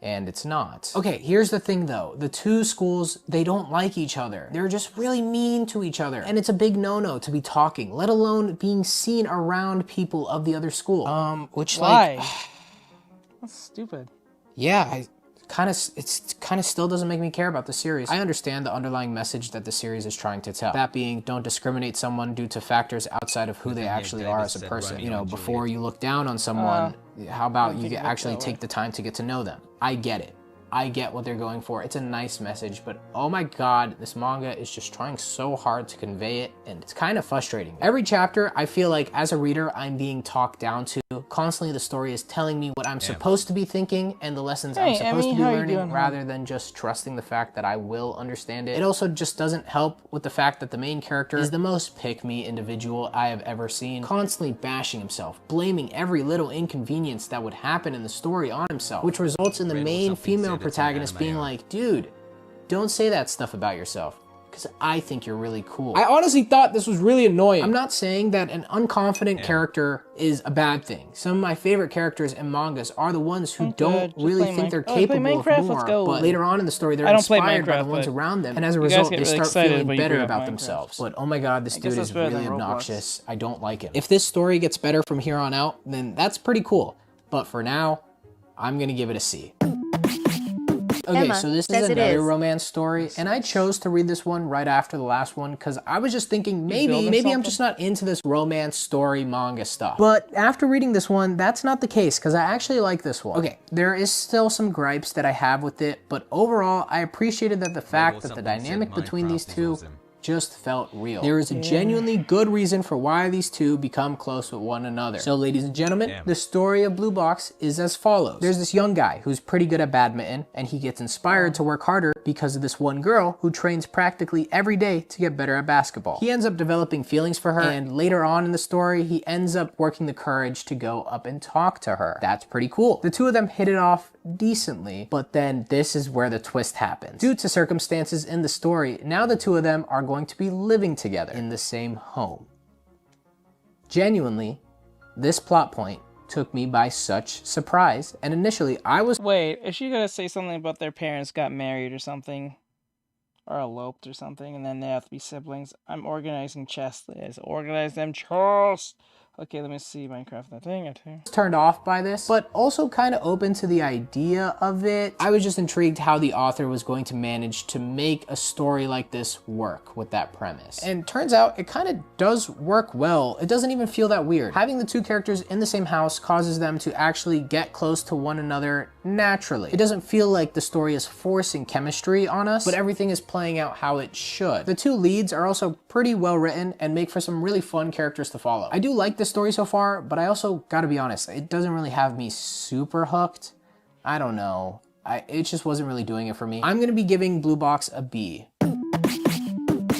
it's not. Okay, here's the thing though. The two schools, they don't like each other. They're just really mean to each other. And it's a big no-no to be talking, let alone being seen around people of the other school. Which Why? like... That's stupid. Yeah, it kind of still doesn't make me care about the series. I understand the underlying message that the series is trying to tell. That being, don't discriminate someone due to factors outside of who they actually are as a person. You know, before you look down on someone, how about you actually take the time to get to know them? I get it. I get what they're going for. It's a nice message, but oh my god, this manga is just trying so hard to convey it, and it's kind of frustrating. Every chapter, I feel like as a reader, I'm being talked down to. Constantly, the story is telling me what I'm supposed to be thinking and the lessons I'm supposed to be learning, rather than just trusting the fact that I will understand it. It also just doesn't help with the fact that the main character is the most pick-me individual I have ever seen, constantly bashing himself, blaming every little inconvenience that would happen in the story on himself, which results in the main female protagonist being like, dude, don't say that stuff about yourself, because I think you're really cool. I honestly thought this was really annoying. I'm not saying that an unconfident character is a bad thing. Some of my favorite characters in mangas are the ones who don't really think they're capable of more, but later on in the story, they're inspired by the ones around them, and as a result, they start feeling better about themselves. But oh my god, this dude is really obnoxious. I don't like him. If this story gets better from here on out, then that's pretty cool. But for now, I'm gonna give it a C. Okay, Emma so this is another romance story, and I chose to read this one right after the last one because I was just thinking maybe I'm just not into this romance story manga stuff. But after reading this one, that's not the case because I actually like this one. Okay, there is still some gripes that I have with it, but overall, I appreciated that the fact that the dynamic between these two just felt real. There is a genuinely good reason for why these two become close with one another. So ladies and gentlemen, the story of Blue Box is as follows. There's this young guy who's pretty good at badminton, and he gets inspired to work harder because of this one girl who trains practically every day to get better at basketball. He ends up developing feelings for her, and later on in the story, he ends up working the courage to go up and talk to her. That's pretty cool. The two of them hit it off decently, but then this is where the twist happens. Due to circumstances in the story, now the two of them are going to be living together in the same home. Genuinely, this plot point took me by such surprise, and initially I was— Wait, is she gonna say something about their parents got married or something? Or eloped or something, and then they have to be siblings? I'm organizing chess. Let's organize them chess! Okay, let me see Minecraft that thing. Turned off by this, but also kind of open to the idea of it. I was just intrigued how the author was going to manage to make a story like this work with that premise. And turns out it kind of does work well. It doesn't even feel that weird. Having the two characters in the same house causes them to actually get close to one another naturally. It doesn't feel like the story is forcing chemistry on us, but everything is playing out how it should. The two leads are also pretty well written and make for some really fun characters to follow. I do like the story so far, but I also gotta be honest, it doesn't really have me super hooked. I don't know. It just wasn't really doing it for me. I'm gonna be giving Blue Box a B.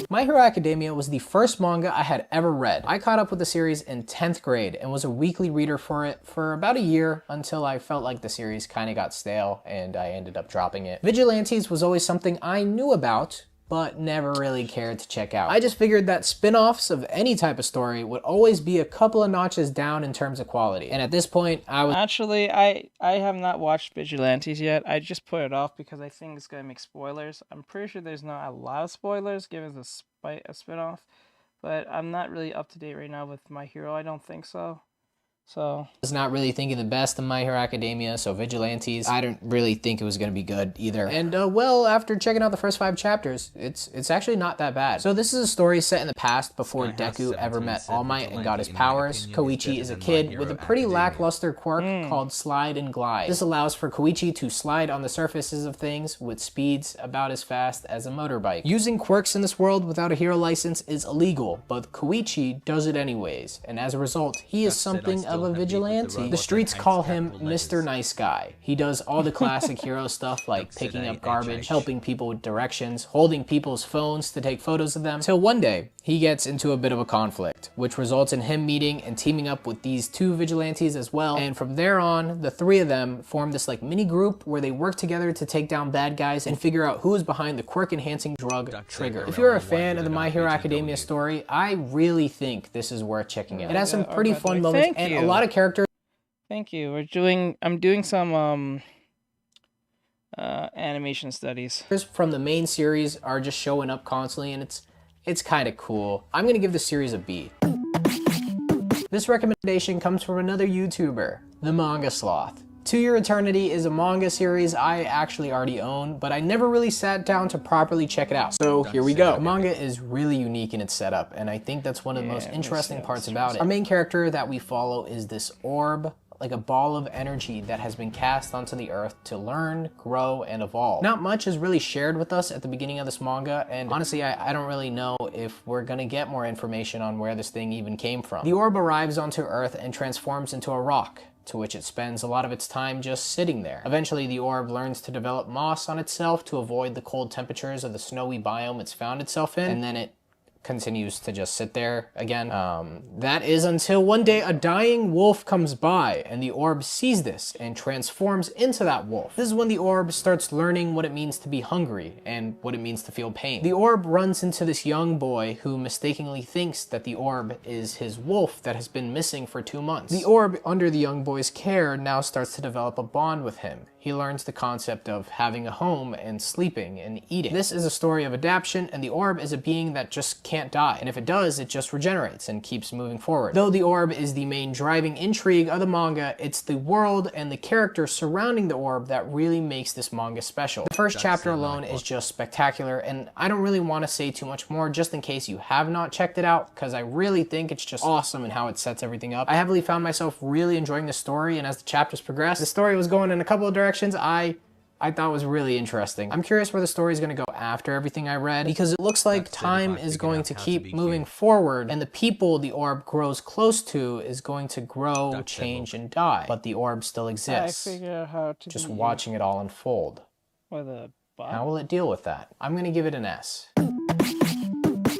My Hero Academia was the first manga I had ever read. I caught up with the series in 10th grade and was a weekly reader for it for about a year until I felt like the series kind of got stale and I ended up dropping it. Vigilantes was always something I knew about, but never really cared to check out. I just figured that spin-offs of any type of story would always be a couple of notches down in terms of quality. And at this point, I was— Actually, I have not watched Vigilantes yet. I just put it off because I think it's going to make spoilers. I'm pretty sure there's not a lot of spoilers given it's a spin-off. but I'm not really up to date right now with My Hero. I don't think so. So was not really thinking the best of My Hero Academia, so Vigilantes, I didn't really think it was going to be good either. And well, after checking out the first 5 chapters, it's actually not that bad. So this is a story set in the past before Deku ever met All Might and got his powers. Koichi is a kid with a pretty lackluster quirk called Slide and Glide. This allows for Koichi to slide on the surfaces of things with speeds about as fast as a motorbike. Using quirks in this world without a hero license is illegal, but Koichi does it anyways, and as a result, he is something of a vigilante. The streets call him Mr. Nice Guy. He does all the classic hero stuff like picking up garbage, helping people with directions, holding people's phones to take photos of them, till one day he gets into a bit of a conflict, which results in him meeting and teaming up with these 2 vigilantes as well, and from there on, the 3 of them form this like mini group where they work together to take down bad guys and figure out who is behind the quirk-enhancing drug Trigger. If you're a fan of the My Hero Academia story, I really think this is worth checking out. It has some pretty fun moments and a lot of characters. Thank you. I'm doing some animation studies. From the main series are just showing up constantly, and it's kind of cool. I'm gonna give this series a B. This recommendation comes from another YouTuber, the Manga Sloth. To Your Eternity is a manga series I actually already own, but I never really sat down to properly check it out. So here we go. The manga is really unique in its setup, and I think that's one of the most interesting parts about it. Our main character that we follow is this orb, like a ball of energy that has been cast onto the earth to learn, grow, and evolve. Not much is really shared with us at the beginning of this manga, and honestly, I don't really know if we're gonna get more information on where this thing even came from. The orb arrives onto Earth and transforms into a rock, to which it spends a lot of its time just sitting there. Eventually, the orb learns to develop moss on itself to avoid the cold temperatures of the snowy biome it's found itself in, and then it continues to just sit there again. That is until one day a dying wolf comes by and the orb sees this and transforms into that wolf. This is when the orb starts learning what it means to be hungry and what it means to feel pain. The orb runs into this young boy who mistakenly thinks that the orb is his wolf that has been missing for 2 months. The orb, under the young boy's care, now starts to develop a bond with him. He learns the concept of having a home and sleeping and eating. This is a story of adaptation, and the orb is a being that just can't die. And if it does, it just regenerates and keeps moving forward. Though the orb is the main driving intrigue of the manga, it's the world and the characters surrounding the orb that really makes this manga special. The first chapter alone is just spectacular, and I don't really want to say too much more just in case you have not checked it out, because I really think it's just awesome in how it sets everything up. I heavily found myself really enjoying the story, and as the chapters progressed, the story was going in a couple of directions I thought was really interesting. I'm curious where the story is going to go after everything I read, because it looks like time is going to keep moving forward, and the people the orb grows close to is going to grow, change, and die. But the orb still exists. I figure out how to just watching it all unfold. How will it deal with that? I'm going to give it an S.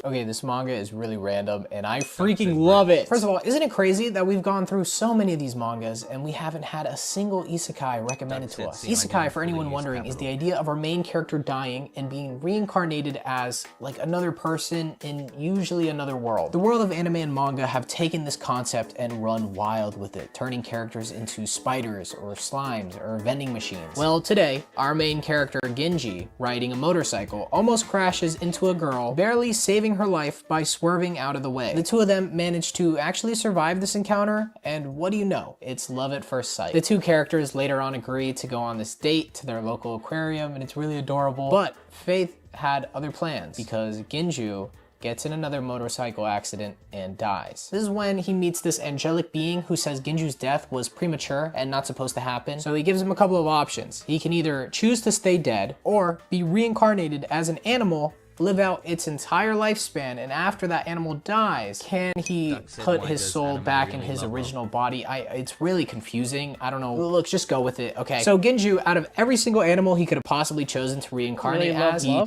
Okay, this manga is really random, and I freaking love it. First of all, isn't it crazy that we've gone through so many of these mangas, and we haven't had a single isekai recommended to us? Isekai, for anyone wondering, is the idea of our main character dying and being reincarnated as, like, another person in usually another world. The world of anime and manga have taken this concept and run wild with it, turning characters into spiders, or slimes, or vending machines. Well, today, our main character, Genji, riding a motorcycle, almost crashes into a girl, barely saving her life by swerving out of the way. The 2 of them manage to actually survive this encounter, and what do you know? It's love at first sight. The 2 characters later on agree to go on this date to their local aquarium, and it's really adorable. But Faith had other plans, because Ginju gets in another motorcycle accident and dies. This is when he meets this angelic being who says Ginju's death was premature and not supposed to happen. So he gives him a couple of options. He can either choose to stay dead or be reincarnated as an animal, live out its entire lifespan, and after that animal dies, can he put his soul back in his original body? It's really confusing. I don't know. Look, just go with it. Okay. So Ginju, out of every single animal he could have possibly chosen to reincarnate as, he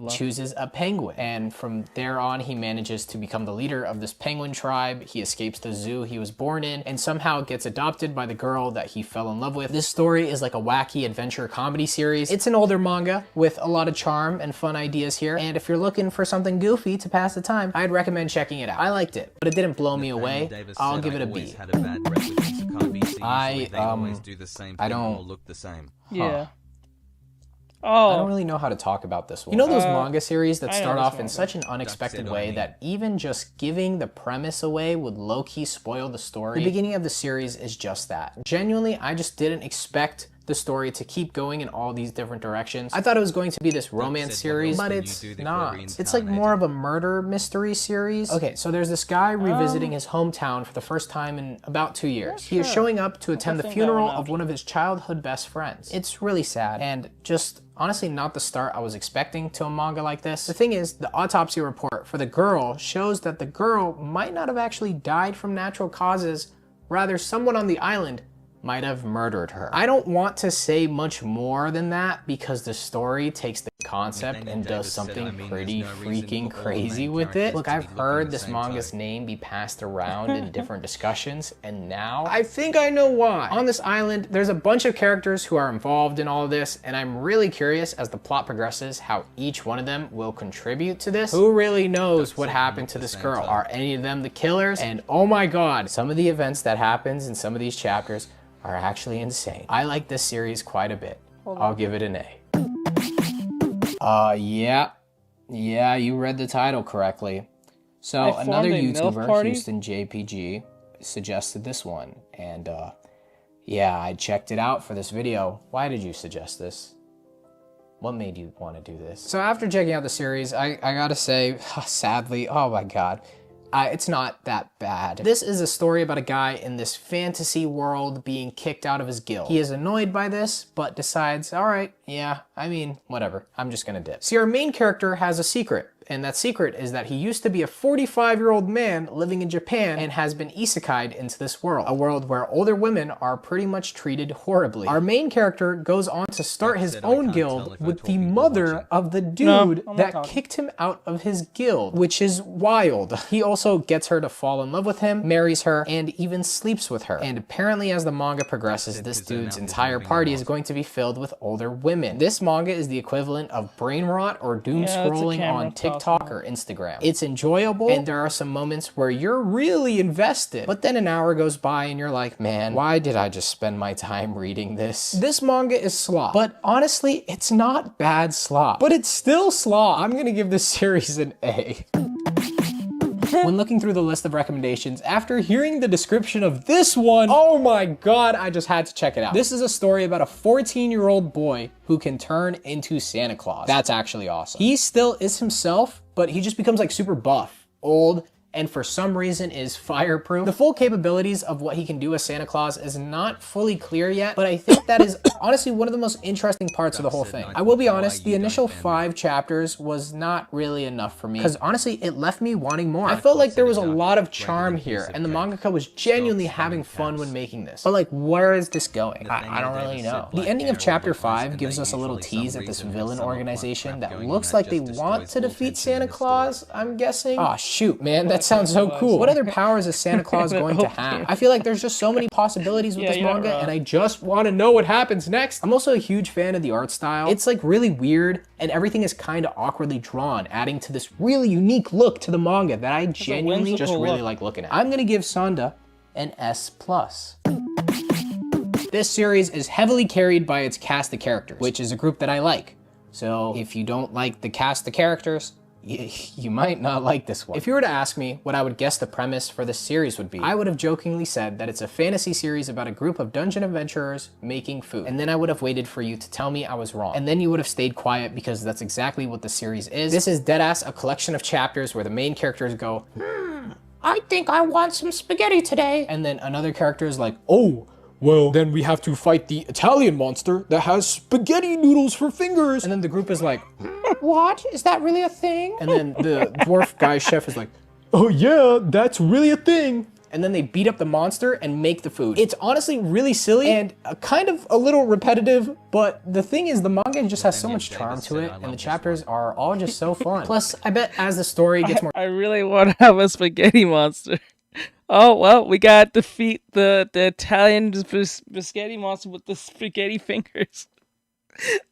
chooses a penguin. And from there on, he manages to become the leader of this penguin tribe. He escapes the zoo he was born in and somehow gets adopted by the girl that he fell in love with. This story is like a wacky adventure comedy series. It's an older manga with a lot of charm and fun ideas here. And if you're looking for something goofy to pass the time, I'd recommend checking it out. I liked it, but it didn't blow me away. I'll give it a B. I don't... Yeah. I don't really know how to talk about this one. You know those manga series that start off in manga. such an unexpected way that even just giving the premise away would low-key spoil the story? The beginning of the series is just that. Genuinely, I just didn't expect the story to keep going in all these different directions. I thought it was going to be this romance series, but it's not. It's like more of a murder mystery series. Okay, so there's this guy revisiting his hometown for the first time in about 2 years. He is showing up to attend the funeral of one of his childhood best friends. It's really sad and just honestly not the start I was expecting to a manga like this. The thing is, the autopsy report for the girl shows that the girl might not have actually died from natural causes, rather someone on the island might have murdered her. I don't want to say much more than that because the story takes the concept and does something pretty freaking crazy with it. Look, I've heard this manga's name be passed around in different discussions, and now I think I know why. On this island, there's a bunch of characters who are involved in all of this, and I'm really curious as the plot progresses how each one of them will contribute to this. Who really knows what happened to this girl? Are any of them the killers? And oh my god, some of the events that happens in some of these chapters are actually insane. I like this series quite a bit. I'll give it an A. Yeah, you read the title correctly. So another YouTuber, Houston JPG, suggested this one. And yeah, I checked it out for this video. Why did you suggest this? What made you want to do this? So after checking out the series, I gotta say, sadly, oh my god, it's not that bad. This is a story about a guy in this fantasy world being kicked out of his guild. He is annoyed by this, but decides, all right, yeah, I mean, whatever, I'm just gonna dip. See, our main character has a secret, and that secret is that he used to be a 45-year-old man living in Japan and has been isekai'd into this world, a world where older women are pretty much treated horribly. Our main character goes on to start his own guild with the mother of the dude that kicked him out of his guild, which is wild. He also gets her to fall in love with him, marries her, and even sleeps with her. And apparently as the manga progresses, this dude's entire party is going to be filled with older women. This manga is the equivalent of brain rot or doom scrolling on TikTok or Instagram. It's enjoyable, and there are some moments where you're really invested, but then an hour goes by and you're like, man, why did I just spend my time reading this? This manga is slop, but honestly, it's not bad slop, but it's still slop. I'm gonna give this series an A. When looking through the list of recommendations, after hearing the description of this one, oh my god, I just had to check it out. This is a story about a 14-year-old boy who can turn into Santa Claus. That's actually awesome. He still is himself, but he just becomes like super buff, old, and for some reason is fireproof. The full capabilities of what he can do as Santa Claus is not fully clear yet, but I think that is honestly one of the most interesting parts of the whole thing. I will be honest, the initial 5 chapters was not really enough for me, because honestly, it left me wanting more. I felt like there was a lot of charm here, and the mangaka was genuinely having fun when making this. But like, where is this going? I don't really know. The ending of chapter 5 gives us a little tease at this villain organization that looks like they want to defeat Santa Claus, I'm guessing. Oh shoot, man, that sounds so cool. What other powers is Santa Claus going to have? I feel like there's just so many possibilities with this manga, and I just want to know what happens next. I'm also a huge fan of the art style. It's like really weird, and everything is kind of awkwardly drawn, adding to this really unique look to the manga that I genuinely just really like looking at. I'm gonna give Sonda an S+. This series is heavily carried by its cast of characters, which is a group that I like. So if you don't like the cast of characters, you might not like this one. If you were to ask me what I would guess the premise for this series would be, I would have jokingly said that it's a fantasy series about a group of dungeon adventurers making food. And then I would have waited for you to tell me I was wrong. And then you would have stayed quiet because that's exactly what the series is. This is deadass a collection of chapters where the main characters go, I think I want some spaghetti today. And then another character is like, oh, well, then we have to fight the Italian monster that has spaghetti noodles for fingers. And then the group is like, what? Is that really a thing? And then the dwarf guy chef is like, oh yeah, that's really a thing. And then they beat up the monster and make the food. It's honestly really silly and kind of a little repetitive, but the thing is the manga just has so much charm to it, and the chapters are all just so fun. Plus, I bet as the story gets more... I really want to have a spaghetti monster. Oh, well, we gotta defeat the Italian spaghetti monster with the spaghetti fingers.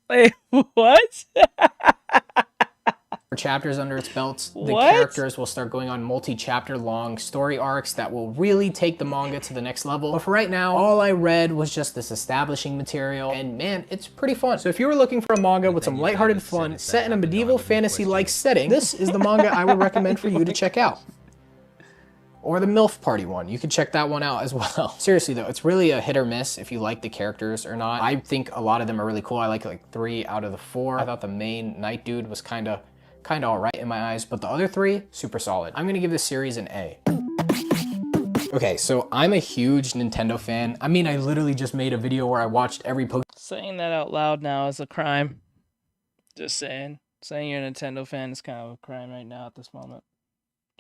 Wait, what? chapters under its belts, the What? characters will start going on multi-chapter long story arcs that will really take the manga to the next level. But for right now, all I read was just this establishing material, and man, it's pretty fun. So if you were looking for a manga with some lighthearted fun set in a medieval fantasy-like setting, this is the manga I would recommend for you to check out. Or the MILF Party one, you can check that one out as well. Seriously though, it's really a hit or miss if you like the characters or not. I think a lot of them are really cool. I like 3 out of the 4. I thought the main knight dude was kind of all right in my eyes, but the other 3, super solid. I'm gonna give this series an A. Okay, so I'm a huge Nintendo fan. I mean, I literally just made a video where I watched every Pokemon. Saying that out loud now is a crime. Just saying. Saying you're a Nintendo fan is kind of a crime right now at this moment.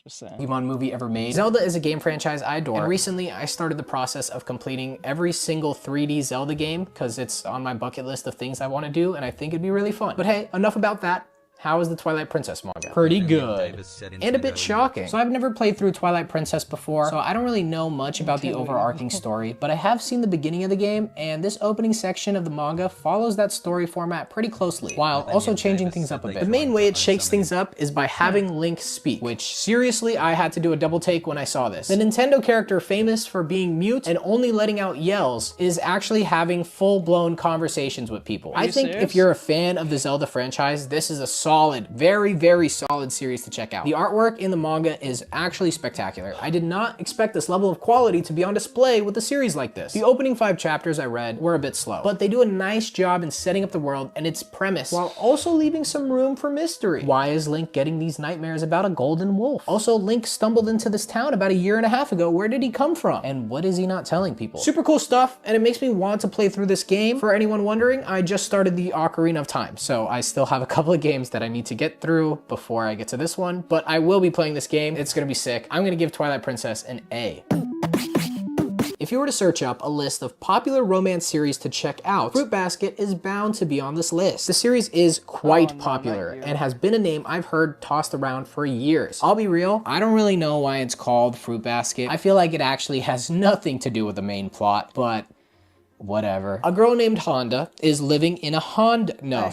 Just saying. Pokemon movie ever made. Zelda is a game franchise I adore. And recently I started the process of completing every single 3D Zelda game because it's on my bucket list of things I want to do and I think it'd be really fun. But hey, enough about that. How is the Twilight Princess manga? Pretty good. And a bit shocking. So I've never played through Twilight Princess before, so I don't really know much about the overarching story, but I have seen the beginning of the game, and this opening section of the manga follows that story format pretty closely, while also changing things up a bit. The main way it shakes things up is by having Link speak, which seriously, I had to do a double take when I saw this. The Nintendo character famous for being mute and only letting out yells is actually having full-blown conversations with people. I think if you're a fan of the Zelda franchise, this is a solid, very, very solid series to check out. The artwork in the manga is actually spectacular. I did not expect this level of quality to be on display with a series like this. The opening 5 chapters I read were a bit slow, but they do a nice job in setting up the world and its premise while also leaving some room for mystery. Why is Link getting these nightmares about a golden wolf? Also, Link stumbled into this town about 1.5 years ago. Where did he come from? And what is he not telling people? Super cool stuff, and it makes me want to play through this game. For anyone wondering, I just started the Ocarina of Time, so I still have a couple of games that I need to get through before I get to this one, but I will be playing this game. It's gonna be sick. I'm gonna give Twilight Princess an A. If you were to search up a list of popular romance series to check out, Fruit Basket is bound to be on this list. The series is quite popular and has been a name I've heard tossed around for years. I'll be real, I don't really know why it's called Fruit Basket. I feel like it actually has nothing to do with the main plot, but whatever. A girl named Honda is living in a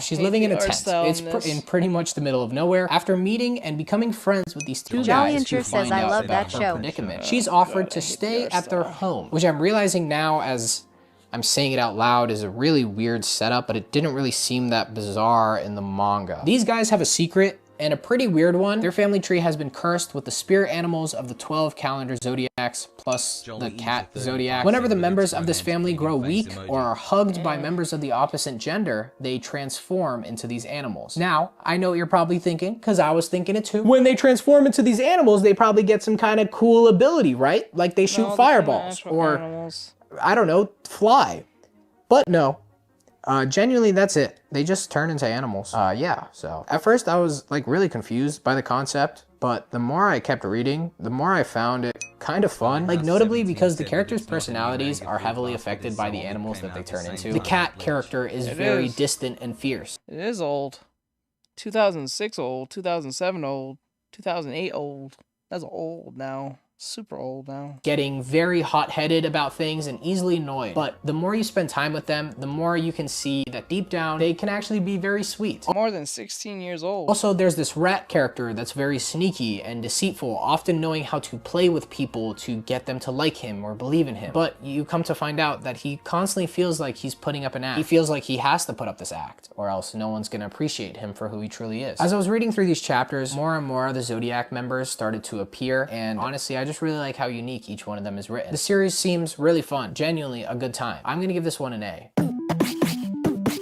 she's living in a tent. It's in pretty much the middle of nowhere. After meeting and becoming friends with these 2 guys who find out about her predicament, she's offered to stay at their home, which I'm realizing now as I'm saying it out loud is a really weird setup, but it didn't really seem that bizarre in the manga. These guys have a secret, and a pretty weird one. Their family tree has been cursed with the spirit animals of the 12 calendar zodiacs plus the cat zodiac. Whenever the members of this family grow weak or are hugged by members of the opposite gender, they transform into these animals. Now, I know what you're probably thinking, because I was thinking it too. When they transform into these animals, they probably get some kind of cool ability, right? Like they shoot fireballs or, I don't know, fly. But no. Genuinely, that's it. They just turn into animals. Yeah, so. At first, I was like really confused by the concept, but the more I kept reading, the more I found it kind of fun. Like notably because the characters' personalities are heavily affected by the animals that they turn into. The cat character is very distant and fierce. It is old. 2006 old, 2007 old, 2008 old. That's old now. Super old now. Getting very hot-headed about things and easily annoyed. But the more you spend time with them, the more you can see that deep down, they can actually be very sweet. More than 16 years old. Also, there's this rat character that's very sneaky and deceitful, often knowing how to play with people to get them to like him or believe in him. But you come to find out that he constantly feels like he's putting up an act. He feels like he has to put up this act, or else no one's gonna appreciate him for who he truly is. As I was reading through these chapters, more and more of the Zodiac members started to appear, and honestly, I just really like how unique each one of them is written. The series seems really fun, genuinely a good time. I'm gonna give this one an A.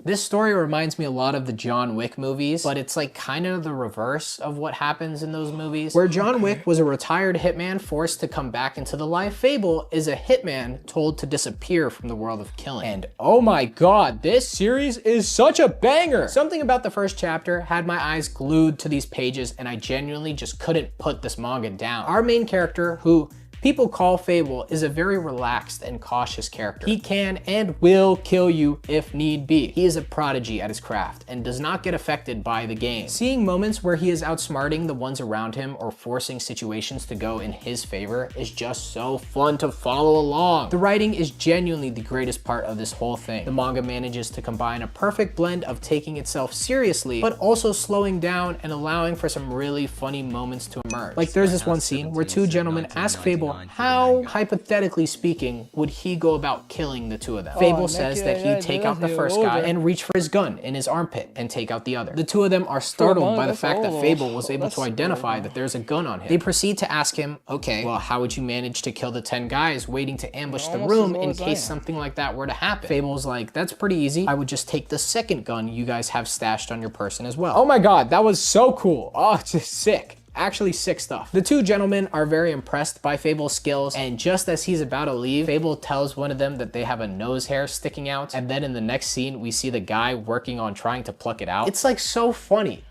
This story reminds me a lot of the John Wick movies, but it's like kind of the reverse of what happens in those movies. Where John Wick was a retired hitman forced to come back into the life, Fable is a hitman told to disappear from the world of killing. And oh my god, this series is such a banger! Something about the first chapter had my eyes glued to these pages, and I genuinely just couldn't put this manga down. Our main character, who People call Fable is a very relaxed and cautious character. He can and will kill you if need be. He is a prodigy at his craft and does not get affected by the game. Seeing moments where he is outsmarting the ones around him or forcing situations to go in his favor is just so fun to follow along. The writing is genuinely the greatest part of this whole thing. The manga manages to combine a perfect blend of taking itself seriously, but also slowing down and allowing for some really funny moments to emerge. Like there's this one scene where two gentlemen ask Fable how, hypothetically speaking, would he go about killing the two of them. Fable says that he'd take out the first guy and reach for his gun in his armpit and take out the other. The two of them are startled by the fact that Fable was able to identify that there's a gun on him. They proceed to ask him, okay, well, how would you manage to kill the 10 guys waiting to ambush the room in case something like that were to happen? Fable's like, that's pretty easy. I would just take the second gun you guys have stashed on your person as well. Oh my god, that was so cool. Oh, it's just sick. Actually sick stuff. The two gentlemen are very impressed by Fable's skills, and just as he's about to leave, Fable tells one of them that they have a nose hair sticking out, and then in the next scene, we see the guy working on trying to pluck it out. It's like so funny.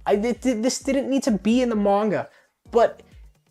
This didn't need to be in the manga, but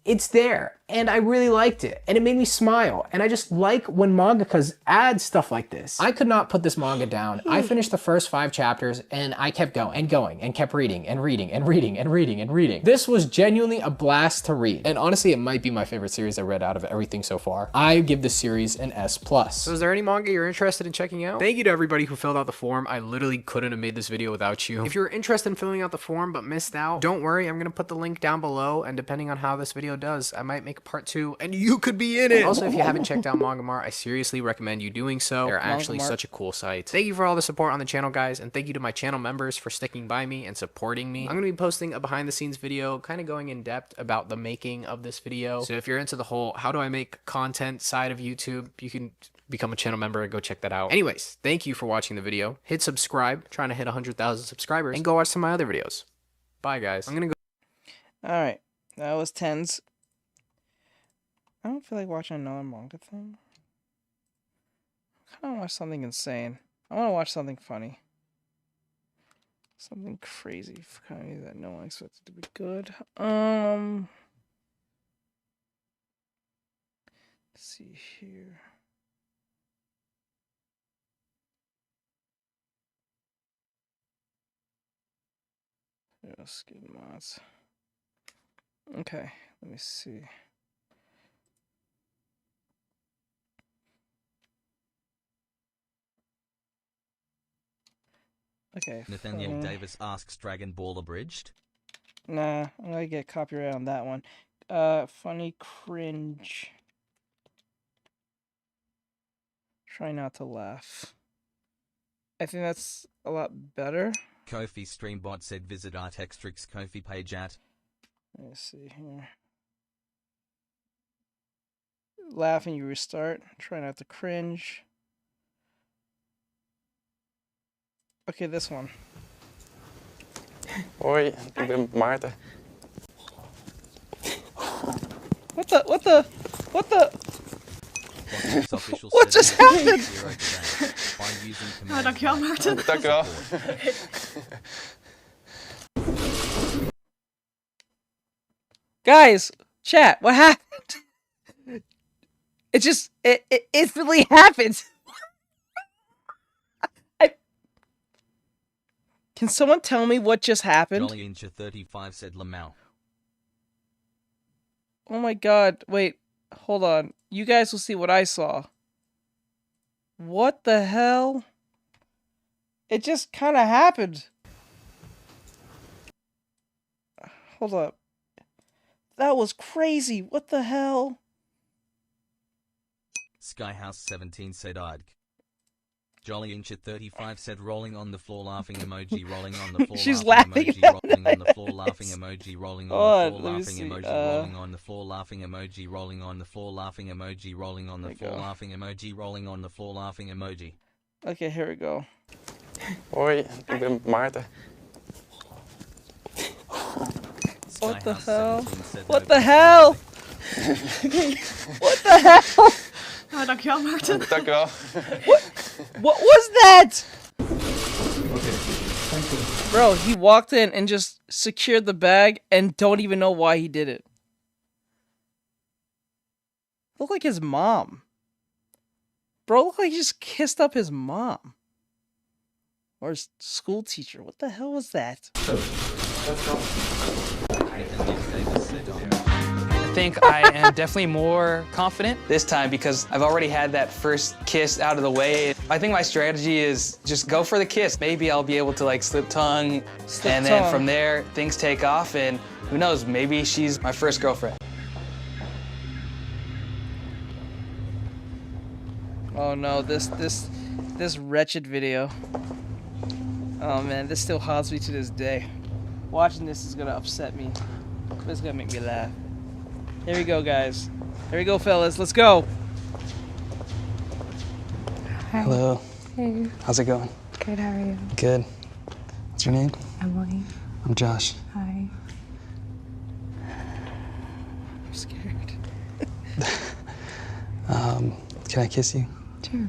it's there, and I really liked it, and it made me smile, and I just like when mangakas add stuff like this. I could not put this manga down. I finished the first 5 chapters, and I kept going and going, and kept reading and reading and reading and reading and reading. This was genuinely a blast to read, and honestly, it might be my favorite series I read out of everything so far. I give this series an S+. So is there any manga you're interested in checking out? Thank you to everybody who filled out the form. I literally couldn't have made this video without you. If you're interested in filling out the form but missed out, don't worry, I'm gonna put the link down below, and depending on how this video does, I might make a part 2 and you could be in it. Also, if you haven't checked out Manga Mart, I seriously recommend you doing so. They're actually such a cool site. Thank you for all the support on the channel, guys, and thank you to my channel members for sticking by me and supporting me. I'm gonna be posting a behind the scenes video kind of going in depth about the making of this video. So if you're into the whole how do I make content side of YouTube, you can become a channel member and go check that out. Anyways, thank you for watching the video. Hit subscribe, trying to hit 100,000 subscribers, and go watch some of my other videos. Bye, guys. I'm gonna go. All right, that was Tens. I don't feel like watching another manga thing. I kind of watch something insane. I want to watch something funny. Something crazy funny that no one expected to be good. Let's see here. Skid mods. Okay, let me see. Okay. Nathaniel Davis asks Dragon Ball abridged. Nah, I'm gonna get copyright on that one. Funny cringe. Try not to laugh. I think that's a lot better. Kofi Streambot said visit Artextric's Kofi page at. Let's see here. Laugh and you restart. Try not to cringe. Okay, this one. Hoi, ik ben Maarten. What the? What just happened? Oh, dankjewel, Maarten. Dankjewel. Guys, chat, what happened? It instantly happened. Can someone tell me what just happened? Jolly Incha 35 said Lamau. Oh my god, wait, hold on. You guys will see what I saw. What the hell? It just kind of happened. Hold up. That was crazy. What the hell? Skyhouse17 said I'd. Jolly Inch at 35 said rolling on the floor laughing emoji, rolling on the floor She's laughing laughing emoji, rolling on the floor laughing emoji, rolling on the floor laughing emoji, rolling on the floor laughing emoji, rolling on the floor laughing emoji, rolling on the floor laughing emoji, rolling on the floor laughing emoji. Okay, here we go. Hoi, ik ben Maarten. What the hell? What the hell? What the hell? Oh, dankjewel, Maarten. Dankjewel. What was that? Bro, he walked in and just secured the bag and don't even know why he did it. looked like his mom. Bro looked like he just kissed up his mom. Or his school teacher. What the hell was that? I think I am definitely more confident this time because I've already had that first kiss out of the way. I think my strategy is just go for the kiss. Maybe I'll be able to like slip tongue, and then from there things take off, and who knows, maybe she's my first girlfriend. Oh no, this wretched video. Oh man, this still haunts me to this day. Watching this is gonna upset me. It's gonna make me laugh. Here we go, guys. Here we go, fellas. Let's go. Hi. Hello. Hey. How's it going? Good, how are you? Good. What's your name? Emily. I'm Josh. Hi. I'm scared. Can I kiss you? Sure.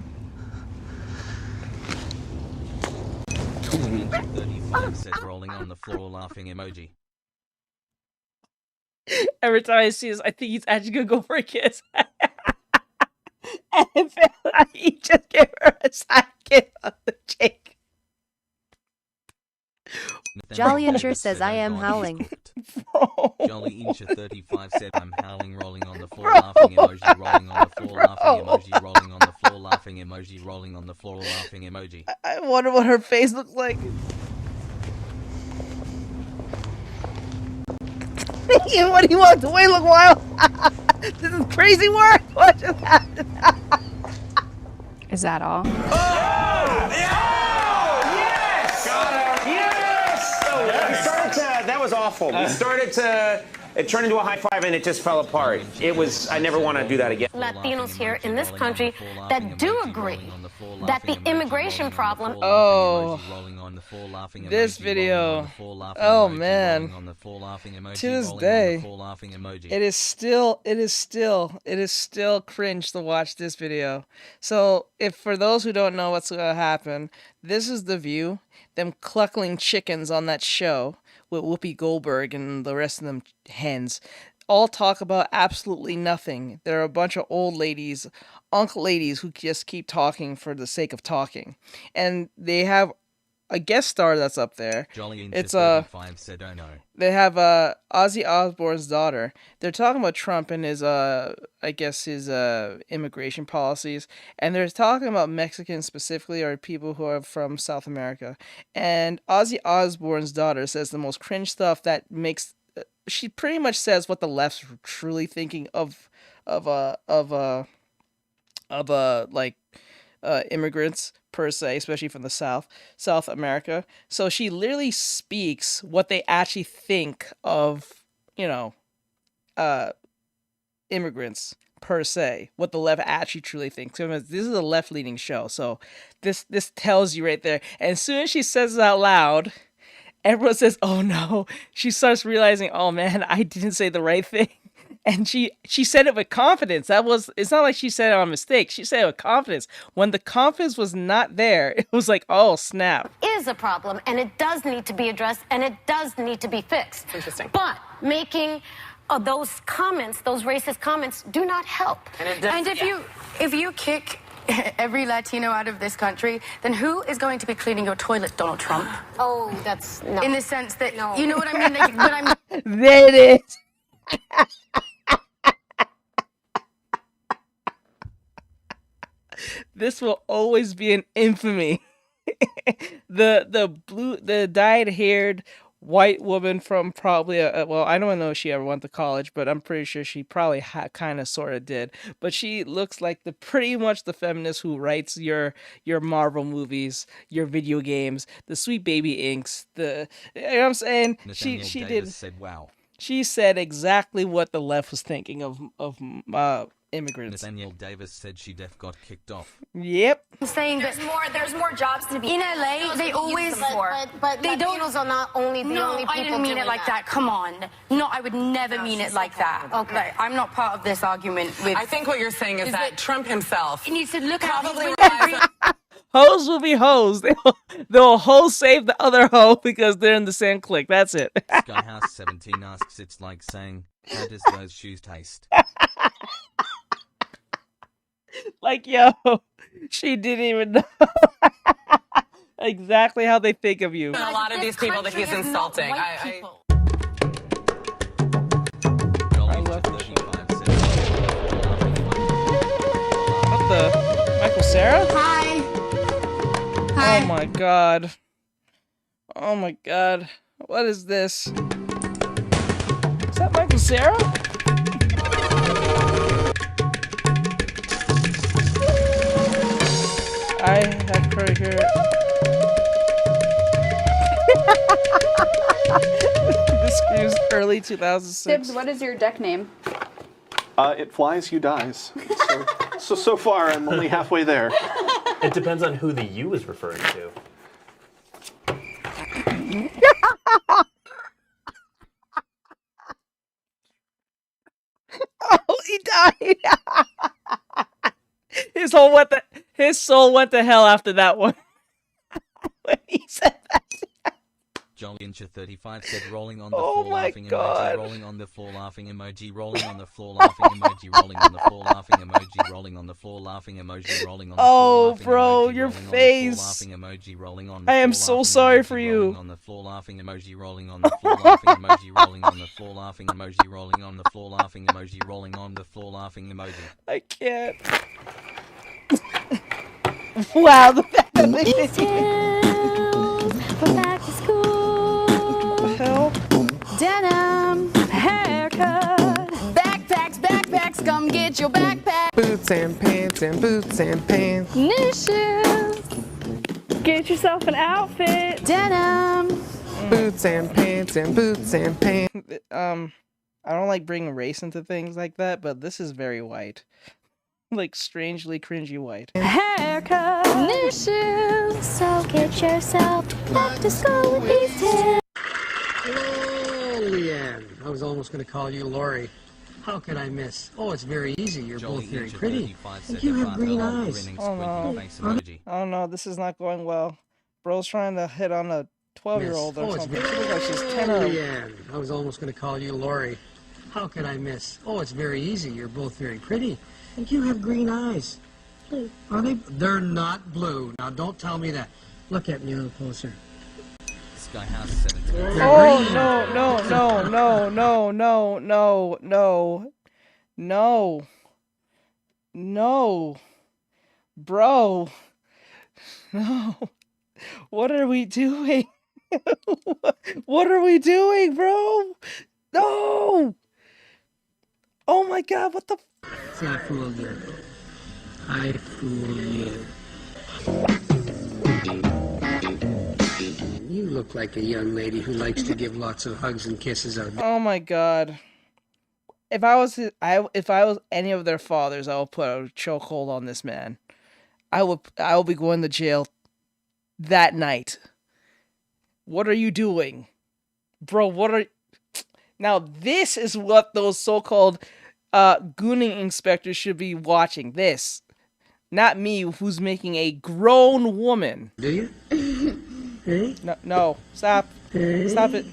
35 said rolling on the floor laughing emoji. Every time I see this, I think he's actually gonna go for a kiss. And it felt like he just gave her a side kiss on the cheek. Jolly Incher says I am howling. Jolly Incher 35 said I'm howling, rolling on the floor, laughing emoji, rolling on the floor, laughing emoji, rolling on the floor, laughing emoji, rolling on the floor, laughing emoji. I wonder what her face looks like. When he walked away, look wild. This is crazy work. What just happened? Is that all? That was awful. We started to, it turned into a high five and it just fell apart. It was, I never want to do that again. Latinos here in this country that do agree that the immigration problem. Oh, this video. Oh man. To this day, it is still cringe to watch this video. So, if for those who don't know what's gonna happen, this is The View, them cluckling chickens on that show with Whoopi Goldberg and the rest of them hens, all talk about absolutely nothing. There are a bunch of old ladies, uncle ladies who just keep talking for the sake of talking. And they have a guest star that's up there. It's said, oh no. They have Ozzy Osbourne's daughter. They're talking about Trump and his I guess his immigration policies, and they're talking about Mexicans specifically, or people who are from South America. And Ozzy Osbourne's daughter says the most cringe stuff that makes. She pretty much says what the left's truly thinking of immigrants per se, especially from the South America. So she literally speaks what they actually think of, immigrants per se, what the left actually truly thinks. This is a left-leaning show, so this tells you right there. And as soon as she says it out loud, everyone says, "Oh no!" She starts realizing, "Oh man, I didn't say the right thing." And she said it with confidence. It's not like she said it on mistake. She said it with confidence. When the confidence was not there, it was like, oh, snap. Is a problem, and it does need to be addressed, and it does need to be fixed. Interesting. But making those comments, those racist comments, do not help. And if you kick every Latino out of this country, then who is going to be cleaning your toilet, Donald Trump? Oh, that's no. In the sense that, you know what I mean? Like, but I'm... There it is. This will always be an infamy. the dyed-haired white woman from probably well, I don't know if she ever went to college, but I'm pretty sure she probably kind of sort of did. But she looks like pretty much the feminist who writes your Marvel movies, your video games, the Sweet Baby Inks. You know what I'm saying? She did. Said, wow. She said exactly what the left was thinking of immigrants. Nathaniel Davis said she got kicked off. Yep. I'm saying there's more jobs to be in LA. They always but they don't. Latinos are not only the only people. I didn't mean it like that. Come on. No, I would never mean it like that. Okay. Like, I'm not part of this argument with. I think what you're saying is that Trump himself needs to look probably at hoes will be hoes. They'll hoe save the other hoe because they're in the same clique. That's it. Skyhouse17 asks, it's like saying, how does those shoes taste? Like, yo, she didn't even know exactly how they think of you. A lot of these people that he's insulting. What the? Michael Cera? Hi. Oh my god. Oh my god. What is this? Is that Michael Cera? I have curly hair. This screams early 2006. Tibbs, what is your deck name? It flies, you dies. So far, I'm only halfway there. It depends on who the you is referring to. Oh, he died. His soul went to hell after that one. When he said that. JollyIncher35 said rolling on the Oh floor my laughing God. emoji, rolling on the floor laughing emoji, rolling on the floor laughing emoji, rolling on the floor laughing emoji, rolling on the floor laughing emoji, rolling on the Oh, floor bro, laughing your emoji, rolling on the floor face. laughing emoji, rolling on the I am floor so laughing sorry emoji, for rolling you. on the floor laughing emoji, rolling on the floor laughing emoji, rolling on the floor laughing emoji, rolling on the floor laughing emoji, rolling on the floor laughing emoji. I can't. Wow, the fact that they We're back to school. What the hell? Denim. Haircut. Backpacks, come get your backpack. Boots and pants and boots and pants. New shoes. Get yourself an outfit. Denim. Boots and pants and boots and pants. I don't like bringing race into things like that, but this is very white. Like, strangely cringy white. Haircut. New shoes. So get yourself back to school with these tips. Oh, Leanne. I was almost going to call you Lori. How could I miss? Oh, it's very easy. You're both very pretty. And you have green eyes. Oh no. Oh no, this is not going well. Bro's trying to hit on a 12-year-old or something. She looks like she's 10 or... Leanne. I was almost going to call you Lori. How could I miss? Oh, it's very easy. You're both very pretty. And you have green eyes. Are they? They're not blue. Now, don't tell me that. Look at me a little closer. Skyhouse 17. Oh no, no, no, no, no, no, no, no, no, no, bro, no. What are we doing? What are we doing, bro? No. Oh my God, what the? See, I fooled you. I fooled you. You look like a young lady who likes to give lots of hugs and kisses out. Oh my God. If I was any of their fathers, I would put a chokehold on this man. I will be going to jail that night. What are you doing? Bro, now this is what those so-called gooning inspectors should be watching. This. Not me, who's making a grown woman. Do you? Hey? No, stop. Hey? Stop it.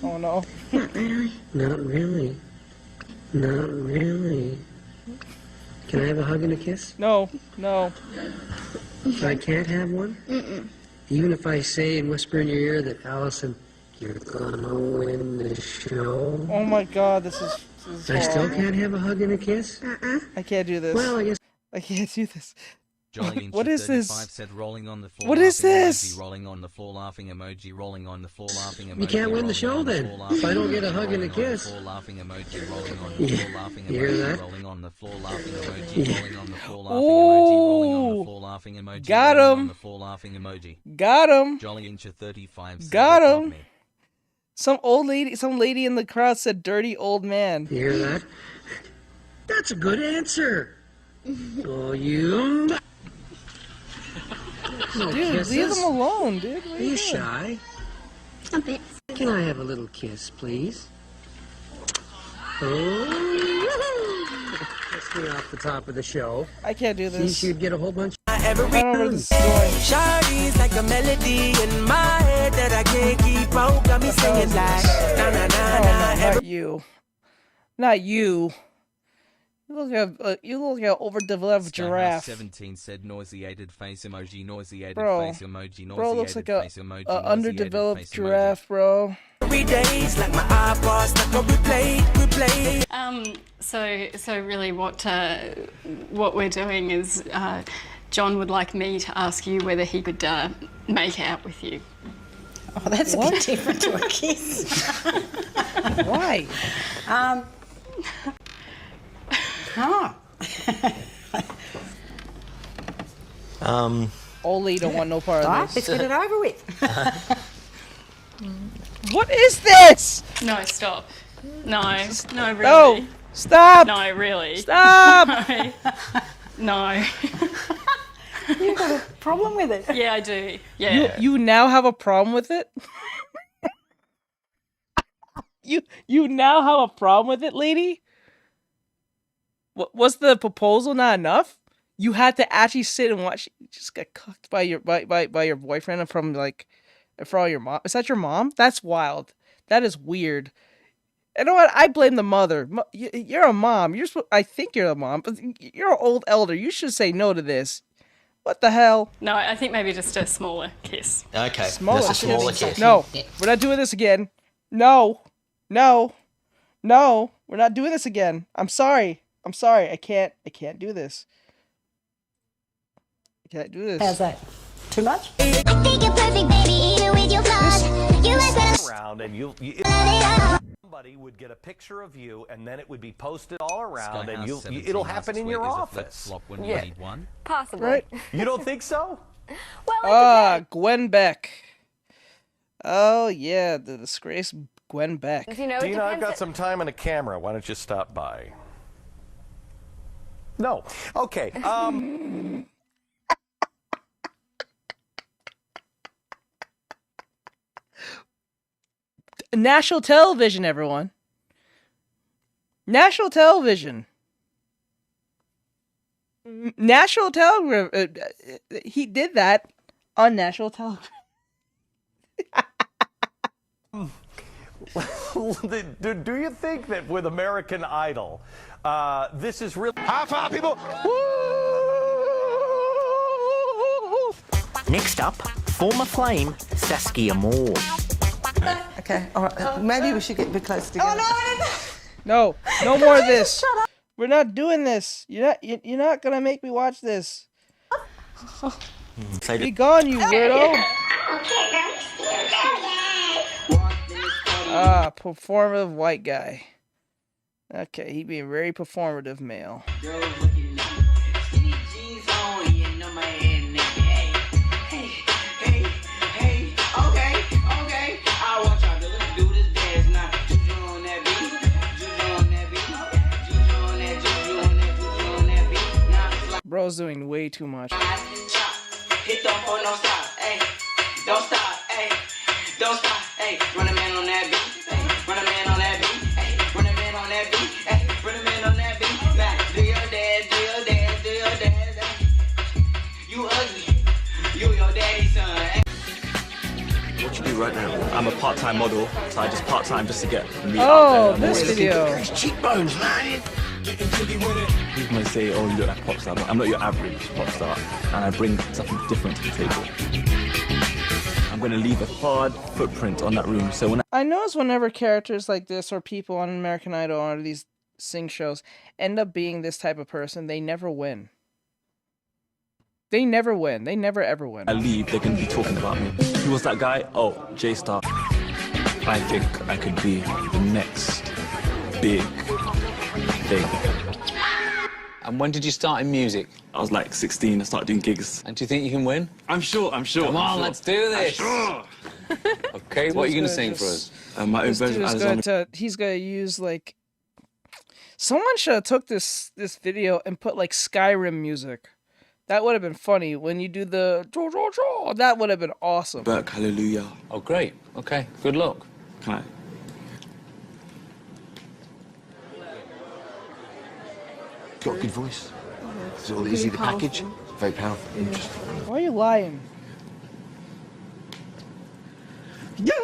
Oh no. Not really. Not really. Not really. Can I have a hug and a kiss? No, no. I can't have one? Mm-mm. Even if I say and whisper in your ear that Allison, you're gonna win the show. Oh my God, this is I still horrible. can't have a hug and a kiss? I can't do this. Well, I guess I can't do this. Jolly What is this? Said rolling on the floor What is laughing this? Emoji, rolling on the floor laughing emoji, rolling on the floor laughing emoji. you can't win the rolling show on then. floor If I don't laughing get a emoji, hug and a rolling on the kiss. floor laughing emoji, rolling on the Yeah. floor laughing You hear emoji, that? rolling on the floor laughing emoji, Yeah. rolling on the floor laughing emoji, rolling on the floor laughing emoji, Got rolling him. on the floor laughing emoji. Got him. JollyIncher35 said Got they got him. me. Some lady in the crowd said dirty old man. You hear that? That's a good answer. Oh, you. No Dude, kisses. leave them alone, dude. What Are you doing? shy? A bit. Can I have a little kiss, please? Oh, kiss me off the top of the show. I can't do See, this. she'd get a whole bunch. I don't know where this is going. Shawty's like a melody in my head that I can't keep out. Got me singing like na na na Oh, na. no, not you. Not you. You look like an overdeveloped giraffe. 17 said nauseated face emoji, nauseated Bro. face emoji, nauseated Bro looks like a face emoji, underdeveloped face giraffe, bro. Like my eyeballs, like a replay. So really what we're doing is John would like me to ask you whether he could make out with you. Oh, that's a bit different to a kiss. Why? Oli don't want no part of this. Let's get it over with. What is this? No, stop. No, really. No, stop. No, really. Stop. No. You've got a problem with it. Yeah, I do. Yeah. You now have a problem with it? You now have a problem with it, lady? Was the proposal not enough? You had to actually sit and watch. You just got cooked by your boyfriend from your mom. Is that your mom? That's wild. That is weird. You know what? I blame the mother. You're a mom. I think you're a mom, but you're an old elder. You should say no to this. What the hell? No, I think maybe just a smaller kiss. Okay, Smaller that's a smaller kiss. No, we're not doing this again. No, we're not doing this again. I'm sorry. I can't do this. I can't do this. How's that? Too much? I think you're perfect, baby, even with your flaws. You around and somebody would get a picture of you and then it would be posted all around and it'll happen in your office. Yeah. Possibly. Right? You don't think so? Gwen Beck. Oh yeah, the disgraced Gwen Beck. Dina, I've got some time and a camera. Why don't you stop by? No. Okay. National television, everyone. National television. National television. He did that on national television. Do you think that with American Idol, this is really... High five, people! Next up, former flame Saskia Moore. Okay, all right. Maybe we should get a bit closer together. No more of this. Shut up. We're not doing this. You're not gonna make me watch this. Be gone, you weirdo. Performative white guy. Okay, he being very performative male. Bro's doing way too much. Hit the phone, don't stop, hey, don't stop, hey, don't stop, hey, run a man on that beat, hey, run a man on that beat, hey, run a man on that beat, hey, run a man on that beat, now, do your dance, hey. You ugly, you your daddy's son, hey. What you do right now? I'm a part-time model, so I just part-time just to get me out there. This video. Cheekbones, man. People may say, oh, you look like a pop star, but I'm not your average pop star, and I bring something different to the table. I'm going to leave a hard footprint on that room, so when I notice whenever characters like this or people on American Idol or these sing shows end up being this type of person, they never win. They never win. They never ever win. I leave, they're going to be talking about me. Who was that guy? Oh, J-Star. I think I could be the next big thing. And when did you start in music? I was like 16, I started doing gigs. And do you think you can win? I'm sure. Come on, let's do this. I'm sure. Okay, what are you going to sing for us? My own version of he's going to use like... Someone should have took this video and put like Skyrim music. That would have been funny when you do the... That would have been awesome. Burke, hallelujah. Oh, great. Okay, good luck. Can I? Got a good voice. So is he the package? Very powerful. Interesting. Why are you lying? Yeah!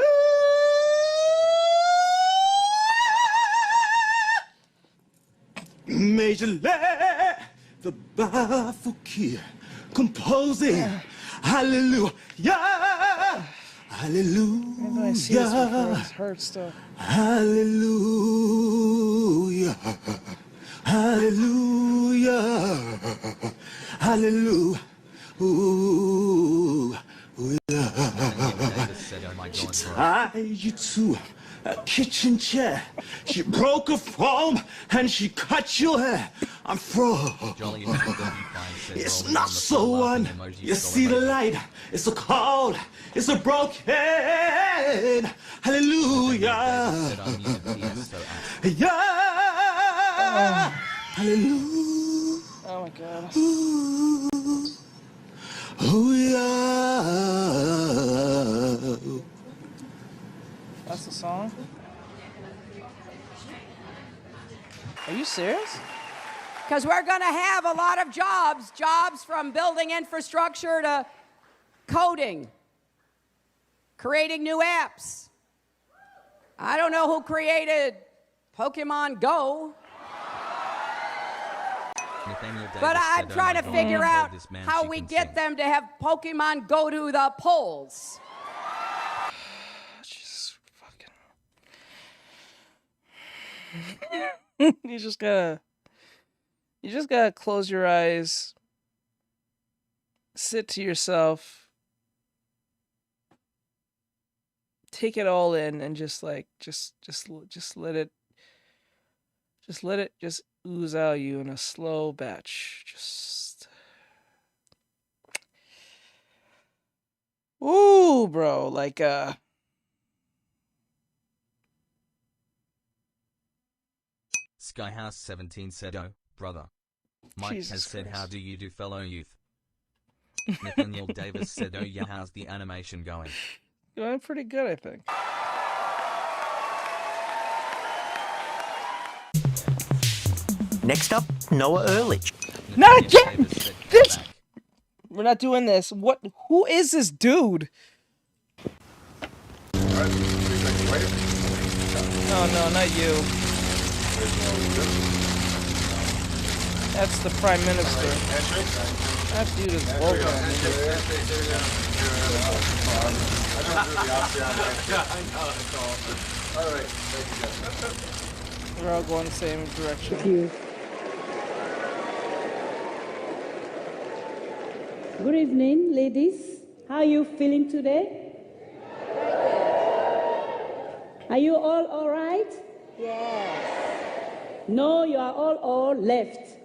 Major Lay, the baffled kid, composing. Hallelujah. Hallelujah. I see this before, it hurts though. Hallelujah. Hallelujah. Hallelujah. Ooh. She tied you to a kitchen chair. She broke a foam and she cut your hair. I'm from. It's not so one. You see the light. It's so cold. It's so broken. Hallelujah. Yeah. Hallelujah. Oh my god. Oh yeah. That's the song? Are you serious? Because we're going to have a lot of jobs from building infrastructure to coding, creating new apps. I don't know who created Pokemon Go, but I'm trying to figure out how we get them to have Pokemon go to the polls. Jesus fucking. You just gotta close your eyes, sit to yourself, take it all in, and just let it ooze out of you in a slow batch. Just, ooh, bro, like Skyhouse17 said, "Oh, brother." Mike Jesus has said, Christ. "How do you do, fellow youth?" Nathaniel Davis said, "Oh yeah, how's the animation going?" Going pretty good, I think. Next up, Noah Ehrlich. Not yet! Bitch! We're not doing this. What? Who is this dude? No, not you. That's the Prime Minister. That dude is vulgar. We're all going the same direction. Good evening, ladies. How are you feeling today? Are you all right? Yes. No, you are all left.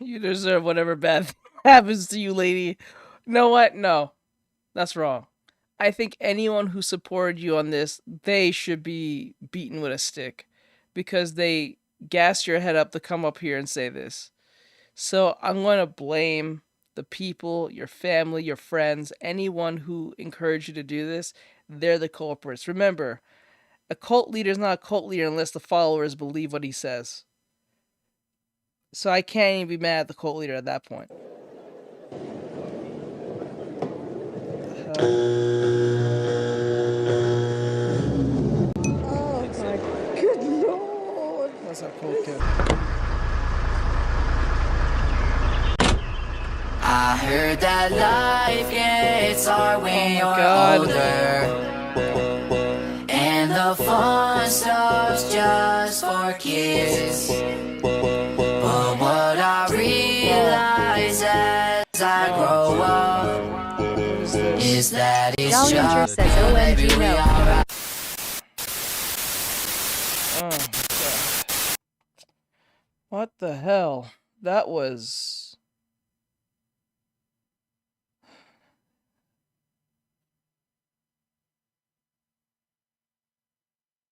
You deserve whatever bad thing happens to you, lady. You know what? No. That's wrong. I think anyone who supported you on this, they should be beaten with a stick. Because they gassed your head up to come up here and say this. So I'm going to blame the people, your family, your friends, anyone who encouraged you to do this. They're the culprits. Remember, a cult leader is not a cult leader unless the followers believe what he says. So I can't even be mad at the cult leader at that point. Oh my good lord. That's a cold kid. I heard that life gets hard when you're older, and the fun stuff's just for kids. But what I realize as I grow up is that it's just OMG no. Oh, God. What the hell? That was...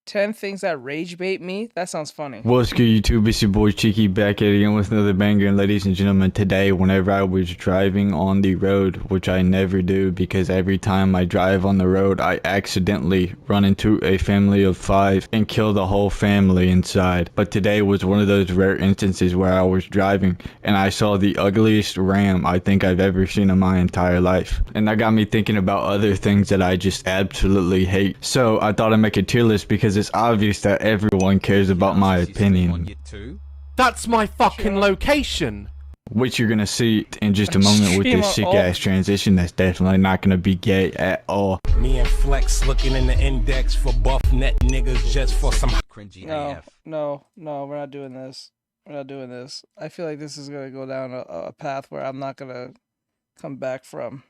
10 things that rage bait me. That sounds funny. What's good, YouTube? It's your boy Cheeky back at it again with another banger. And ladies and gentlemen, today, whenever I was driving on the road, which I never do because every time I drive on the road, I accidentally run into a family of 5 and kill the whole family inside. But today was one of those rare instances where I was driving and I saw the ugliest ram I think I've ever seen in my entire life. And that got me thinking about other things that I just absolutely hate. So I thought I'd make a tier list because it's obvious that everyone cares about my opinion. That's my fucking location. Which you're gonna see in just a moment with this sick ass transition that's definitely not gonna be gay at all. Me and Flex looking in the index for buff net niggas just for some cringy AF. No, we're not doing this. We're not doing this. I feel like this is gonna go down a path where I'm not gonna come back from.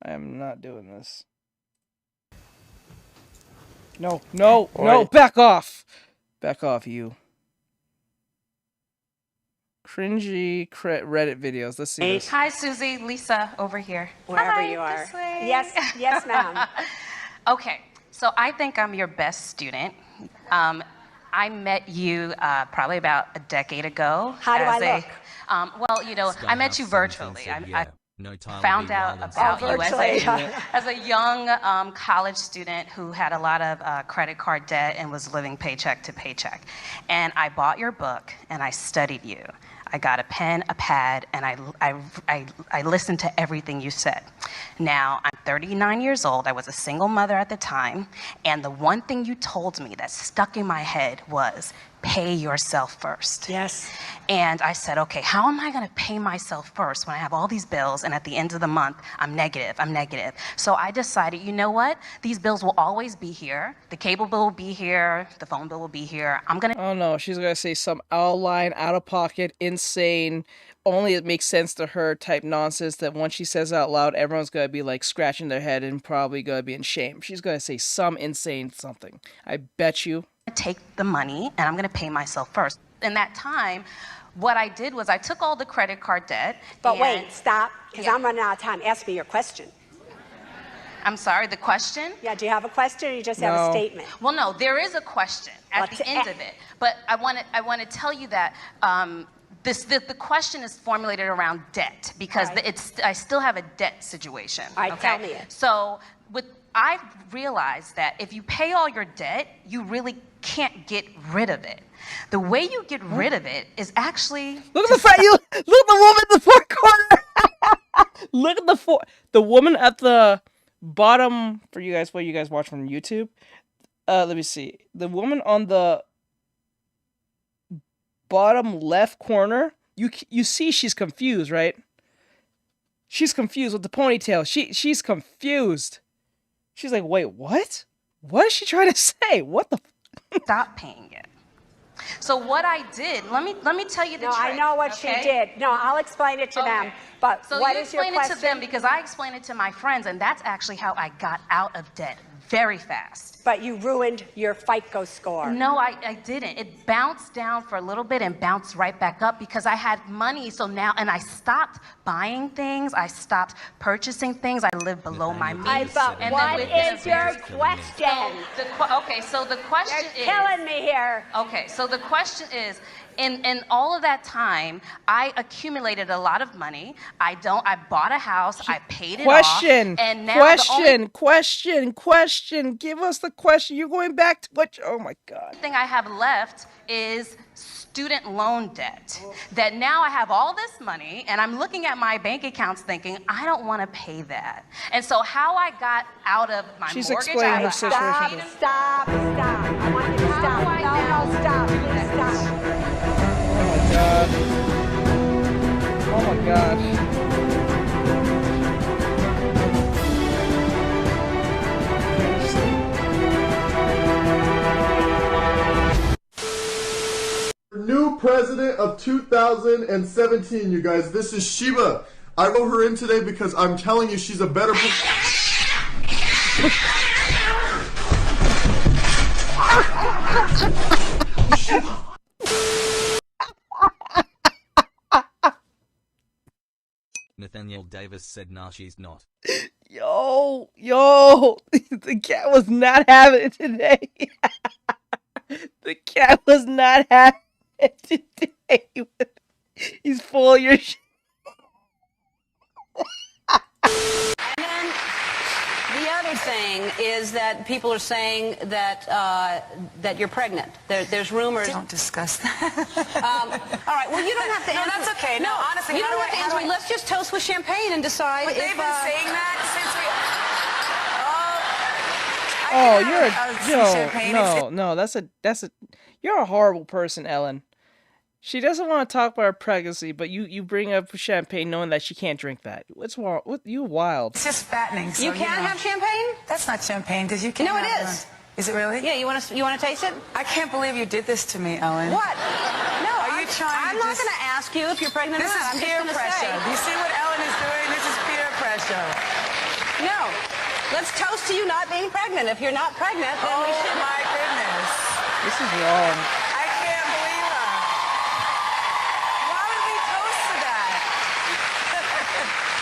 I am not doing this. No, back off! Back off, you. Cringy Reddit videos. Let's see this. Hi, Susie. Lisa, over here. Wherever Hi, you are. this way. Yes, ma'am. Okay, so I think I'm your best student. I met you probably about a decade ago. How do I look? Well, you know, I met you virtually. I found out about you as a young college student who had a lot of credit card debt and was living paycheck to paycheck. And I bought your book and I studied you. I got a pen, a pad, and I listened to everything you said. Now, I'm 39 years old. I was a single mother at the time. And the one thing you told me that stuck in my head was, pay yourself first. Yes. And I said, okay, how am I gonna pay myself first when I have all these bills and at the end of the month, I'm negative. So I decided, you know what? These bills will always be here. The cable bill will be here. The phone bill will be here. Oh no, she's gonna say some outline, out of pocket, insane, only it makes sense to her type nonsense that once she says out loud, everyone's gonna be like scratching their head and probably gonna be in shame. She's gonna say some insane something. I bet you. Take the money and I'm gonna pay myself first. In that time, what I did was I took all the credit card debt. But wait, stop, because I'm running out of time. Ask me your question. I'm sorry, the question? Yeah, do you have a question or you just have a statement? Well, no, there is a question at the end of it. But I want to tell you that the question is formulated around debt because I still have a debt situation. All right, tell me it. So I realized that if you pay all your debt, you really can't get rid of it. The way you get rid of it is actually look at the woman in the fourth corner. Look at the woman at the bottom for you guys. What you guys watch from YouTube? Let me see. The woman on the bottom left corner. You see she's confused, right? She's confused with the ponytail. She's confused. She's like, wait, what? What is she trying to say? What the? Stop paying it. So what I did, let me tell you the trick. I know what she did. No, I'll explain it to them. But so what you is your explain question? it to them because I explained it to my friends, and that's actually how I got out of debt very fast. But you ruined your FICO score. No, I didn't. It bounced down for a little bit and bounced right back up because I had money. So now, and I stopped buying things. I stopped purchasing things. I lived below my means. What is your question? Okay, so the question is... You're killing me here. Okay, so the question is, in all of that time, I accumulated a lot of money. I bought a house. I paid it off. And now Question. Give us the question. You're going back to what? Oh my God. The thing I have left is student loan debt. That now I have all this money, and I'm looking at my bank accounts thinking, I don't want to pay that. And so how I got out of my mortgage... She's explaining her situation. Stop. I want you to stop. No, stop. Please stop. Oh my God. New president of 2017, you guys. This is Sheba. I wrote her in today because I'm telling you she's a better Nathaniel Davis said, nah, she's not. Yo, the cat was not having it today. The cat was not having it today. He's full of your shit. The other thing is that people are saying that that you're pregnant. There's rumors. Don't discuss that. All right. Well, you don't have to. No, answer. that's okay. No, honestly, you how don't do have to I- how answer do me. I- Let's just toast with champagne and decide. But they've been saying that since we. Oh, that's a you're a horrible person, Ellen. She doesn't want to talk about her pregnancy, but you bring up champagne knowing that she can't drink that. What's wrong? What, you wild. It's just fattening. So, You can't have champagne? That's not champagne, because you can't. No, it have is. Is it really? Yeah. You want to taste it? I can't believe you did this to me, Ellen. What? No. Are you trying I'm to not just- going to ask you if you're pregnant This or is not. I'm peer just going to pressure. say. Do you see what Ellen is doing? This is peer pressure. No. Let's toast to you not being pregnant. If you're not pregnant, then we should. Oh, my goodness. This is wrong. I can't believe her. Why would we toast to that?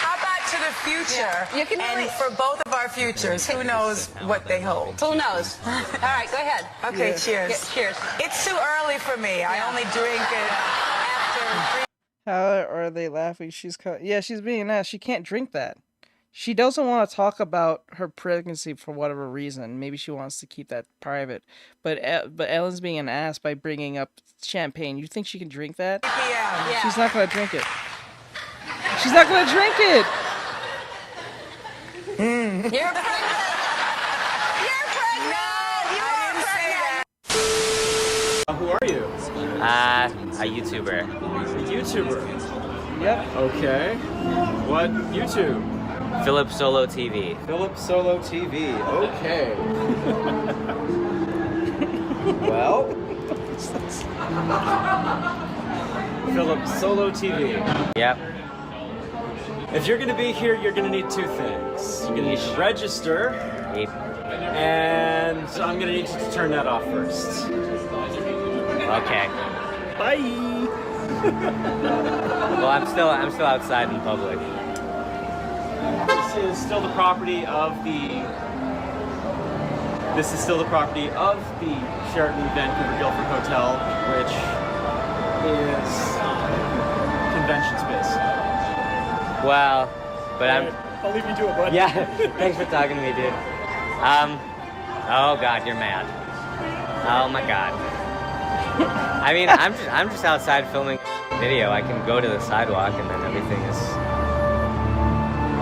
How about to the future? Yeah. You can and really- for both of our futures, who knows what they hold? Who knows? All right, go ahead. Okay, Yeah. cheers. Yeah, cheers. It's too early for me. I only drink it after 3. How are they laughing? She's being an ass. She can't drink that. She doesn't want to talk about her pregnancy for whatever reason. Maybe she wants to keep that private. But Ellen's being an ass by bringing up champagne. You think she can drink that? Yeah. She's not gonna drink it. She's not gonna drink it. You're pregnant. You're pregnant. You are pregnant. Who are you? A YouTuber. A YouTuber. Yep. Okay. What YouTube? Philip Solo TV. Philip Solo TV. Okay. Well. Philip Solo TV. Yep. If you're going to be here, you're going to need two things. You're going to need to register. Yep. And I'm going to need you to turn that off first. Okay. Bye. Well, I'm still outside in public. This is still the property of the Sheraton Vancouver Guildford Hotel, which is convention space. Well, but I'll leave you to it, bud. Yeah. Thanks for talking to me, dude. Oh God, you're mad. Oh my God. I mean, I'm just outside filming video. I can go to the sidewalk and then everything is.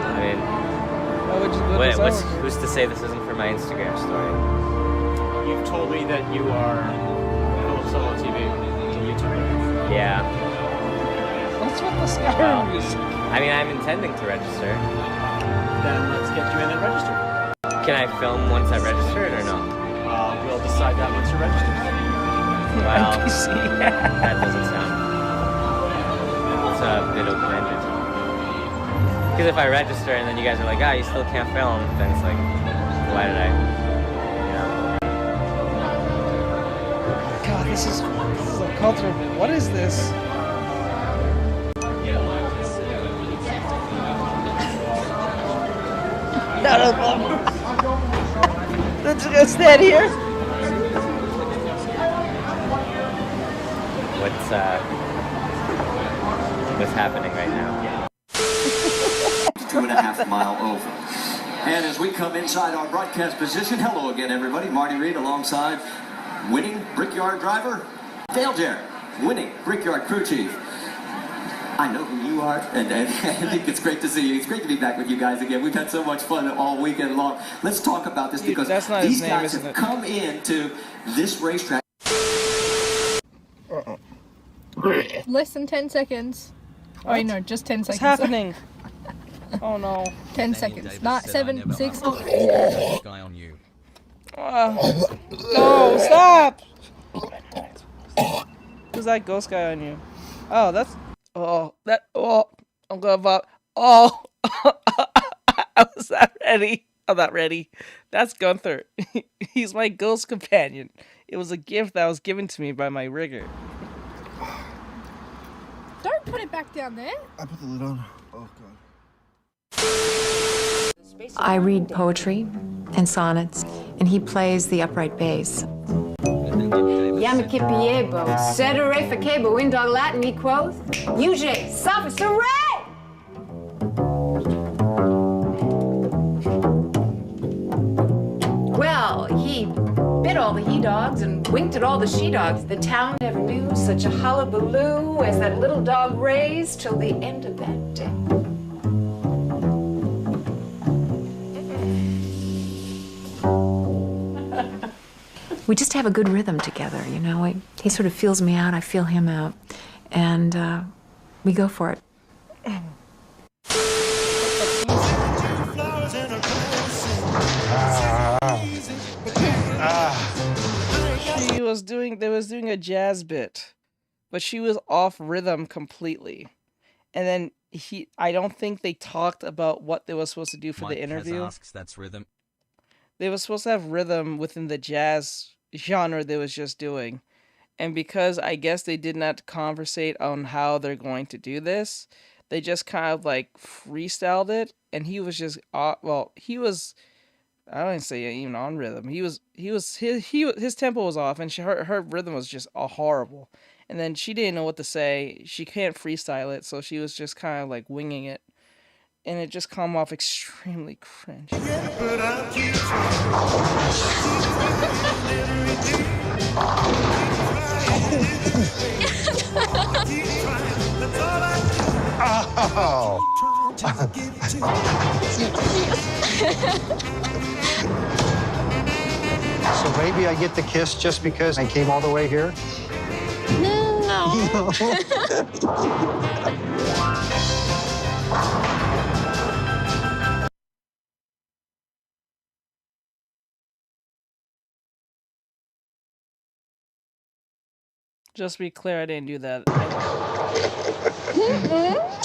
I mean, who's to say this isn't for my Instagram story? You've told me that you are Philip Solo TV, a YouTuber. Yeah. What's with the Skyrim music? I mean, I'm intending to register. Then let's get you in and register. Can I film once I registered or no? We'll decide that once you're registered. Well, that doesn't sound. It's a bit open-ended. Because if I register and then you guys are like, you still can't film, then it's like, why did I? God, this is uncomfortable. What is this? None of them. Let's go stand here. What's happening right now? 2.5 mile oval. And as we come inside our broadcast position, hello again, everybody. Marty Reed alongside winning Brickyard driver Dale Jarrett, winning Brickyard crew chief. I know who you are, and I think it's great to see you. It's great to be back with you guys again. We've had so much fun all weekend long. Let's talk about this because these guys have come into this racetrack. Less than 10 seconds. Oh, wait, no, just 10 seconds. What's happening? Oh no. 10 seconds. Not 7, 6. Guy on you. No, stop! Who's that ghost guy on you? Oh, that's. I'm gonna vomit. Oh, I was not ready. I'm not ready. That's Gunther. He's my ghost companion. It was a gift that was given to me by my rigger. Don't put it back down there. I put the lid on. Oh god. I read poetry and sonnets, and he plays the upright bass. Yamakipiebo, Sedere Fakebo, Indog Latin, me quoth, UJ, Sophis, hooray! Well, he bit all the he-dogs and winked at all the she-dogs. The town never knew such a hullabaloo as that little dog raised till the end of that day. We just have a good rhythm together, you know. He sort of feels me out, I feel him out, and we go for it. They was doing a jazz bit, but she was off rhythm completely. And then I don't think they talked about what they were supposed to do for the interview. Asks, that's rhythm. They were supposed to have rhythm within the jazz genre they was just doing. And because I guess they did not conversate on how they're going to do this, they just kind of like freestyled it. And he was just, he was, I don't even say even on rhythm. His tempo was off, and her rhythm was just horrible. And then she didn't know what to say. She can't freestyle it, so she was just kind of like winging it. And it just come off extremely cringe. Oh. So maybe I get the kiss just because I came all the way here? No. Just to be clear, I didn't do that.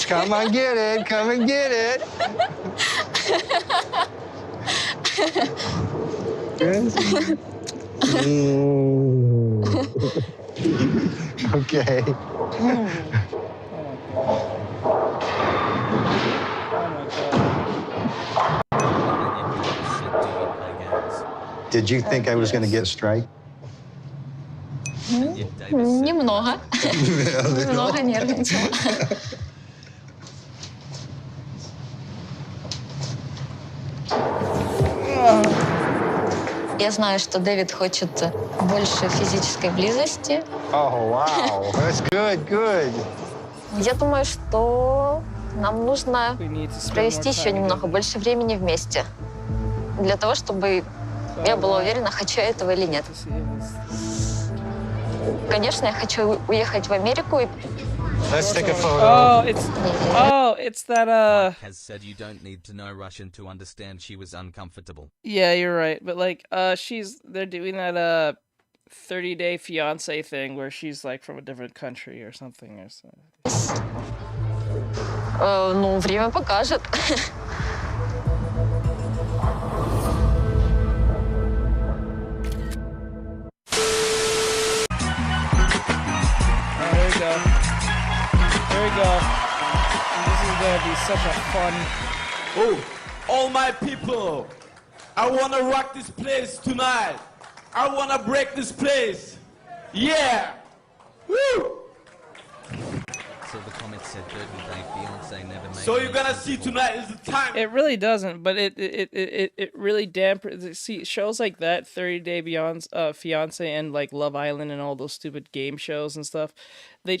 Come and get it. Come and get it. Okay. Did you think I was going to get a strike? Немного. Немного нервничала. Я знаю, что Дэвид хочет больше физической близости. Oh, wow. That's good, good. Я думаю, что нам нужно провести еще немного больше времени вместе. Для того, чтобы я была уверена, хочу я этого или нет. Конечно, я хочу уехать в Америку и... Let's take a photo. It's that has said you don't need to know Russian to understand she was uncomfortable. Yeah, you're right. But like they're doing that 30-day fiance thing where she's like from a different country or something or so. Ну, время покажет. There we go. This is gonna be such a fun. Oh, all my people, I wanna rock this place tonight. I wanna break this place. Yeah. Woo! So the comment said 30-day fiance never made. So you're gonna see tonight is the time. It really doesn't, but it really dampens. See, shows like that, 30-day fiance and like Love Island and all those stupid game shows and stuff. It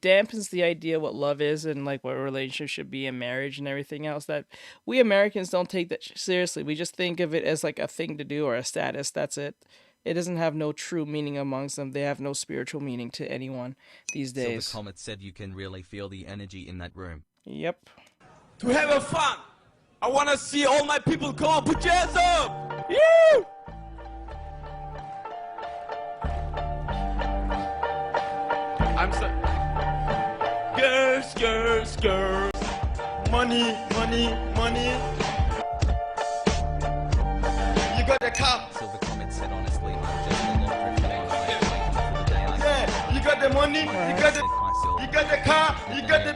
dampens the idea what love is and like what a relationship should be and marriage and everything else. That we Americans don't take that seriously. We just think of it as like a thing to do or a status. That's it. It doesn't have no true meaning amongst them. They have no spiritual meaning to anyone these days. So the comment said you can really feel the energy in that room. Yep. To have a fun, I wanna see all my people come on, put your hands up. Yeah. I'm sorry. Girls, girls, girls. Money, money, money. You got the car. So the comment said, honestly, I'm just a lot drifting away, waiting for the day I you got the money. You got the. You got the car, you got the.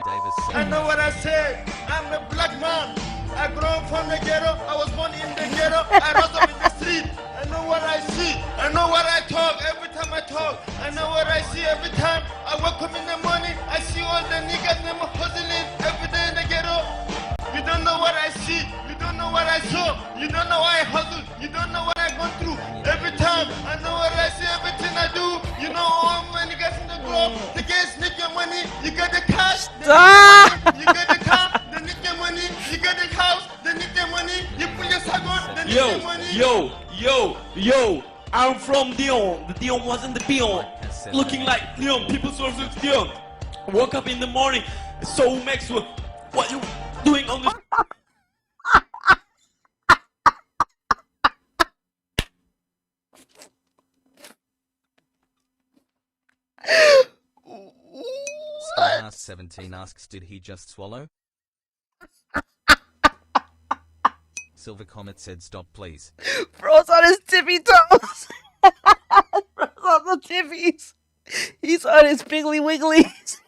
I know what I say. I'm a black man. I grew up from the ghetto. I was born in the ghetto. I rose up in the street. I know what I see. I know what I talk. Every time I talk, I know what I see. Every time I wake up in the morning, I see all the niggas them hustling every day in the ghetto. You don't know what I see. You don't know what I saw. You don't know why I hustle. You don't know what I go through. Every time I know what I see. Everything I do. You know all my niggas in the club. The guys need your money. You got the cash. You got the car. They need your money. You got the house. They need their money. You pull your sagot. They need your money. Yo. I'm from Dion. The Dion wasn't the Dion. Looking like Dion. People source of Dion. Woke up in the morning. So Maxwell, what you doing on the? Skyhouse 17 asks, did he just swallow? Silver Comet said, stop please. Bro's on his tippy toes. Bro's on the tippies. He's on his piggly wigglies.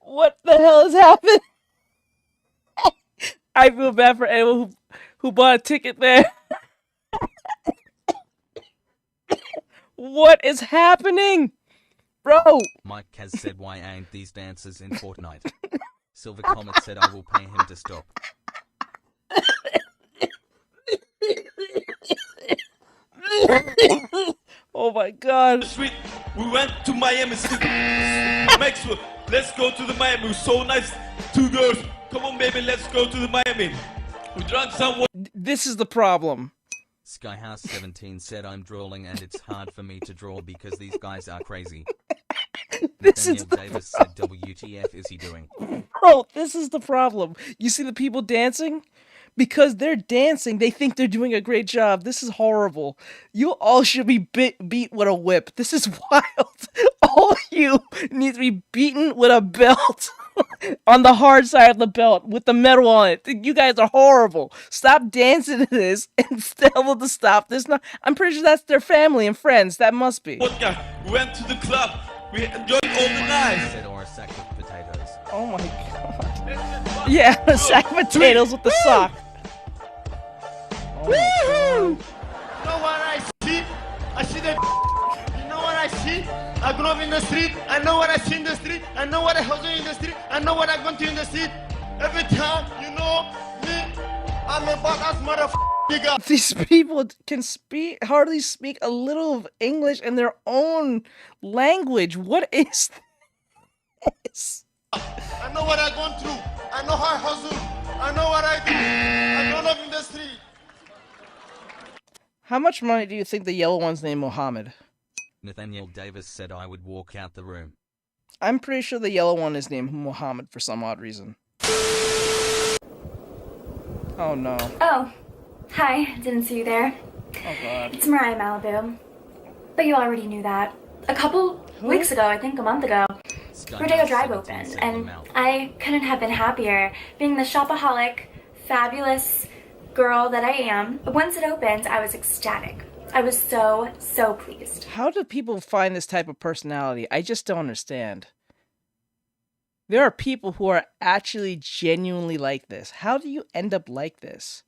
What the hell has happened? I feel bad for anyone who bought a ticket there. What is happening? Bro! Mike has said, why ain't these dancers in Fortnite? Silver Comet said, I will pay him to stop. Oh my god. We went to Miami City. Maxwell, let's go to the Miami. So nice. 2 girls. Come on, baby, let's go to the Miami. We drank some water. This is the problem. Skyhouse 17 said, I'm drooling and it's hard for me to draw because these guys are crazy. Nathaniel Davis said, WTF is he doing? Bro, this is the problem. You see the people dancing? Because they're dancing, they think they're doing a great job. This is horrible. You all should be beat with a whip. This is wild. All of you need to be beaten with a belt. On the hard side of the belt with the metal on it. You guys are horrible. Stop dancing to this and tell them to stop this. I'm pretty sure that's their family and friends. That must be. We went to the club. We enjoyed all the night. Said, or a sack of potatoes. Oh my god. Yeah, a sack of potatoes with the sock. Oh my god. You know what I see? I see the. You know what I see? I grew up in the street. I know what I see in the street. I know what I hustle in the street. I know what I go to in the street. Every time, you know me, I'm a badass motherfucker. These people can hardly speak a little of English in their own language. What is this? I know what I gone through. I know how I hustle. I know what I do. I grown up in the street. How much money do you think the yellow one's named Mohammed? Nathaniel Davis said I would walk out the room. I'm pretty sure the yellow one is named Mohammed for some odd reason. Oh no. Oh, hi. Didn't see you there. Oh god. It's Mariah Malibu. But you already knew that. A couple weeks ago, I think a month ago, Rodeo Drive opened, and I couldn't have been happier. Being the shopaholic, fabulous girl that I am, once it opened, I was ecstatic. I was so pleased. How do people find this type of personality? I just don't understand. There are people who are actually genuinely like this. How do you end up like this?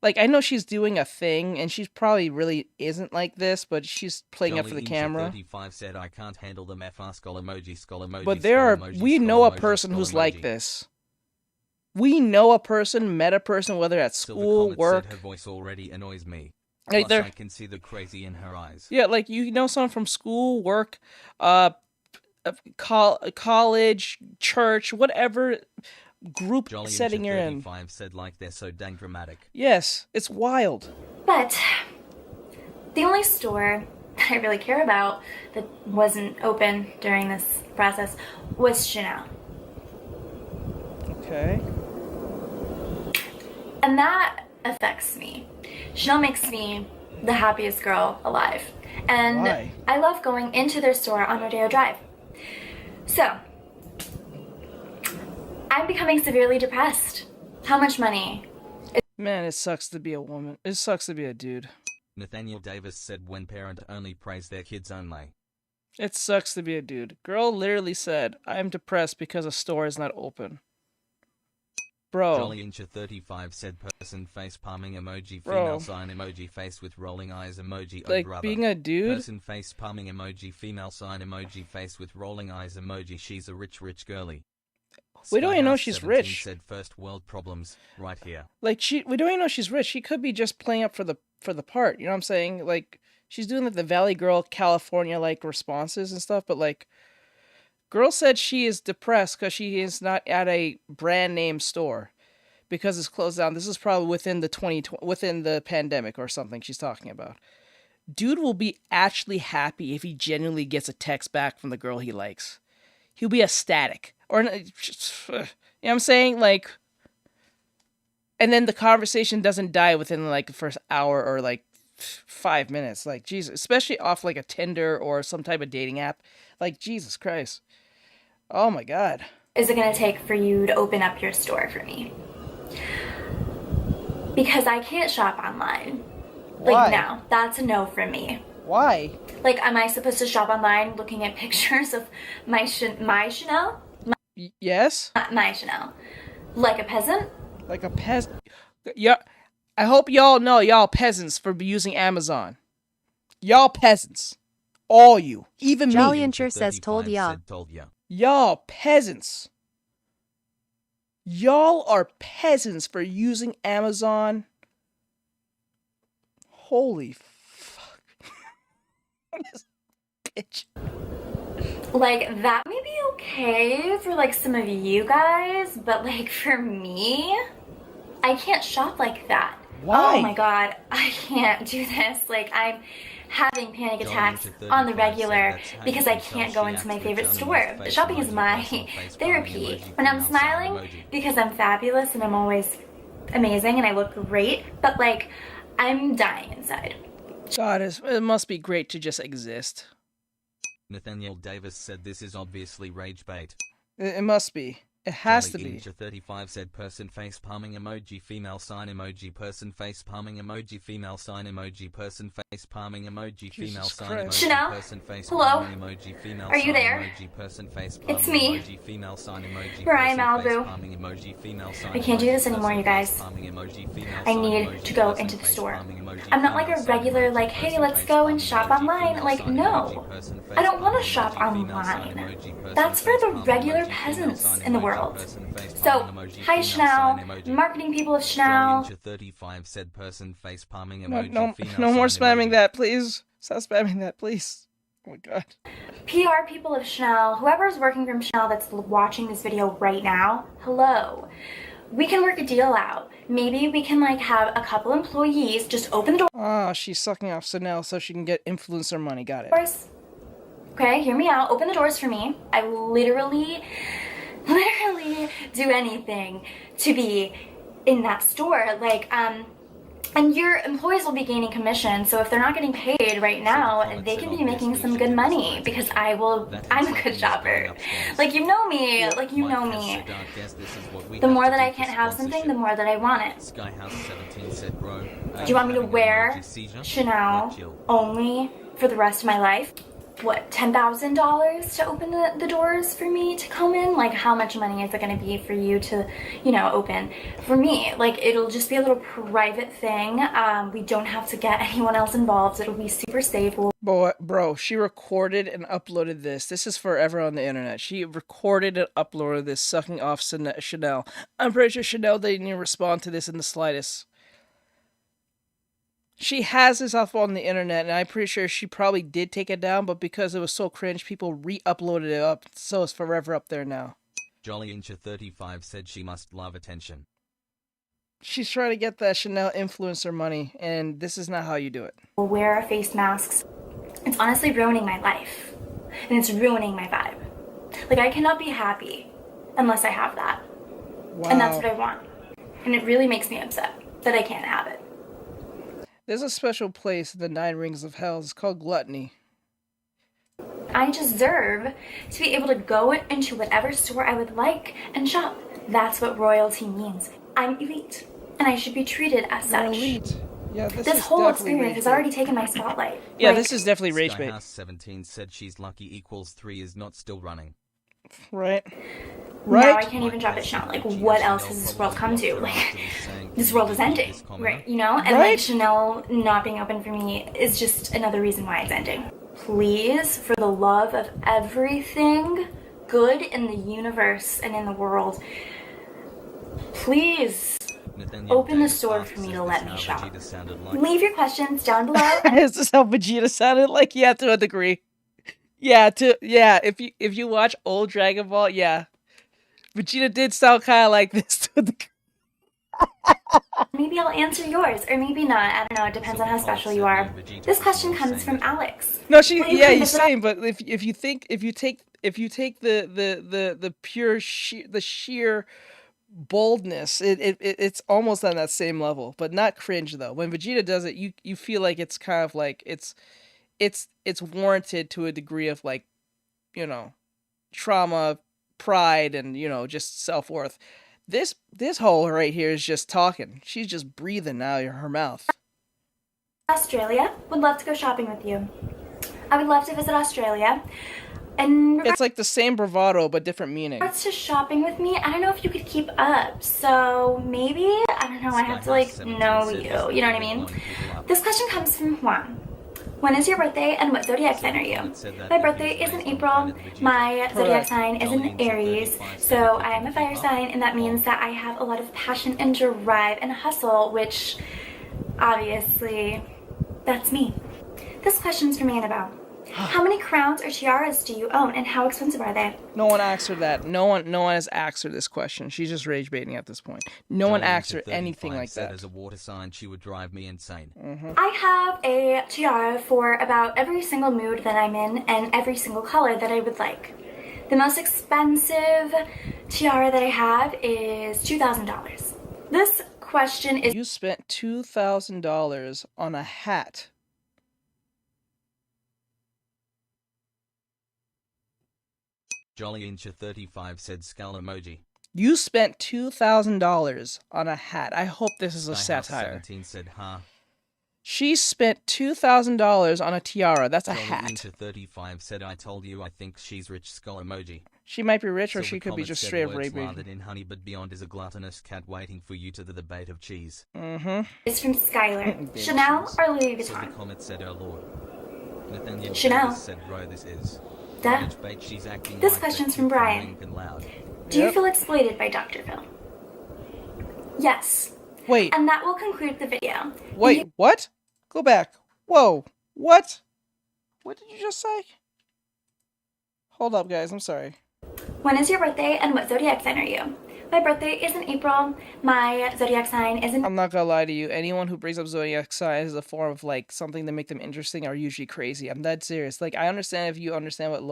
Like, I know she's doing a thing, and she's probably really isn't like this, but she's playing up for the camera. 35 said I can't handle them skull emoji. But we know a person who's like this. We know a person, met a person, whether at school, work. Said her voice already annoys me. Like Plus, I can see the crazy in her eyes. Yeah, like you know someone from school, work, college, church, whatever group Jolly setting you're in. Said like they're so dang dramatic. Yes, it's wild. But the only store that I really care about that wasn't open during this process was Chanel. Okay. And that affects me. Chanel makes me the happiest girl alive. And why? I love going into their store on Rodeo Drive. So, I'm becoming severely depressed. How much money? Man, it sucks to be a woman. It sucks to be a dude. Nathaniel Davis said when parent only praise their kids only. It sucks to be a dude. Girl literally said, I'm depressed because a store is not open. Bro. Jolly Incher 35 said person face palming emoji, Bro. female sign emoji, face with rolling eyes emoji, Like, oh brother. being a dude? Person face palming emoji, female sign emoji, face with rolling eyes emoji, she's a rich girly. We don't even know Skyhouse she's 17 rich. said first world problems, right here. Like, we don't even know she's rich. She could be just playing up for the part. You know what I'm saying? Like, she's doing like the Valley Girl California like responses and stuff. But like, girl said she is depressed because she is not at a brand name store because it's closed down. This is probably within the pandemic or something she's talking about. Dude will be actually happy if he genuinely gets a text back from the girl he likes. He'll be ecstatic. Or, you know what I'm saying? Like, and then the conversation doesn't die within like the first hour or like 5 minutes. Like, Jesus, especially off like a Tinder or some type of dating app. Like, Jesus Christ. Oh my God. Is it going to take for you to open up your store for me? Because I can't shop online. Why? Like, no, that's a no for me. Why? Like, am I supposed to shop online looking at pictures of my Chanel? Yes? My Chanel. Like a peasant? Like a peasant. Yeah. I hope y'all know y'all peasants for using Amazon. Y'all peasants. All you. Even me. Jolly Incher says told ya. Y'all peasants. Y'all are peasants for using Amazon. Holy fuck. This bitch. Like, that may be okay for, like, some of you guys, but, like, for me, I can't shop like that. Why? Oh my God, I can't do this. Like, I'm having panic attacks on the regular because I can't go into my favorite store. Shopping is my therapy. When I'm smiling because I'm fabulous and I'm always amazing and I look great, but, like, I'm dying inside. God, it must be great to just exist. Nathaniel Davis said this is obviously rage bait. It must be. It has to be. 35 said person face palming emoji, female sign emoji, person face palming emoji, female sign emoji, person face palming emoji, female sign emoji, Chanel? person face Hello? palming emoji, female Are you sign there? emoji, person face palming It's me. emoji, female sign emoji, Brian person face Malibu. palming emoji, female sign I can't do this emoji, anymore, you person guys. face palming emoji, female I sign need emoji, to go person into the face store. palming emoji, I'm not like female a sign regular, emoji, like, hey, person let's face go and palming shop emoji, online. female Like, sign no. emoji, person face I don't want palming to shop emoji, female sign online. emoji, person That's for face the palming regular emoji, female peasants sign in the emoji, world. person face So, palming emoji, hi female Chanel, sign emoji. marketing people of Jolly Chanel. Incher 35 said person face palming No, emoji, no, female no more sign spamming emoji. that, please. Stop spamming that, please. Oh my God. PR people of Chanel, whoever's working from Chanel that's watching this video right now, hello. We can work a deal out. Maybe we can like have a couple employees just open the door. Ah, she's sucking off Chanel so she can get influencer money. Got it. Doors. Okay, hear me out. Open the doors for me. I literally do anything to be in that store. Like, and your employees will be gaining commission, so if they're not getting paid right now, they can be making some good money because I'm a good shopper. Like, you know me, The more that I can't have something, the more that I want it. Skyhouse 17 said, bro. Do you want me to wear Chanel only for the rest of my life? What, $10,000 to open the doors for me to come in? Like, how much money is it going to be for you to, you know, open? For me, like, it'll just be a little private thing. We don't have to get anyone else involved. It'll be super safe. Bro, she recorded and uploaded this. This is forever on the internet. She recorded and uploaded this sucking off Chanel. I'm pretty sure Chanel didn't even respond to this in the slightest. She has this up on the internet, and I'm pretty sure she probably did take it down, but because it was so cringe, people re-uploaded it up, so it's forever up there now. Jolly Incher 35 said she must love attention. She's trying to get that Chanel influencer money, and this is not how you do it. Wear face masks. It's honestly ruining my life, and it's ruining my vibe. Like, I cannot be happy unless I have that. Wow. And that's what I want. And it really makes me upset that I can't have it. There's a special place in the 9 Rings of Hell. It's called Gluttony. I deserve to be able to go into whatever store I would like and shop. That's what royalty means. I'm elite, and I should be treated as such. You're elite. Yeah, This whole experience has already taken my spotlight. Yeah, Like, this is definitely rage bait. Skyhouse17 said she's lucky equals 3 is not still running. Right. Now I can't even drop it, Chanel. Like, what else has this world come to? Like, this world is ending, right? You know? And like, Chanel not being open for me is just another reason why it's ending. Please, for the love of everything good in the universe and in the world, please open the store for me to let me shop. Leave your questions down below. Is this how Vegeta sounded like? Yeah, to a degree. Yeah, if you watch old Dragon Ball, yeah. Vegeta did sound kind of like this to a degree. Maybe I'll answer yours, or maybe not. I don't know. It depends on how special you are. This question comes from Alex. No, he's saying, but if you take the pure sheer boldness, it's almost on that same level, but not cringe though. When Vegeta does it, you feel like it's kind of like it's warranted to a degree of, like, you know, trauma, pride, and, you know, just self-worth. This hole right here is just talking. She's just breathing out of her mouth. Australia. Would love to go shopping with you. I would love to visit Australia. And it's like the same bravado but different meaning. regards to shopping with me, I don't know if you could keep up. So maybe, I don't know, I have to like know you. You know what I mean? This question comes from Juan. When is your birthday and what zodiac sign are you? My birthday is in April. My zodiac sign is in Aries. So I am a fire sign, and that means that I have a lot of passion and drive and hustle, which obviously that's me. This question's from Annabelle. How many crowns or tiaras do you own, and how expensive are they? No one asked her that. No one has asked her this question. She's just rage baiting at this point. No one asked her anything like that. As a water sign, she would drive me insane. I have a tiara for about every single mood that I'm in and every single color that I would like. The most expensive tiara that I have is $2,000. This question is... You spent $2,000 on a hat. Jolly Incha 35 said skull emoji. You spent $2,000 on a hat. I hope this is a satire. 17 said, huh? She spent $2,000 on a tiara. That's a Jolly hat. Incha 35 said, I told you I think she's rich, skull emoji. She might be rich, or Silver she could be Comet just said, straight up words raping. landed in honey, but beyond is a gluttonous cat waiting for you to the debate of cheese. It's from Skylar. Chanel or Louis Vuitton? Silver Comet said, oh lord. Nathaniel Chanel. Davis said, bro, this is... Duh. She's acting This like question's that from kid Brian. Link and Loud. Do you feel exploited by Dr. Phil? Yes. Wait. And that will conclude the video. Wait, what? Go back. Whoa. What? What did you just say? Hold up, guys. I'm sorry. When is your birthday and what zodiac sign are you? My birthday is in April. My zodiac sign is in... I'm not gonna lie to you. Anyone who brings up zodiac signs as a form of, like, something to make them interesting are usually crazy. I'm dead serious. Like, I understand if you understand what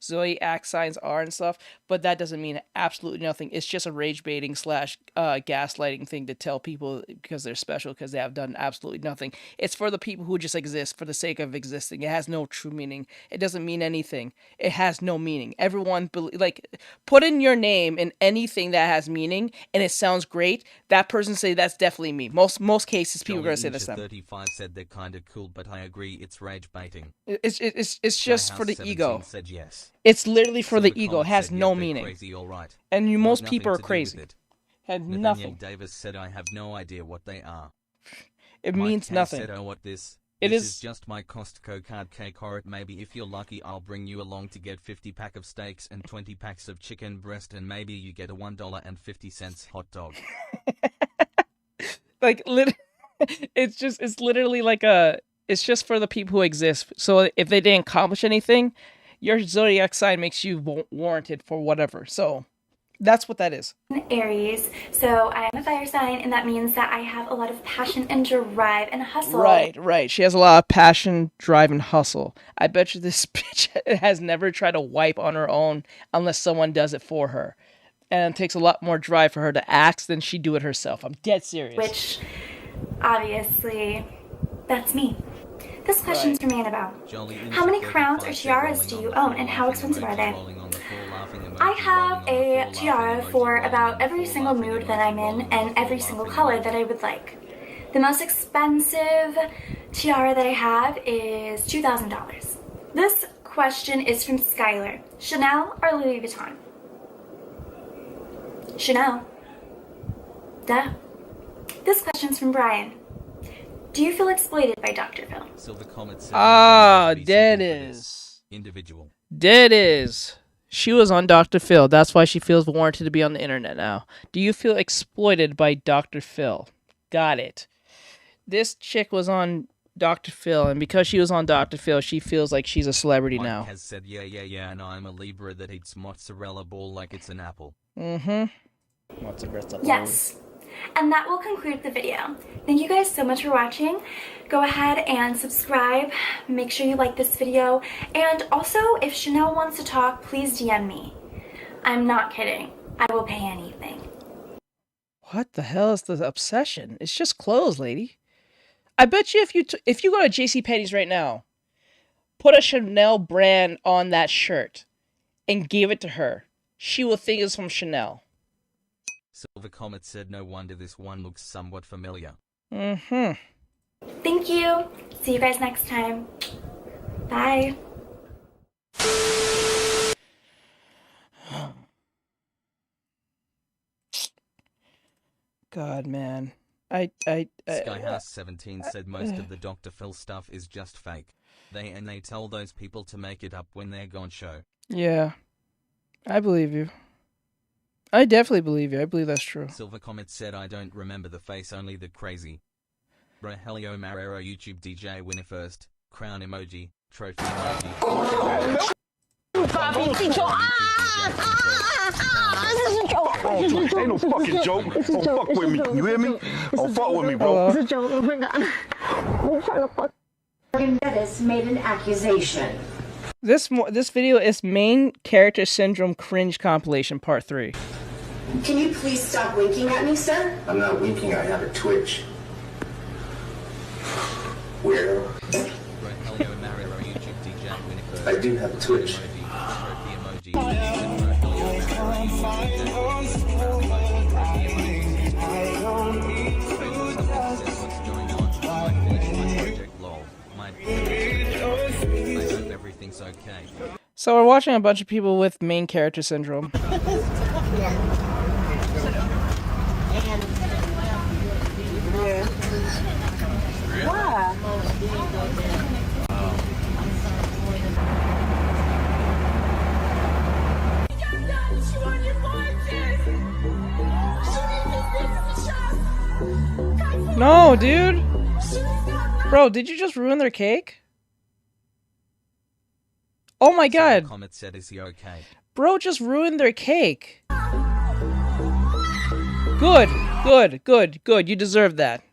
zodiac signs are and stuff, but that doesn't mean absolutely nothing. It's just a rage baiting / gaslighting thing to tell people because they're special because they have done absolutely nothing. It's for the people who just exist for the sake of existing. It has no true meaning. It doesn't mean anything. It has no meaning. Everyone, put in your name in anything that has meaning and it sounds great, that person say that's definitely me. Most cases people are gonna say that's them. 35 said they're kind of cool, but I agree it's rage baiting. It's just for the ego. Said yes. It's literally for the ego. It has no meaning. Crazy, all right. And most people are crazy. Had nothing. Davis said I have no idea what they are. It means nothing. Said, oh, what this? This is just my Costco card cake, or maybe if you're lucky I'll bring you along to get 50 pack of steaks and 20 packs of chicken breast, and maybe you get a $1.50 hot dog. Like, it's literally like it's just for the people who exist. So if they didn't accomplish anything, your zodiac sign makes you warranted for whatever. So that's what that is. Aries, so I am a fire sign, and that means that I have a lot of passion and drive and hustle. Right. She has a lot of passion, drive, and hustle. I bet you this bitch has never tried to wipe on her own unless someone does it for her. And it takes a lot more drive for her to ask than she'd do it herself. I'm dead serious. Which, obviously, that's me. This question's from Annabelle. How many crowns or tiaras do you own, and how expensive are they? I have a tiara for about every single mood that I'm in and every single color that I would like. The most expensive tiara that I have is $2,000. This question is from Skylar. Chanel or Louis Vuitton? Chanel. Duh. This question's from Brian. Do you feel exploited by Dr. Phil? Silver Comet said, Ah, there it is. Individual. There it is. She was on Dr. Phil. That's why she feels warranted to be on the internet now. Do you feel exploited by Dr. Phil? Got it. This chick was on Dr. Phil, and because she was on Dr. Phil, she feels like she's a celebrity Mike now. has said, yeah, and I'm a Libra that eats mozzarella ball like it's an apple. Mm-hmm. Mozzarella. Yes. And that will conclude the video. Thank you guys so much for watching. Go ahead and subscribe. Make sure you like this video. And also, if Chanel wants to talk, please DM me. I'm not kidding. I will pay anything. What the hell is the obsession? It's just clothes, lady. I bet you if you go to JCPenney's right now, put a Chanel brand on that shirt and give it to her, she will think it's from Chanel. Silver Comet said, no wonder this one looks somewhat familiar. Mm-hmm. Thank you. See you guys next time. Bye. God, man. Skyhouse17 said most of the Dr. Phil stuff is just fake. They tell those people to make it up when they're gone show. Yeah. I believe you. I definitely believe you. I believe that's true. Silver Comet said, I don't remember the face, only the crazy. Rogelio Marrero YouTube DJ winner first. Crown emoji. Trophy emoji. Ain't no fucking joke. Don't fuck with me. You hear me? Don't fuck with me, bro. It's a joke. Oh my god. I'm trying to fuck. Bettis made an accusation. This video is main character syndrome cringe compilation part 3. Can you please stop winking at me, sir? I'm not winking. I have a twitch. Weirdo. Rogelio Marrero YouTube DJ winner first. I do have a twitch. Trophy emoji. Everything's okay. So we're watching a bunch of people with main character syndrome. No, dude. Bro, did you just ruin their cake? Oh my god. Comet said, is he okay? Bro just ruined their cake. Good. You deserve that.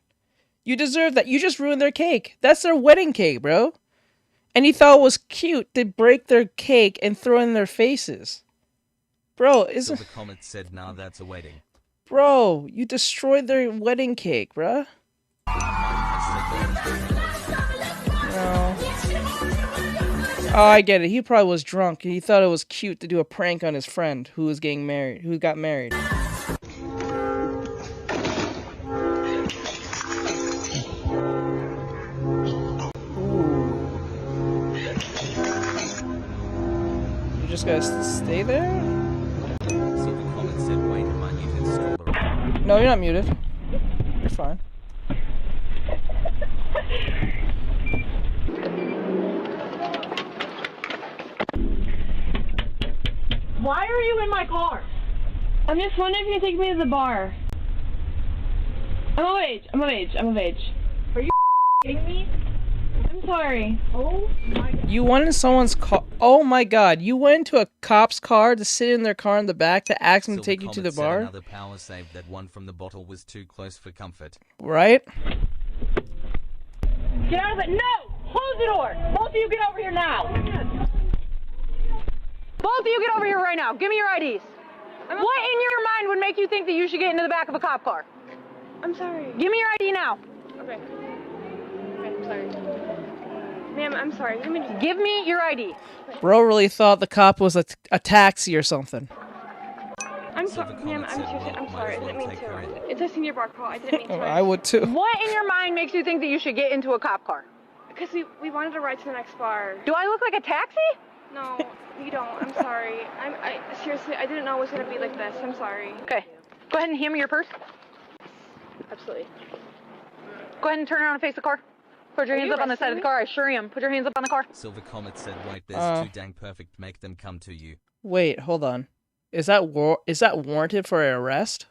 You deserve that. You just ruined their cake. That's their wedding cake, bro. And he thought it was cute to break their cake and throw it in their faces. Bro, isn't... So the Comet said, nah, that's a wedding. Bro, you destroyed their wedding cake, bruh. No. Oh, I get it. He probably was drunk. He thought it was cute to do a prank on his friend who was getting married, who got married. You just gotta stay there? Silver Comet said, wait, am I muted? Strawberry. No, you're not muted. You're fine. Why are you in my car? I'm just wondering if you can take me to the bar. I'm of age. Are you kidding me? I'm sorry. Oh my god. You went in someone's car. Oh my god. You went into a cop's car to sit in their car in the back to ask them to take you to the bar? Another power save that one from the bottle was too close for comfort. Right? Get out of it. No! Close the door! Both of you get over here now! Both of you get over here right now. Give me your IDs. What in your mind would make you think that you should get into the back of a cop car? I'm sorry. Give me your ID now. Okay. I'm sorry. Ma'am, I'm sorry. Give me your ID. Bro really thought the cop was a taxi or something. I'm sorry, ma'am. I'm sorry. I didn't mean to. It's a senior bar call. I didn't mean to. I would too. What in your mind makes you think that you should get into a cop car? Because we wanted to ride to the next bar. Do I look like a taxi? No, you don't. I'm sorry. I seriously, I didn't know it was gonna be like this. I'm sorry. Okay, go ahead and hand me your purse. Absolutely. Go ahead and turn around and face the car. Put your hands up on the side of the car. I sure am. Put your hands up on the car. Silver Comet said, "Wait, there's too dang perfect. Make them come to you." Wait, hold on. Is that warranted for an arrest?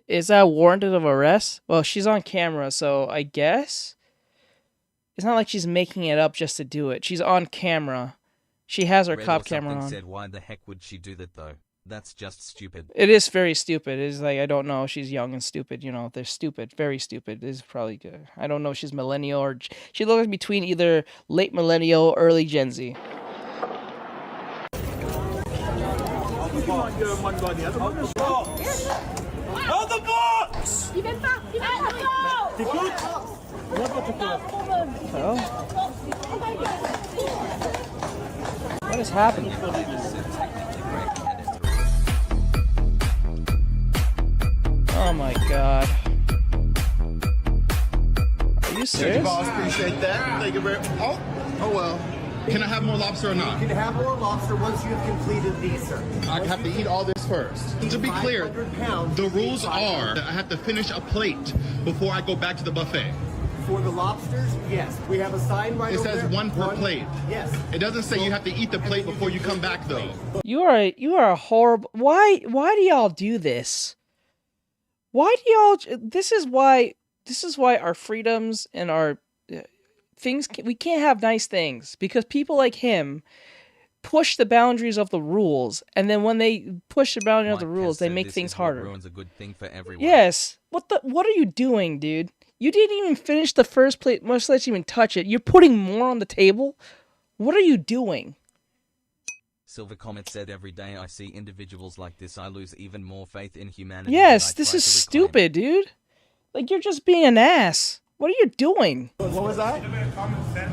Is that warranted of arrest? Well, she's on camera, so I guess it's not like she's making it up just to do it. She's on camera. She has her cop camera on. Said, "Why the heck would she do that though? That's just stupid." It is very stupid. It's like, I don't know. She's young and stupid. You know, they're stupid. Very stupid. This is probably good. I don't know if she's millennial or... She looks between either late millennial or early Gen Z. What is happening? Oh my god. Are you serious? Thank you, boss. Appreciate that. Thank you very much. Oh well. Can I have more lobster or not? You can have more lobster once you've completed these, sir. I have to eat all this first. To be clear, the rules are that I have to finish a plate before I go back to the buffet. For the lobsters, yes. We have a sign right over there. It says one per plate. Yes. It doesn't say you have to eat the plate before you come back, though. You are a horrible... Why do y'all do this? Why do y'all... This is why our freedoms and our... things, we can't have nice things, because people like him push the boundaries of the rules, and then when they push the boundaries of the rules, they make things harder. Ruins a good thing for everyone. Yes. What are you doing, dude? You didn't even finish the first plate, much less even touch it. You're putting more on the table? What are you doing? Silver Comet said, "Every day I see individuals like this, I lose even more faith in humanity." Yes, this is stupid, dude. Like, you're just being an ass. What are you doing? What was that?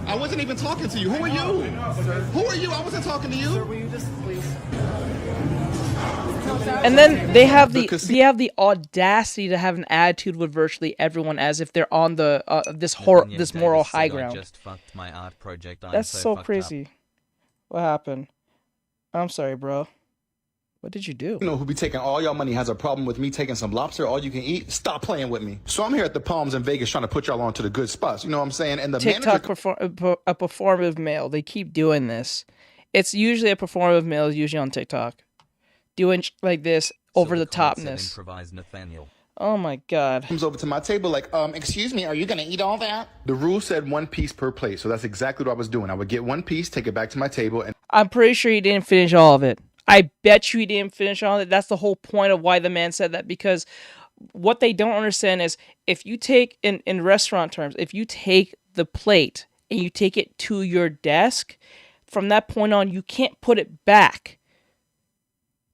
I wasn't even talking to you. Who are you? Who are you? I wasn't talking to you. Sir, will you just please? And then they have the audacity to have an attitude with virtually everyone, as if they're on the this moral high ground. I just fucked my art project. That's so crazy. What happened? I'm sorry, bro. What did you do? You know who be taking all y'all money has a problem with me taking some lobster, all you can eat? Stop playing with me. So I'm here at the Palms in Vegas trying to put y'all on to the good spots. You know what I'm saying? And the TikTok a performative male. They keep doing this. It's usually a performative male, usually on TikTok, doing like this over the topness. Improvise Nathaniel. Oh my god. Comes over to my table like, excuse me, are you gonna eat all that? The rule said 1 piece per plate, so that's exactly what I was doing. I would get 1 piece, take it back to my table, and I'm pretty sure he didn't finish all of it. I bet you he didn't finish all of it. That's the whole point of why the man said that, because what they don't understand is, if you take, in restaurant terms, if you take the plate and you take it to your desk, from that point on, you can't put it back.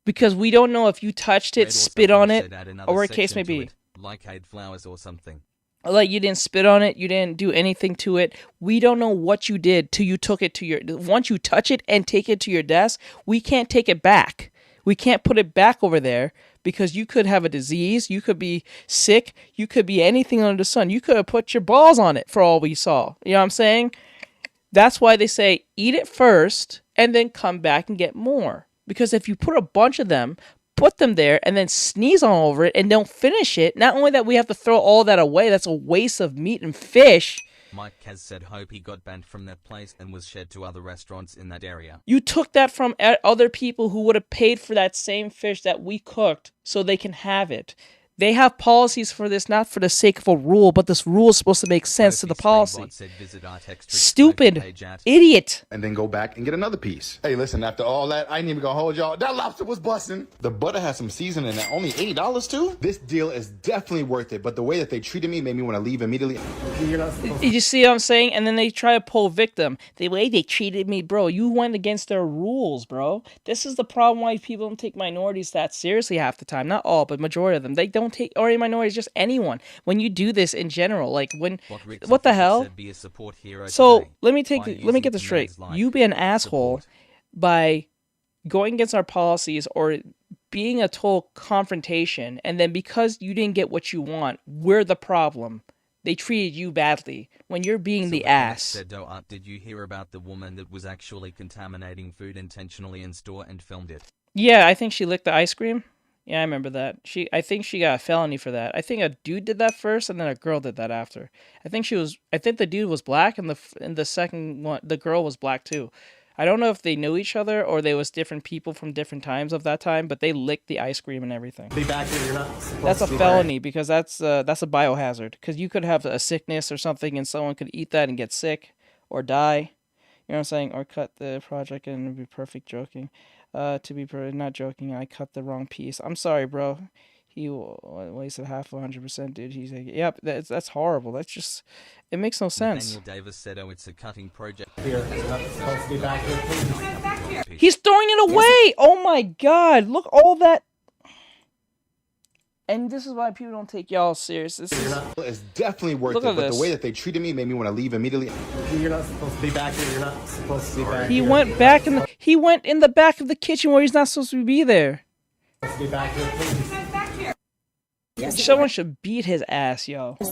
Because we don't know if you touched it, spit on it, or what case may be. Like ate flowers or something. Like, you didn't spit on it, you didn't do anything to it. We don't know what you did till you took it to your... Once you touch it and take it to your desk, we can't take it back. We can't put it back over there, because you could have a disease, you could be sick, you could be anything under the sun. You could have put your balls on it for all we saw. You know what I'm saying? That's why they say, eat it first, and then come back and get more. Because if you put a bunch of them, put them there, and then sneeze all over it and don't finish it, not only that we have to throw all that away, that's a waste of meat and fish. Mike Kaz said hope he got banned from that place and was shared to other restaurants in that area. You took that from other people who would have paid for that same fish that we cooked so they can have it. They have policies for this, not for the sake of a rule, but this rule is supposed to make sense to the policy. Said, visit Artextric, stupid idiot. And then go back and get another piece. Hey, listen, after all that, I ain't even gonna hold y'all. That lobster was busting. The butter has some seasoning and only $80 too? This deal is definitely worth it, but the way that they treated me made me want to leave immediately. You see what I'm saying? And then they try to pull victim. The way they treated me, bro, you went against their rules, bro. This is the problem why people don't take minorities that seriously half the time. Not all, but majority of them. They don't take or minorities, just anyone. When you do this in general, like when, what the hell? So let me get this straight. You be an asshole by going against our policies or being a total confrontation, and then because you didn't get what you want, we're the problem. They treated you badly when you're being the ass. Said, did you hear about the woman that was actually contaminating food intentionally in store and filmed it? Yeah, I think she licked the ice cream. Yeah, I remember that. I think she got a felony for that. I think a dude did that first, and then a girl did that after. I think the dude was black, and the second one, the girl was black too. I don't know if they knew each other or they was different people from different times of that time, but they licked the ice cream and everything. Be back here. You're not. That's a felony because that's a biohazard. Because you could have a sickness or something, and someone could eat that and get sick or die. You know what I'm saying? Or cut the project and it'd be perfect joking. Not joking, I cut the wrong piece. I'm sorry, bro. He wasted half 100%, dude. He's like, yep, that's horrible. That's just, it makes no sense. Daniel Davis said, it's a cutting project. He's throwing it away! Oh my god, look all that. And this is why people don't take y'all serious. It's definitely worth it, but the way that they treated me made me want to leave immediately. You're not supposed to be back here. You're not supposed to be back He here. He went in the back of the kitchen where he's not supposed to be there. Be back here, please. Someone should beat his ass, yo. Oh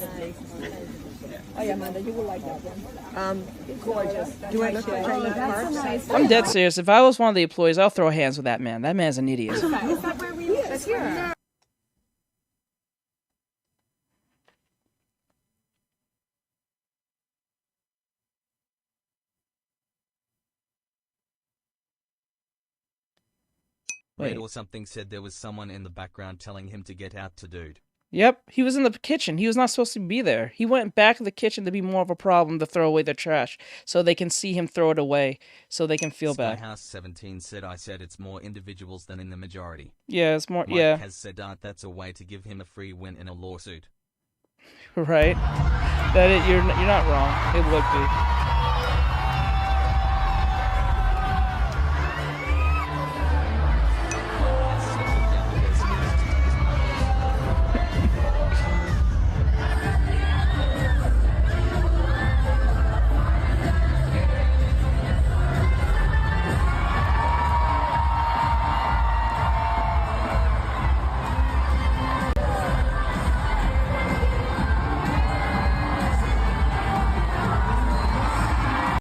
yeah, Amanda, you will like that one. Gorgeous. Do I look like that? I'm dead serious. If I was one of the employees, I'll throw hands with that man. That man's an idiot. Is that where we live? That's here. Red or something said there was someone in the background telling him to get out to dude. Yep, he was in the kitchen. He was not supposed to be there. He went back to the kitchen to be more of a problem to throw away their trash, so they can see him throw it away, so they can feel bad. Skyhouse17 said, I said it's more individuals than in the majority. Yeah, it's more, Mike has said that's a way to give him a free win in a lawsuit. Right? You're not wrong. It would be.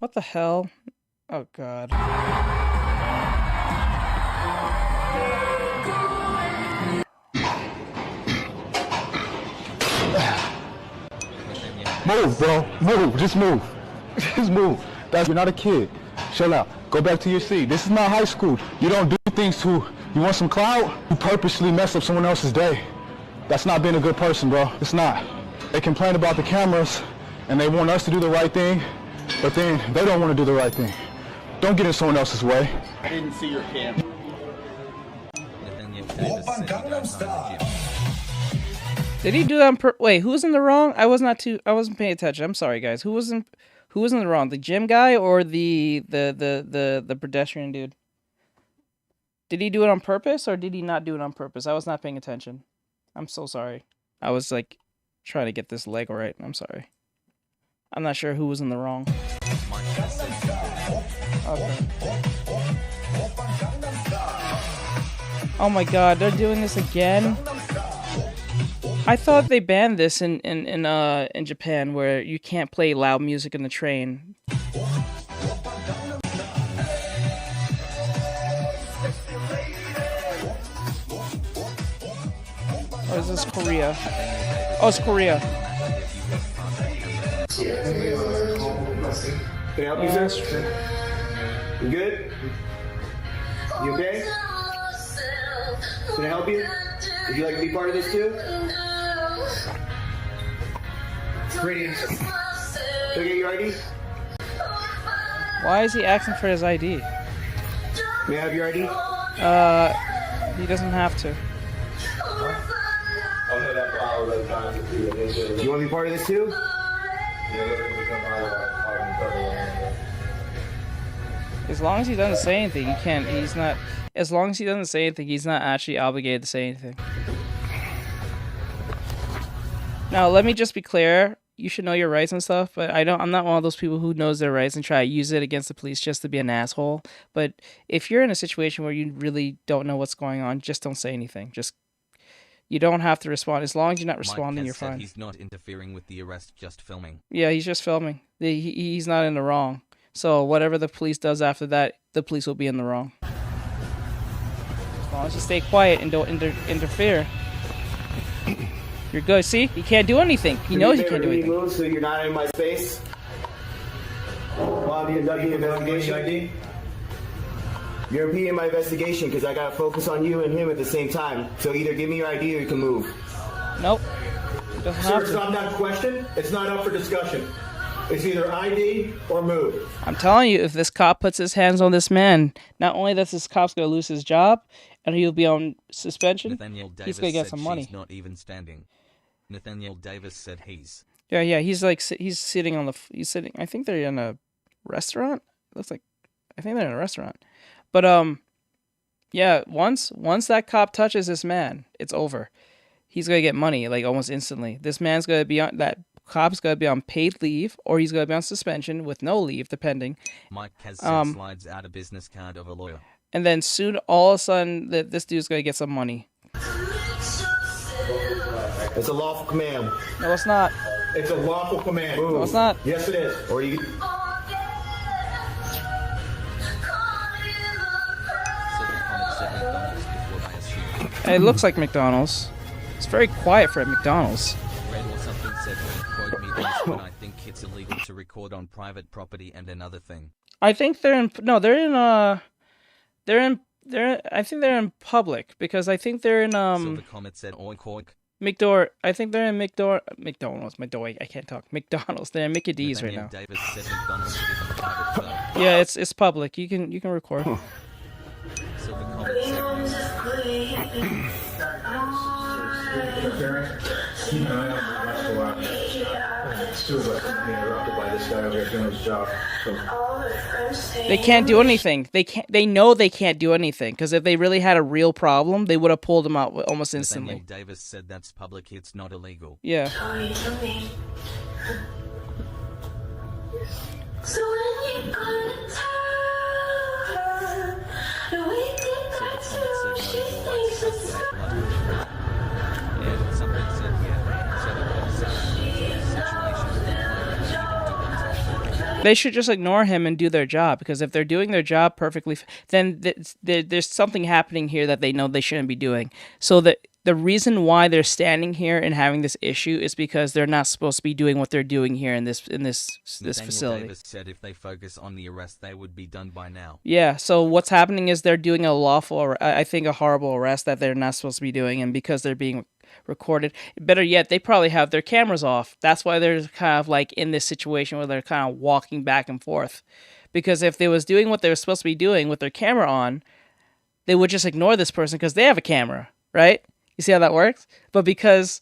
What the hell? Oh god. Move, bro. Move. Just move. Just move. You're not a kid. Chill out. Go back to your seat. This is not high school. You don't do things to... You want some clout? You purposely mess up someone else's day. That's not being a good person, bro. It's not. They complain about the cameras, and they want us to do the right thing, but then they don't want to do the right thing. Don't get in someone else's way. I didn't see your camera. Did he do that on wait, who was in the wrong? I wasn't paying attention. I'm sorry, guys. Who was in the wrong? The gym guy or the pedestrian dude? Did he do it on purpose or did he not do it on purpose? I was not paying attention. I'm so sorry. I was like trying to get this Lego right. I'm sorry. I'm not sure who was in the wrong. Okay. Oh my god, they're doing this again? I thought they banned this in Japan where you can't play loud music in the train. Or is this Korea? Oh, it's Korea. Can I help you, sir? You good? You okay? Can I help you? Would you like to be part of this too? Great answer. Can I get your ID? Why is he asking for his ID? May I have your ID? He doesn't have to. You want to be part of this too? As long as he doesn't say anything, he can't. He's not. As long as he doesn't say anything, he's not actually obligated to say anything. Now, let me just be clear. you should know your rights and stuff, but I'm not one of those people who knows their rights and try to use it against the police just to be an asshole. But if you're in a situation where you really don't know what's going on, just don't say anything. You don't have to respond. As long as you're not responding, you're fine. He's not interfering with the arrest, just filming. Yeah, he's just filming. He's not in the wrong. So whatever the police does after that, the police will be in the wrong. As long as you stay quiet and don't interfere, you're good. See, he can't do anything. He knows he can't do anything. Move so you're not in my space. While you're conducting an investigation. You're impeding my investigation because I gotta focus on you and him at the same time. So either give me your ID or you can move. Nope. Sir, it's not that question. It's not up for discussion. It's either ID or move. I'm telling you, if this cop puts his hands on this man, not only that this cop's gonna lose his job and he'll be on suspension, he's gonna get some money. She's not even standing. Nathaniel Davis said he's. Yeah. He's sitting on the. He's sitting. I think they're in a restaurant. Looks like. I think they're in a restaurant. But yeah. Once that cop touches this man, it's over. He's gonna get money like almost instantly. This man's gonna be on that. Cop's gonna be on paid leave, or he's gonna be on suspension with no leave, depending. Mike has said slides out a business card of a lawyer. And then soon, all of a sudden, this dude's gonna get some money. It's a lawful command. No, it's not. It's a lawful command. Move. No, it's not. Yes, it is. Or you. It looks like McDonald's. It's very quiet for a McDonald's. Red or something said, quote me this, but I think it's illegal to record on private property and another thing. I think they're in I think they're in public because I think they're in So the comment said oink oink. McDor. I think they're in McDonald's. My doy. I can't talk. McDonald's. They're in Mickey D's right now. Davis said McDonald's is a private firm. Yeah, it's public. You can record. So the comment said. They can't do anything. They know they can't do anything because if they really had a real problem, they would have pulled them out almost instantly. Nathaniel Davis said that's public. It's not illegal. Yeah. So when you gonna tell her the way They should just ignore him and do their job because if they're doing their job perfectly, then there's something happening here that they know they shouldn't be doing. So the reason why they're standing here and having this issue is because they're not supposed to be doing what they're doing here in this facility. Davis said if they focus on the arrest, they would be done by now. Yeah. So what's happening is they're doing a lawful, I think, a horrible arrest that they're not supposed to be doing, and because they're being recorded, better yet, they probably have their cameras off. That's why they're kind of like in this situation where they're kind of walking back and forth. Because if they was doing what they were supposed to be doing with their camera on, they would just ignore this person because they have a camera, right? You see how that works? But because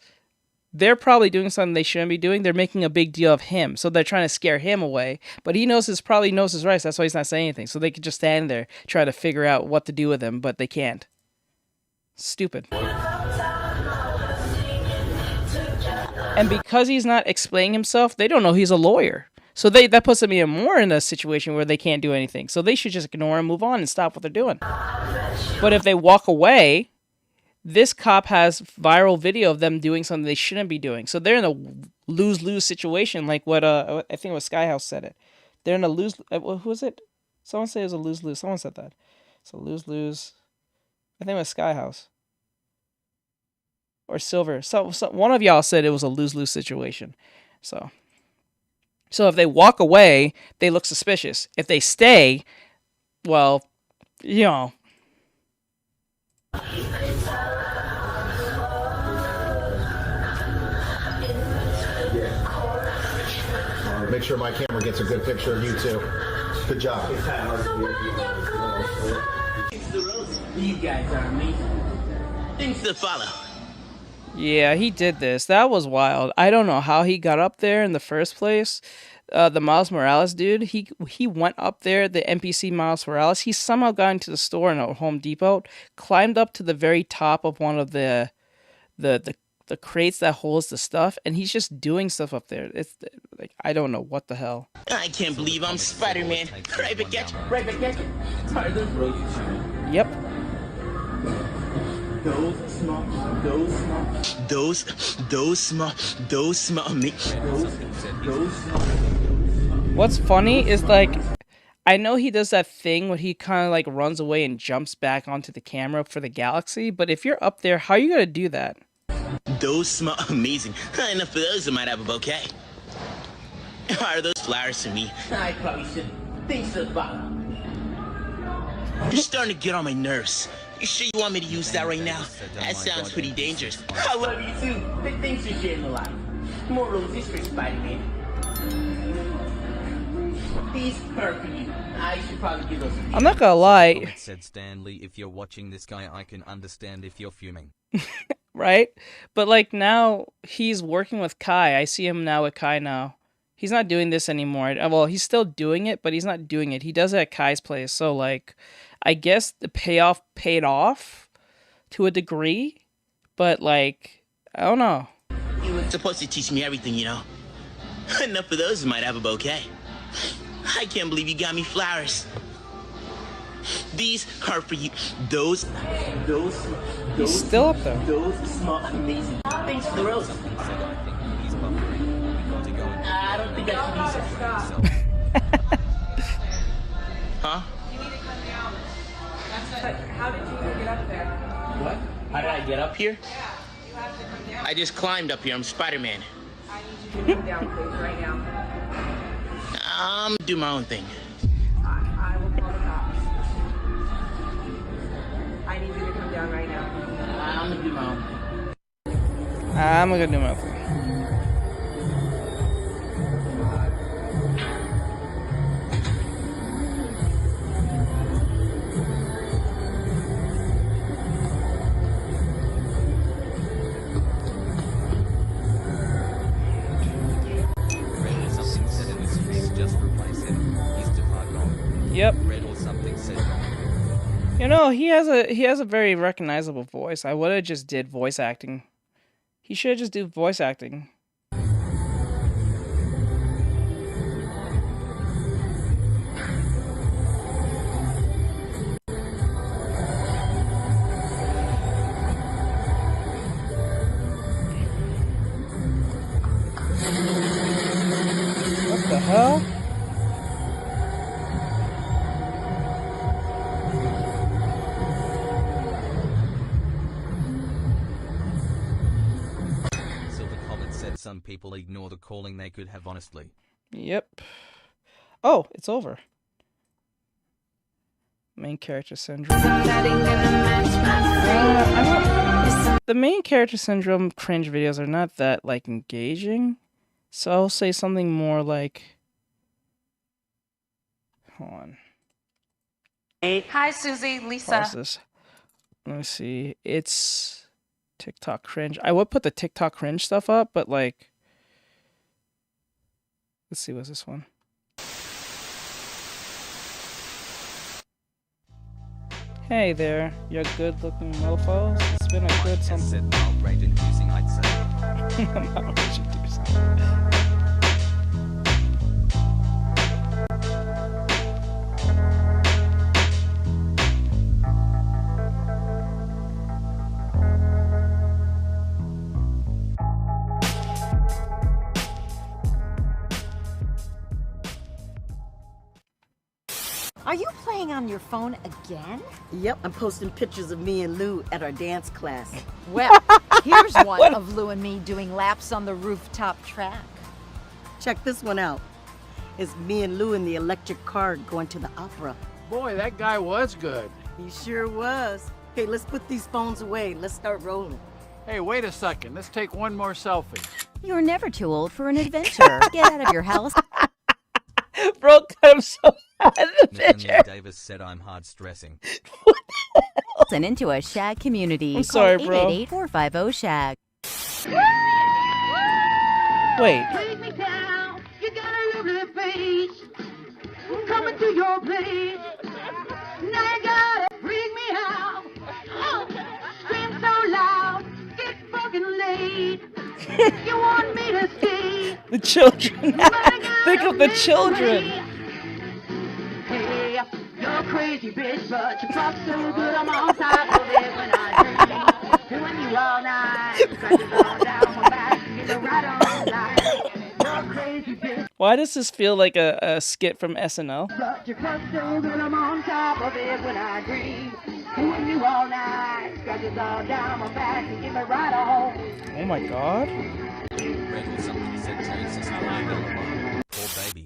they're probably doing something they shouldn't be doing, they're making a big deal of him. So they're trying to scare him away. But he probably knows his rights. That's why he's not saying anything. So they could just stand there, try to figure out what to do with him, but they can't. Stupid. And because he's not explaining himself, they don't know he's a lawyer. So that puts them even more in a situation where they can't do anything. So they should just ignore and move on and stop what they're doing. But if they walk away, this cop has viral video of them doing something they shouldn't be doing. So they're in a lose-lose situation, like what I think it was Skyhouse said it. They're in a lose. Who was it? Someone said it was a lose-lose. Someone said that. It's a lose-lose. I think it was Skyhouse or Silver. So one of y'all said it was a lose-lose situation. So if they walk away, they look suspicious. If they stay, well, you know. Make sure my camera gets a good picture of you too. Good job. You guys are amazing. Things to follow. Yeah, he did this. That was wild. I don't know how he got up there in the first place. The Miles Morales dude, he went up there, the NPC Miles Morales. He somehow got into the store in Home Depot, climbed up to the very top of one of the the crates that holds the stuff, and he's just doing stuff up there. It's like I don't know what the hell. I can't believe I'm Spider-Man. Right back at you. Right back at you. Harder, bro. Yep. Those small, me. What's funny is like, I know he does that thing where he kind of like runs away and jumps back onto the camera for the galaxy, but if you're up there, how are you gonna do that? Those smell amazing. Enough of those, I might have a bouquet. Are those flowers to me? I probably should think so. You're starting to get on my nerves. You sure you want me to use that right now? That sounds pretty dangerous. I love you too. But thanks for sharing the life. More roses for Spider-Man. These are for you. I should probably give those. I'm not gonna lie. Comment said Stanley, if you're watching this guy, I can understand if you're fuming. Right? But like now he's working with Kai. I see him now with Kai now. He's not doing this anymore. Well, he's still doing it, but he's not doing it. He does it at Kai's place. So like, I guess the payoff paid off to a degree, but like, I don't know. You were supposed to teach me everything, you know. Enough of those, might have a bouquet. I can't believe you got me flowers. These are for you. Those. He's still up there. Those small, amazing. Thanks for the rose. I don't think I should use it. Huh? How did you get up there? What? How did I get up here? I just climbed up here. I'm Spider-Man. I need you to come down, please, right now. I'm gonna do my own thing. I will call the cops. I need you to come down right now. I'm gonna do my own thing. I'm gonna do my thing. Yep. You know, he has a very recognizable voice. I would have just did voice acting. He should just do voice acting. What the hell? Some people ignore the calling they could have honestly. Yep. Oh, it's over. Main character syndrome. The main character syndrome cringe videos are not that like engaging. So I'll say something more like, hold on. Hi, Susie, Lisa. Pause this. Let me see. It's TikTok cringe. I would put the TikTok cringe stuff up, but like, let's see, what's this one? Hey there, you good-looking mofos. It's been a good something. Mild rage inducing, I'd say. Mild rage inducing. Are you playing on your phone again? Yep, I'm posting pictures of me and Lou at our dance class. Well, here's one of Lou and me doing laps on the rooftop track. Check this one out. It's me and Lou in the electric car going to the opera. Boy, that guy was good. He sure was. Hey, let's put these phones away. Let's start rolling. Hey, wait a second. Let's take one more selfie. You're never too old for an adventure. Get out of your house. Bro, cut him so bad in the picture. Nathaniel Davis said I'm hard stressing. And into a shag community. I'm sorry, bro. 888-450-SHAG. Wait. Take me down, you got a lovely face. Coming to your place. Now you gotta bring me out. Scream so loud, get fucking late. You want me to stay? The children. Think of the children. Hey, you're crazy bitch, but you fuck so good I'm on top of it when I dream. Doing you all night, scratches all down my back, you know right on time. You're crazy bitch. Why does this feel like a skit from SNL? But you fuck so good I'm on top of it when I dream. Doing you all night, scratches all down my back, and give it right on. Oh my god.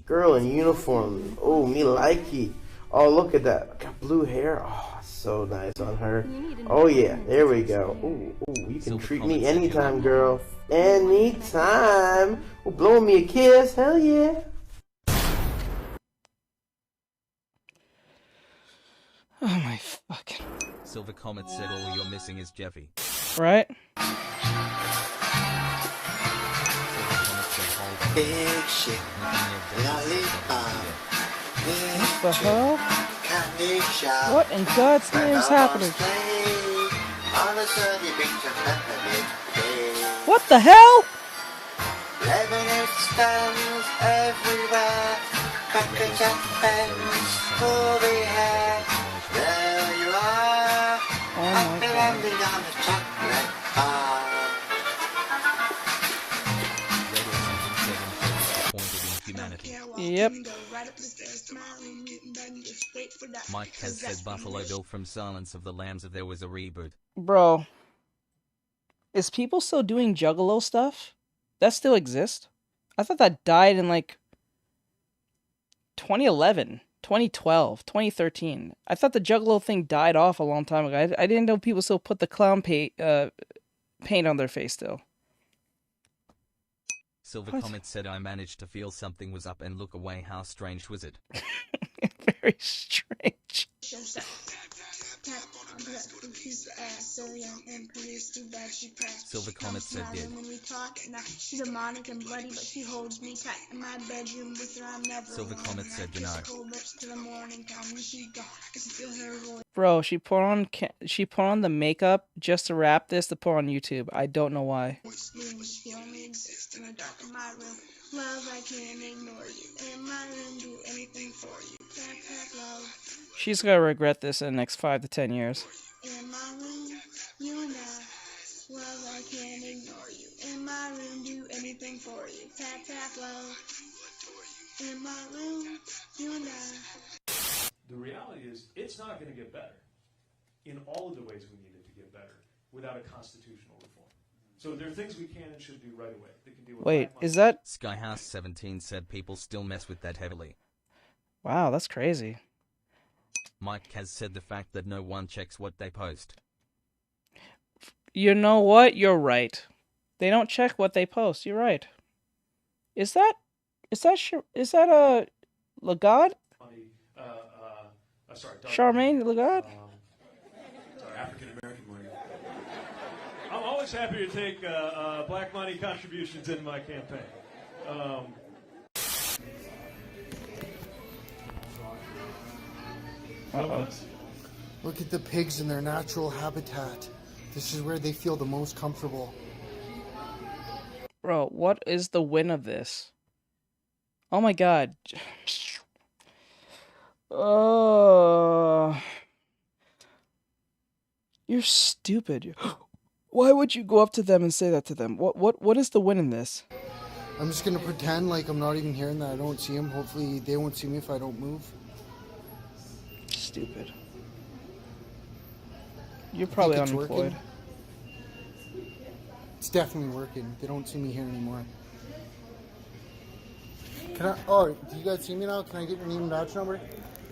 Girl in uniform. Oh, me likey. Oh, look at that. Got blue hair. Oh, so nice on her. Oh yeah, there we go. Ooh, you can treat me anytime, girl. Anytime. Oh, blowing me a kiss. Hell yeah. Oh my fucking. Silver Comet said all you're missing is Jeffy. Right? Big shit. Lollipop. What the hell? What in God's name is happening? What the hell? Lemonade stands everywhere. Cracker Jack pens, curly hair. There you are. Happy landing on a chocolate bar. Yep. Mike has said Buffalo Bill from Silence of the Lambs if there was a reboot. Bro. Is people still doing Juggalo stuff? That still exists? I thought that died in like 2011, 2012, 2013. I thought the Juggalo thing died off a long time ago. I didn't know people still put the clown paint on their face still. Silver Comet said I managed to feel something was up and look away. How strange was it? Very strange. Silver Comet said did. Silver Comet said you know. Bro, she put on the makeup just to wrap this to put on YouTube. I don't know why. She's gonna regret this in the next 5 to 10 years. In my room, you and I. Love, I can't ignore you. In my room, do anything for you. Tap, tap, love. In my room, you and I. The reality is, it's not going to get better in all of the ways we need it to get better without a constitutional reform. So there are things we can and should do right away. That can deal with Wait, is that... Skyhouse17 said people still mess with that heavily. Wow, that's crazy. Mike has said the fact that no one checks what they post. You know what? You're right. They don't check what they post. You're right. Is that a Legod? Sorry, Charmaine Legod? Sorry, African American money. I'm always happy to take black money contributions in my campaign. Look at the pigs in their natural habitat. This is where they feel the most comfortable. Bro, what is the win of this? Oh my god. You're stupid. Why would you go up to them and say that to them? What is the win in this? I'm just gonna pretend like I'm not even here and that I don't see them. Hopefully they won't see me if I don't move. Stupid. You're probably unemployed. Working. It's definitely working. They don't see me here anymore. Can I? Oh, do you guys see me now? Can I get your name and badge number?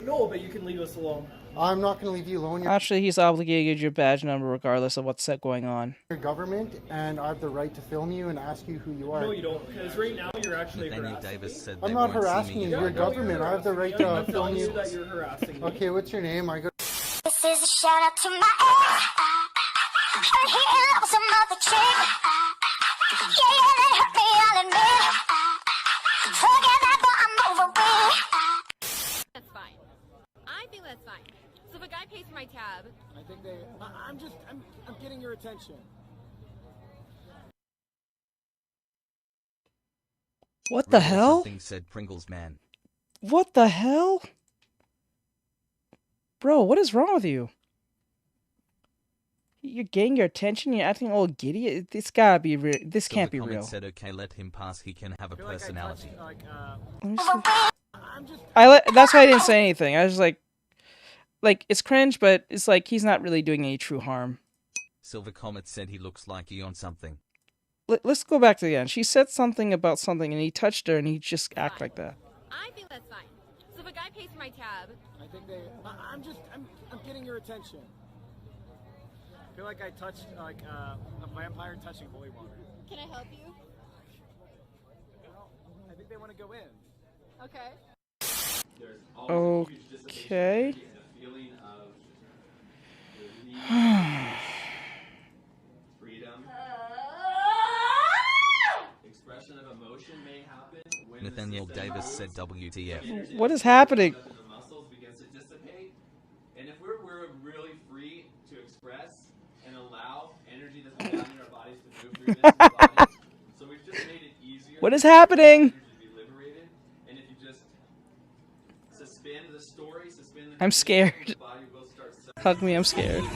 No, but you can leave us alone. I'm not going to leave you alone. Actually, he's obligated to get your badge number regardless of what's going on. Your government, and I have the right to film you and ask you who you are. No, you don't, because right now you're actually harassing Davis said I'm not harassing you. You're government. I have the right to film you. That you're harassing me. Okay, what's your name? I go. This is a shout out to my ex. I'm here in love with some other chick. Yeah, they hurt me, I'll admit. Forget that, but I'm over it. That's fine. I think that's fine. So if a guy pays for my tab, I think I'm getting your attention. What the hell? Something said Pringles man. What the hell? Bro, what is wrong with you? You're getting your attention, you're acting all giddy? This gotta be real. This can't be real. Said, okay, let him pass, he can have a personality. That's why I didn't say anything. I was like, it's cringe, but it's like he's not really doing any true harm. Silver Comet said he looks like he on something. Let's go back to the end. She said something about something, and he touched her, and he just act like that. I think that's fine. So if a guy pays for my tab, I think I'm getting your attention. I feel like I touched like a vampire touching holy water. can I help you? I think they want to go in. Okay. Okay. Expression of emotion may happen when Nathaniel Davis said WTF. What is happening? the muscles begins to dissipate. And if we're really free to express and allow energy that's been down in our bodies to move through this body, so we've just made it easier. What is happening? To be liberated. And if you just suspend the story, suspend the I'm scared. the body will start Hug me, I'm scared. In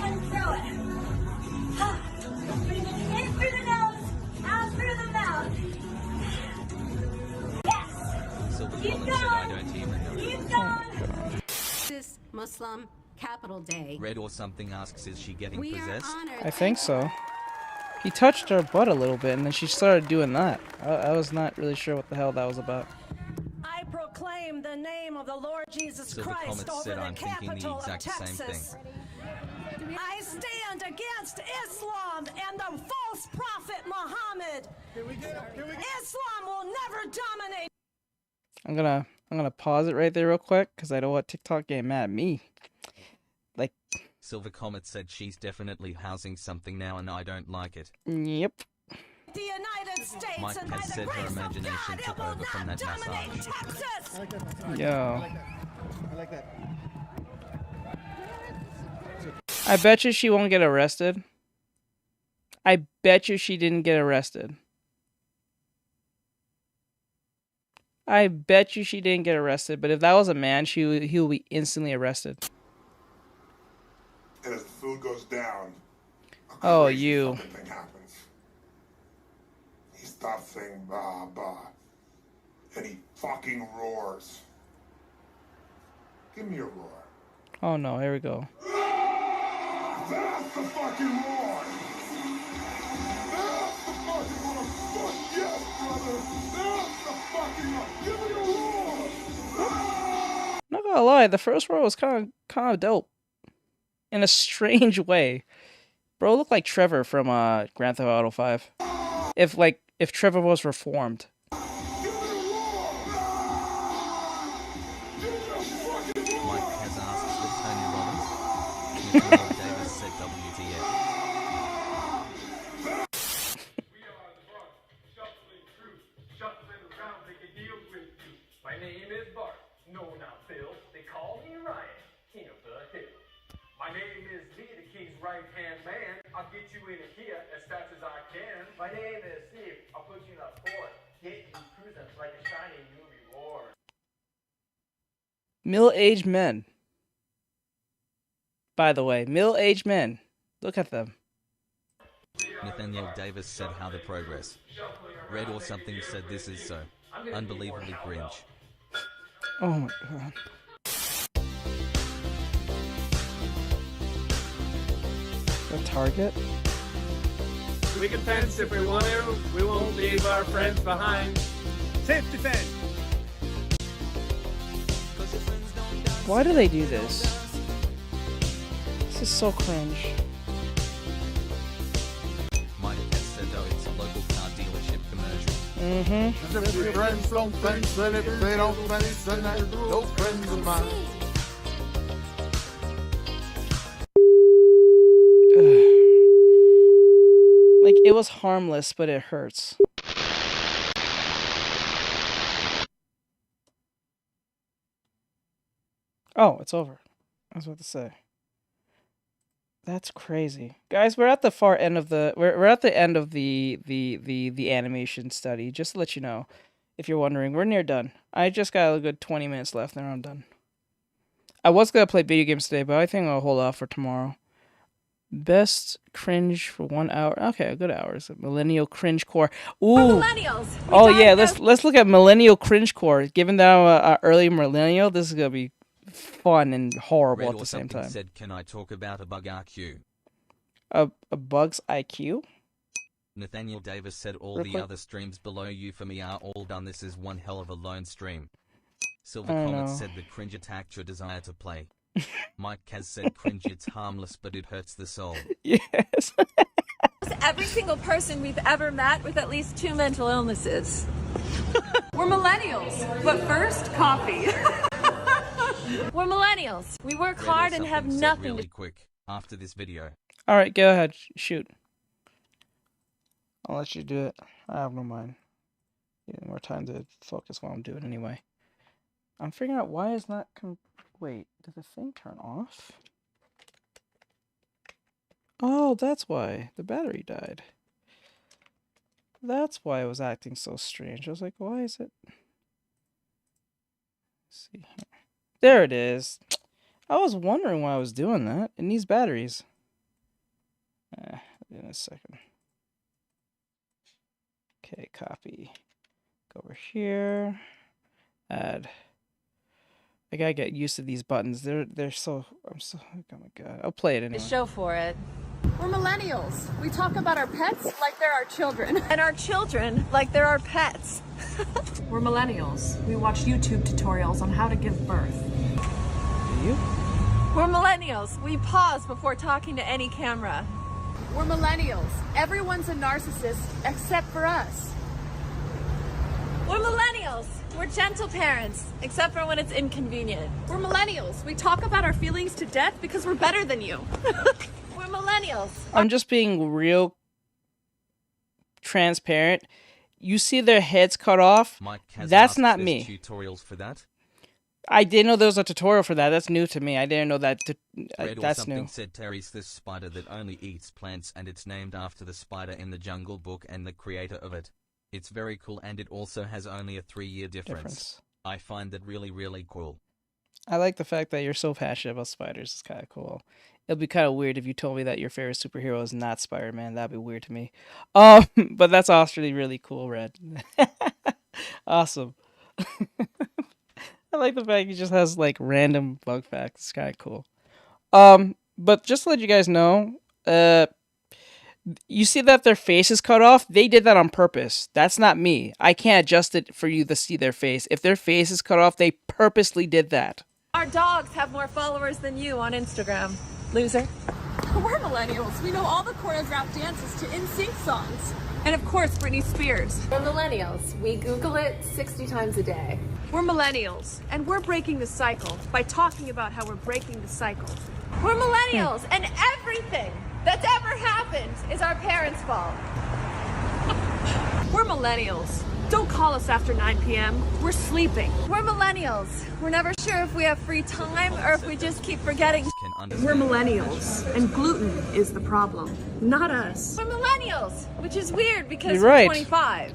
through the nose, out through the mouth. Silver Comet said I don't even know. This Muslim capital day. Red or something asks, is she getting We are possessed? honored. I think so. He touched her butt a little bit, and then she started doing that. I was not really sure what the hell that was about. I proclaim the name of the Lord Jesus Silver Christ Comet over said the I'm thinking the capital of exact same Texas. thing. I stand against Islam and the false prophet Muhammad. Islam will never dominate. I'm gonna pause it right there real quick because I don't want TikTok getting mad at me. Like, Silver Comet said she's definitely housing something now and I don't like it. yep. The United States Mike and by has the said her grace of imagination God, took it will over from not that dominate massage. Texas. Yo. I like that. I bet you she won't get arrested. I bet you she didn't get arrested. I bet you she didn't get arrested, but if that was a man, he'll be instantly arrested. And as the food goes down, Oh, you. thing happens. He stops saying bah bah, and he fucking roars. Give me a roar. Oh no, here we go. That's the fucking roar. That's the fucking roar. Fuck yes, brother. That's the fucking roar. Give me a roar. Not gonna lie, the first roar was kind of dope. In a strange way. Bro looked like Trevor from Grand Theft Auto 5. If Trevor was reformed. Mike has asked with Tony Robbins. Nathaniel Davis said WTF. My name is Bart. No, not Phil. They call me Ryan, king of the hill. My name is me, the king's right-hand man. I'll get you in here as fast as I can. My name is Steve. I'll put you in a Ford. Get you cruising like a shiny new reward. Middle-aged men. By the way, middle-aged men. Look at them. Nathaniel Davis said how the progress. Red or something said this is so unbelievably cringe. Oh my god. The target? We can fence if we want to. We won't leave our friends behind. Safe defense. Why do they do this? This is so cringe. Mike has said though it's a local car dealership commercial. Mm-hmm. If your friends don't fence, and if they don't fence, then they're no friends of mine. Like, it was harmless, but it hurts. Oh, it's over. I was about to say. That's crazy. Guys, we're at the far end of the we're at the end of the animation study, just to let you know. If you're wondering, we're near done. I just got a good 20 minutes left, and I'm done. I was gonna play video games today, but I think I'll hold off for tomorrow. Best cringe for 1 hour. Okay, a good hour. Is it millennial cringe core? Ooh. Millennials. Oh yeah, let's look at millennial cringe core. Given that I'm a early millennial, this is gonna be fun and horrible at the same time. Said, can I talk about a bug IQ? A bug's IQ? Nathaniel Davis said all Real the quick. other streams below you for me are all done. This is one hell of a lone stream. Silver I Comet know. said the cringe attacked your desire to play. Mike Kaz said cringe, it's harmless but it hurts the soul. Yes. Every single person we've ever met with at least 2 mental illnesses. We're millennials, but first, coffee. We're millennials. We work Red hard or and have something said nothing really to... quick after this video. All right, go ahead. Shoot. I'll let you do it. I have no mind. Give me more time to focus while I'm doing it anyway. I'm figuring out why it's not. Wait, did the thing turn off? Oh, that's why the battery died. That's why it was acting so strange. I was like, why is it? Let's see here. There it is. I was wondering why I was doing that. It needs batteries. In a second. Okay, copy. Go over here. Add. I gotta get used to these buttons. They're so. Oh my god. I'll play it anyway. Show for it. We're millennials. We talk about our pets like they're our children. And our children like they're our pets. We're millennials. We watch YouTube tutorials on how to give birth. Do you? We're millennials. We pause before talking to any camera. We're millennials. Everyone's a narcissist except for us. We're millennials. We're gentle parents, except for when it's inconvenient. We're millennials. We talk about our feelings to death because we're better than you. We're millennials. I'm just being real transparent. You see their heads cut off. Mike Kaz That's asked, not "There's me. Tutorials for that. I didn't know there was a tutorial for that. That's new to me. I didn't know that. Red or That's something new. said Terry's this spider that only eats plants and it's named after the spider in the Jungle Book and the creator of it. It's very cool and it also has only a 3-year difference. I find that really, really cool. I like the fact that you're so passionate about spiders. It's kind of cool. It'll be kind of weird if you told me that your favorite superhero is not Spider-Man. That'd be weird to me. But that's actually really cool, Red. Awesome. I like the fact he just has like random bug facts. It's kind of cool. But just to let you guys know, you see that their face is cut off? They did that on purpose. That's not me. I can't adjust it for you to see their face. If their face is cut off, they purposely did that. Our dogs have more followers than you on Instagram. Loser. We're millennials. We know all the choreographed dances to NSYNC songs. And of course, Britney Spears. We're millennials. We Google it 60 times a day. We're millennials, and we're breaking the cycle by talking about how we're breaking the cycle. We're millennials, and everything that's ever happened is our parents' fault. We're millennials. Don't call us after 9 p.m. We're sleeping. We're millennials. We're never sure if we have free time or if we just keep forgetting. We're millennials, and gluten is the problem, not us. We're millennials, which is weird because You're we're right. 25.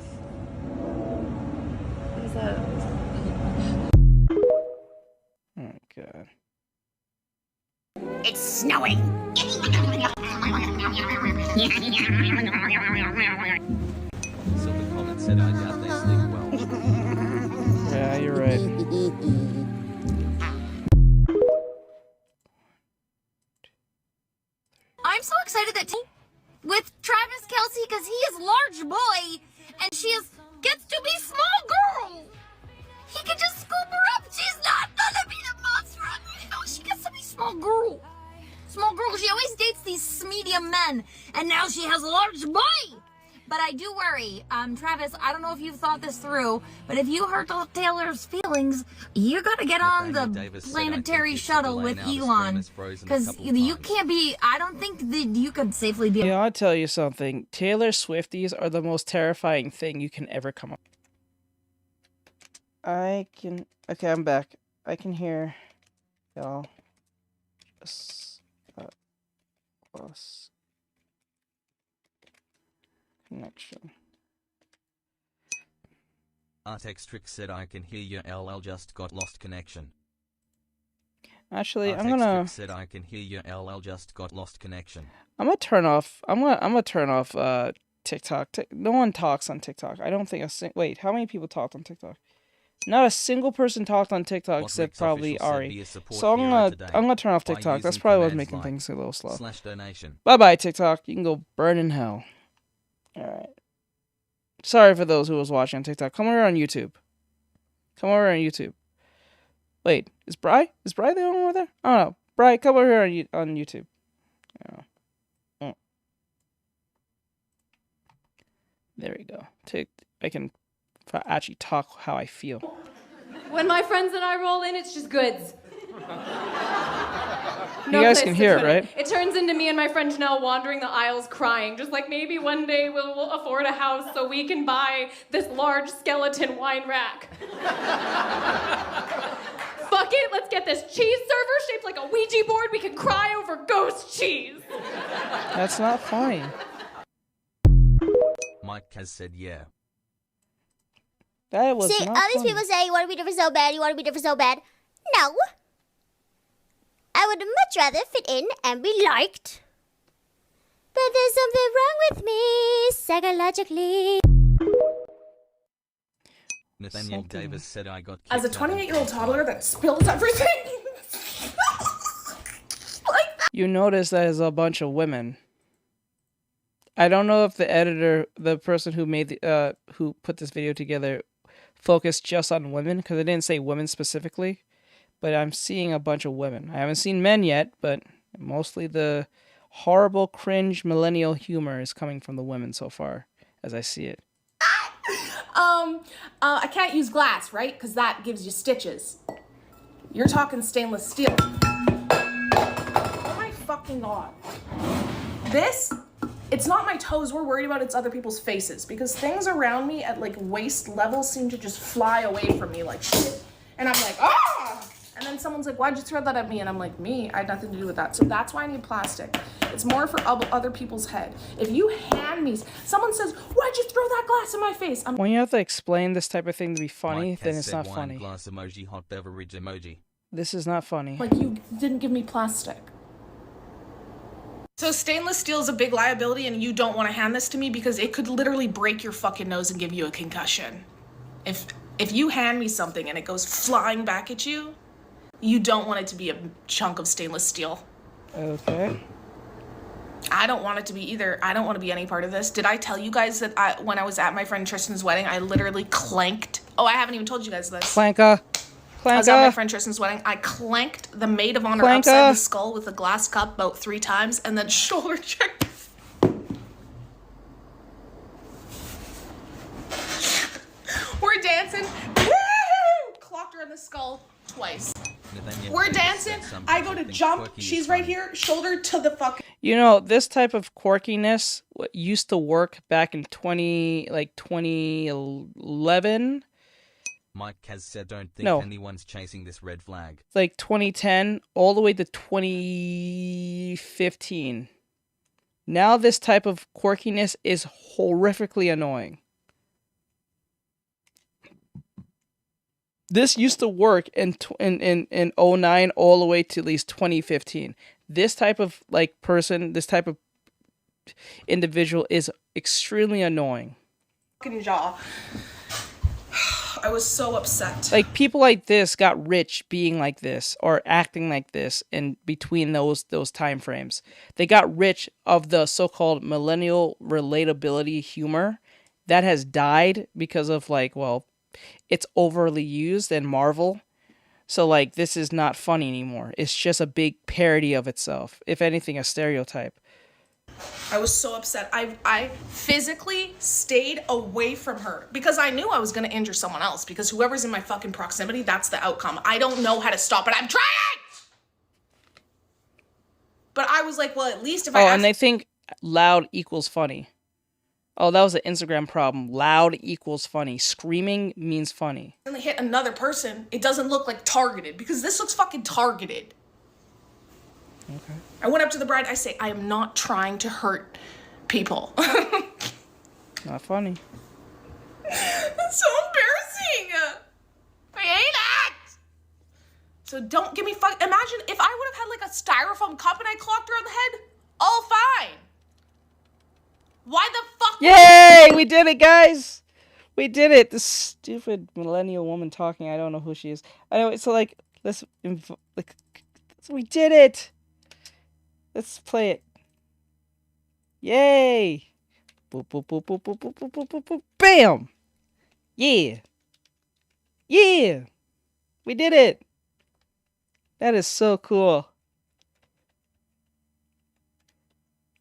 What is that? Oh, God. It's snowing. So the comment said I doubt they sleep well. Yeah, you're right. I'm so excited that with Travis Kelsey because he is large boy and she gets to be small girl. He can just scoop her up. She's not gonna be the monster. She gets to be small girl. Small girl. She always dates these medium men, and now she has a large boy. But I do worry, Travis, I don't know if you've thought this through, but if you hurt Taylor's feelings, you gotta get on the planetary shuttle with Elon. Because you can't be, I don't think that you could safely be. Yeah, I'll tell you something. Taylor Swifties are the most terrifying thing you can ever come up. Okay, I'm back. I can hear y'all. Plus connection. Artextric said I can hear you. LL just got lost connection. Actually, Artextric said I can hear you. LL just got lost connection. I'm gonna turn off. I'm gonna turn off TikTok. No one talks on TikTok. I don't think wait. How many people talked on TikTok? Not a single person talked on TikTok except probably Ari. So I'm gonna turn off TikTok. That's probably what's making things a little slow. /donation. Bye bye TikTok. You can go burn in hell. All right. Sorry for those who was watching on TikTok. Come over on YouTube. Come over on YouTube. Wait, is Bri the only one over there? I don't know. Bri, come over here on YouTube. Oh. There we go. I can actually talk how I feel. When my friends and I roll in, it's just goods. You guys can hear it, right? It turns into me and my friend Janelle wandering the aisles crying, just like maybe one day we'll afford a house so we can buy this large skeleton wine rack. Fuck it, let's get this cheese server shaped like a Ouija board. We can cry over ghost cheese. That's not funny. Mike has said yeah. That was See, not all these funny. people say you want to be different so bad, you want to be different so bad. No. I would much rather fit in and be liked. But there's something wrong with me psychologically. Nathaniel Davis said I got As a 28-year-old toddler that spills everything. You notice that there's a bunch of women. I don't know if the editor, the person who made the who put this video together, focused just on women, because it didn't say women specifically. But I'm seeing a bunch of women. I haven't seen men yet, but mostly the horrible, cringe, millennial humor is coming from the women so far, as I see it. I can't use glass, right? Because that gives you stitches. You're talking stainless steel. Oh my fucking god. This, it's not my toes we're worried about, it's other people's faces. Because things around me at like waist level seem to just fly away from me like shit. And I'm like, ah! And then someone's like, why'd you throw that at me? And I'm like, me? I had nothing to do with that. So that's why I need plastic. It's more for other people's head. If you hand me, someone says, why'd you throw that glass in my face? When you have to explain this type of thing to be funny, Mike then has it's said not wine funny. Glass emoji, hot beverage emoji. This is not funny. Like, you didn't give me plastic. So stainless steel is a big liability and you don't want to hand this to me because it could literally break your fucking nose and give you a concussion. If you hand me something and it goes flying back at you, you don't want it to be a chunk of stainless steel. Okay. I don't want it to be either. I don't want to be any part of this. Did I tell you guys that when I was at my friend Tristan's wedding, I literally clanked. Oh, I haven't even told you guys this. Clanka. I was at my friend Tristan's wedding. I clanked the maid of honor upside the skull with a glass cup about 3 times and then shoulder checked. We're dancing. Woo! Clocked her in the skull twice. We're dancing. I go to jump. She's right here. Shoulder to the fucking. You know, this type of quirkiness used to work back in 2011. Mike has said, don't think anyone's chasing this red flag. Like 2010 all the way to 2015. Now this type of quirkiness is horrifically annoying. This used to work in 09 all the way to at least 2015. This type of person, this type of individual is extremely annoying. Fucking jaw. I was so upset. Like, people like this got rich being like this or acting like this in between those time frames. They got rich of the so-called millennial relatability humor that has died because of it's overly used in Marvel. So this is not funny anymore. It's just a big parody of itself. If anything, a stereotype. I was so upset. I physically stayed away from her because I knew I was going to injure someone else because whoever's in my fucking proximity, that's the outcome. I don't know how to stop it. I'm trying! But I was like, well, at least if I and they think loud equals funny. Oh, that was an Instagram problem. Loud equals funny. Screaming means funny. When they hit another person, it doesn't look like targeted because this looks fucking targeted. Okay. I went up to the bride. I say, I am not trying to hurt people. Not funny. It's so embarrassing. I hate it. So don't give me imagine if I would have had like a styrofoam cup and I clocked her on the head, all fine. Why the fuck? Yay! We did it, guys! We did it! This stupid millennial woman talking. I don't know who she is. Anyway, so like, we did it! Let's play it. Yay! Boop, boop, boop, boop, boop, boop, boop, boop, boop, boop. Bam! Yeah! Yeah! We did it! That is so cool.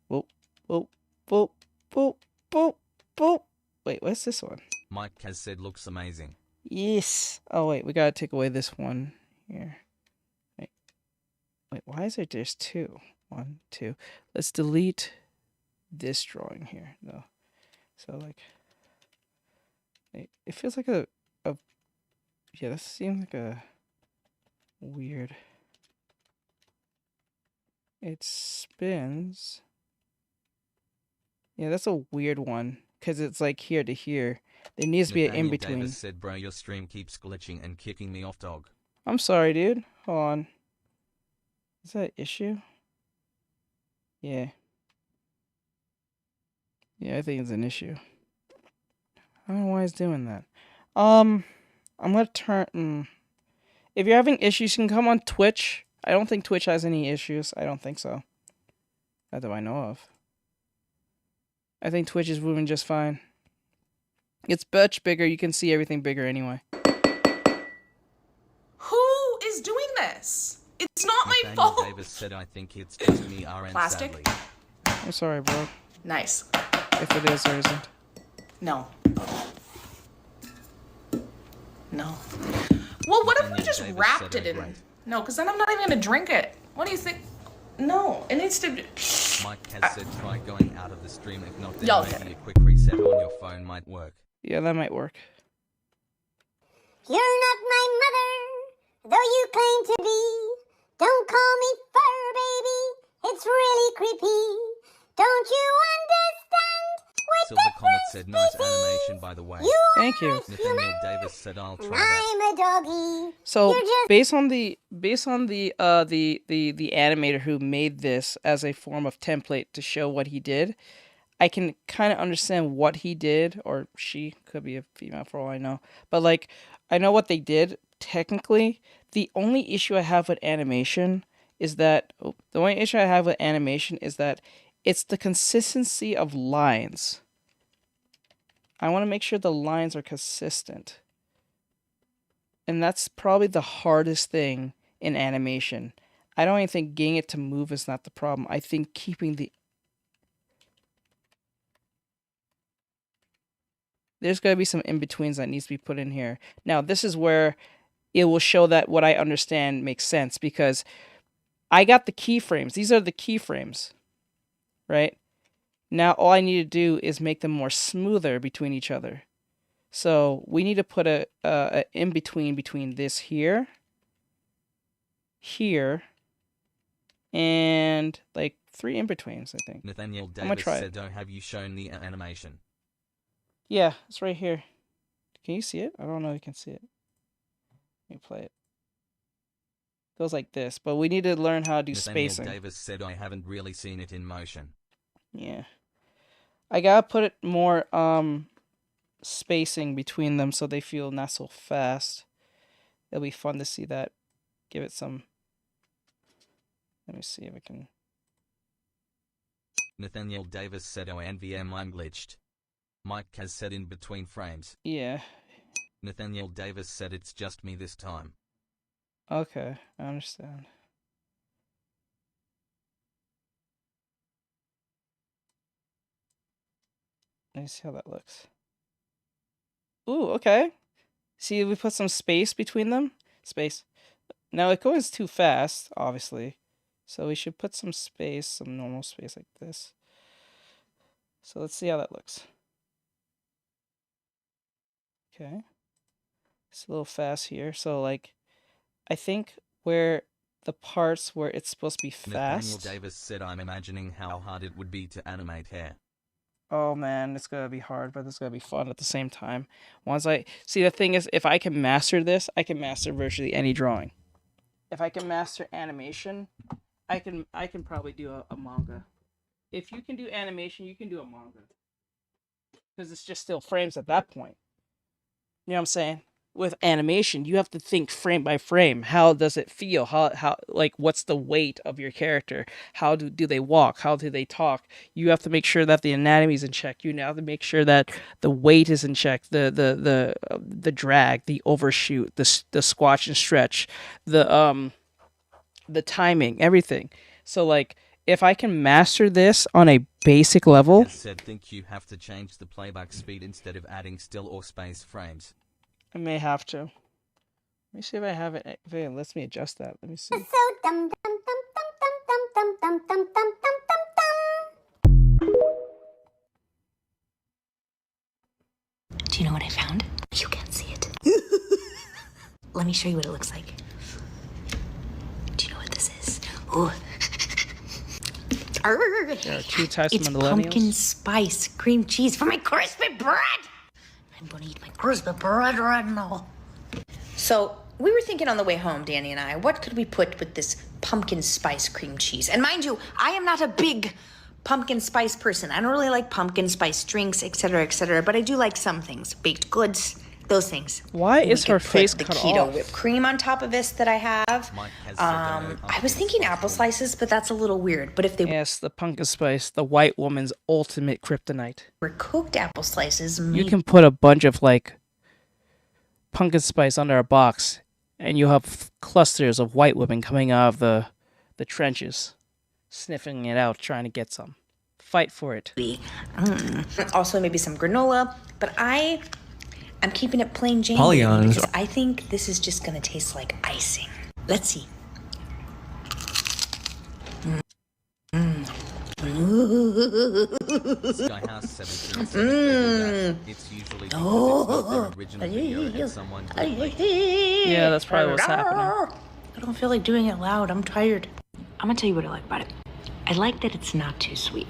Boop, boop, boop, boop, boop, boop. Wait, what's this one? Mike has said looks amazing. Yes. Oh, wait, we gotta take away this one here. Wait, why is it there's two? 1, 2. Let's delete this drawing here, though. So, like, it feels like a yeah, this seems like a weird. It spins. Yeah, that's a weird one, because it's like here to here. There needs to be an in-between. Davis said, bro, your stream keeps glitching and kicking me off, dog. I'm sorry, dude. Hold on. Is that an issue? Yeah. Yeah, I think it's an issue. I don't know why it's doing that. I'm gonna turn... If you're having issues, you can come on Twitch. I don't think Twitch has any issues. I don't think so. Not that I know of. I think Twitch is moving just fine. It's much bigger. You can see everything bigger anyway. Who is doing this? It's not my Nathaniel fault. Davis said, I think it's just me, RN, Plastic? sadly. I'm sorry, bro. Nice. If it is or isn't. No. No. Well, what if we just wrapped it in... No, because then I'm not even going to drink it. What do you think? No, it needs to... Mike has said try going out of the stream. If not, then Y'all maybe a quick reset on your phone might work. Yeah, that might work. You're not my mother, though you claim to be. Don't call me fur baby, it's really creepy. Don't you understand? Silver Comet said nice animation by the way. Thank you. Nathaniel Davis said I'll try that. I'm a doggy. So You're just... based on the animator who made this as a form of template to show what he did, I can kind of understand what he did, or she could be a female for all I know. But like, I know what they did technically. The only issue I have with animation is that it's the consistency of lines. I want to make sure the lines are consistent. And that's probably the hardest thing in animation. I don't even think getting it to move is not the problem. I think keeping the... There's got to be some in-betweens that needs to be put in here. Now, this is where it will show that what I understand makes sense, because I got the keyframes. These are the keyframes, right? Now, all I need to do is make them more smoother between each other. So we need to put a in-between between this here, and like 3 in-betweens, I think. Nathaniel I'm gonna Davis try said, "Don't have you shown the animation?" Yeah, it's right here. Can you see it? I don't know if you can see it. Let me play it. Goes like this, but we need to learn how to do Nathaniel spacing. Davis said, "I haven't really seen it in motion." Yeah. I gotta put it more spacing between them so they feel not so fast. It'll be fun to see that. Give it some... Let me see if I can... Nathaniel Davis said, "Oh, NVM, I'm glitched." Mike has said, "In between frames." Yeah. Nathaniel Davis said, "It's just me this time." Okay, I understand. Let me see how that looks. Ooh, okay. See, we put some space between them. Space. Now, it goes too fast, obviously. So we should put some space, some normal space like this. So let's see how that looks. Okay. It's a little fast here. So, like, I think where the parts where it's supposed to be fast... Nathaniel Davis said, "I'm imagining how hard it would be to animate hair." Oh man, it's gonna be hard, but it's gonna be fun at the same time. Once I see, the thing is, if I can master this, I can master virtually any drawing. If I can master animation, I can probably do a manga. If you can do animation, you can do a manga. Because it's just still frames at that point. You know what I'm saying? With animation, you have to think frame by frame. How does it feel? How like what's the weight of your character? How do they walk? How do they talk? You have to make sure that the anatomy is in check. You have to make sure that the weight is in check. The drag, the overshoot, the squash and stretch, the timing, everything. So like if I can master this on a basic level, think you have to change the playback speed instead of adding still or space frames. I may have to. Let me see if I have it. If it lets me adjust that. Let me see. So dum dum dum dum dum dum dum dum dum. Do you know what I found? You can't see it. Let me show you what it looks like. Do you know what this is? Ooh. There are two types It's of millennials. pumpkin spice cream cheese for my crispy bread. I'm gonna eat my crispy bread right now. So we were thinking on the way home, Danny and I, what could we put with this pumpkin spice cream cheese? And mind you, I am not a big pumpkin spice person. I don't really like pumpkin spice drinks, etc., but I do like some things, baked goods, those things. Why We is her could put face the cut keto off? whipped cream on top of this that I have? I was thinking apple slices, but that's a little weird. But if they Yes, the pumpkin spice, the white woman's ultimate kryptonite. were cooked apple slices, You maybe. can put a bunch of like pumpkin spice under a box, and you have clusters of white women coming out of the trenches, sniffing it out, trying to get some. Fight for it. Also maybe some granola, but I'm keeping it plain Jane Polyons. because I think this is just gonna taste like icing. Let's see. Skyhouse 17 said that it's usually because it's not their original video and someone Yeah, that's probably what's happening. I don't feel like doing it loud. I'm tired. I'm gonna tell you what I like about it. I like that it's not too sweet.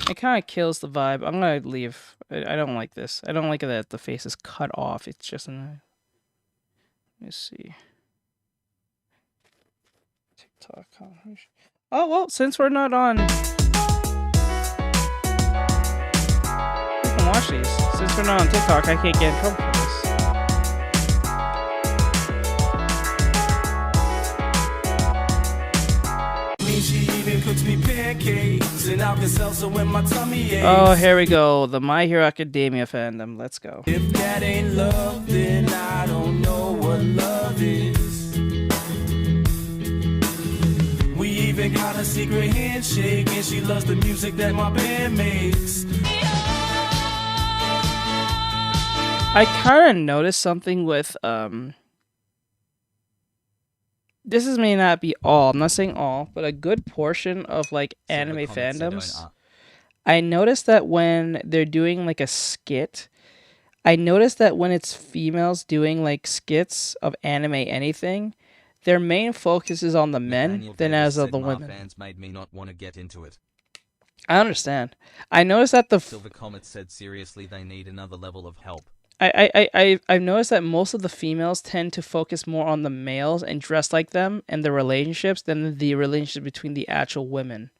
It kind of kills the vibe. I'm gonna leave. I don't like this. I don't like that the face is cut off. It's just annoying. Let me see. TikTok. Oh well, since we're not on, we can watch these. Since we're not on TikTok, I can't get in trouble for this. Cooks me pancakes and Alka-Seltzer when my tummy aches. Oh, here we go. The My Hero Academia fandom. Let's go. If that ain't love, then I don't know what love is. We even got a secret handshake, and she loves the music that my band makes. I kind of noticed something with this may not be all. I'm not saying all, but a good portion of like anime fandoms. I noticed that when they're doing like a skit, I noticed that when it's females doing like skits of anime anything, their main focus is on the men than as of the women. Fans made me not want to get into it. I understand. I noticed that the Silver Comet said seriously they need another level of help. I've noticed that most of the females tend to focus more on the males and dress like them and the relationships than the relationship between the actual women.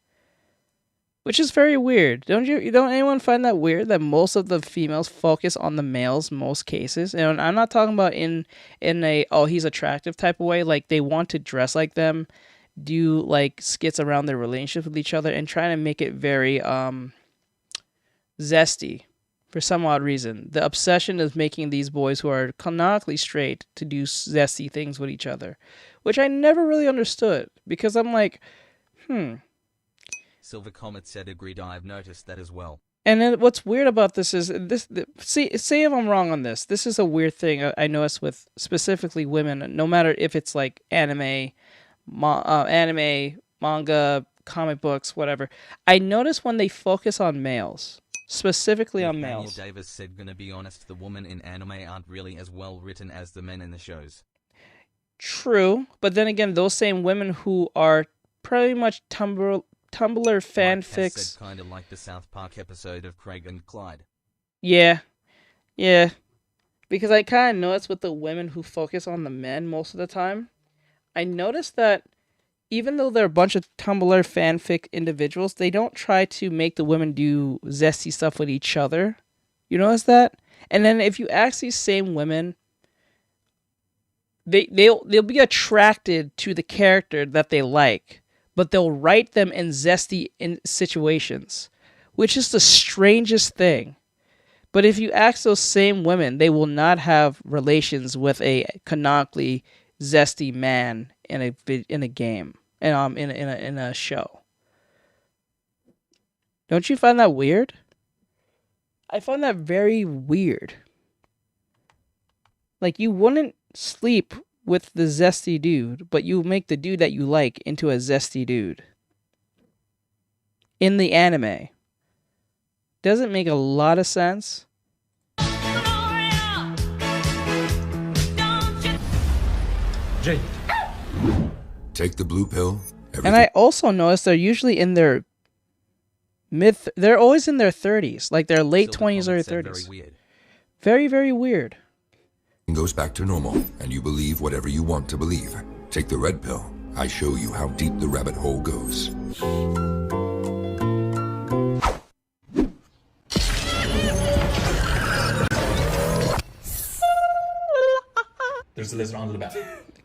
Which is very weird. Don't anyone find that weird that most of the females focus on the males most cases? And I'm not talking about in a oh he's attractive type of way, like they want to dress like them, do like skits around their relationship with each other and try to make it very zesty. For some odd reason, the obsession is making these boys who are canonically straight to do zesty things with each other, which I never really understood because I'm like, Silver Comet said agreed. I've noticed that as well. And then what's weird about this is say if I'm wrong on this. This is a weird thing I noticed with specifically women. No matter if it's like anime, manga, comic books, whatever. I notice when they focus on males. Specifically on males. Daniel Davis said, gonna be honest, the women in anime aren't really as well written as the men in the shows. True, but then again, those same women who are pretty much Tumblr fanfics. Kind of like the South Park episode of Craig and Clyde. Yeah. Yeah. Because I kind of noticed with the women who focus on the men most of the time, I noticed that even though they're a bunch of Tumblr fanfic individuals, they don't try to make the women do zesty stuff with each other. You notice that? And then if you ask these same women, they'll be attracted to the character that they like, but they'll write them in zesty situations, which is the strangest thing. But if you ask those same women, they will not have relations with a canonically zesty man in a game and in a show. Don't you find that weird? I find that very weird. Like, you wouldn't sleep with the zesty dude, but you make the dude that you like into a zesty dude. In the anime. Doesn't make a lot of sense. Jake. Take the blue pill. And I also noticed they're usually in their they're always in their 30s, like their late 20s or 30s. Very weird. Very, very weird. Goes back to normal, and you believe whatever you want to believe. Take the red pill. I show you how deep the rabbit hole goes. There's a lizard on the back.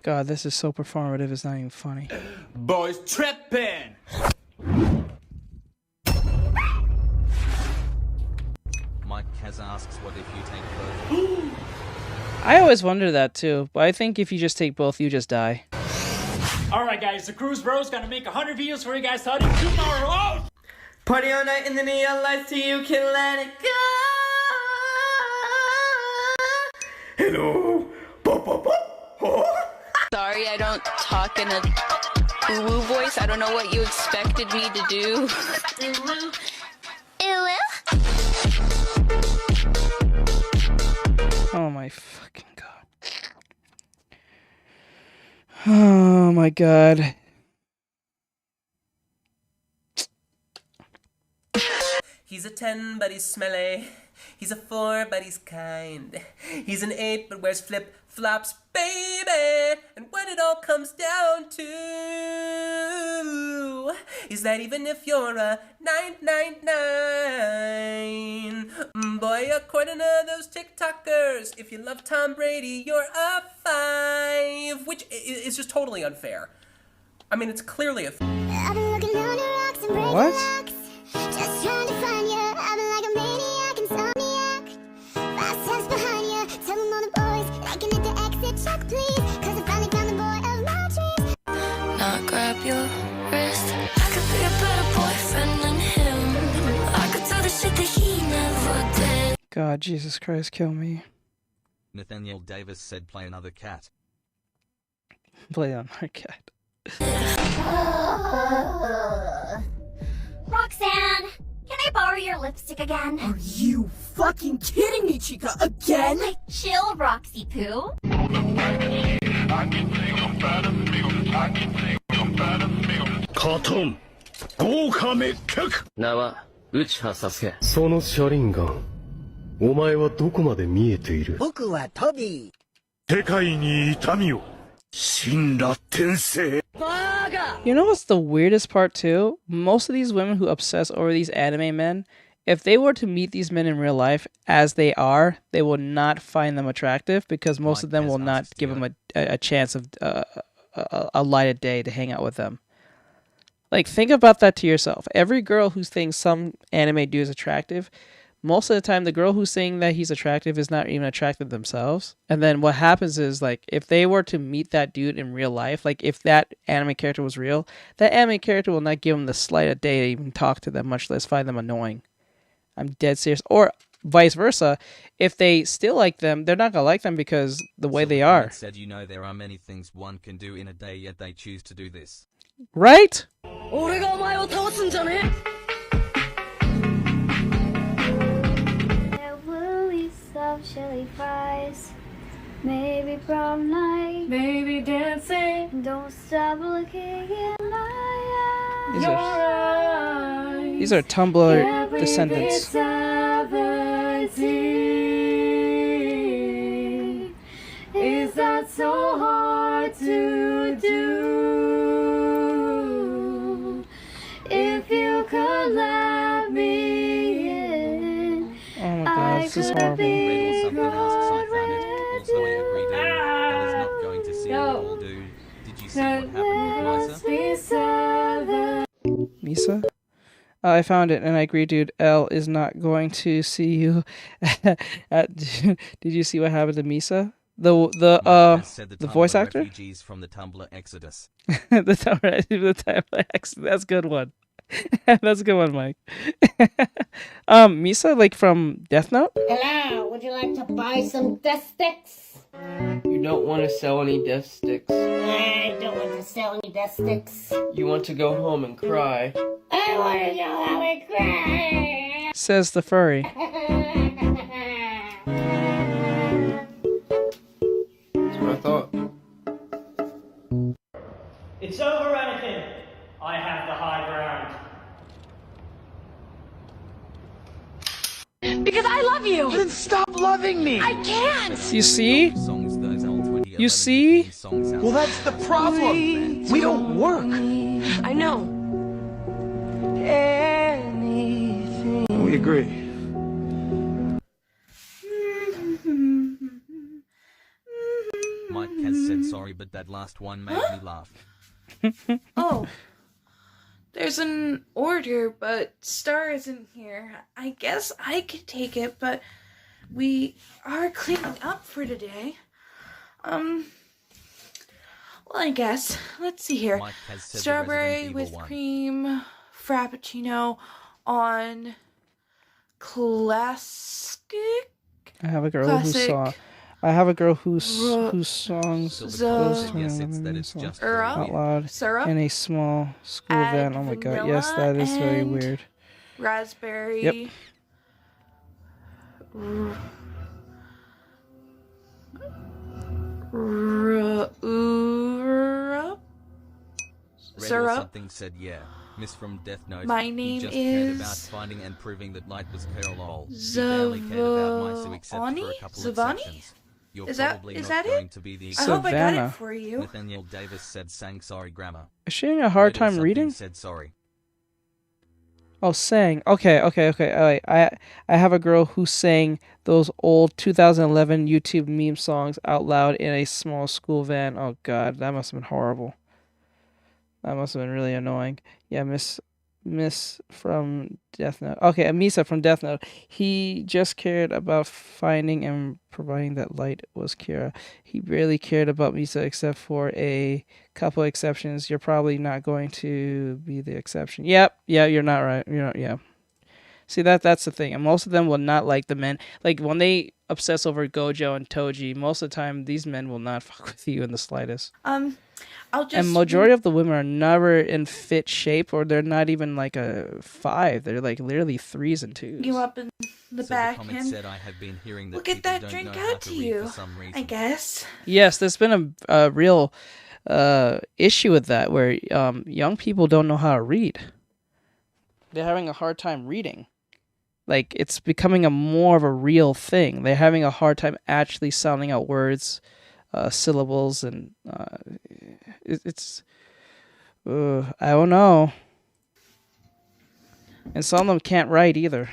God, this is so performative, it's not even funny. Boys tripping! Mike Kaz asks, what if you take both? I always wonder that too, but I think if you just take both, you just die. Alright guys, the Cruise Bros gonna make 100 videos for you guys starting tomorrow! Oh! Party all night in the neon lights till you can let it go. Hello. Sorry, I don't talk in a woo-woo voice. I don't know what you expected me to do. Oh my fucking god. Oh my god. He's a 10, but he's smelly. He's a 4, but he's kind. He's an 8, but wears flip-flops, baby. And when it all comes down to is that even if you're a 999, boy, according to those TikTokers, if you love Tom Brady, you're a 5, which is just totally unfair. I mean, it's clearly a. What? Just trying to find you. I've been like a maniac, insomniac. 5 steps behind you. Tell them all the boys they can hit the exit check, please. Cause I finally found the boy of my dreams. Not grab your wrist. I could be a better boyfriend than him. I could do the shit that he never did. God, Jesus Christ, kill me. Nathaniel Davis said play another cat. Play on our cat. Roxanne, can I borrow your lipstick again? Are you fucking kidding me, Chica? Again? Like, chill, Roxy Poo. Cartoon. 豪華滅却名は内葉サスケその車輪ガンお前はどこまで見えている僕はトビ世界に痛みを神羅転生 You know what's the weirdest part too? Most of these women who obsess over these anime men, if they were to meet these men in real life as they are, they will not find them attractive because most of them will not give them a chance of a light of day to hang out with them. Like, think about that to yourself. Every girl who thinks some anime dude is attractive, most of the time the girl who's saying that he's attractive is not even attractive themselves. And then what happens is, like, if they were to meet that dude in real life, like if that anime character was real, that anime character will not give them the slight of day to even talk to them, much less find them annoying. I'm dead serious. Or vice versa, if they still like them, they're not gonna like them because the way they are. Said, you know, there are many things one can do in a day, yet they choose to do this. Right? Chili fries, maybe prom night, maybe dancing. Don't stop looking in my eyes. These are These are Tumblr descendants. 17 is that so hard to do? If you could let me in, Oh my god, this is horrible. Red or something asks I found it. Also I agree dude. Elle is not going to see it all dude. Did you see what happened with Misa? Misa? I found it and I agree, dude. L is not going to see you. Did you see what happened to Misa? The voice actor? Refugees from the Tumblr Exodus. the Tumblr Exodus. That's a good one. That's a good one, Mike. Misa, like from Death Note? Hello, would you like to buy some death sticks? You don't want to sell any death sticks. I don't want to sell any death sticks. You want to go home and cry. I want to go home and cry. Says the furry. That's what I thought. It's over, Anakin. I have the high ground. Because I love you. Then stop loving me. I can't. You see? You see? Well, that's the problem. We don't work. I know. We agree. Mike has said sorry, but that last one made me laugh. Oh. There's an order, but Star isn't here. I guess I could take it, but we are cleaning up for today. Well, I guess. Let's see here. Mike has said the Strawberry Resident Evil with one. cream, frappuccino on classic. I have a girl Classic. who saw. I have a girl whose songs close to Yes, me it's that it's just out loud syrup, in a small school add van. Oh my god, yes, that is very vanilla weird. Raspberry. Yep. Red or Syrup. something said yeah. Miss from Death Note. My He name just cared about is finding and proving that light was parallel. He barely cared about Misu except for a couple Zavani? exceptions. You're Is that- probably is not that going it? to be the I hope I got Savannah. it for you. Nathaniel Davis said sang sorry grammar. Is she having a hard Red or time something reading? Said sorry. Oh, sang. Okay. All right. I have a girl who sang those old 2011 YouTube meme songs out loud in a small school van. Oh god, that must have been horrible. That must have been really annoying. Yeah, Miss from Death Note. Okay, Misa from Death Note. He just cared about finding and providing that light was Kira. He barely cared about Misa except for a couple exceptions. You're probably not going to be the exception. Yep. Yeah, you're not right. You're not. Yeah. See, that's the thing. And most of them will not like the men. Like when they obsess over Gojo and Toji, most of the time these men will not fuck with you in the slightest. I'll just. And majority of the women are never in fit shape, or they're not even like a 5. They're like literally 3s and 2s. You up in the So back the comment and said I have been hearing that we'll get people that don't drink know how out to to read you. for some reason. I guess. Yes, there's been a real issue with that, where young people don't know how to read. They're having a hard time reading. Like, it's becoming more of a real thing. They're having a hard time actually sounding out words, syllables, and it's I don't know. And some of them can't write either.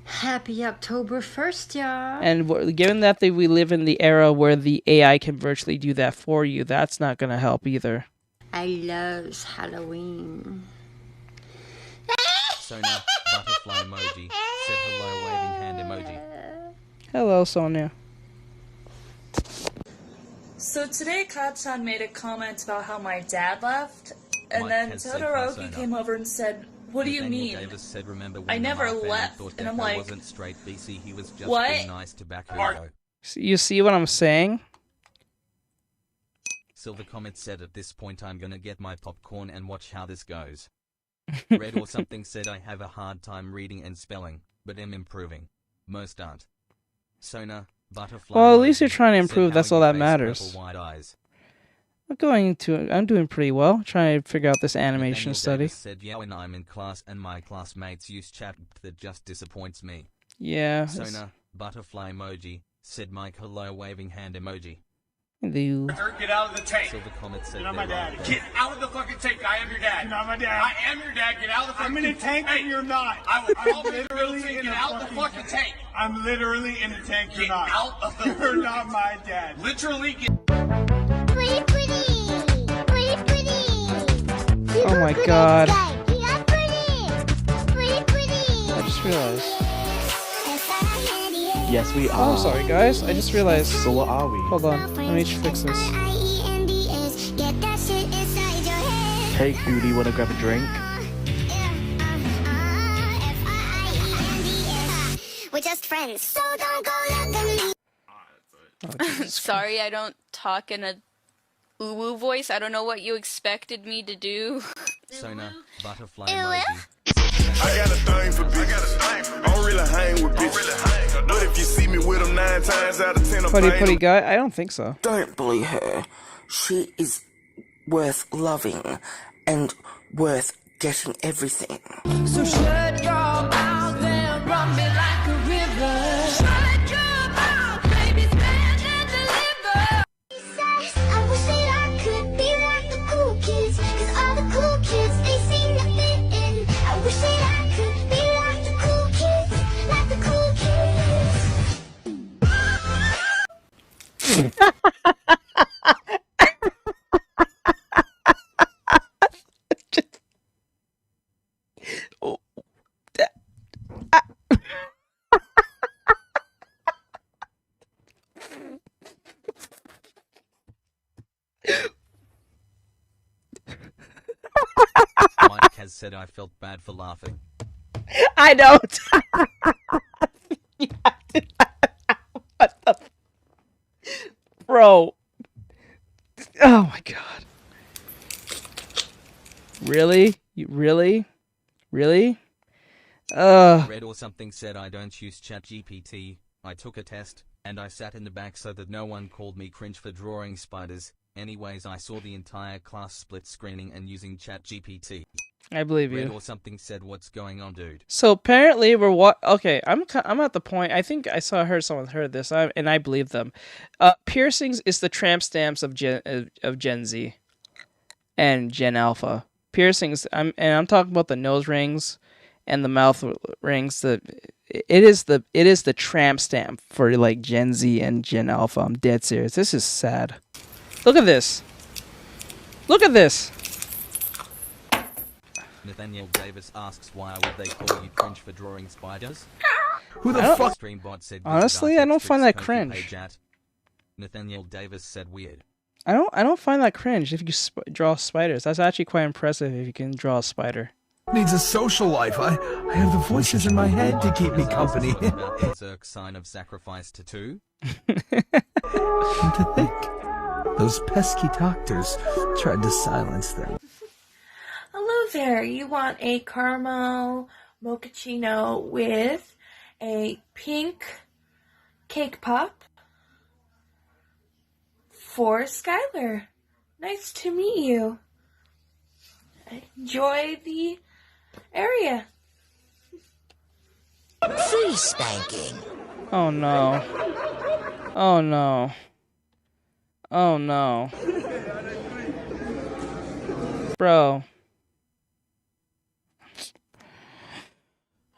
Happy October 1st, y'all. And given that we live in the era where the AI can virtually do that for you, that's not going to help either. I love Halloween. Sona, butterfly emoji, said hello waving hand emoji. Hello, Sonia. So today Katsan made a comment about how my dad left, and Mike then has said Todoroki persona. came over and said, "What do you Nathaniel mean?" Davis said, remember when I the never Mark family left, thought and I'm Deco like, wasn't straight BC, he was just what? being nice to Bakugo. You see what I'm saying? Silver Comet said at this point I'm gonna get my popcorn and watch how this goes. Red or something said I have a hard time reading and spelling, but am improving. Most aren't. Sona, butterfly Well, at least emoji, you're trying to said, improve. "How That's are all you that face, matters. purple wide eyes?" I'm doing pretty well. Trying to figure out this animation Nathaniel study. Davis said, yeah, when I'm in class and my classmates use chat, that just disappoints me. Yeah. Sona, butterfly emoji, said Mike hello waving hand emoji. You. Get out of the tank. Silver Comet said, You're not my they're dad. right. Get out of the fucking tank. I am your dad. You're not my dad. I am your dad. Get out of the fucking I'm in a tank and you're not. I'm literally in Get a out the fucking tank. I'm literally in a tank. You're Get not. out of the You're not my dad. Literally get. Oh my god. I just realized. Yes, we Oh, are. I'm sorry, guys. I just realized. So what are we? Hold on. Let me fix this. Hey, cutie, wanna grab a drink? We're just friends, so don't go let them leave. Sorry, I don't talk in a woo voice. I don't know what you expected me to do. Sona, butterfly emoji. I got a thing for bitches. I don't really hang with bitches. But if you see me with them 9 times out of 10, I'm Putty guy? I don't think so. Don't bully her. She is worth loving and worth getting everything. So shut your mouth and run me like a river. Shut your mouth, baby, stand and deliver. I wish that I could be like the cool kids, 'cause all the cool kids, they seem to fit in. I wish that I could be like the cool kids, like the cool kids. Mike has said I felt bad for laughing. I don't. What the? Bro. Oh my god. Really? Really? Really? Red or something said I don't use ChatGPT. I took a test, and I sat in the back so that no one called me cringe for drawing spiders. Anyways, I saw the entire class split screening and using ChatGPT. I believe Red you. or something said, what's going on, dude? So apparently we're okay. I'm at the point. I think I someone heard this, and I believe them. Piercings is the tramp stamps of Gen Z and Gen Alpha. Piercings. I'm talking about the nose rings and the mouth rings. It is the tramp stamp for like Gen Z and Gen Alpha. I'm dead serious. This is sad. Look at this. Look at this. Nathaniel Davis asks, why would they call you cringe for drawing spiders? Who the fuck? Streambot said, Honestly, I don't find that cringe. page at. Nathaniel Davis said, weird. I don't find that cringe if you draw spiders. That's actually quite impressive if you can draw a spider. Needs a social life. I have the voices in my head to keep me company. About the Zerk sign of sacrifice tattoo? Come to think, those pesky doctors tried to silence them. Hello there. You want a caramel mochaccino with a pink cake pop for Skylar. Nice to meet you. Enjoy the area. Free spanking. Oh no. Oh no. Oh no. Bro.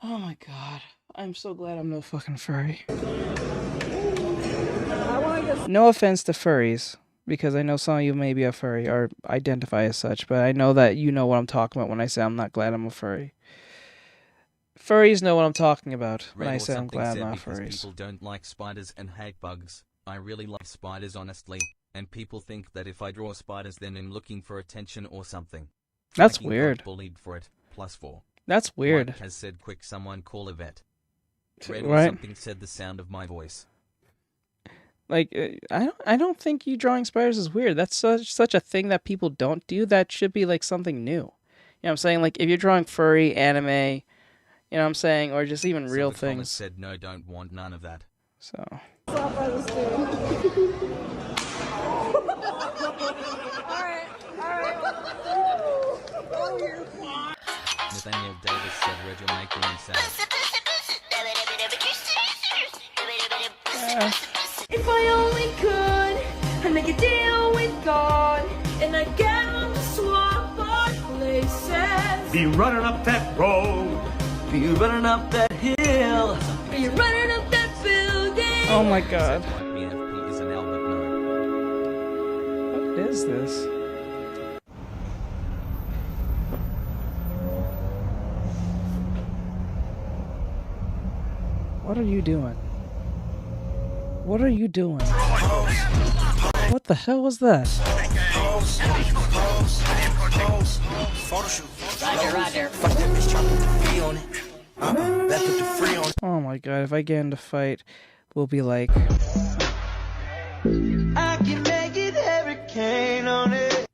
Oh my god. I'm so glad I'm no fucking furry. No offense to furries, because I know some of you may be a furry or identify as such, but I know that you know what I'm talking about when I say I'm not glad I'm a furry. Furries know what I'm talking about when I say I'm glad I'm not furries. People don't like spiders and hate bugs. I really like spiders, honestly, and people think that if I draw spiders then I'm looking for attention or something. That's Fucking weird. got bullied for it. +4. That's weird. Mike has said, quick, someone call a vet. Red or Right. something said the sound of my voice. Like, I don't think you drawing spiders is weird. That's such a thing that people don't do. That should be like something new. You know what I'm saying? Like, if you're drawing furry, anime, you know what I'm saying? Or just even real Silver Comet things. said, no, don't want none of that. So. Nathaniel Davis said, Red, you're making me sad. If I only could, I'd make a deal with God, and I'd get on the swap our places. Be running up that road. Be running up that hill. Be running up that building. Oh my god. BFP is an Albert no. What is this? What are you doing? What are you doing? What the hell was that? Oh my god, if I get into fight, we'll be like... I can make it hurricane on it.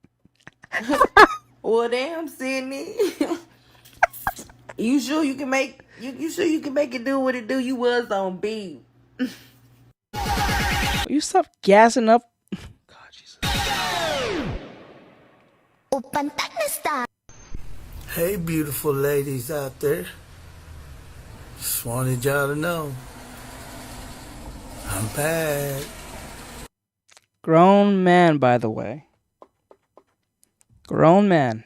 Well, damn, Sydney. You sure you can make you sure you can make it do what it do? You was on beat. Will you stop gassing up? God, Jesus. Hey, beautiful ladies out there. Just wanted y'all to know I'm bad. Grown man, by the way. Grown man.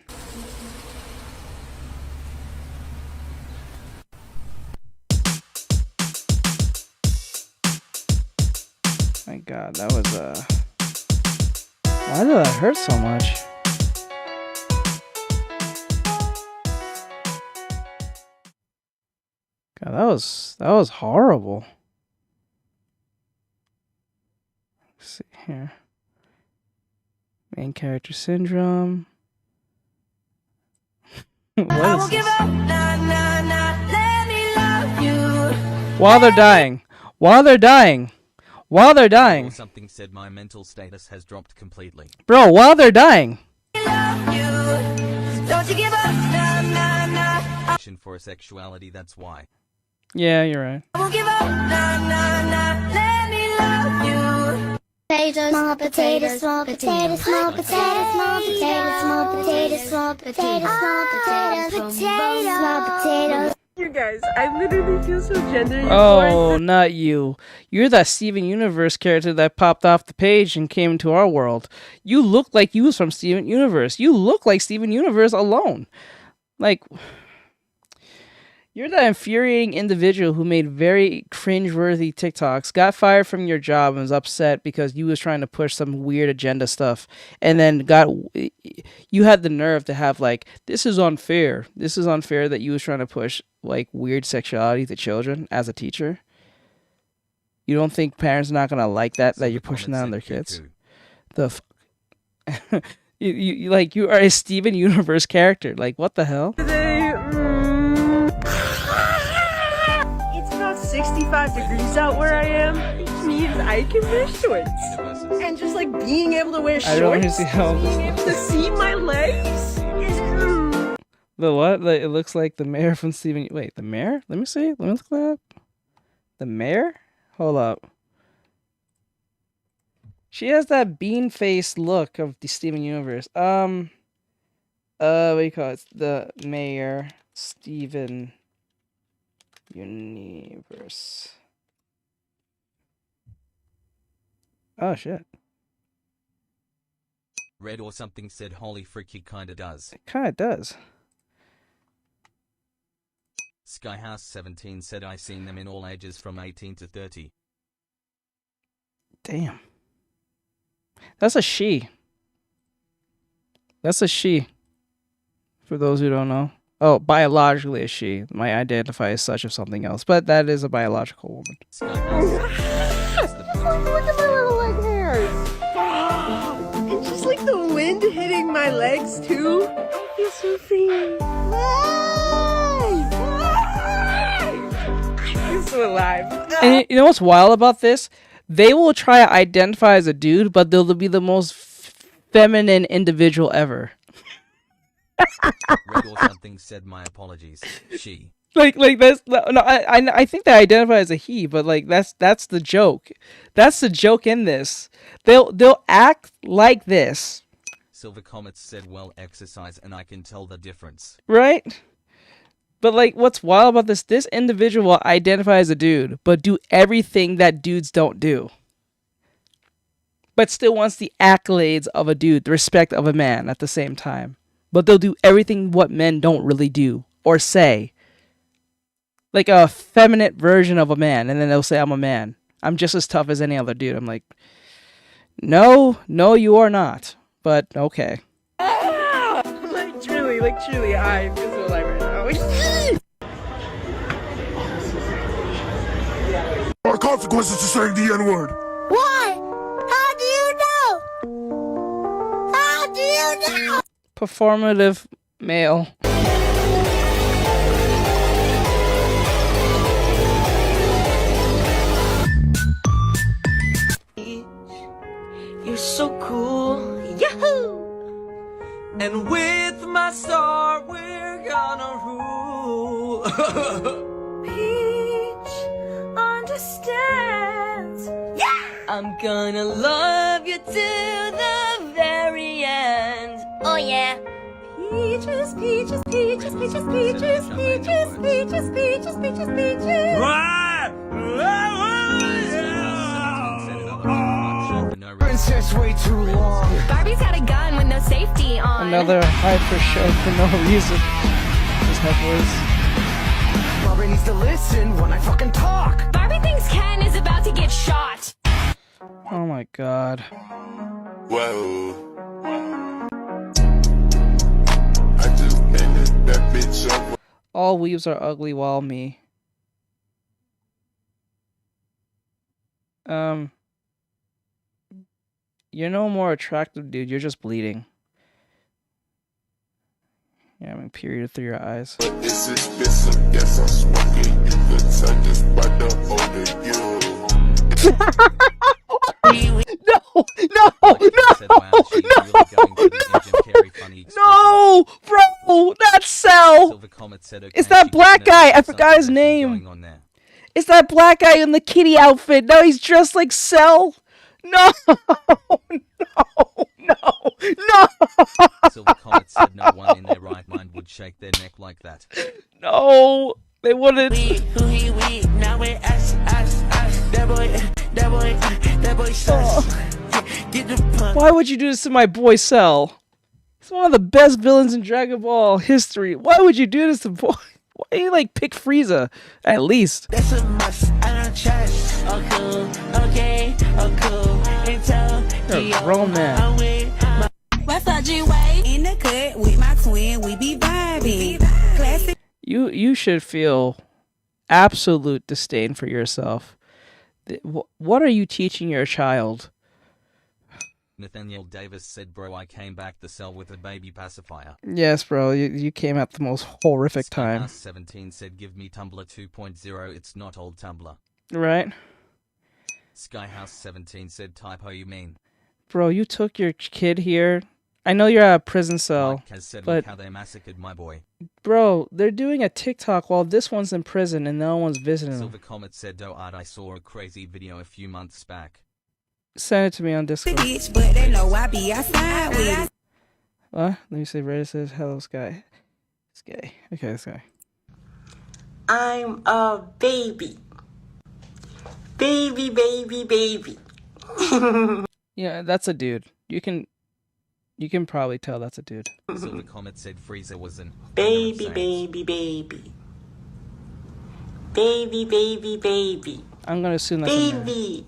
My god, that was why did that hurt so much? God, that was horrible. Let's see here. Main character syndrome. What is this? While they're dying. While they're dying. While they're dying. Something said my mental status has dropped completely. Bro, while they're dying. Don't you give up, For sexuality, that's why. Yeah, you're right. I won't give up, let me love you. Potatoes, small potatoes, small potatoes, small potatoes, small potatoes, small potatoes, small potatoes, small potatoes, small potatoes. You guys, I literally feel so gender. Oh, not you. You're that Steven Universe character that popped off the page and came into our world. You look like you was from Steven Universe. You look like Steven Universe alone. Like, you're that infuriating individual who made very cringeworthy TikToks, got fired from your job and was upset because you was trying to push some weird agenda stuff, and then you had the nerve to have like, this is unfair. This is unfair that you was trying to push like weird sexuality to children as a teacher. You don't think parents are not gonna like that you're pushing that on their kids? The fuck? you are a Steven Universe character. Like, what the hell? It's about 65 degrees out where I am. It means I can wear shorts. And just like being able to wear shorts, I don't see how being able to see my legs is... The what? It looks like the mayor from Steven... Wait, the mayor? Let me see. Let me look that up. The mayor? Hold up. She has that bean-faced look of the Steven Universe. What do you call it? The mayor, Steven Universe. Oh, shit. Red or something said, holy frick, he kinda does. It kinda does. Skyhouse17 said, I seen them in all ages from 18 to 30. Damn. That's a she. That's a she. For those who don't know. Oh, biologically a she. Might identify as such of something else, but that is a biological woman. Look at my little leg hairs. And just like the wind hitting my legs too. I feel so free. I feel so alive. And you know what's wild about this? They will try to identify as a dude, but they'll be the most feminine individual ever. Red or something said, my apologies. She. Like that's no. I think they identify as a he, but like that's the joke. That's the joke in this. They'll act like this. Silver Comets said, well, exercise and I can tell the difference. Right? But like, what's wild about this individual identifies as a dude, but do everything that dudes don't do. But still wants the accolades of a dude, the respect of a man at the same time. But they'll do everything what men don't really do or say. Like a feminine version of a man, and then they'll say, I'm a man. I'm just as tough as any other dude. I'm like, no, you are not. But okay. Like truly, I feel so alive right now. There are consequences to saying the N-word. Why? How do you know? How do you know? Performative male. You're so cool, yahoo! And with my star, we're gonna rule. Peach understands. Yeah! I'm gonna love you to the very end. Oh yeah. Peaches, peaches, peaches, peaches, peaches, peaches, peaches, peaches, peaches, peaches. Princess way too long. Barbie's got a gun with no safety on. Another hyper show for no reason. Just have words. Barbie needs to listen when I fucking talk. Barbie thinks Ken is about to get shot. Oh my god. Whoa. I just ended that bitch up. All weaves are ugly while me. You're no more attractive, dude. You're just bleeding. You're having period through your eyes. It's expensive, yes, I'm smoking. You could tell just by the No, bro, that's Cell. It's that black guy. I forgot his name. It's that black guy in the kitty outfit. No, he's dressed like Cell. No, no. Silver Comet said no one in their right mind would shake their neck like that. No, they wouldn't. Now we're us. That boy sus. Get the pump. Why would you do this to my boy Cell? He's one of the best villains in Dragon Ball history. Why would you do this to boy? Why do you like pick Frieza? At least. That's a must. I don't trust. Oh cool. Okay. Oh cool. You're a grown man. What's up, G-Way? In the cut with my twin, we be vibing. Classic. You should feel absolute disdain for yourself. What are you teaching your child? Nathaniel Davis said, bro, I came back to Cell with a baby pacifier. Yes, bro, you came at the most horrific time. 17 said, give me Tumblr 2.0, it's not old Tumblr. Right? Skyhouse17 said, typo you mean? Bro, you took your kid here. I know you're at a prison cell, Mike has said, but look how they massacred my boy. Bro, they're doing a TikTok while this one's in prison and no one's visiting him. Silver Comet said, "Do art, I saw a crazy video a few months back. Send it to me on Discord." But they know I be outside with. What? Let me see. Reddit says, "Hello, Sky." It's gay. Okay, this guy. I'm a baby. Baby. Yeah, that's a dude. You can probably tell that's a dude. Silver Comet said Frieza was an baby. I'm gonna assume that's baby.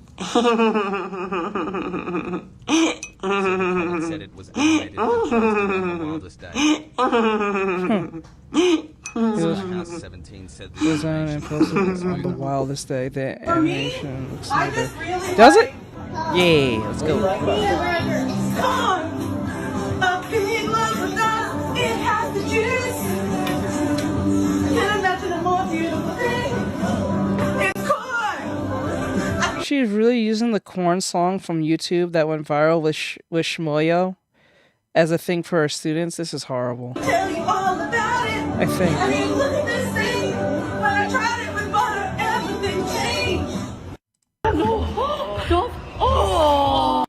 Said it was animated and on the wildest day. House 17 said the design and posted on the wildest day. The animation looks smoother. Does it? Yeah, let's go. She's really using the corn song from YouTube that went viral with Shmoyo as a thing for her students. This is horrible. Tell you all about it. I think. I mean, look at this thing. When I tried it with butter, everything changed. Oh.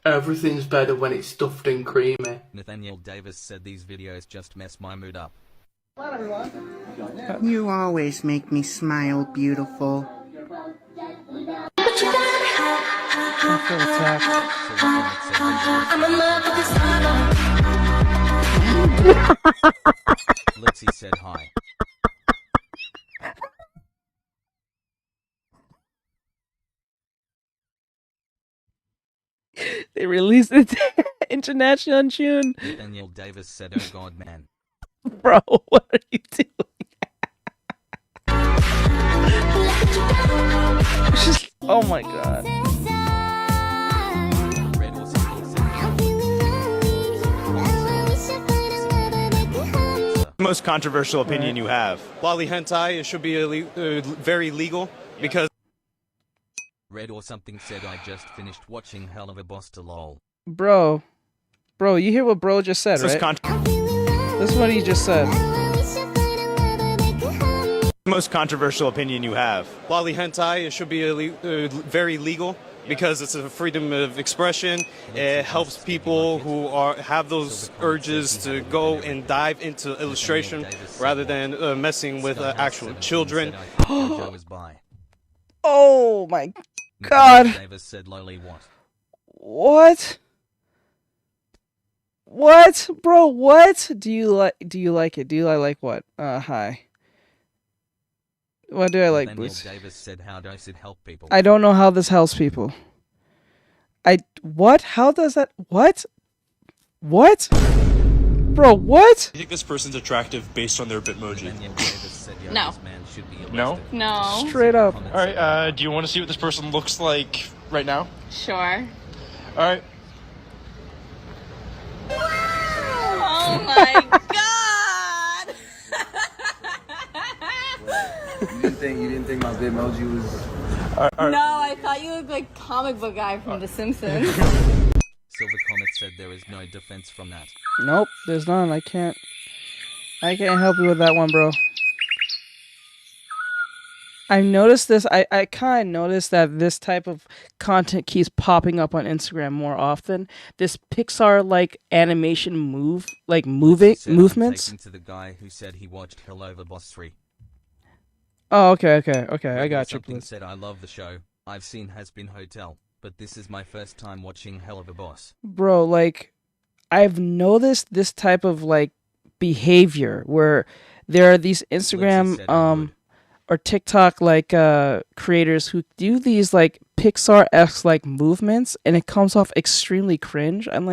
Everything's better when it's stuffed and creamy. Nathaniel Davis said these videos just mess my mood up. You always make me smile, beautiful. Litzy said hi. They released it international in June. Daniel Davis said, "Oh God, man." Bro, what are you doing? Just, oh my god. Most controversial opinion you have? Lolly hentai, it should be very legal because. Red or something said, "I just finished watching Hell of a Boss to LOL." Bro, you hear what bro just said, right? This is what he just said. Most controversial opinion you have? Lolly hentai, it should be very legal because it's a freedom of expression. It helps people who have those urges to go and dive into illustration rather than messing with actual children. Oh my god. Davis said, "Lowly what?" What? What? Bro, what? Do you like it? Do I like what? Hi. What do I like, Daniel Boots? Davis said, "How does it help people?" I don't know how this helps people. What? How does that? What? What? Bro, what? You think this person's attractive based on their Bitmoji? No. No? No. Straight up. Alright, do you want to see what this person looks like right now? Sure. Alright. Oh my god! You didn't think my Bitmoji was... No, I thought you looked like comic book guy from The Simpsons. Silver Comet said, "There is no defense from that." Nope, there's none. I can't help you with that one, bro. I've noticed this. I kind of noticed that this type of content keeps popping up on Instagram more often. This Pixar-like animation movements. Taking to the guy who said he watched Hell Over Boss 3. Oh, okay. I got you. Something said, "I love the show. I've seen Has Been Hotel, but this is my first time watching Hell of a Boss." Bro, like, I've noticed this type of like behavior where there are these Instagram or TikTok like creators who do these like Pixar-esque like movements, and it comes off extremely cringe. And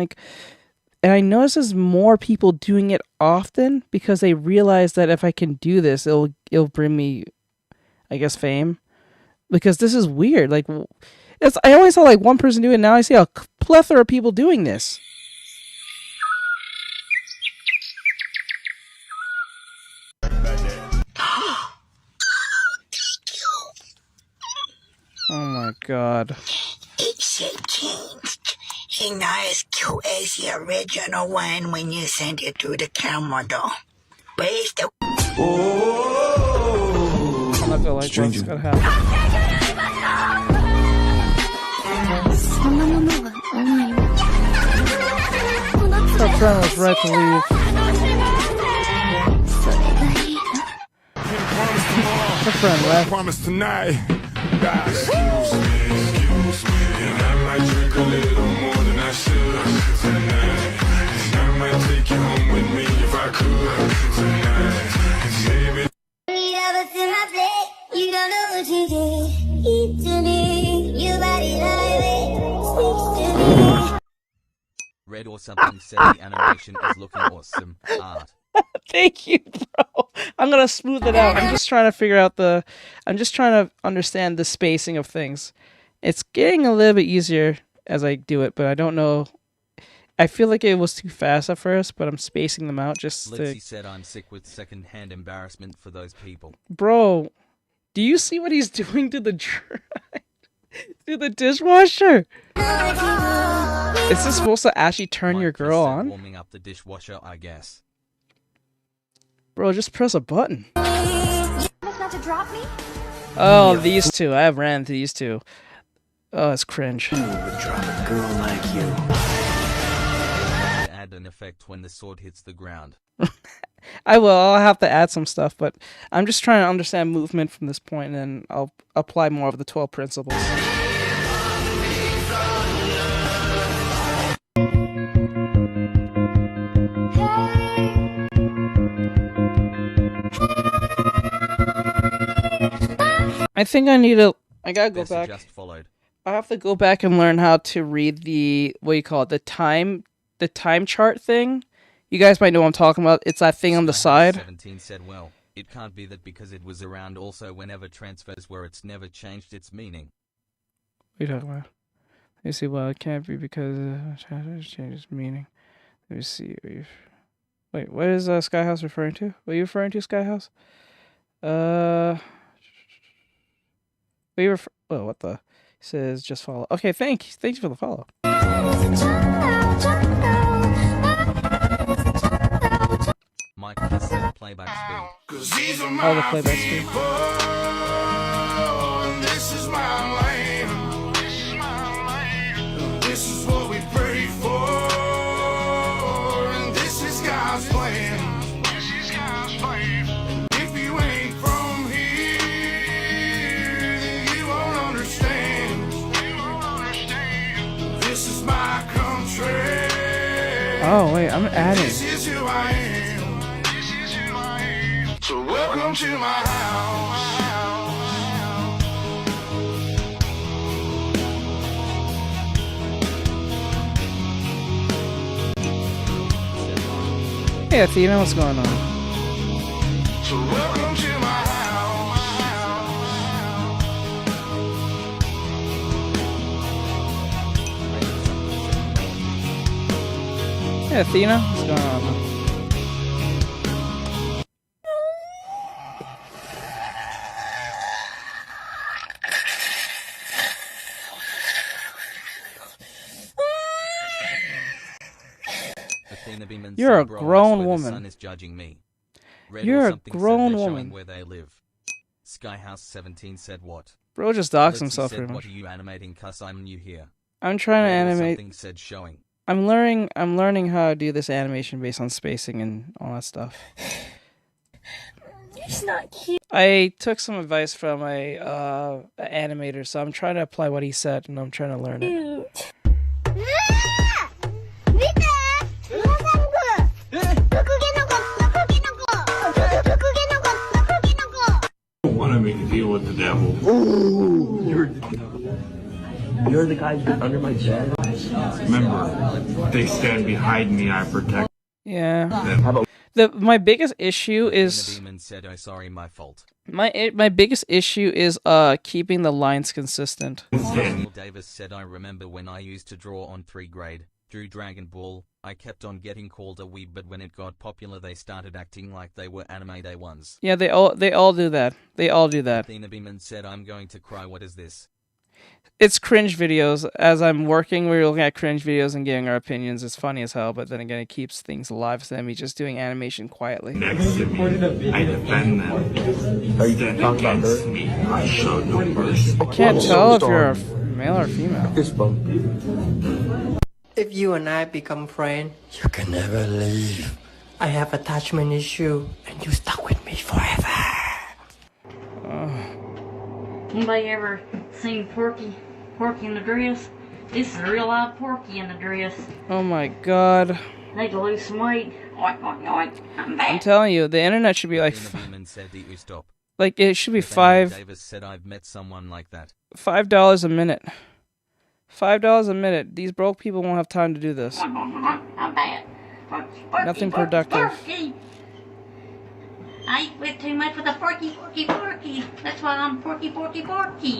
I notice there's more people doing it often because they realize that if I can do this, it'll bring me, I guess, fame. Because this is weird. Like, I always saw like one person do it. Now I see a plethora of people doing this. Oh my god. It should changed. He's not as cute as the original one when you sent it through the camera though. But it's the... I'm not gonna like what's gonna happen. Her friend was right to leave. Her friend left. Promise tonight. Excuse me, and I might drink a little more than I should tonight. And I might take you home with me if I could tonight. Baby. You don't know what you did. Eat to me. Your body like it. Red or something said, "The animation is looking awesome. Art." Thank you, bro. I'm gonna smooth it out. I'm just trying to understand the spacing of things. It's getting a little bit easier as I do it, but I don't know. I feel like it was too fast at first, but I'm spacing them out just Litzy to... said, "I'm sick with second-hand embarrassment for those people." Bro, do you see what he's doing to the to the dishwasher? Is this supposed to actually turn your girl on? Warming up the dishwasher, I guess. Bro, just press a button. Not to drop me? Oh, these two. I have ran into these two. Oh, it's cringe. Who would drop a girl like you? Add an effect when the sword hits the ground. I will. I'll have to add some stuff, but I'm just trying to understand movement from this point, and then I'll apply more of the 12 principles. I think I need to. I gotta go back. Just followed. I have to go back and learn how to read the the time chart thing. You guys might know what I'm talking about. It's that thing on the side. 17 said, well, it can't be that because it was around also whenever transfers were, it's never changed its meaning. What are you talking about? Let me see. Well, it can't be because transfers change its meaning. Let me see. Wait, what is Skyhouse referring to? What are you referring to, Skyhouse? Oh, what the? He says just follow. Okay, thanks for the follow. Mike has said playback speed. Oh, the playback speed. This is my lane. This is what we pray for. And this is God's plan. If you ain't from here, then you won't understand. This is my country. Oh, wait, I'm adding. This is who I am. So welcome to my house. Hey, Athena, what's going on? So welcome to my Hey, Athena, what's going on? You're a grown woman. You're a grown woman. Where they live. Skyhouse 17 said what? Bro just doxed himself pretty much. What are you animating? Cause I'm new here. I'm trying to animate. Something said showing. I'm learning how to do this animation based on spacing and all that stuff. It's not cute. I took some advice from a animator, so I'm trying to apply what he said, and I'm trying to learn it. I don't want to make a deal with the devil. Ooh, you're the guy who's under my bed. Remember, they stand behind me, I protect. Yeah. How about my biggest issue is said, "Oh, sorry, my fault." My biggest issue is keeping the lines consistent. Davis said, "I remember when I used to draw on 3 grade, drew Dragon Ball. I kept on getting called a weeb, but when it got popular, they started acting like they were anime day ones." Yeah, they all do that. They all do that. Athena Beeman said, "I'm going to cry. What is this?" It's cringe videos. As I'm working, we're looking at cringe videos and giving our opinions. It's funny as hell, but then again, it keeps things alive. So me just doing animation quietly. next to me? I defend them. Are you talking about her? Me, I show no mercy. I can't tell if you're a male or female. Fist bump. If you and I become friends, You can never leave. I have attachment issue, and you stuck with me forever. Anybody ever seen Porky in the dress? This is a real live Porky in the dress. Oh my god. Need to lose some weight. Oink, oink, oink. I'm back. I'm telling you, the internet should be like... said that you stop. Like, it should be Davis said, "I've met someone like that." $5 a minute. $5 a minute. These broke people won't have time to do this. I'm back. Porky, Nothing Porky, productive. Porky. I eat too much with the Porky. That's why I'm Porky. Porky.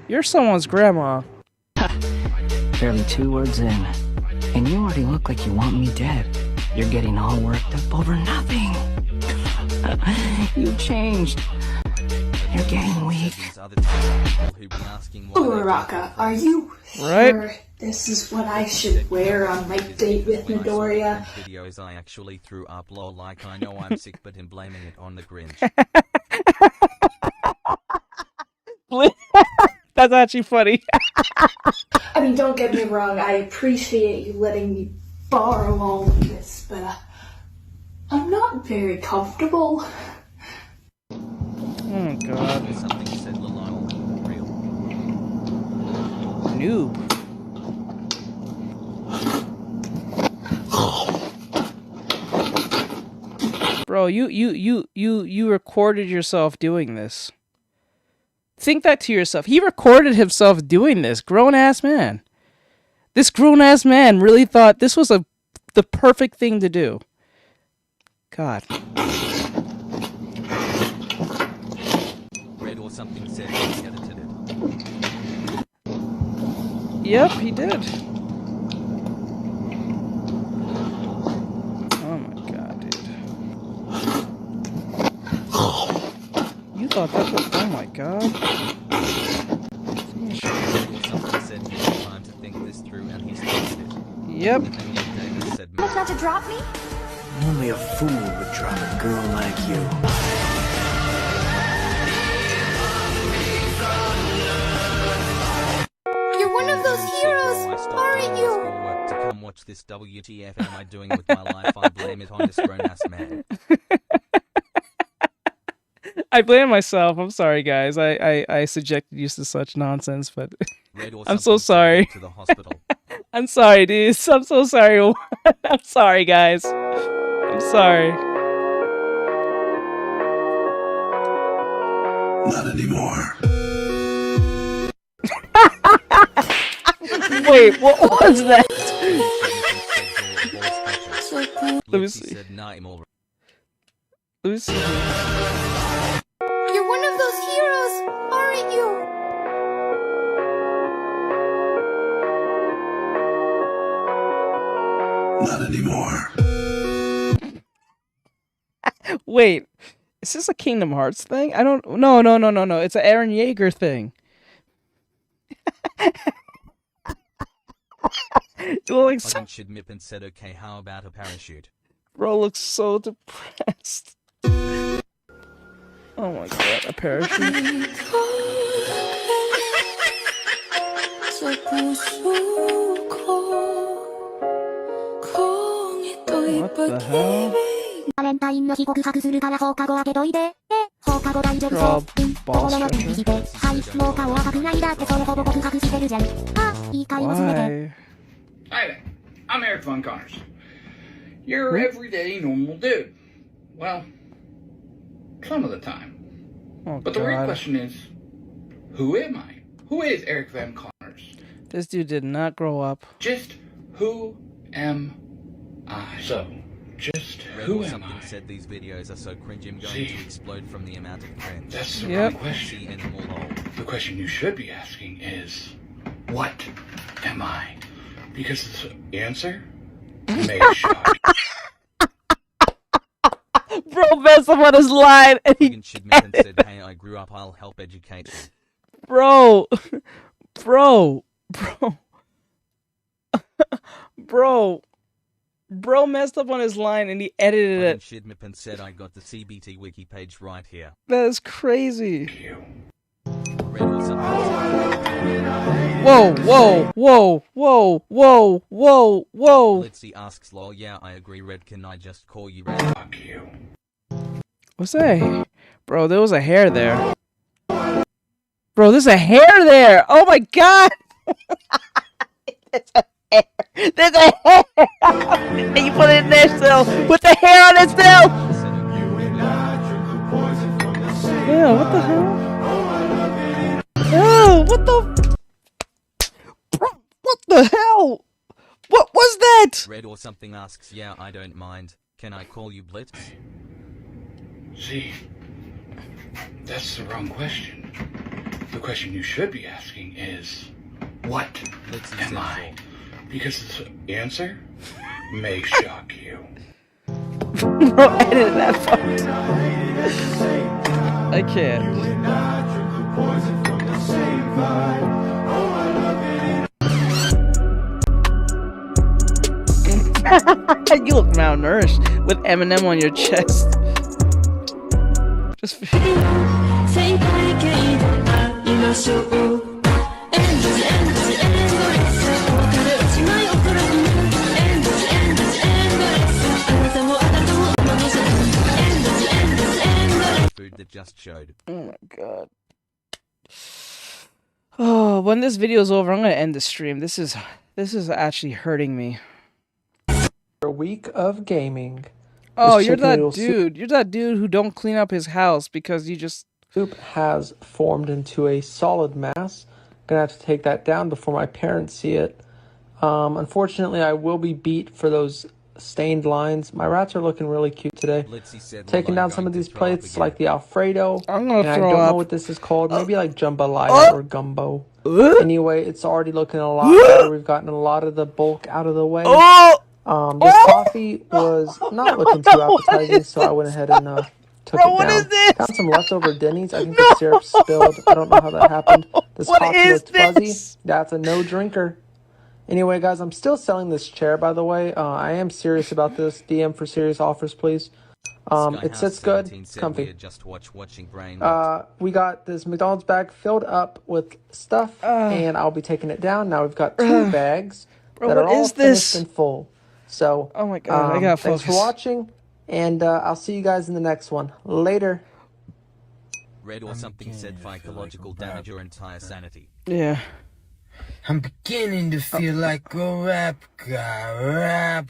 You're someone's grandma. Barely 2 words in, and you already look like you want me dead. You're getting all worked up over nothing. You've changed. You're getting weak. Uraraka, are you sure this is what I should wear on my date with Midoriya? Videos I actually threw up, lol, like I know I'm sick, but him blaming it on the Grinch. That's actually funny. I mean, don't get me wrong, I appreciate you letting me far along in this, but I'm not very comfortable. Oh god. Something said Lyle. Real. Noob. Bro, you recorded yourself doing this. Think that to yourself. He recorded himself doing this. Grown-ass man. This grown-ass man really thought this was the perfect thing to do. God. Read or something said he edited it. Yep, he did. Oh my god, dude. You thought that was... Oh my god. Something said he had time to think this through and he started it. Yep. And then David said, Not to drop me? Only a fool would drop a girl like you. You're one of those heroes, aren't you? To come watch this WTF am I doing with my life? I blame it on this grown-ass man. I blame myself. I'm sorry, guys. I subjected you to such nonsense, but I'm so sorry. To the hospital. I'm sorry, dudes. I'm so sorry. I'm sorry, guys. I'm sorry. Not anymore. Wait, what was that? Let me see. Let me see. You're one of those heroes, aren't you? Not anymore. Wait, is this a Kingdom Hearts thing? I don't... No. It's an Aaron Yeager thing. Should Mip and said, okay, how about a parachute? Bro looks so depressed. Oh my god, a parachute. What the hell? バレンタインの日告白するから放課後開けといて。放課後大丈夫そう心の分離して。はい、もう顔赤くないだってそれほぼ告白してるじゃん。あ、いい会話すべて。 Hi there, I'm Eric Von Connors. Your everyday normal dude. Well, some of the time. Oh, but the real question is, who am I? Who is Eric Van Connors? This dude did not grow up. Just who am I? So, just who am I? Said these videos are so cringe I'm going to explode from the amount of cringe. That's the wrong question. The question you should be asking is, what am I? Because the answer may shock you. Bro messed up on his line and he said, hey, I grew up, I'll help educate you. Bro messed up on his line and he edited it. Shidmip and said I got the CBT wiki page right here. That is crazy. Whoa. Litzy asks, lol, yeah, I agree, Red, can I just call you Red? Fuck you. What's that? Bro, there was a hair there. Bro, there's a hair there! Oh my god! There's a hair! There's a hair! And you put it in there still! With the hair on it still! Yeah, what the hell? Oh, what the... Bro, what the hell? What was that? Red or something asks, yeah, I don't mind. Can I call you Blitz? See, that's the wrong question. The question you should be asking is, what am I? Because the answer may shock you. Bro, edit that part. I can't. You look malnourished with Eminem on your chest. Just showed. Oh my god. Oh, when this video is over, I'm gonna end the stream. This is actually hurting me. A week of gaming. Oh, This you're chicken noodle that dude. You're that dude who don't clean up his house because you just... soup has formed into a solid mass. Gonna have to take that down before my parents see it. Unfortunately, I will be beat for those stained lines. My rats are looking really cute today. Taking down some of these plates like the Alfredo. I'm gonna and I throw don't up. know what this is called. Maybe like jambalaya or gumbo. Anyway, it's already looking a lot better. We've gotten a lot of the bulk out of the way. This coffee was not looking too appetizing, so I went ahead and took it down. What is this? Found some leftover Denny's. I think the syrup spilled. I don't know how that happened. This coffee looked fuzzy. That's a no drinker. Anyway, guys, I'm still selling this chair, by the way. I am serious about this. DM for serious offers, please. It sits good. It's comfy. We got this McDonald's bag filled up with stuff, and I'll be taking it down. Now we've got 2 bags that are all finished and full. So, oh my god, I gotta thanks for watching, and I'll see you guys in the next one. Later. Red or something said psychological damage your entire sanity. Yeah. I'm beginning to feel like a rap god.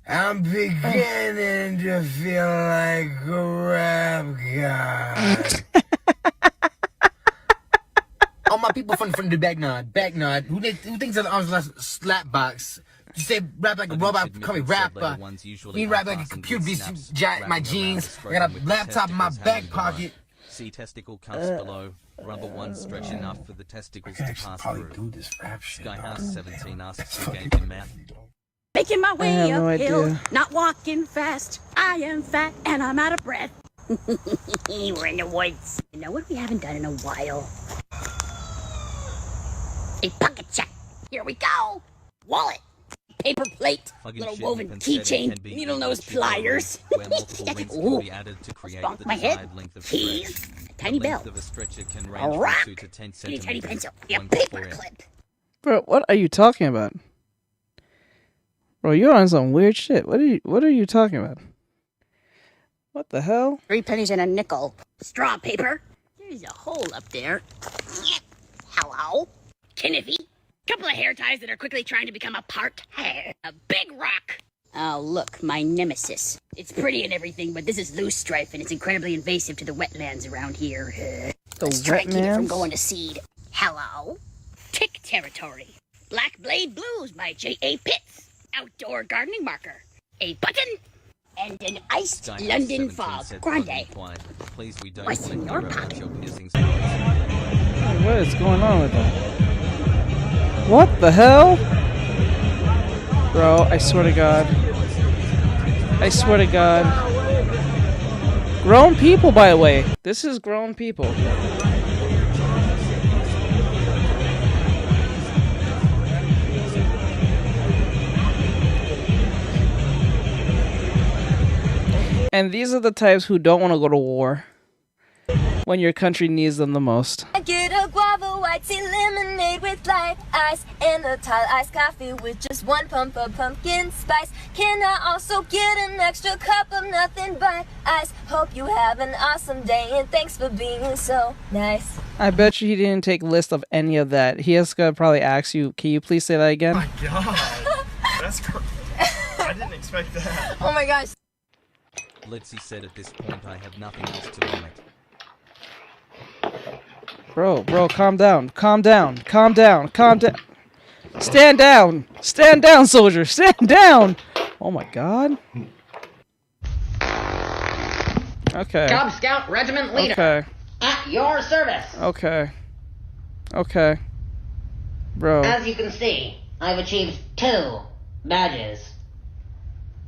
I'm beginning to feel like a rap god. All my people from the back nod, who thinks that I was last slap box. You say rap like a robot, call me rapper. Me rap like a computer beast, jack my jeans. I got a laptop in my back pocket. See testicle cuffs below. Rubber ones stretch enough for the testicles to pass through. Skyhouse17 asks who gave him math. Making my way no uphill, idea. not walking fast. I am fat and I'm out of breath. We're in the woods. You know what we haven't done in a while? A pocket check. Here we go. Wallet. Paper plate. Little woven keychain. Needle nose pliers. Ooh. Bonk my head. Keys. A tiny bell. A rock. Tiny pencil. A paper clip. Bro, what are you talking about? Bro, you're on some weird shit. What are you talking about? What the hell? 3 pennies and a nickel. Straw paper. There's a hole up there. Hello. Kniffy. Couple of hair ties that are quickly trying to become a part hair. A big rock. Oh, look, my nemesis. It's pretty and everything, but this is loose strife, and it's incredibly invasive to the wetlands around here. Let's try and keep it from going to seed. Hello. Tick territory. Black Blade Blues by J.A. Pitts. Outdoor gardening marker. A button. And an iced London fog. Grande. Please, we don't What's in your pocket? What is going on with that? What the hell? Bro, I swear to God. I swear to God. Grown people, by the way. This is grown people. And these are the types who don't want to go to war when your country needs them the most. I get a guava white tea lemonade with light ice and a tall iced coffee with just 1 pump of pumpkin spice. Can I also get an extra cup of nothing but ice? Hope you have an awesome day and thanks for being so nice. I bet you he didn't take a list of any of that. He has to probably ask you, can you please say that again? Oh my god. That's I didn't expect that. Oh my gosh. Litzy said at this point I have nothing else to vomit. Bro, calm down. Calm down. Calm down. Calm down. Stand down. Stand down, soldier. Stand down. Oh my god. Okay. Cub Scout Regiment Leader. Okay. At your service. Okay. Okay. Bro. As you can see, I've achieved 2 badges.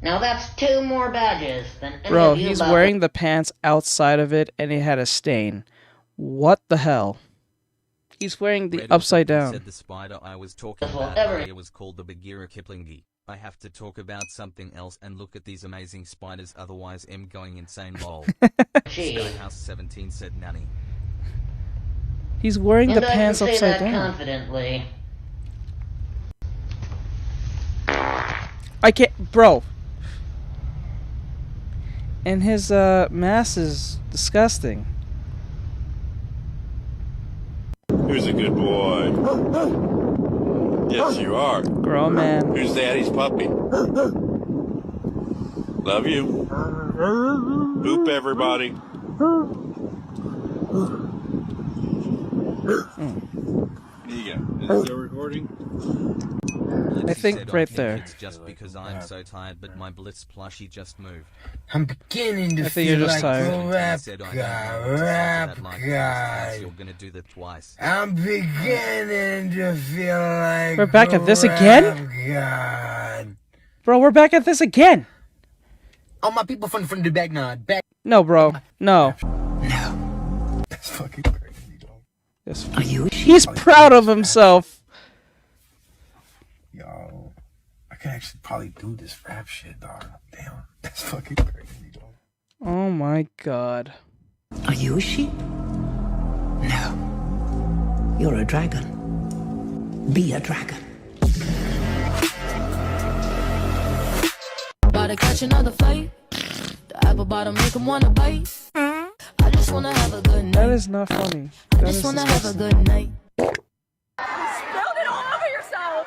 Now that's 2 more badges than any Bro, of you he's above. wearing the pants outside of it and it had a stain. What the hell? He's wearing the Red upside down. Said the spider I was talking about earlier was called the Bagheera Kiplingi. I have to talk about something else and look at these amazing spiders, otherwise I'm going insane lol. Skyhouse17 said nanny. He's wearing the pants I can say upside that down. confidently. I can't, bro. And his mask is disgusting. Who's a good boy? Yes, you are. Grown man. Who's daddy's puppy? Love you. Boop, everybody. There you go. Is it still recording? I think right there. It's just because I'm so tired, but my Blitz plushie just moved. I'm beginning to I think you're feel just like tired. a rap guy. You're gonna do that twice. I'm beginning to feel like We're back at this again? God. Bro, we're back at this again. All my people from the back. No, bro. No. That's fucking crazy, dog. Are you? He's proud of himself. Yo, I can actually probably do this rap shit, dog. Damn, that's fucking crazy, dog. Oh my god. Are you a sheep? No. You're a dragon. Be a dragon. About to catch another fight. The apple bottom make him wanna bite. I just wanna have a good night. That is not funny. I just wanna have a good night. You spilled it all over yourself.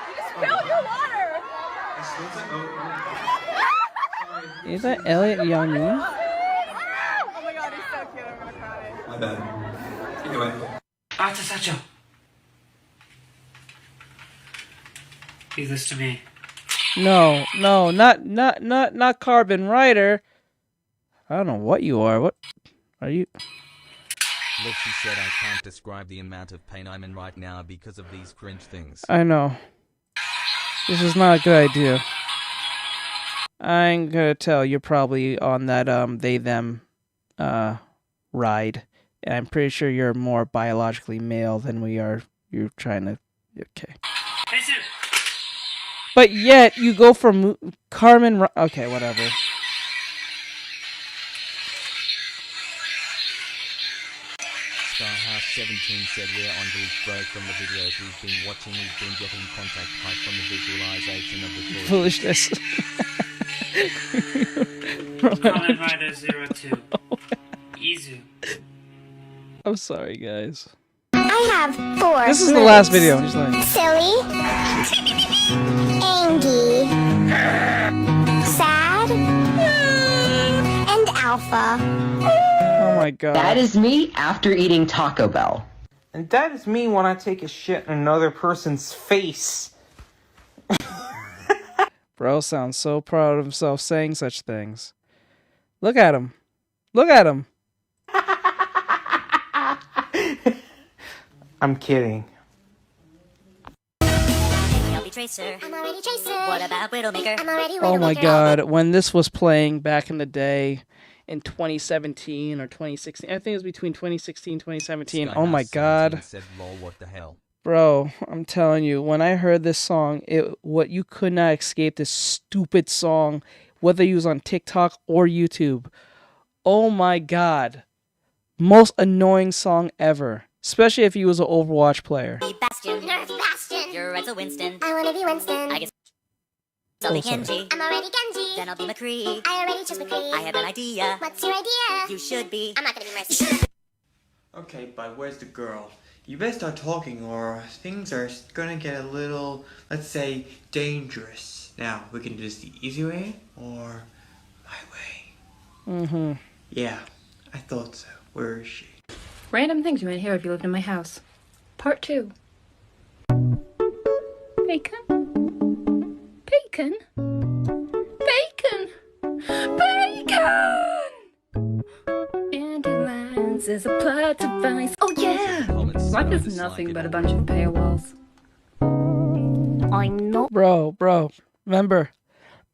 You just spilled your water. Is that Elliot Young? Oh my god, he's so cute. I'm gonna cry. My bad. Take it away. Artextric. Give this to me. No, not Carbon Rider. I don't know what you are. What are you? Lexi said I can't describe the amount of pain I'm in right now because of these cringe things. I know. This is not a good idea. I'm gonna tell you're probably on that they them ride. And I'm pretty sure you're more biologically male than we are. You're trying to okay. But yet you go from Carmen. Okay, whatever. Starhouse17 said we're on the break from the videos we've been watching. We've been getting contact height from the visualization of the choices. Foolishness. Common Rider 02. Izu. I'm sorry, guys. I have 4. This is the last video. I'm just like Silly, angry, sad, and alpha. oh my god. That is me after eating Taco Bell. And that is me when I take a shit in another person's face. Bro sounds so proud of himself saying such things. Look at him. Look at him. I'm kidding. Oh my god, when this was playing back in the day in 2017 or 2016, I think it was between 2016 and 2017. Oh my god. Said, lol, what the hell? Bro, I'm telling you, when I heard this song, what you could not escape this stupid song, whether you was on TikTok or YouTube. Oh my god. Most annoying song ever. Especially if you was an Overwatch player. Bastion, Nerf Bastion. You're Red Winston. I wanna be Winston. I guess I'll be Genji. I'm already Genji. Then I'll be McCree. I already chose McCree. I have an idea. What's your idea? You should be. I'm not gonna be Mercy. Okay, but where's the girl? You better start talking or things are gonna get a little, let's say, dangerous. Now, we can do this the easy way or my way. Mm-hmm. Yeah, I thought so. Where is she? Random things you might hear if you lived in my house. Part 2. Bacon. Bacon. Bacon. Bacon! Dandelions is a plot device. Oh yeah! Life is nothing but a bunch of paywalls. I'm not. Bro, remember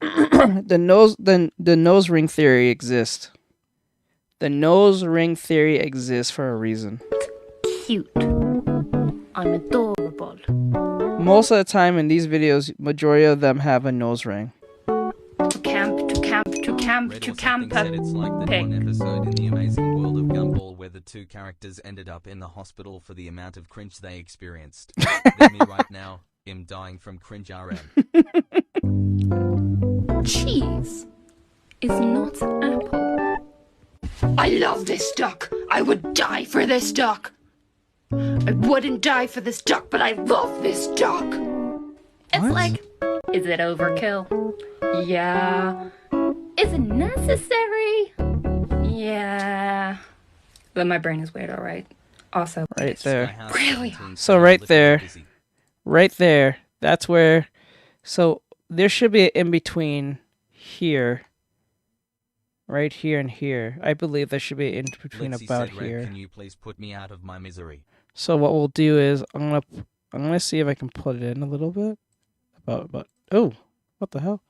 the nose ring theory exists. The nose ring theory exists for a reason. Cute. I'm adorable. Most of the time in these videos, majority of them have a nose ring. To camp. Said it's like the one episode in the Amazing World of Gumball where the two characters ended up in the hospital for the amount of cringe they experienced. Let me right now, I'm dying from cringe RM. Cheese. is not apple. I love this duck. I would die for this duck. I wouldn't die for this duck, but I love this duck. It's like, is it overkill? Yeah. Is it necessary? Yeah. But my brain is weird, alright. Also, Right there. Really? So right there. Right there. That's where... So there should be an in-between here. Right here and here. I believe there should be an in-between Blitzy about said, "Red, here. Can you please put me out of my misery?" So what we'll do is I'm gonna see if I can put it in a little bit. About oh, what the hell?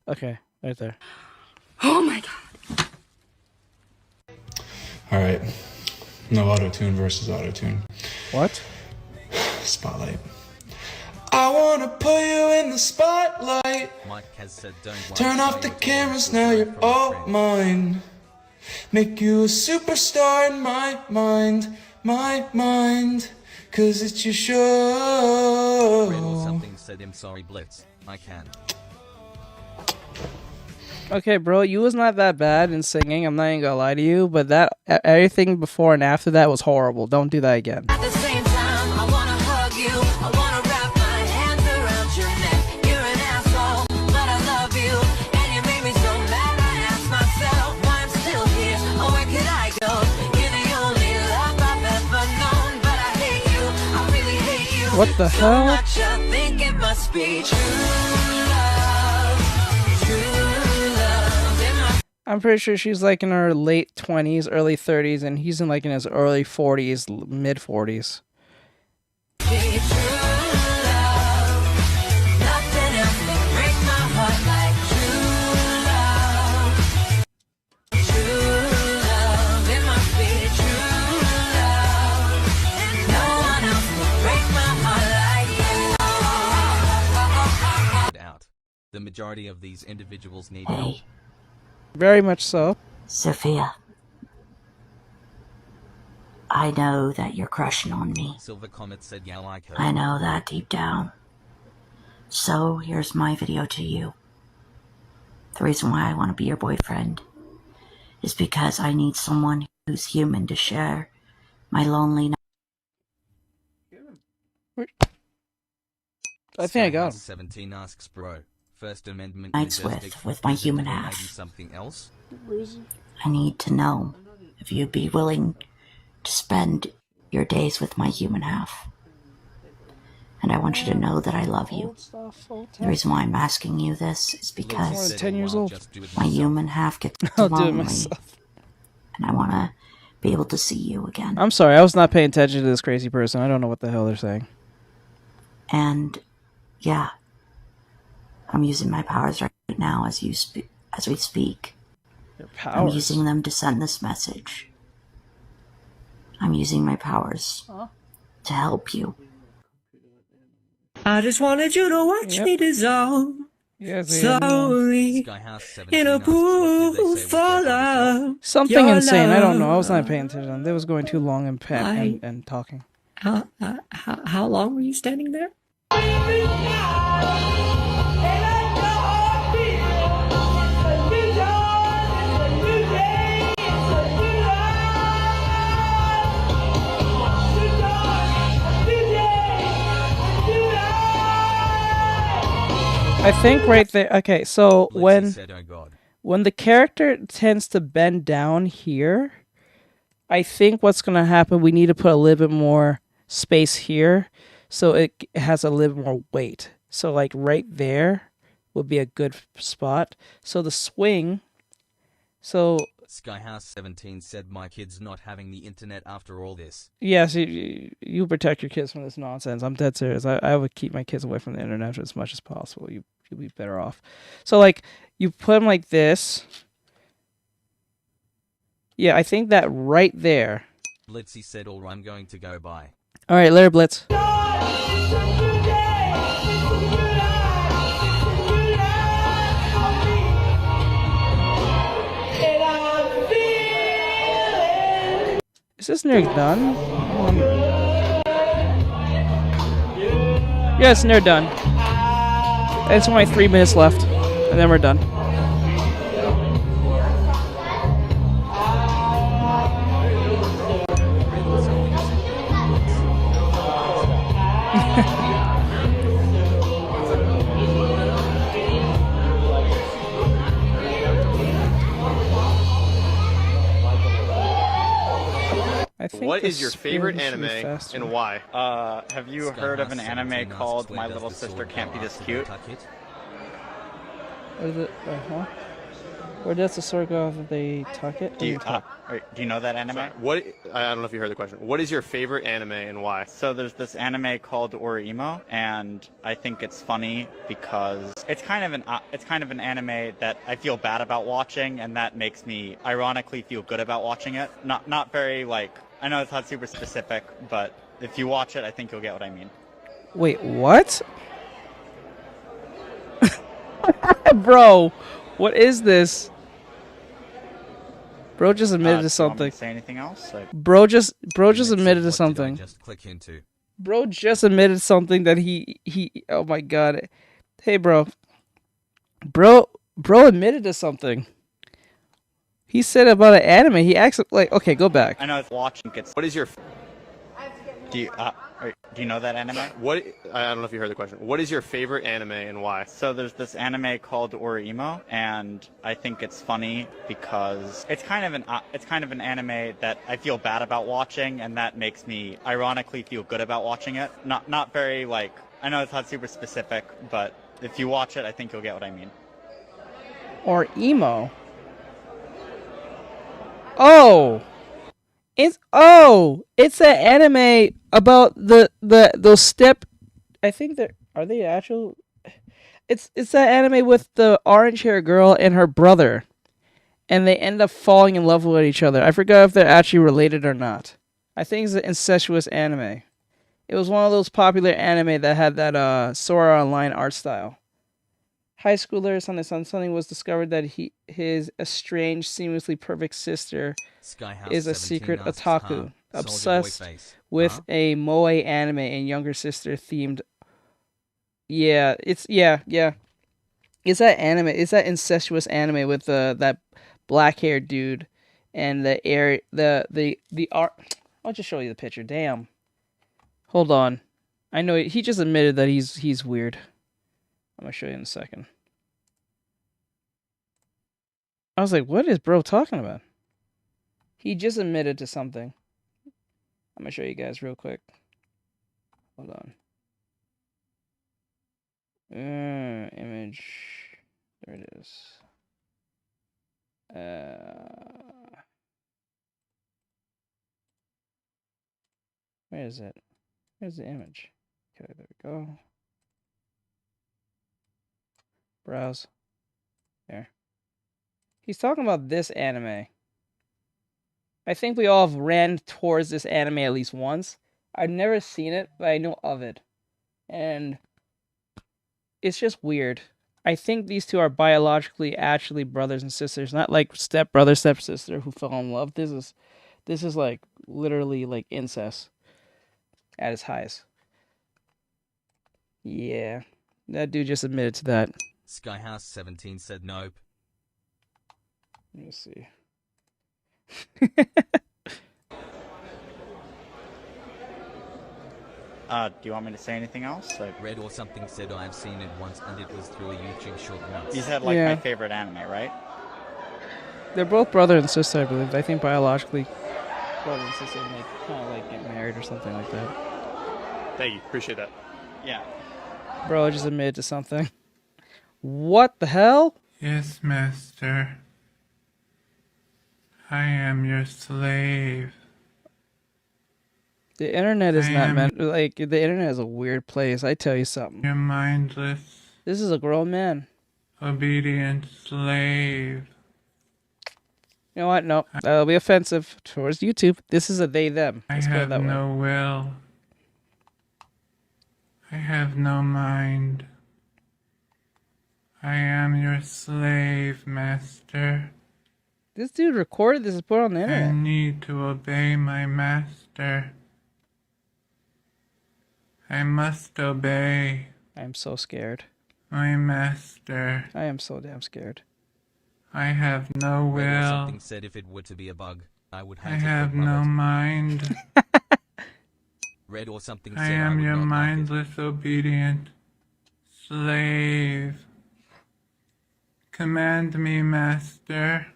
Okay, right there. Oh my god. Alright. No auto-tune versus auto-tune. What? Spotlight. I wanna put you in the spotlight. Mike has said, "Don't worry, Turn off the cameras, now you're all mine. Make you a superstar in my mind. My mind. Cause it's your show." Red or something said, "I'm sorry, Blitz. I can." Okay, bro, you was not that bad in singing. I'm not even gonna lie to you, but that everything before and after that was horrible. Don't do that again. At the same time, I wanna hug you. I wanna wrap my hands around your neck. You're an asshole, but I love you. And you made me so mad, I ask myself why I'm still here. Or where could I go? You're the only love I've ever known, but I hate you. I really hate you. What the so hell? much I think it must be true love. True love. I'm pretty sure she's like in her late 20s, early 30s, and he's in like in his early 40s, mid 40s. Out. The majority of these individuals need Hey. help. Very much so. Sophia, I know that you're crushing on me. Silver Comet said, "Yeah, I like her." I know that deep down. So here's my video to you. The reason why I want to be your boyfriend is because I need someone who's human to share my lonely I think I got him. 17 asks, "Bro, First Amendment nights majestic, with my is it human maybe half. something else?" I need to know if you'd be willing to spend your days with my human half. And I want you to know that I love you. The reason why I'm asking you this is because 10 years old. my human half gets I'll do it lonely, myself. and I want to be able to see you again. I'm sorry, I was not paying attention to this crazy person. I don't know what the hell they're saying. And yeah, I'm using my powers right now as we speak. Your I'm powers? using them to send this message. I'm using my powers to help you. I just wanted you to watch me dissolve slowly in a pool for love. Something Your insane. I don't know. I love. was not paying attention. They was going too long and and talking. How long were you standing there? I think right there. Okay, so Blitzy said, "Oh God." when the character tends to bend down here, I think what's gonna happen, we need to put a little bit more space here, so it has a little more weight. So like right there would be a good spot. So the swing. So Skyhouse17 said, "My kid's not having the internet after all this." yes, you protect your kids from this nonsense. I'm dead serious. I would keep my kids away from the internet as much as possible. You'll be better off. So like you put them like this. Yeah, I think that right there. Blitzy said, "All right, I'm going to go by." All right, later, Blitz. Is this near done? Yeah, it's near done. It's only 3 minutes left, and then we're done. What is your this favorite really should be anime faster. and why? Have you heard of an anime called My Little Sister Can't Be This Cute? What is it? Where does the sword go after they tuck it? Do you know that anime? Sorry, what? I don't know if you heard the question. What is your favorite anime and why? So there's this anime called Orimo, and I think it's funny because it's kind of an anime that I feel bad about watching, and that makes me ironically feel good about watching it. Not very like, I know it's not super specific, but if you watch it, I think you'll get what I mean. Wait, what? Bro, what is this? Bro just admitted to something. Say anything else? Bro just admitted to something. Just click into. Bro just admitted something that he oh my god. Hey bro. Bro admitted to something. He said about an anime. He acts like, okay, go back. I know it's watching. What is your? Do you know that anime? What? I don't know if you heard the question. What is your favorite anime and why? So there's this anime called Orimo, and I think it's funny because it's kind of an anime that I feel bad about watching, and that makes me ironically feel good about watching it. Not very like, I know it's not super specific, but if you watch it, I think you'll get what I mean. Or emo. Oh. It's an anime about those step. I think are they actual. It's that anime with the orange hair girl and her brother, and they end up falling in love with each other. I forgot if they're actually related or not. I think it's an incestuous anime. It was one of those popular anime that had that Sora Online art style. High schooler something was discovered that his estranged, seamlessly perfect sister is a secret otaku, obsessed with a moe anime and younger sister themed. Yeah, it's It's that anime. It's that incestuous anime with that black haired dude and the art. I'll just show you the picture. Damn. Hold on. I know he just admitted that he's weird. I'm gonna show you in a second. I was like, what is bro talking about? He just admitted to something. I'm gonna show you guys real quick. Hold on. Image. There it is. Where is it? Where's the image? Okay, there we go. Browse. There. He's talking about this anime. I think we all have ran towards this anime at least once. I've never seen it, but I know of it. And it's just weird. I think these two are biologically actually brothers and sisters, not like stepbrother, stepsister who fell in love. This is like literally like incest at its highest. Yeah. That dude just admitted to that. Skyhouse17 said nope. Let me see. Do you want me to say anything else? Red or something said I've seen it once and it was through a YouTube short once. You said like my favorite anime, right? They're both brother and sister, I believe. I think biologically brother and sister make kind of like get married or something like that. Thank you. Appreciate that. Yeah. Bro, I just admitted to something. What the hell? Yes, master. I am your slave. The internet is not meant like the internet is a weird place. I tell you something. You're mindless. This is a grown man. Obedient slave. You know what? No, that'll be offensive towards YouTube. This is a they them. I Let's put it have that way. no will. I have no mind. I am your slave, master. This dude recorded this and put it on the I internet. need to obey my master. I must obey. I am so scared. My master. I am so damn scared. I have no Red or will. something said if it were to be a bug, I would hate I it. have no mind. Red or something I said am would your not like it. mindless, obedient slave. Command me, master.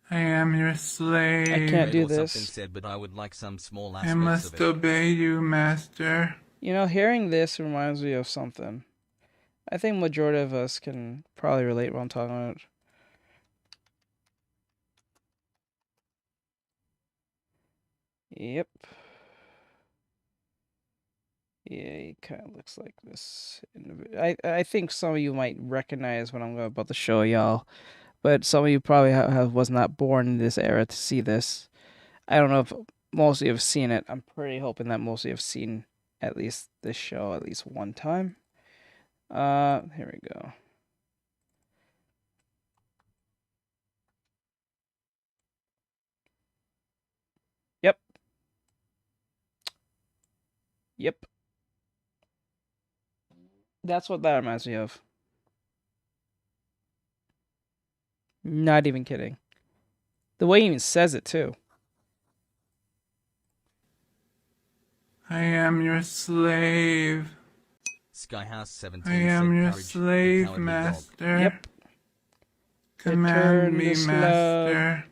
I am your slave. I can't do this. Said, but I would like some small I aspects must of it. obey you, master. You know, hearing this reminds me of something. I think majority of us can probably relate what I'm talking about. Yep. Yeah, it kind of looks like this. I think some of you might recognize what I'm about to show y'all, but some of you probably was not born in this era to see this. I don't know if most of you have seen it. I'm pretty hoping that most of you have seen at least this show at least one time. Here we go. Yep. Yep. That's what that reminds me of. Not even kidding. The way he even says it, too. I am your slave. Skyhouse 17 I am your courage, slave, master. Yep. Command me, master.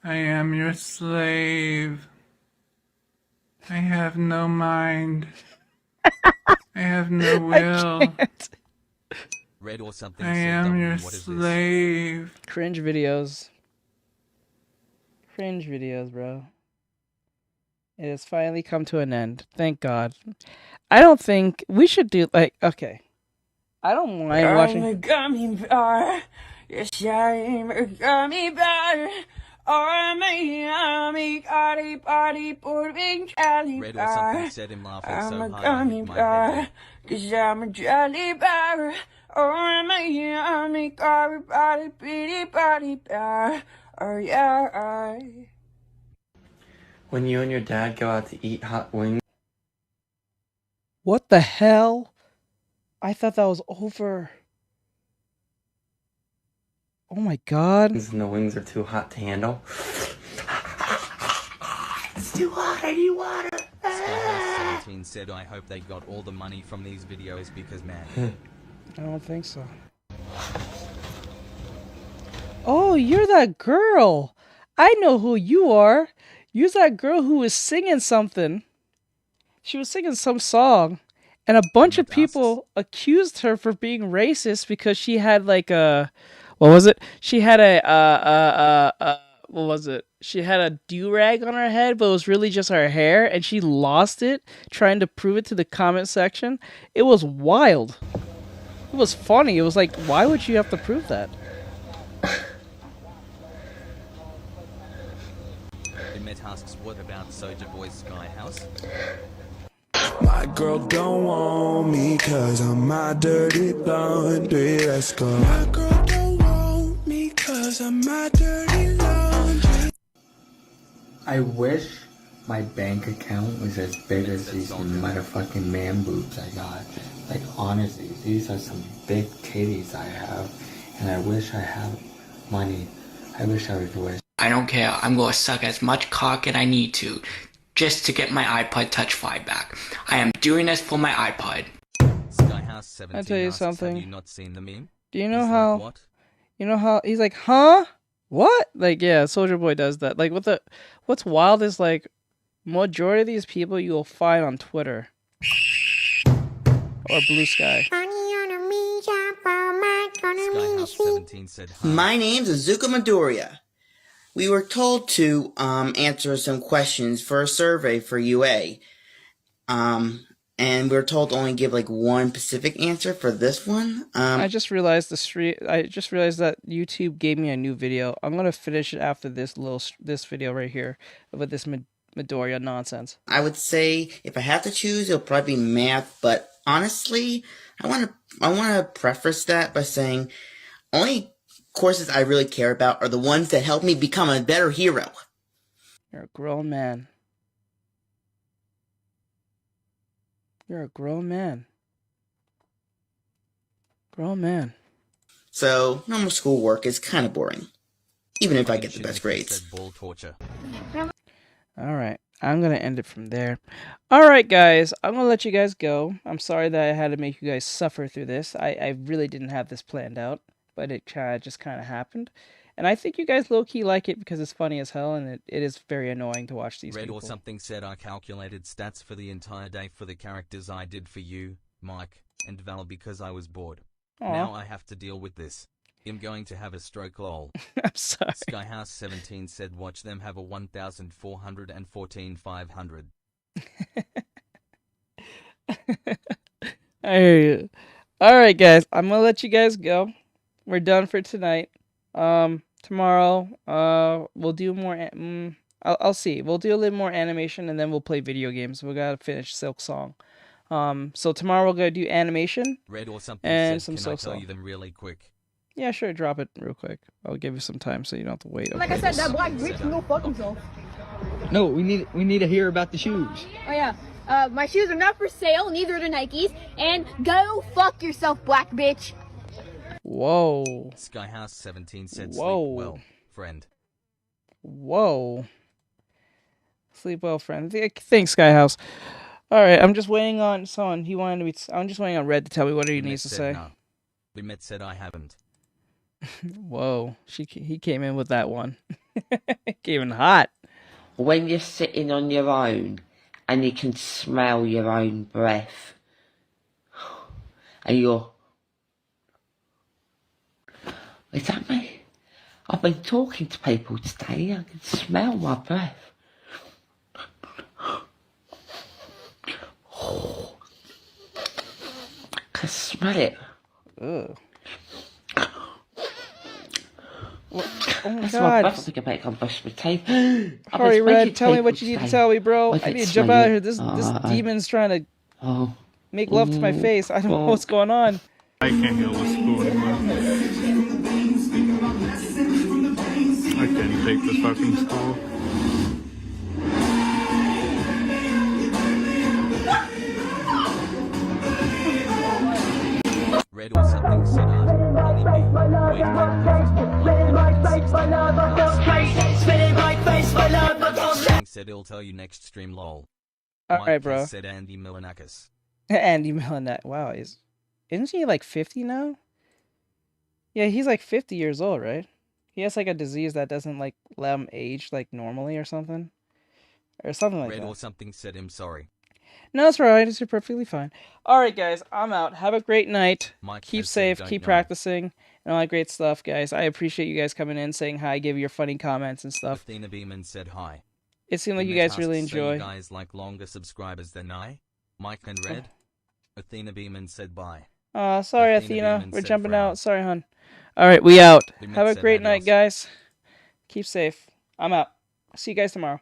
I am your slave. I have no mind. I have no will. Red or something. I am your slave. Cringe videos. Cringe videos, bro. It has finally come to an end. Thank God. I don't think we should do okay. I don't mind watching. I'm a gummy bear. Yes, I'm a gummy bear. I'm a yummy body pudding jelly Red or bear. something said him laughing I'm so a hard gummy my head. bear. 'Cause I'm a jelly bear. I'm a yummy body bear. Oh yeah. When you and your dad go out to eat hot wings. What the hell? I thought that was over. Oh my God. And the wings are too hot to handle. It's too hot, I need water. Skyhouse 17 said, I hope they got all the money from these videos because, man. I don't think so. Oh, you're that girl. I know who you are. You're that girl who was singing something. She was singing some song, and a bunch of people accused her for being racist because she had like a, what was it? She had what was it? She had a do-rag on her head, but it was really just her hair, and she lost it trying to prove it to the comment section. It was wild. It was funny. It was like, why would you have to prove that? Met asks, what about Soulja Boy's Skyhouse? My girl don't want me cause I'm my dirty laundry. Let's go. My girl don't want me cause I'm my dirty laundry. I wish my bank account was as big as these motherfucking man boobs I got. Like honestly, these are some big titties I have, and I wish I had money. I wish I was rich. I don't care. I'm gonna suck as much cock as I need to, just to get my iPod Touch 5 back. I am doing this for my iPod. Skyhouse 17 I'll tell you asks, something. have you not seen the meme? Do you know He's how? like, what? You know how he's like, huh? What? Like, yeah, Soulja Boy does that. Like, what's wild is like, majority of these people you will find on Twitter or Blue Sky. Skyhouse 17 said, hi. My name's Azuka Midoriya. We were told to answer some questions for a survey for UA. And we were told to only give like one specific answer for this one. I just realized that YouTube gave me a new video. I'm gonna finish it after this video right here with this Midoriya nonsense. I would say if I have to choose, it'll probably be math. But honestly, I want to preface that by saying only courses I really care about are the ones that help me become a better hero. You're a grown man. You're a grown man. Grown man. So, normal schoolwork is kind of boring. Even if I get the best grades. Ball torture. Alright, I'm going to end it from there. Alright, guys, I'm going to let you guys go. I'm sorry that I had to make you guys suffer through this. I really didn't have this planned out, but it just kind of happened. And I think you guys low-key like it because it's funny as hell, and it is very annoying to watch these Red people. or something said I calculated stats for the entire day for the characters I did for you, Mike, and Val because I was bored. Aw. Now I have to deal with this. I'm going to have a stroke lol. I'm sorry. Skyhouse17 said watch them have a 1,414 500. I hear you. Alright guys, I'm gonna let you guys go. We're done for tonight. Tomorrow, we'll do more, I'll see. We'll do a little more animation and then we'll play video games. We gotta finish Silk Song. So tomorrow we're gonna do animation. Red or something and said, some can I Silk tell Song. you them really quick? Yeah, sure, drop it real quick. I'll give you some time so you don't have to wait. Like I said, that black bitch can go fuck himself. No, we need to hear about the shoes. Oh yeah. My shoes are not for sale, neither are the Nikes. And go fuck yourself, black bitch. Whoa. Skyhouse17 said Whoa. sleep well, friend. Whoa. Sleep well, friend. Thanks, Skyhouse. Alright, I'm just waiting on someone. I'm just waiting on Red to tell me what he needs to say. No. Limet said I haven't. Whoa. He came in with that one. Came in hot. When you're sitting on your own and you can smell your own breath and you're, is that me? I've been talking to people today, I can smell my breath. I can smell it. Ugh. Oh my That's god. my breath. I think I better go and brush my teeth. Hurry, Red, tell me what you need to tell me, bro. I need to jump out of here. This demon's trying to make love to my face. I don't know what's going on. I can't heal this school anymore. I can't take this fucking school. Red or something said said he'll tell you next stream lol. Alright, bro. Said Andy Milanakis. Andy Milanet. Wow, isn't he like 50 now? Yeah, he's like 50 years old, right? He has like a disease that doesn't like let him age like normally or something. Or something like Red that. or something said I'm sorry. No, it's alright. It's perfectly fine. Alright, guys. I'm out. Have a great night. Mike Keep has safe. said don't Keep know. practicing. And all that great stuff, guys. I appreciate you guys coming in, saying hi, give your funny comments and stuff. Athena Beeman said hi. It seemed like you Limet guys really asks, "So enjoy. you guys like longer subscribers than I? Mike and Red? Athena Beeman said bye. Sorry, Athena Athena. Beeman We're said jumping frown. out. Sorry, hon. Alright, we out. Limet Have a said great night, adios. guys. Keep safe. I'm out. See you guys tomorrow.